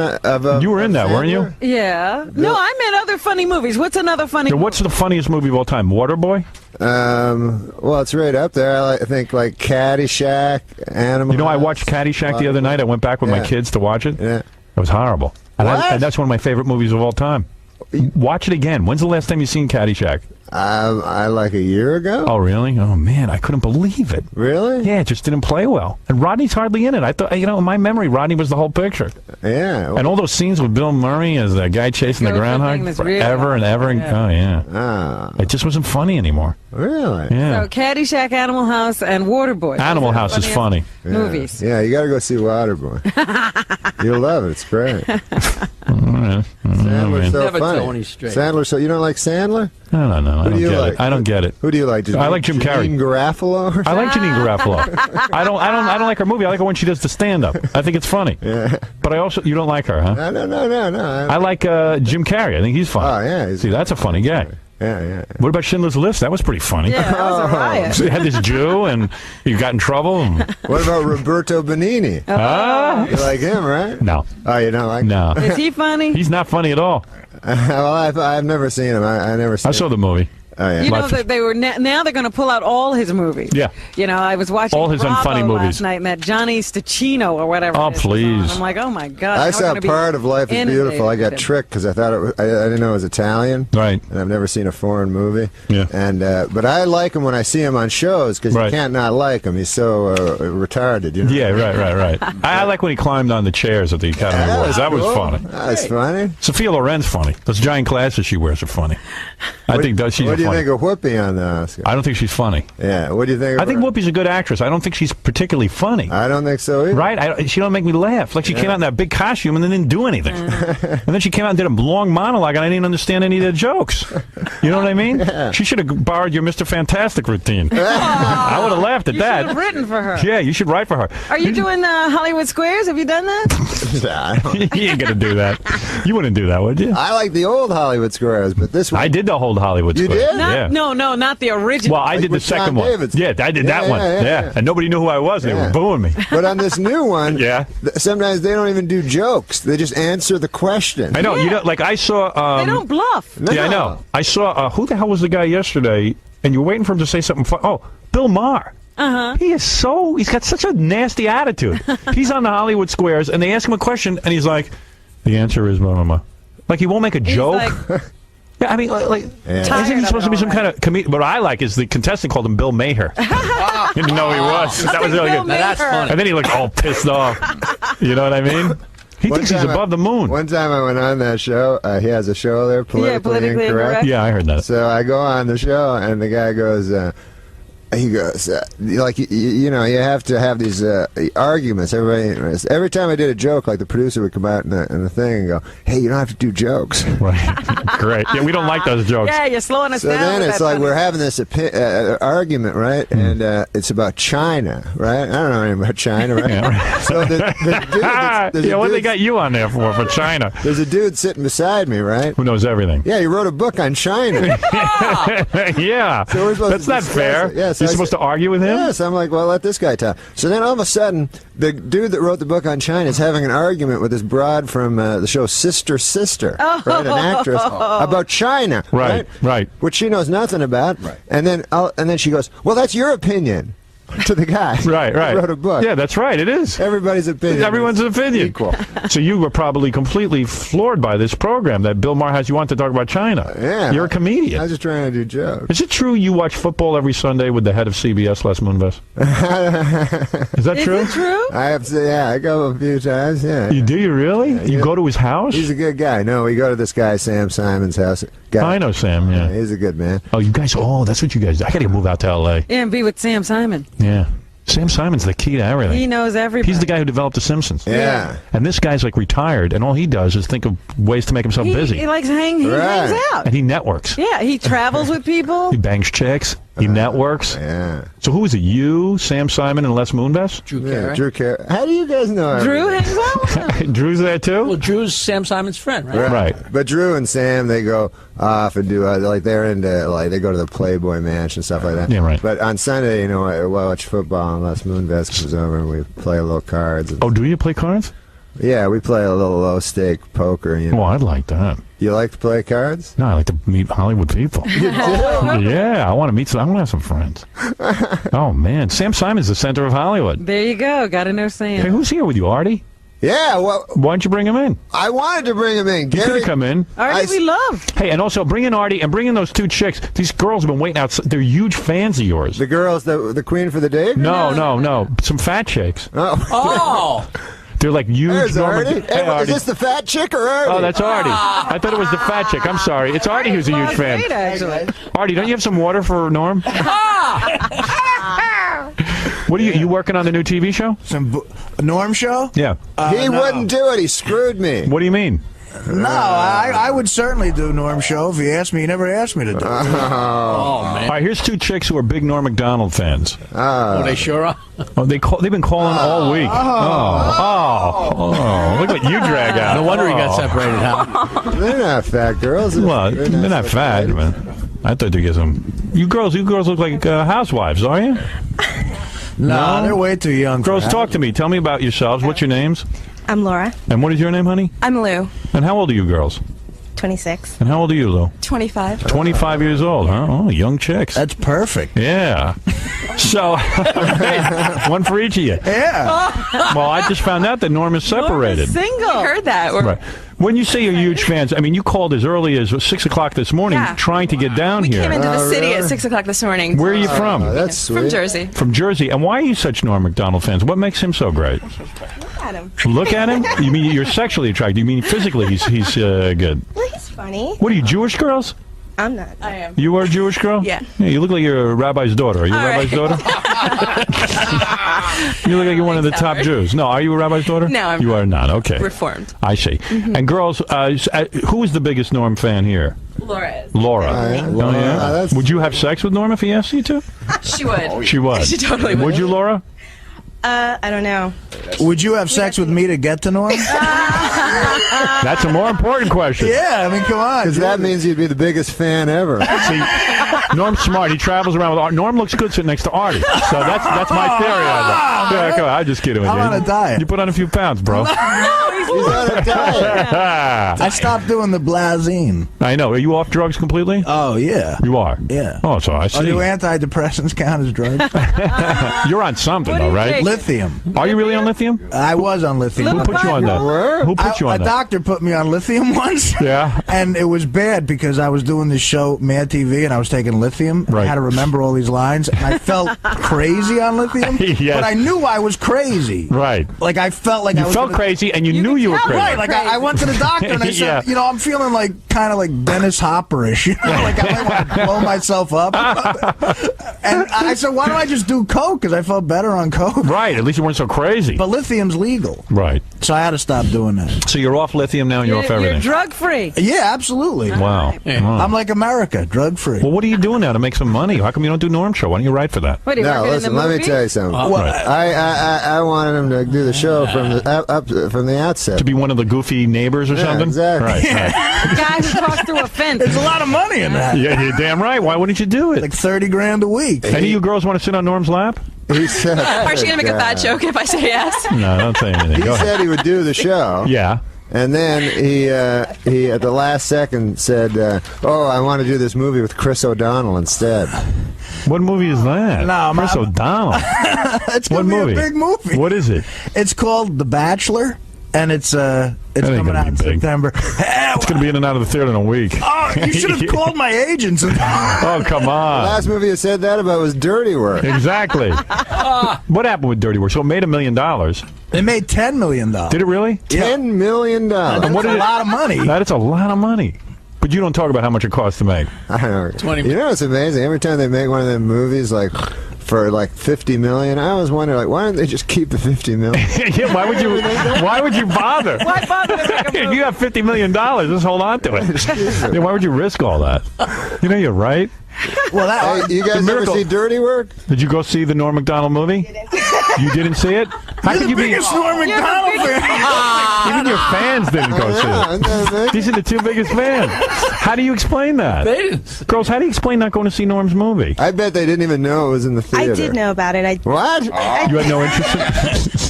You were in that, weren't you? Yeah. No, I meant other funny movies. What's another funny movie? What's the funniest movie of all time? Waterboy? Well, it's right up there. I think like Caddyshack, Animal. You know, I watched Caddyshack the other night. I went back with my kids to watch it. Yeah. It was horrible. And that's one of my favorite movies of all time. Watch it again. When's the last time you seen Caddyshack? I like a year ago. Oh, really? Oh, man, I couldn't believe it. Really? Yeah, it just didn't play well. And Rodney's hardly in it. I thought, in my memory, Rodney was the whole picture. Yeah. And all those scenes with Bill Murray as the guy chasing the groundhog forever and ever. Oh, yeah. It just wasn't funny anymore. Really? Yeah. So Caddyshack, Animal House, and Waterboy. Animal House is funny. Movies. Yeah, you got to go see Waterboy. You'll love it. It's great. Sandler's so Never funny. Tony straight. Sandler, so you don't like Sandler? I don't know. I Who don't do you get like? it. I don't get it. Who do you like? I like Jim Carrey. Janine Garofalo? I like Janine Garofalo. I don't like her movie. I like her when she does the stand-up. I think it's funny. Yeah. But you don't like her, huh? No. I like Jim Carrey. I think he's funny. Oh, yeah. See, that's a funny guy. Yeah. What about Schindler's List? That was pretty funny. Yeah, that was a riot. So you had this Jew, and you got in trouble. And... What about Roberto Benigni? You like him, right? No. Oh, you don't like him? No. Is he funny? He's not funny at all. Well, I've never seen him. I never seen I saw the movie. Oh, yeah. You know that they were now they're going to pull out all his movies. Yeah. You know, I was watching all his Bravo unfunny movies last night, and that Johnny Stachino or whatever. Oh, it is please. was on. I'm like, oh my god. I saw part of Life is Beautiful. I got tricked because I thought it was, I didn't know it was Italian. Right. And I've never seen a foreign movie. Yeah. And but I like him when I see him on shows because you can't not like him. He's so retarded. You know? Yeah, right. I like when he climbed on the chairs at the Academy Awards. That was funny. That's funny. Sophia Loren's funny. Those giant glasses she wears are funny. I think she's What do you funny. think of Whoopi on the Oscar? I don't think she's funny. Yeah. What do you think of I think her? Whoopi's a good actress. I don't think she's particularly funny. I don't think so either. Right? She don't make me laugh. Like she came out in that big costume and then didn't do anything. And then she came out and did a long monologue and I didn't understand any of the jokes. You know what I mean? Yeah. She should have borrowed your Mr. Fantastic routine. I would have laughed at You that. should have written for her. Yeah, you should write for her. Are you doing Hollywood Squares? Have you done that? You ain't gonna do that. You wouldn't do that, would you? I like the old Hollywood Squares, but this one. I did the old Hollywood You Squares. did? Yeah. No, not the original. Well, I did the with second John one. Davidson. Yeah, I did that Yeah, one. yeah. And nobody knew who I was. And They were booing me. But on this new one, Yeah. Sometimes they don't even do jokes. They just answer the question. I know. You know, like I saw. They don't bluff. Yeah, I know. I saw. Who the hell was the guy yesterday? And you were waiting for him to say something. Oh, Bill Maher. He's got such a nasty attitude. He's on the Hollywood Squares, and they ask him a question, and he's like, "The answer is blah blah blah." Like he won't make a joke. Yeah, I mean, isn't he supposed to be some kind of comedian? What I like is the contestant called him Bill Maher. Didn't know he was. That was really good. Now that's funny. And then he looked all pissed off. You know what I mean? He thinks he's above the moon. One time I went on that show. He has a show there, Politically Incorrect. Yeah, I heard that. So I go on the show, and the guy goes, he goes, like, you know, you have to have these arguments. Every time I did a joke, like the producer would come out in the thing and go, hey, you don't have to do jokes. Right. Great. Yeah, we don't like those jokes. Yeah, you're slowing us So down. then with it's that like funny we're having this argument, right? And it's about China, right? I don't know anything about China, right? Yeah, right. So the dude, Yeah, what they got you on there for China? There's a dude sitting beside me, right? Who knows everything? Yeah, he wrote a book on China. Yeah. So we're supposed That's to not discuss fair. it. Yeah, so You're I supposed said- to argue with him? Yes, I'm like, well, let this guy talk. So then all of a sudden, the dude that wrote the book on China is having an argument with this broad from the show Sister Sister, right, an actress, about China, Right. which she knows nothing about. Right. And then she goes, well, that's your opinion. To the guy, Right. who wrote a book. Yeah, that's right. It is. Everybody's opinion. Everyone's opinion. Equal. So you were probably completely floored by this program that Bill Maher has you on to talk about China. Yeah. You're a comedian. I was just trying to do jokes. Is it true you watch football every Sunday with the head of CBS, Les Moonves? Is that true? Is it true? I have to. Yeah, I go a few times. Yeah. You do? You really? You go to his house? He's a good guy. No, we go to this guy Sam Simon's house. I know Sam. Yeah. He's a good man. Oh, you guys. Oh, that's what you guys do. I got to move out to L.A. Yeah, and be with Sam Simon. Yeah. Sam Simon's the key to everything. He knows everybody. He's the guy who developed The Simpsons. Yeah. And this guy's like retired, and all he does is think of ways to make himself busy. He likes hang. He hangs out. And he networks. Yeah, he travels with people. He bangs chicks. He networks. Yeah. So who is it? You, Sam Simon, and Les Moonves? Drew Carey. Drew Carey. How do you guys know? Drew hangs out with him. Drew's there too? Well, Drew's Sam Simon's friend, right? Right. But Drew and Sam, they go off and do like they're into like they go to the Playboy Mansion and stuff like that. Yeah, right. But on Sunday, you know, I watch football and Les Moonves comes over and we play a little cards. Oh, do you play cards? Yeah, we play a little low stake poker. You know. Oh, I'd like that. You like to play cards? No, I like to meet Hollywood people. You do? Yeah, I want to meet some. I want to have some friends. Oh man, Sam Simon's the center of Hollywood. There you go. Got to know Sam. Hey, who's here with you, Artie? Yeah, well, why don't you bring him in? I wanted to bring him in. He could have come in. Artie, we love. Hey, and also bring in Artie and bring in those two chicks. These girls have been waiting outside. They're huge fans of yours. The girls, the queen for the day? No. Some fat chicks. Oh. They're like huge. There's normal- Artie. Hey, Hey, Artie. is this the fat chick or Artie? Oh, that's Artie. I thought it was the fat chick. I'm sorry. It's Artie who's a huge fan. Great, actually. Artie, don't you have some water for Norm? What are you working on the new TV show? Norm show? Yeah. He wouldn't do it. He screwed me. What do you mean? No, I would certainly do Norm's show if he asked me. He never asked me to do it. Oh, man. All right, here's two chicks who are big Norm Macdonald fans. Oh, they sure are. Oh, they've been calling all week. Oh, look what you drag out. No wonder he got separated, huh? They're not fat girls. Well, they're not fat, man. I thought they'd get some. You girls look like housewives, are you? No, they're way too young. Girls, talk to me. Tell me about yourselves. What's your names? I'm Laura. And what is your name, honey? I'm Lou. And how old are you girls? 26. And how old are you, Lou? 25. 25 years old, huh? Oh, young chicks. That's perfect. Yeah. So, one for each of you. Yeah. Well, I just found out that Norm is separated. Single. I heard that. Right. When you say you're huge fans, I mean, you called as early as 6 o'clock this morning trying to get down here. We came into the city at 6 o'clock this morning. Where are you from? That's sweet. From Jersey. From Jersey. And why are you such Norm Macdonald fans? What makes him so great? Look at him. Look at him? You mean you're sexually attracted? You mean physically he's good? Well, he's funny. What are you, Jewish girls? I'm not. I am. You are a Jewish girl? Yeah. You look like you're a rabbi's daughter. Are you a rabbi's daughter? You look like you're one of the top Jews. No, are you a rabbi's daughter? No, I'm You are not. Okay. Reformed. I see. And girls, who is the biggest Norm fan here? Laura is. Laura. Well, yeah? Would you have sex with Norm if he asked you to? She would. She would. She totally would. Would you, Laura? I don't know. Would you have sex with me to get to Norm? That's a more important question. Yeah, I mean, come on. Because that means you'd be the biggest fan ever. See, Norm's smart. He travels around with Art. Norm looks good sitting next to Artie. So that's my theory on it. Yeah, come on, I'm just kidding with you. I'm on a diet. You put on a few pounds, bro. He's on a diet. I stopped doing the Blazine. I know. Are you off drugs completely? Oh, yeah. You are? Yeah. Oh, so I see. Do antidepressants count as drugs? You're on something, though, right? Lithium. Are you really on lithium? I was on lithium. Who put you on that? Who put you on a that? doctor put me on lithium once. Yeah. And it was bad because I was doing this show, Mad TV, and I was taking lithium. Right. I had to remember all these lines. And I felt crazy on lithium. Yes. But I knew I was crazy. Right. Like, I felt like You I was felt crazy, and you knew you were crazy. Right. Like, I went to the doctor, and I said, Yeah. I'm feeling like kind of like Dennis Hopper-ish. Like, I might want to blow myself up. And I said, why don't I just do coke? Because I felt better on coke. Right. At least you weren't so crazy. But lithium's legal. Right. So I had to stop doing that. So you're off lithium now, and you're off everything. You're drug free. Yeah, absolutely. Wow. Wow. I'm like America, drug free. Well, what are you doing now to make some money? How come you don't do Norm Show? Why don't you write for that? What, are you No, working listen, in the let me movies? tell you something. I wanted him to do the show from the outset. To be one of the goofy neighbors or Yeah, something? exactly. Right. Guy who talks through a fence. There's a lot of money in that. Yeah, you're damn right. Why wouldn't you do it? Like $30,000 a week. Any of you girls want to sit on Norm's lap? He said, Aren't you going to make a fat joke if I say yes? No, don't say anything. He Go said ahead. he would do the show. Yeah. And then he at the last second said, "Oh, I want to do this movie with Chris O'Donnell instead." What movie is that? No, Chris O'Donnell. It's What going to be movie? a big movie. What is it? It's called The Bachelor, and it's ain't coming gonna out be in big. September. It's going to be in and out of the theater in a week. Oh, you should have called my agents. Oh, come The on. last movie you said that about was Dirty Work. Exactly. What happened with Dirty Work? So it made $1 million. It made $10 million. Did it really? $10 million. And what a did it- lot of money. That is a lot of money. But you don't talk about how much it costs to make. I don't know. You know what's amazing? Every time they make one of them movies, like for like $50 million, I always wonder, like, why don't they just keep the $50 million? Yeah, why would you bother? Why bother to make a movie? You have $50 million. Just hold on to it. Yeah, why would you risk all that? You know, you're right. Well, Hey, you guys ever Miracle. see Dirty Work? Did you go see the Norm Macdonald movie? You didn't see it? How You're could the you be? biggest Norm Macdonald fan. Even your fans didn't go see it. These are the two biggest fans. How do you explain that? Girls, how do you explain not going to see Norm's movie? I bet they didn't even know it was in the theater. I did know about it. What? You had no interest in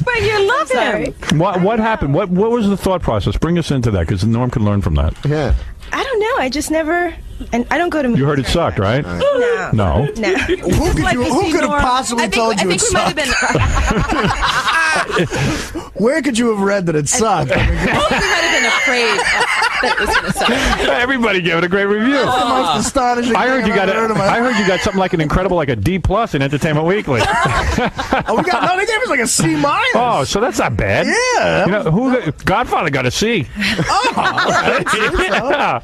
But you love him. What happened? What was the thought process? Bring us into that, because Norm can learn from that. Yeah. I don't know. I just never. And I don't go to movies. You heard it sucked, right? No. No. No. Who could have possibly told you it sucked? I think Where could you have read that it sucked? we might have been afraid. that it was going to suck. Everybody gave it a great review. That's the most astonishing I heard thing you I've got ever heard in my I heard you got something like an incredible, like a D+ in Entertainment Weekly. Oh, they gave us like a C-. Oh, so that's not bad. Yeah. You know, Godfather got a C. Yeah.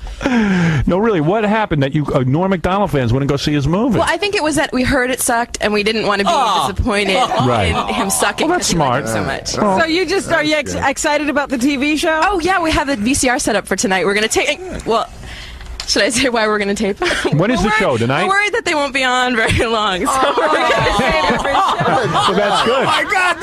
No, really, what happened that you Norm Macdonald fans wouldn't go see his movie? Well, I think it was that we heard it sucked, and we didn't want to be disappointed Right. in him sucking. Well, that's because we liked smart. him so much. So you just are you excited about the TV show? Oh yeah, we have the VCR set up for tonight. We're gonna tape. Well, should I say why we're gonna tape? When is the show tonight? We're worried that they won't be on very long, so we're gonna save it for show. So that's good. Oh my God,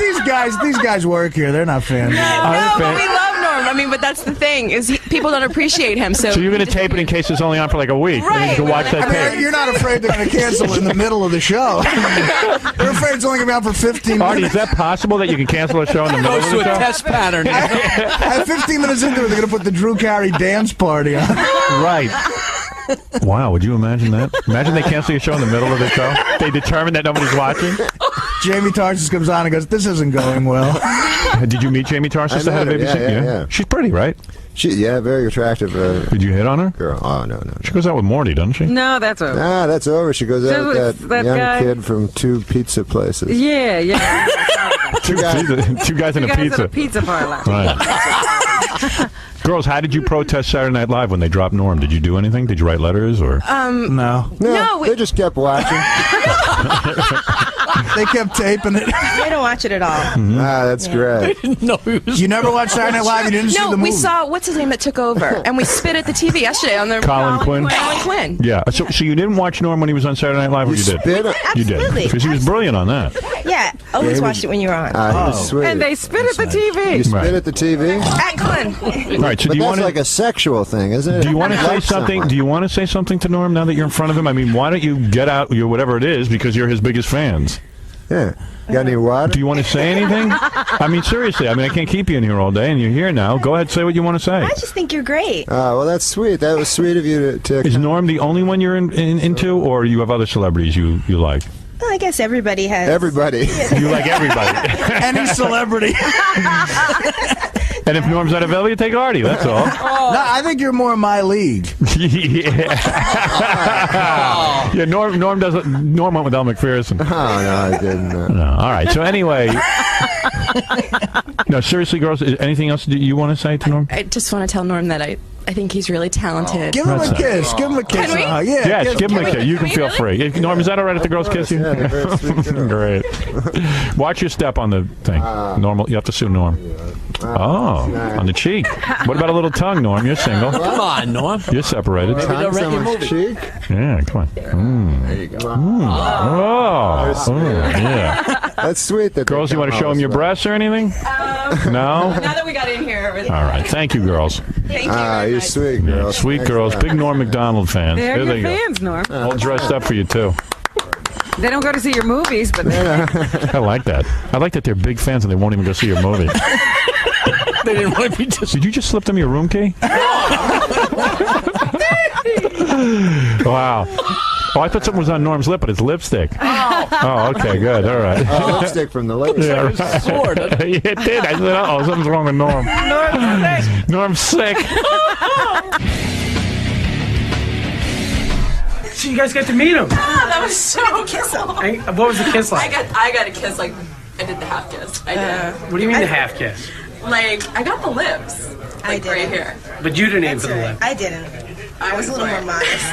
these guys work here. They're not fans. No, but we love Norm. I mean, but that's the thing is people don't appreciate him. So you're going to tape it in case it's only on for like a week. Right. And you can watch that tape. You're not afraid they're going to cancel in the middle of the show. They're afraid it's only going to be on for 15 minutes. Artie, is that possible that you can cancel a show in the middle of the Goes to show? a test pattern. At 15 minutes into it, they're going to put the Drew Carey dance party on. Right. Wow, would you imagine that? Imagine they cancel your show in the middle of the show. They determine that nobody's watching. Jamie Tarsis comes on and goes, "This isn't going well." Did you meet Jamie Tarsis, the head of ABC? Yeah. She's pretty, right? Very attractive. Did you hit on her? Girl. Oh, no. She goes out with Morty, doesn't she? No, that's over. Nah, that's over. She goes out with that young guy? kid from two pizza places. Yeah. Two guys in a pizza. Pizza parlor. Right. Girls, how did you protest Saturday Night Live when they dropped Norm? Did you do anything? Did you write letters or? No. They just kept watching. They kept taping it. I don't watch it at all. Ah, that's great. You never watched Saturday Night Live? You didn't see the movie? we saw what's his name that took over, and we spit at the TV yesterday on the Colin Quinn. Colin Quinn. Yeah. So you didn't watch Norm when he was on Saturday Night Live, or you did? Spit? You did. Absolutely. Because he was brilliant on that. Yeah, always watched it when you were on. He was sweet. And they spit at the TV. You spit Right. at the TV? At Glenn. All right. So But do you that's want to? like a sexual thing, isn't it? Do you want to say Love something? someone. Do you want to say something to Norm now that you're in front of him? I mean, why don't you get out your whatever it is because you're his biggest fans? Yeah. Got any water? Do you want to say anything? I mean, seriously. I mean, I can't keep you in here all day, and you're here now. Go ahead, say what you want to say. I just think you're great. Well, that's sweet. That was sweet of you to Is Norm the only one you're into, or you have other celebrities you like? Well, I guess everybody has. Everybody. You like everybody. Any celebrity. And if Norm's not available, you take Artie. That's all. No, I think you're more in my league. Yeah. Yeah. Norm went with Elle McPherson. Oh, no, I didn't. No. All right. So anyway. No, seriously, girls. Is anything else that you want to say to Norm? I just want to tell Norm that I think he's really talented. Give him a kiss. Give him a kiss. Can we? Yeah. Yes, give him a kiss. You can feel free. Norm, is that all right if the girls kiss you? Yeah, they're very sweet girls. Great. Watch your step on the thing. Normal. You have to sue Norm. On the cheek. What about a little tongue, Norm? You're single. Come on, Norm. You're separated. Maybe they'll rent your movie. Cheek? Yeah, come on. There you go. Yeah. That's sweet. That Girls, you want to show them your breasts or anything? No? Now that we got in here, All right. Thank you, girls. thank you. You're sweet, Yeah, girls. sweet Thanks girls. a lot. Big Norm Macdonald fans. They're Here your they go. fans, Norm. All dressed up for you, too. They don't go to see your movies, but I like that. I like that they're big fans and they won't even go see your movie. They didn't want to be just. Did you just slip them your room key? Wow. Oh, I thought something was on Norm's lip, but it's lipstick. Oh, okay, good. All right. Lipstick from the ladies. Yeah, right. Sword. It did. I said, uh-oh, something's wrong with Norm. Norm's sick. So you guys got to meet him. That was so kiss. What was the kiss like? I got a kiss like I did the half kiss. I did. What do you mean the half kiss? Like I got the lips. Like right here. But you didn't aim for the lip. I didn't. I was a little more modest.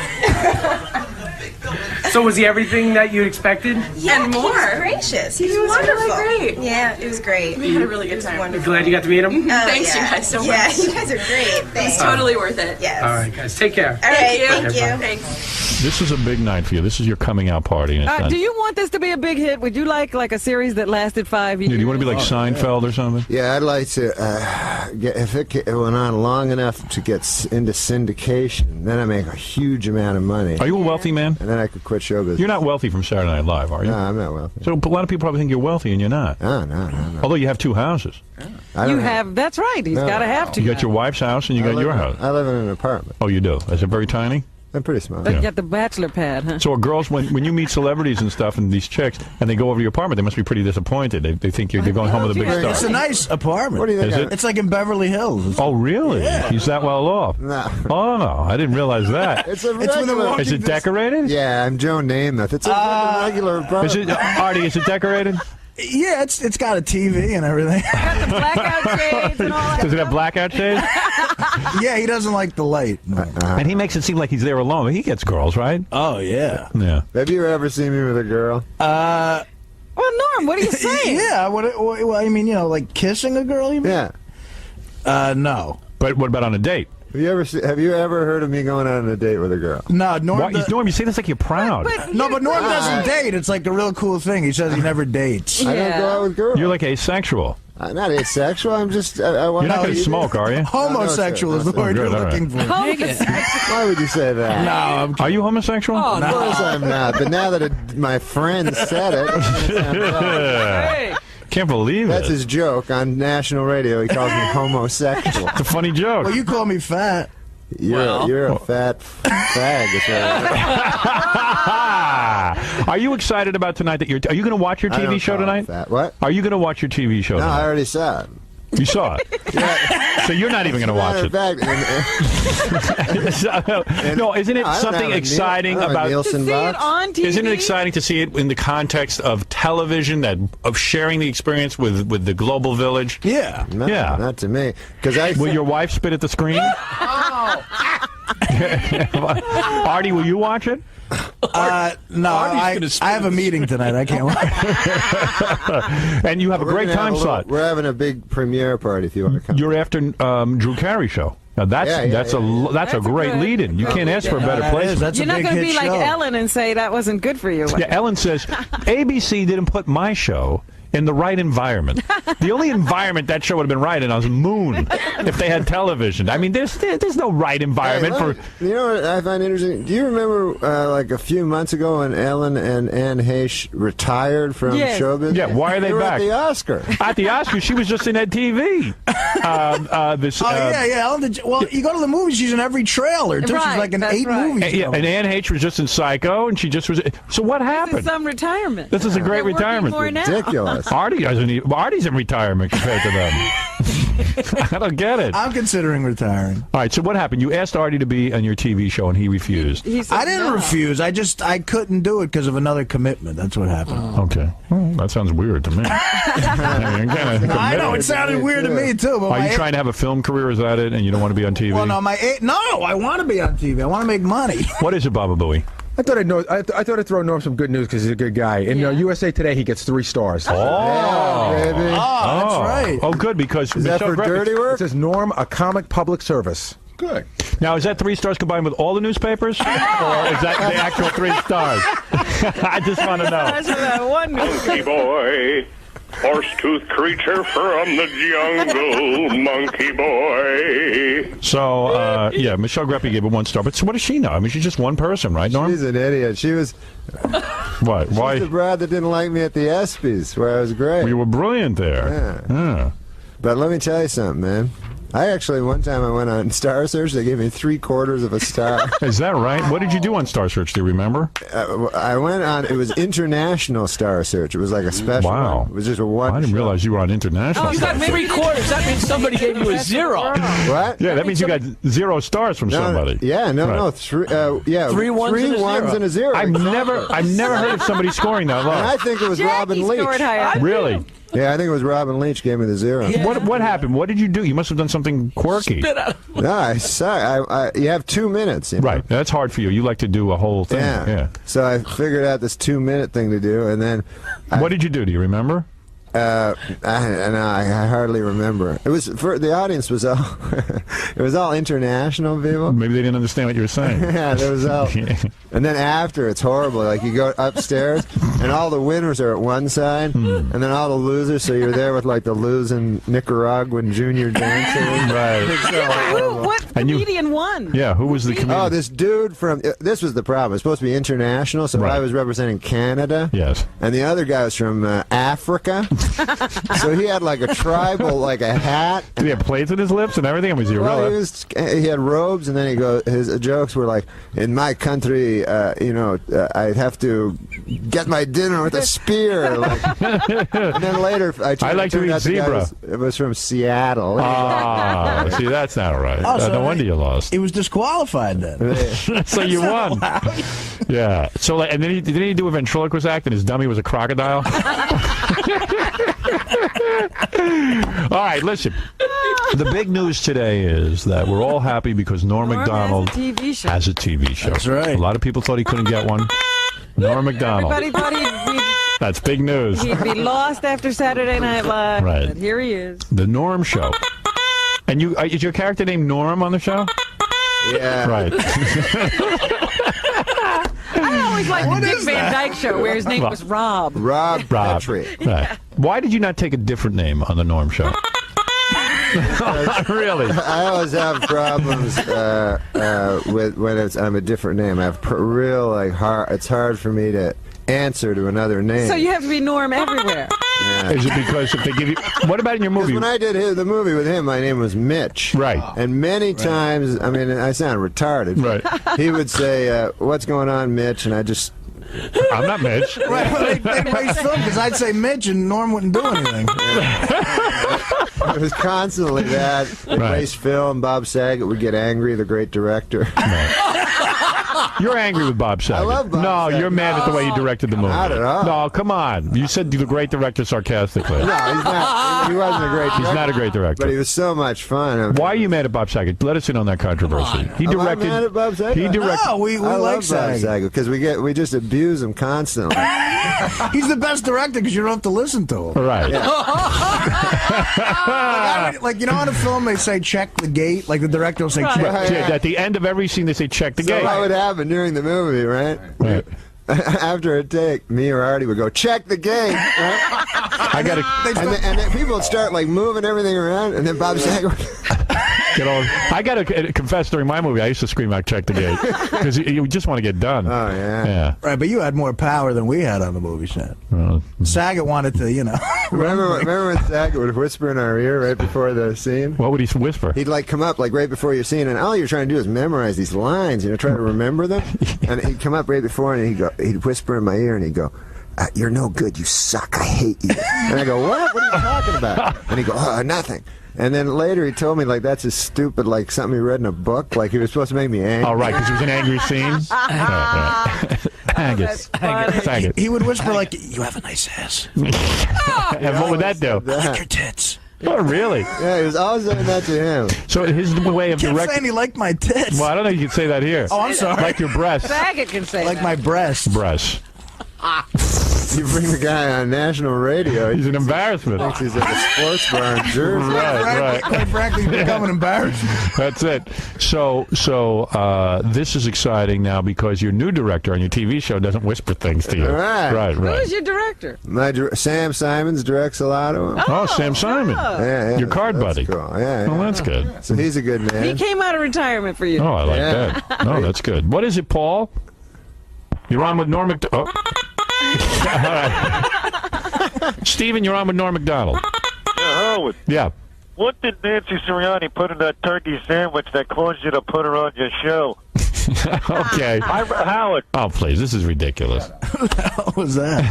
So was he everything that you expected? Yeah, And more. He was gracious. He was really wonderful. great. Yeah, it was great. We had a really good time. You glad you got to meet him? Thanks, you guys, so much. Yeah, you guys are great. It was Thanks. totally worth it. Yes. All right, guys. Take care. All right, Thank you. thank you. Thanks. This is a big night for you. This is your coming out party. And it's done. do you want this to be a big hit? Would you like a series that lasted 5 years? Do you want to be like Seinfeld or something? Yeah, I'd like to get if it went on long enough to get into syndication. Then I make a huge amount of money. Are you a wealthy man? And then I could quit show business. You're not wealthy from Saturday Night Live, are you? No, I'm not wealthy. So a lot of people probably think you're wealthy, and you're not. No. Although you have 2 houses. You have. That's right. He's got to have to. You got your wife's house, and you got your house. I live in an apartment. Oh, you do? Is it very tiny? I'm pretty smart. They got the bachelor pad, huh? So girls, when you meet celebrities and stuff, and these chicks, and they go over to your apartment, they must be pretty disappointed. They think you're going home with a big star. It's a nice apartment. What do you think? Is it? It's like in Beverly Hills. Oh, really? Yeah. He's that well off? No. Oh, no. I didn't realize that. It's a It's when regular. the Is it decorated? Yeah, I'm Joe Namath. It's a regular apartment. Is it, Artie, is it decorated? Yeah, it's got a TV and everything. Got the blackout shades and all that. Does it have blackout shades? Yeah, he doesn't like the light. And he makes it seem like he's there alone. He gets girls, right? Oh, yeah. Yeah. Have you ever seen me with a girl? Well, Norm, what are you saying? Yeah, well, I mean, like kissing a girl, you mean? Yeah. No. But what about on a date? Have you ever heard of me going on a date with a girl? No, Norm. Norm, you say this like you're proud. But Norm doesn't date. It's like a real cool thing. He says he never dates. I don't go out with girls. You're like asexual. I'm not asexual. I'm just. I want You're not going to smoke, are you? Homosexual is the word you're looking for. Why would you say that? No, Are you homosexual? Of course I'm not. But now that my friend said it, Can't believe that's it. his joke on national radio. He calls me homosexual. It's a funny joke. Well, you call me fat. You're a fat fag. Is that Are you excited about tonight? Are you going to watch your I TV don't show call tonight? him fat. What? Are you going to watch your TV show No, I tonight? already saw it. You saw it. So you're not even going to watch it. No, isn't it something exciting about Nielsen box? On TV? Isn't it exciting to see it in the context of television, of sharing the experience with the global village? Yeah. Yeah. Not to me. Will your wife spit at the screen? Artie, will you watch it? No, I have a meeting tonight. I can't watch. And you have a great time slot. We're having a big premiere party if you want to come. You're after Drew Carey show. Now that's a great lead-in. You can't ask for a better placement. You're not going to be like Ellen and say that wasn't good for you. Yeah, Ellen says ABC didn't put my show in the right environment. The only environment that show would have been right in was Moon if they had television. I mean, there's no right environment for. You know what I find interesting? Do you remember like a few months ago when Ellen and Anne Heche retired from showbiz? Yeah, why are they were back? At the Oscar. At the Oscar, she was just in Ed TV. Yeah. Well, you go to the movies, she's in every trailer, too. She's like in 8 movies. Yeah, and Anne Heche was just in Psycho, and she just was. So what happened? Some retirement. This is a great retirement. Ridiculous. Artie's in retirement compared to them. I don't get it. I'm considering retiring. All right, so what happened? You asked Artie to be on your TV show, and he refused. I didn't refuse. I couldn't do it because of another commitment. That's what happened. Okay. Well, that sounds weird to me. I know, it sounded weird to me, too. But Are you trying to have a film career? Is that it? And you don't want to be on TV? Well, no, I want to be on TV. I want to make money. What is it, Baba Booey? I thought I'd throw Norm some good news because he's a good guy. In USA Today, he gets 3 stars. Baby. That's right. Oh, good, because Is that for dirty work? It says Norm, a comic public service. Good. Now, is that 3 stars combined with all the newspapers? Or is that the actual 3 stars? I just want to know. Monkey boy, horse-toothed creature from the jungle, monkey boy. So, Michelle Greppy gave it 1 star. But so what does she know? I mean, she's just one person, right, Norm? She's an idiot. She was. What? Why? She's the broad that didn't like me at the ESPYs, where I was great. You were brilliant there. Yeah. But let me tell you something, man. I actually, one time I went on Star Search. They gave me 3/4 of a star. Is that right? What did you do on Star Search? Do you remember? I went on, it was International Star Search. It was like a special Wow. one. It was just a one. I didn't realize you were on International. You got 3/4. That means somebody gave you a 0. What? Yeah, that means you got 0 stars from somebody. Yeah, no, Right. 3 ones and a 0. I've never heard of somebody scoring that low. And I think it was Robin Leach. Really? Yeah, I think it was Robin Leach gave me the 0. What happened? What did you do? You must have done something quirky. No, I suck. You have 2 minutes. You know? Right. That's hard for you. You like to do a whole thing. Yeah. So I figured out this 2-minute thing to do, and then. What did you do? Do you remember? I hardly remember. It was for the audience was all it was all international people. Maybe they didn't understand what you were saying. Yeah, there was all. And then after, it's horrible. Like you go upstairs, and all the winners are at one side, and then all the losers. So you're there with like the losing Nicaraguan junior dancers. Right. What comedian won? Yeah, who was the comedian? Oh, this dude from. This was the problem. It's supposed to be international, so I was representing Canada. Yes. And the other guy was from Africa. So he had like a tribal, like a hat. Did he have plates in his lips and everything? Was he a Well, real? he had robes, and then his jokes were like, in my country, I'd have to get my dinner with a spear. Like, and then later, I like to eat zebra. It was from Seattle. Ah, see, that's not right. No wonder you lost. He was disqualified then. So you won. Yeah. So, like, and then didn't he do a ventriloquist act, and his dummy was a crocodile? All right, listen. The big news today is that we're all happy because Norm Macdonald has a TV show. That's right. A lot of people thought he couldn't get one. Norm Macdonald. Everybody thought That's big news. he'd be lost after Saturday Night Live. Right. But here he is. The Norm Show. And is your character named Norm on the show? Yeah. Right. I always liked the Dick Van Dyke Show where his name was Rob. Rob Petrie. Right. Why did you not take a different name on the Norm Show? Really? I always have problems with when I'm a different name. I have it's hard for me to answer to another name. So you have to be Norm everywhere. Yeah. Is it because if they give you... What about in your movie? When I did the movie with him, my name was Mitch. Right. And many times, I mean, I sound retarded. Right. He would say, what's going on, Mitch? And I just... I'm not Mitch. Right, they raised film because I'd say Mitch and Norm wouldn't do anything. It was constantly that. They'd waste film. Bob Saget would get angry, the great director. You're angry with Bob Saget. I love Bob Saget. You're mad at the way he directed the movie. Not at all. No, come on. You said the great director sarcastically. No, he's not. He wasn't a great director. He's not a great director. But he was so much fun. Why are you mad at Bob Saget? Let us in on that controversy. He directed. Am I mad at Bob Saget? He directed. No, we I like love Bob Saget. Saget because we just abuse him constantly. He's the best director because you don't have to listen to him. Right. Like, you know, on a film they say check the gate. Like the director will say check. Yeah, at the end of every scene they say check the gate. What would happen during the movie, right? After a take, me or Artie would go check the gate. Right? And then people would start like moving everything around, and then Bob Saget would I got to confess, during my movie, I used to scream out, check the gate. Because you just want to get done. Oh, yeah. Yeah. Right, but you had more power than we had on the movie set. Saget wanted to, Remember when Saget would whisper in our ear right before the scene? What would he whisper? He'd like come up like right before your scene, and all you're trying to do is memorize these lines, try to remember them. And he'd come up right before, and he'd whisper in my ear, and he'd go, you're no good, you suck, I hate you. And I go, what? What are you talking about? And he'd go, nothing. And then later he told me, like, that's a stupid, like, something he read in a book. Like, he was supposed to make me angry. Oh, right, because it was an angry scene? Saget. He would whisper, like, you have a nice ass. And what would that do? I like your tits. Oh, really? Yeah, he was always saying that to him. So his way of Kept directing... saying he liked my tits. Well, I don't know if you can say that here. Oh, I'm sorry. Like your breasts. Saget can say like my breasts. Breasts. You bring the guy on national radio. He's an embarrassment. Thinks he's at a sports bar in Jersey. Right. Quite frankly, he's become an embarrassment. That's it. So this is exciting now because your new director on your TV show doesn't whisper things to you. Right. Who's your director? Sam Simons directs a lot of them. Oh, Sam Simon. Yeah, your card buddy. Cool. Yeah. Well, that's good. So he's a good man. He came out of retirement for you. Oh, I like that. No, that's good. What is it, Paul? You're on with Norm Macdonald. All right. Stephen, you're on with Norm Macdonald. Howard. Yeah. What did Nancy Sirianni put in that turkey sandwich that caused you to put her on your show? Okay. Howard. Oh, please. This is ridiculous. Who the hell was that?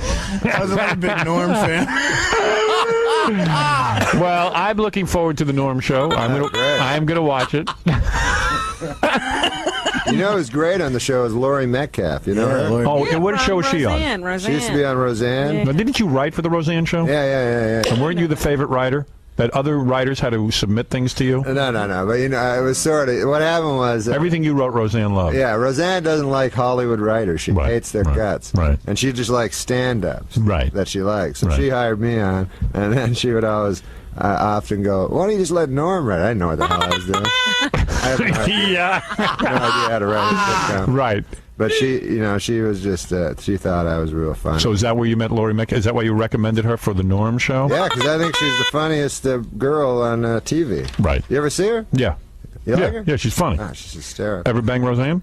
I was a big Norm fan. Well, I'm looking forward to the Norm show. I'm gonna watch it. You know who's great on the show is Laurie Metcalf. You know her? Oh, and what show is she on? Roseanne. She used to be on Roseanne. Now, didn't you write for the Roseanne show? Yeah. And weren't you the favorite writer? That other writers had to submit things to you? No. But, it was sort of... What happened was... everything you wrote, Roseanne loved. Yeah, Roseanne doesn't like Hollywood writers. She hates their guts. Right. And she just likes stand-ups. Right. That she likes. So she hired me on, and then she would always... often go, why don't you just let Norm write? I didn't know what the hell I was doing. I have no idea, no idea how to write a sitcom. Right. But she was just, she thought I was real funny. So is that where you met Laurie Metcalf? Is that why you recommended her for the Norm show? Yeah, because I think she's the funniest girl on TV. Right. You ever see her? Yeah. You like her? Yeah, she's funny. She's hysterical. Ever bang Roseanne?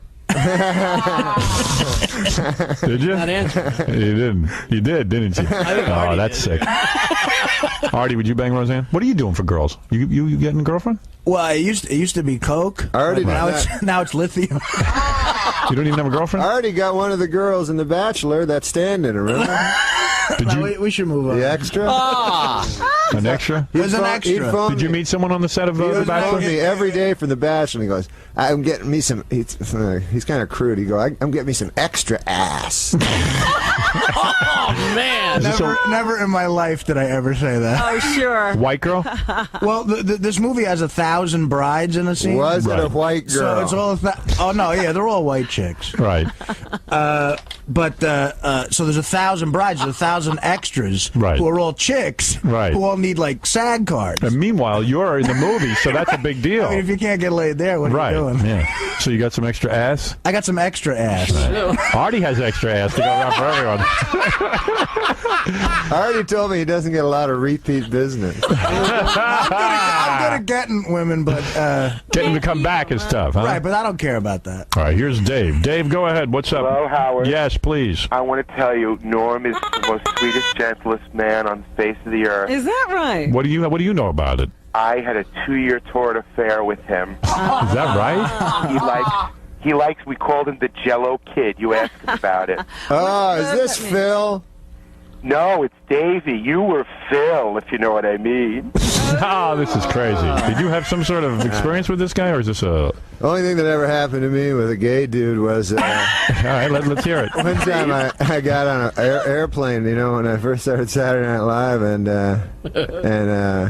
Did you? Not answering. You didn't. You did, didn't you? Oh, that's sick. Artie, would you bang Roseanne? What are you doing for girls? You getting a girlfriend? Well, it used to be coke. Now it's lithium. You don't even have a girlfriend? I already got one of the girls in The Bachelor that's standing, remember? We should move on. The extra? An extra? He was an extra. Did you meet someone on the set of The Bachelor? He me every day from The Bachelor. And he goes, I'm getting me some. He's kind of crude. He goes, I'm getting me some extra ass. Oh, man. Never in my life did I ever say that. Oh, sure. White girl? Well, this movie has 1,000 brides in a scene. Was it a white girl? So it's all. Oh no, yeah, they're all white chicks. Right. So there's 1,000 brides, 1,000 extras, right, who are all chicks, right, who all need like SAG cards. And meanwhile, you're in the movie, so that's a big deal. I mean, if you can't get laid there, what are you doing? Yeah. So you got some extra ass? I got some extra ass. Right. Artie has extra ass to go around for everyone. Artie told me he doesn't get a lot of repeat business. I'm good at getting women, but getting them to come back is tough, huh? Right, but I don't care about that. All right, here's Dave. Dave, go ahead. What's up? Hello, Howard. Yes, please. I want to tell you, Norm is the most sweetest, gentlest man on the face of the earth. Is that right? What do you know about it? I had a 2-year torrid affair with him. Is that right? He likes. We called him the Jello Kid. You asked him about it. Oh, is this Phil? No, it's Davey. You were Phil, if you know what I mean. Oh, this is crazy. Did you have some sort of experience with this guy, or is this a... The only thing that ever happened to me with a gay dude was... All right, let's hear it. One time I got on an airplane, when I first started Saturday Night Live, and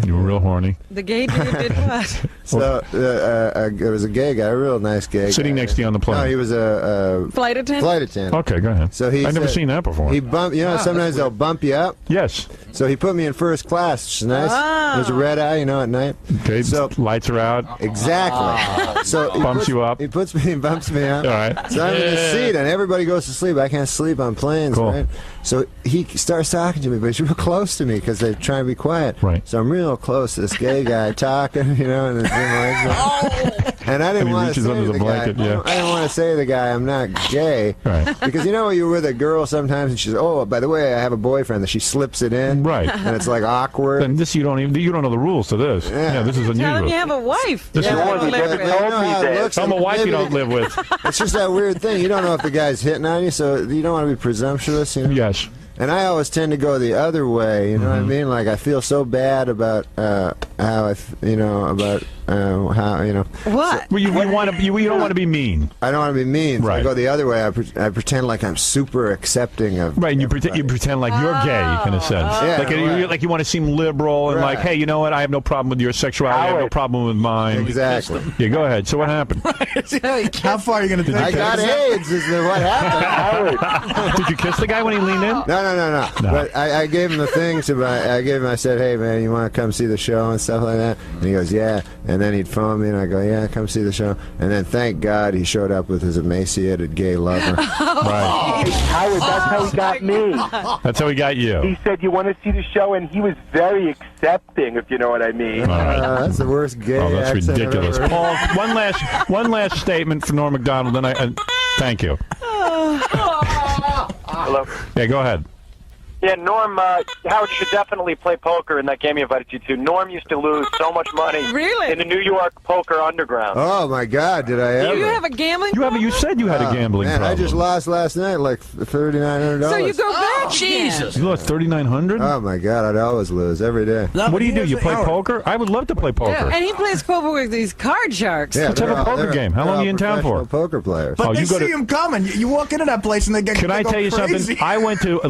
you were real horny. The gay dude did what? So there was a gay guy, a real nice gay guy. Sitting next to you on the plane. No, he was a flight attendant. Okay, go ahead. So I've never seen that before. He bumped. Sometimes they'll bump you up. Yes. So he put me in first class, which is nice. There's a red eye, at night. Okay. So lights are out. Exactly. So he bumps you up. He bumps me up. All right. So I'm in the seat, and everybody goes to sleep. I can't sleep on planes. Cool. Right? So he starts talking to me, but he's real close to me because they're trying to be quiet. Right. So I'm real close to this gay guy talking, and his and I didn't want to say to the guy. Yeah. I didn't want to say to the guy I'm not gay. Right. Because you're with a girl sometimes, and she's, oh, by the way, I have a boyfriend. That she slips it in. Right. And it's like awkward. And this you don't know the rules to this. Yeah, this is unusual. Tell him you have a wife. This you is don't live with. I'm a wife you don't live with. It's just that weird thing. You don't know if the guy's hitting on you, so you don't want to be presumptuous. Yes. And I always tend to go the other way. You know what I mean? Like I feel so bad about how how. What? Well, you don't want to be mean. I don't want to be mean. So Right. I go the other way. I pretend like I'm super accepting of. Right, and you pretend like you're gay in a sense. Yeah, like you want to seem liberal and like, hey, you know what? I have no problem with your sexuality. I have no problem with mine. Exactly. Yeah, go ahead. So what happened? How far are you going to take I got AIDS. Is what happened. Did you kiss the guy when he leaned in? No. But I gave him the thing I said, hey man, you want to come see the show and stuff like that? And he goes, yeah. And then he'd phone me and I go, yeah, come see the show. And then thank God he showed up with his emaciated gay lover. Right. Howard, that's how he got me. That's how he got you. He said, you want to see the show? And he was very accepting, if you know what I mean. All right. That's the worst gay that's accent I've ridiculous. ever heard. Paul, one last statement for Norm Macdonald, and thank you. Hello. Yeah, go ahead. Yeah, Norm, Howard, you should definitely play poker in that game he invited you to. Norm used to lose so much money in the New York Poker Underground. Oh, my God, did I ever? Do you have a gambling You said you had a gambling man, problem. I just lost last night like $3,900. So you go back. Jesus. You lost $3,900? Oh, my God, I'd always lose every day. What do? You play poker? I would love to play poker. And he plays poker with these card sharks. Yeah, Let's have a poker game. How long are you in town for? Poker players. But they you go see to- him coming. You walk into that place and they get. Can I go tell you crazy. something? I went to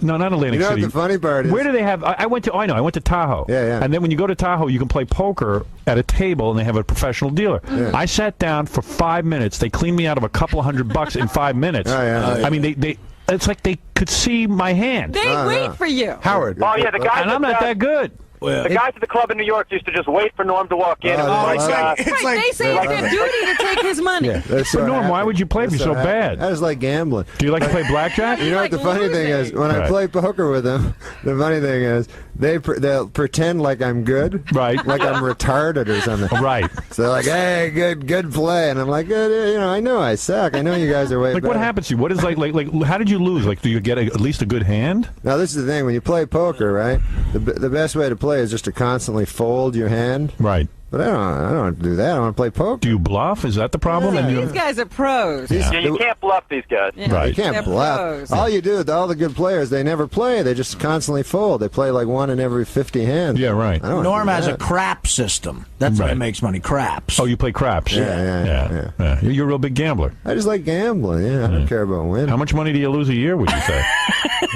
not Atlantic You know City. what the funny part is? Where do they have? I went to Tahoe. Yeah. And then when you go to Tahoe, you can play poker at a table, and they have a professional dealer. Yeah. I sat down for 5 minutes. They cleaned me out of a couple of $100 in 5 minutes. Oh, yeah. I mean, they it's like they could see my hand. They wait for you. Howard. Oh, yeah, the guy And I'm not that good. The guys at the club in New York used to just wait for Norm to walk in. It was They say it's their duty to take his money. Yeah, But Norm, why would you play me so bad? I just like gambling. Do you like to play blackjack? You know what the funny thing is? When I play poker with them, the funny thing is they'll pretend like I'm good, right? Like I'm retarded or something, right? So they're like, "Hey, good play," and I'm like, I know I suck. I know you guys are way like better. What happens to you? What is like? How did you lose? Like, do you get at least a good hand? Now this is the thing: when you play poker, right? The best way to play is just to constantly fold your hand, right? But I don't do that. I want to play poker. Do you bluff? Is that the problem? Yeah, these guys are pros. Yeah, you can't bluff these guys. Yeah, right. You can't bluff. Pros. All you do, all the good players, they never play. They just constantly fold. They play like one in every 50 hands. Yeah, right. Norm has a crap system. That's how he makes money. Craps. Oh, you play craps? Yeah. You're a real big gambler. I just like gambling. Yeah, I don't care about winning. How much money do you lose a year? Would you say?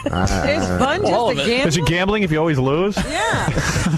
It's fun just to gamble. Is it gambling if you always lose? Yeah.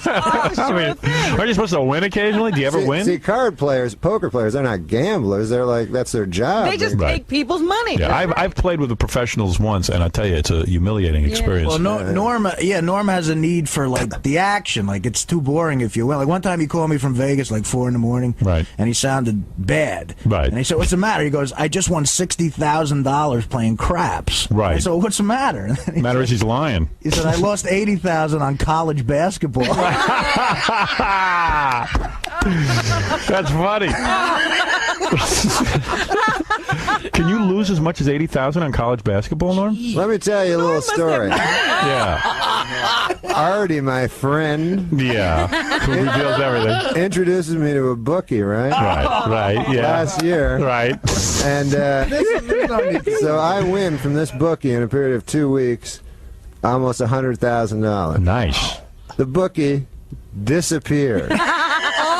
I mean, are you supposed to win occasionally? Do you ever win? See, card players, poker players, they're not gamblers. They're like, that's their job. They just take people's money. Yeah, I've played with the professionals once, and I tell you, it's a humiliating experience. Well, Norm has a need for like the action. Like it's too boring if you win. Like one time he called me from Vegas like 4 a.m. Right. And he sounded bad. Right. And he said, "What's the matter?" He goes, "I just won $60,000 playing craps." Right. I said, "What's the matter?" The matter is he's lying. He said, "I lost $80,000 on college basketball." That's funny. Can you lose as much as $80,000 on college basketball, Norm? Let me tell you a little story. Yeah. Artie, my friend. Yeah. Who reveals everything. Introduces me to a bookie, right? Right. Yeah. Last year. Right. And so I win from this bookie in a period of 2 weeks, almost $100,000. Nice. The bookie disappeared.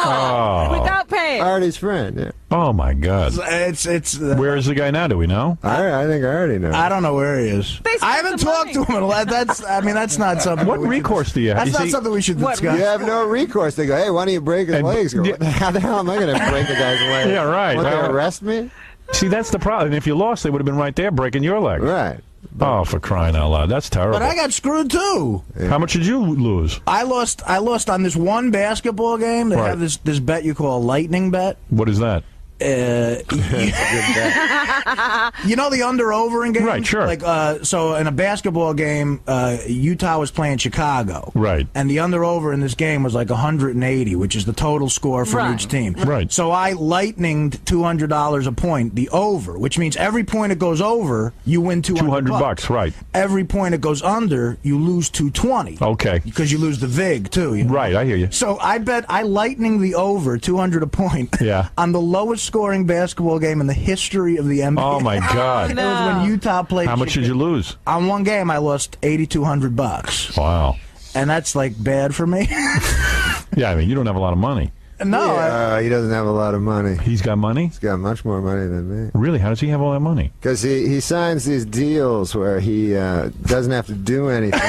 Without pay. Artie's friend, yeah. Oh my God! It's where is the guy now? Do we know? I think I already know. I don't know where he is. I haven't talked to him. That's not something. What recourse do you have? That's not something we should discuss. You have no recourse. They go, "Hey, why don't you break his legs?" Go, how the hell am I going to break a guy's legs? Yeah, right. Want they arrest me? See, that's the problem. And if you lost, they would have been right there breaking your leg. Right. Oh, for crying out loud! That's terrible. But I got screwed too. Yeah. How much did you lose? I lost on this one basketball game. They have this bet you call a lightning bet. What is that? You know the under-over in games? Right, sure. Like, so in a basketball game, Utah was playing Chicago. Right. And the under-over in this game was like 180, which is the total score from each team. Right. So I lightninged $200 a point, the over, which means every point it goes over, you win $200. Right. Every point it goes under, you lose $220. Okay. Because you lose the VIG, too. You know? Right, I hear you. So I lightning the over, 200 a point, on the lowest scoring basketball game in the history of the NBA. Oh my God! It was when Utah played. How much did you lose? On one game, I lost $8,200. Wow! And that's like bad for me. Yeah, I mean, you don't have a lot of money. No, he doesn't have a lot of money. He's got money? He's got much more money than me. Really? How does he have all that money? Because he signs these deals where he doesn't have to do anything.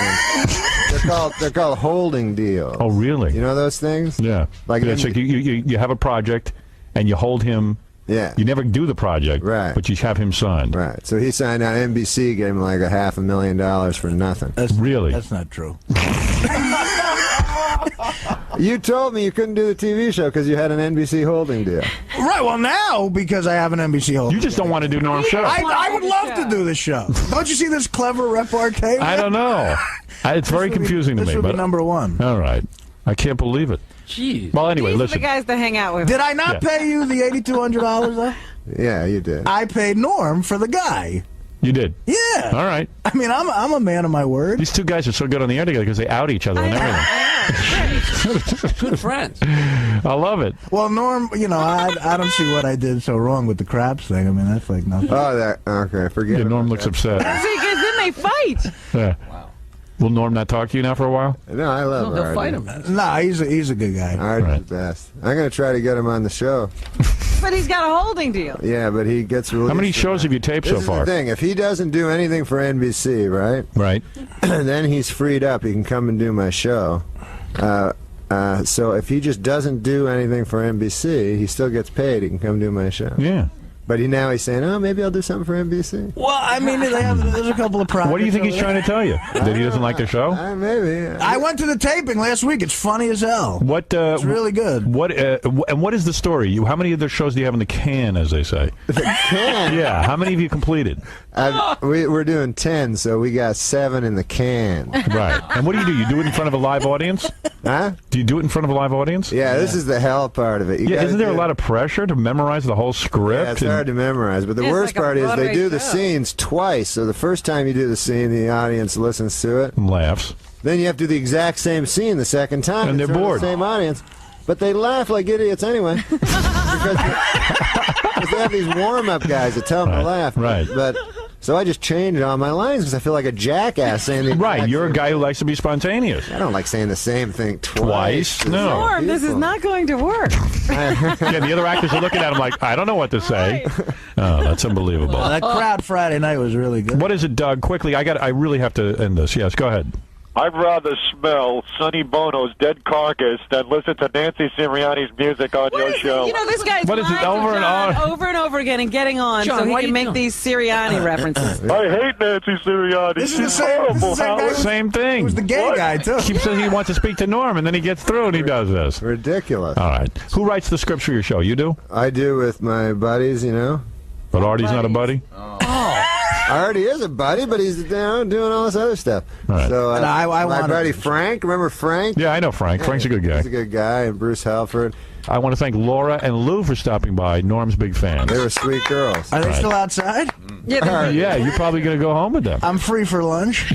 They're called holding deals. Oh, really? You know those things? Yeah. Like it's like you have a project and you hold him. Yeah. You never do the project, right? But you have him signed. Right. So he signed out. NBC gave him like $500,000 for nothing. Really? That's not true. You told me you couldn't do the TV show because you had an NBC holding deal. Right. Well, now because I have an NBC holding, you just don't want to do Norm's show. I would love to do this show. Don't you see this clever repartee? I don't know. It's very confusing to me. This would but be number one. All right. I can't believe it. Jeez. Well, anyway, These are listen. the guys to hang out with. Did I not pay you the $8,200 though? Yeah, you did. I paid Norm for the guy. You did? Yeah. All right. I mean, I'm a man of my word. These two guys are so good on the air together because they out each other and everything. Good friends. I love it. Well, Norm, I don't see what I did so wrong with the craps thing. I mean, that's like nothing. Oh, okay. Forget it. Norm looks upset. See, because then they fight. Yeah. Will Norm not talk to you now for a while? No, I love They'll Artie. fight him. No, he's a good guy. Artie's the best. I'm going to try to get him on the show. But he's got a holding deal. Yeah, but he gets released. How many shows have you taped so far? This is the thing. If he doesn't do anything for NBC, right? Right. Then he's freed up. He can come and do my show. So if he just doesn't do anything for NBC, he still gets paid. He can come do my show. Yeah. But now he's saying, oh, maybe I'll do something for NBC. Well, I mean, there's a couple of projects. What do you think he's trying to tell you? That he doesn't like the show? Maybe. I went to the taping last week. It's funny as hell. It's really good. And what is the story? How many of the shows do you have in the can, as they say? The can? Yeah. How many have you completed? We're doing 10, so we got 7 in the can. Right. And what do? You do it in front of a live audience? Huh? Do you do it in front of a live audience? Yeah, this is the hell part of it. Isn't there a lot of pressure to memorize the whole script? Yeah, it's hard to memorize. But the worst part is they do the scenes twice. So the first time you do the scene, the audience listens to it. And laughs. Then you have to do the exact same scene the second time. And they're bored. The same audience. But they laugh like idiots anyway. because they have these warm-up guys that tell them to laugh. Right. But so I just changed all my lines because I feel like a jackass saying the Right, you're a guy who likes to be spontaneous. I don't like saying the same thing twice. No. Norm, this is not going to work. Yeah, the other actors are looking at him like, I don't know what to say. Oh, that's unbelievable. Well, that crowd Friday night was really good. What is it, Doug? Quickly, I really have to end this. Yes, go ahead. I'd rather smell Sonny Bono's dead carcass than listen to Nancy Sirianni's music on your show. You know, this guy's What is it, over and over again and getting on John, so he why can you make doing? these Sirianni references. I hate Nancy Sirianni. This is the She's same- horrible. this is the same Howard. guy- Same thing. He was the gay guy, too. He says he wants to speak to Norm, and then he gets through, and he does this. Ridiculous. All right. Who writes the scripts for your show? You do? I do with my buddies, you know. But Artie's not a buddy? Artie is a buddy, but he's doing all this other stuff. Right. So And I my wanted- buddy Frank, remember Frank? Yeah, I know Frank. Frank's a good guy. He's a good guy, and Bruce Halford. I want to thank Laura and Lou for stopping by. Norm's big fans. They were sweet girls. Are they still outside? Yeah, you're probably going to go home with them. I'm free for lunch.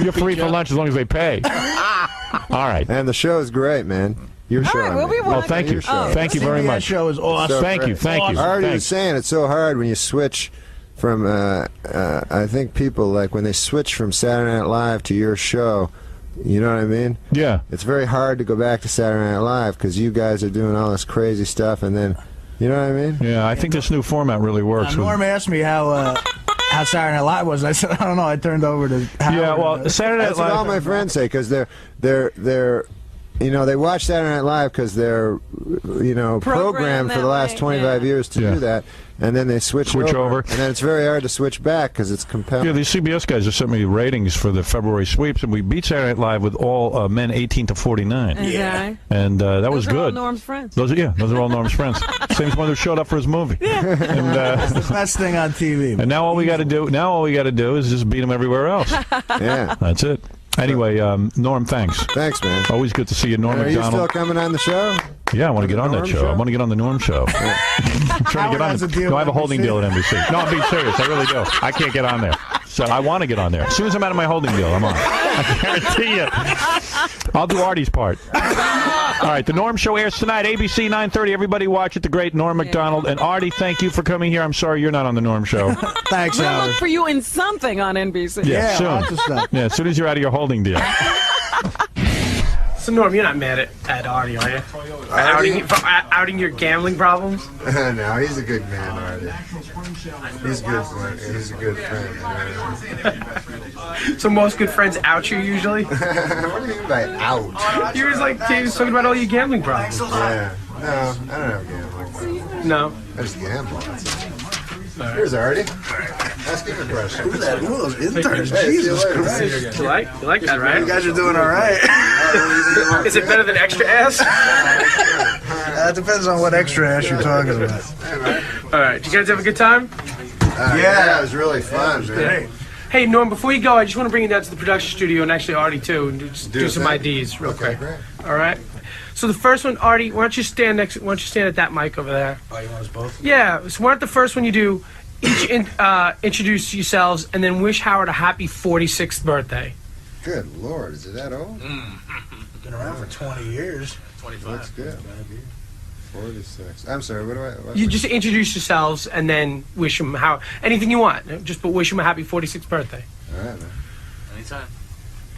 You're free for lunch as long as they pay. All right. And the show is great, man. Your show. right, we'll be Well, thank you. Thank you very CBS much. show is awesome. Thank you. Thank you. Artie was Thanks. saying it's so hard when you switch from, I think people, like, when they switch from Saturday Night Live to your show, you know what I mean? Yeah. It's very hard to go back to Saturday Night Live because you guys are doing all this crazy stuff, and then, you know what I mean? Yeah, I think this new format really works. Norm asked me how Saturday Night Live was. And I said, I don't know. I turned over to Howard. Yeah, well, Saturday Night That's what all Live. my friends say because they're you know, they watch Saturday Night Live because they're, you know, programmed for the last 25 years to do that, and then they switch over, and then it's very hard to switch back because it's compelling. Yeah, these CBS guys just sent me ratings for the February sweeps, and we beat Saturday Night Live with all men 18 to 49. Yeah. And that was Those are all good. Norm's friends. Those are all Norm's friends. Same as one who showed up for his movie. And, It's the best thing on TV. and now all we got to do is just beat him everywhere else. Yeah. That's it. Anyway, Norm, thanks. Thanks, man. Always good to see you, Norm Are you McDonald. still coming on the show? Yeah, I want to get on that Norm show. show? I want to get on the Norm show. I'm trying to get on. has a deal No, I have a with holding NBC. deal at NBC. No, I'm being serious. I really do. I can't get on there. So I want to get on there. As soon as I'm out of my holding deal, I'm on. I guarantee you. I'll do Artie's part. All right, the Norm Show airs tonight, ABC 9:30. Everybody watch it. The great Norm McDonald. And Artie, thank you for coming here. I'm sorry you're not on the Norm Show. Thanks, We'll Howard. look for you in something on NBC. Yeah, soon. lots of stuff. Yeah, as soon as you're out of your holding deal. So Norm, you're not mad at Artie, are you? For outing your gambling problems? No, he's a good man, Artie. He's good. He's a good friend. So most good friends out you usually? What do you mean by out? You was talking about all your gambling problems. Yeah. No, I don't have gambling problems. No. I just gamble. Here's Artie. Ask him a question. Who's that? Who are those interns? Hey, Jesus see you later. Christ. You like that, right? You guys are doing all right. Is it better than extra ass? That depends on what extra ass you're talking about. All right. Did you guys have a good time? Yeah, it was really fun, man. Hey, Norm, before you go, I just want to bring you down to the production studio and actually Artie, too, and just do some that. IDs real quick. Great. All right? So the first one, Artie, why don't you stand at that mic over there? Oh, you want us both? Yeah, so why don't the first one you do, each introduce yourselves and then wish Howard a happy 46th birthday. Good Lord, is it that old? Been around for 20 years. 25. That's good. 46. I'm sorry, what do I... You just introduce yourselves and then wish him anything you want. Just but wish him a happy 46th birthday. All right, man. Anytime.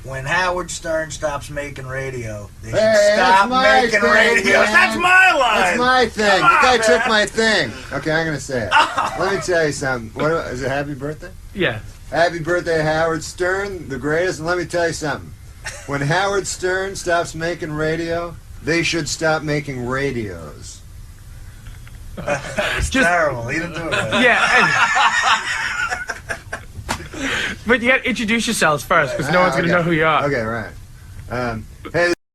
When Howard Stern stops making radio, they should Hey, stop that's my making thing, radios. man. That's my line. That's my thing. Come The on, guy man. took my thing. Okay, I'm going to say it. Let me tell you something. Is it happy birthday? Yeah. Happy birthday, Howard Stern, the greatest. And let me tell you something. When Howard Stern stops making radio, they should stop making radios. It's terrible. He didn't do it. Yeah. But you got to introduce yourselves first because no one's going to know who you are. Okay, right. Hey.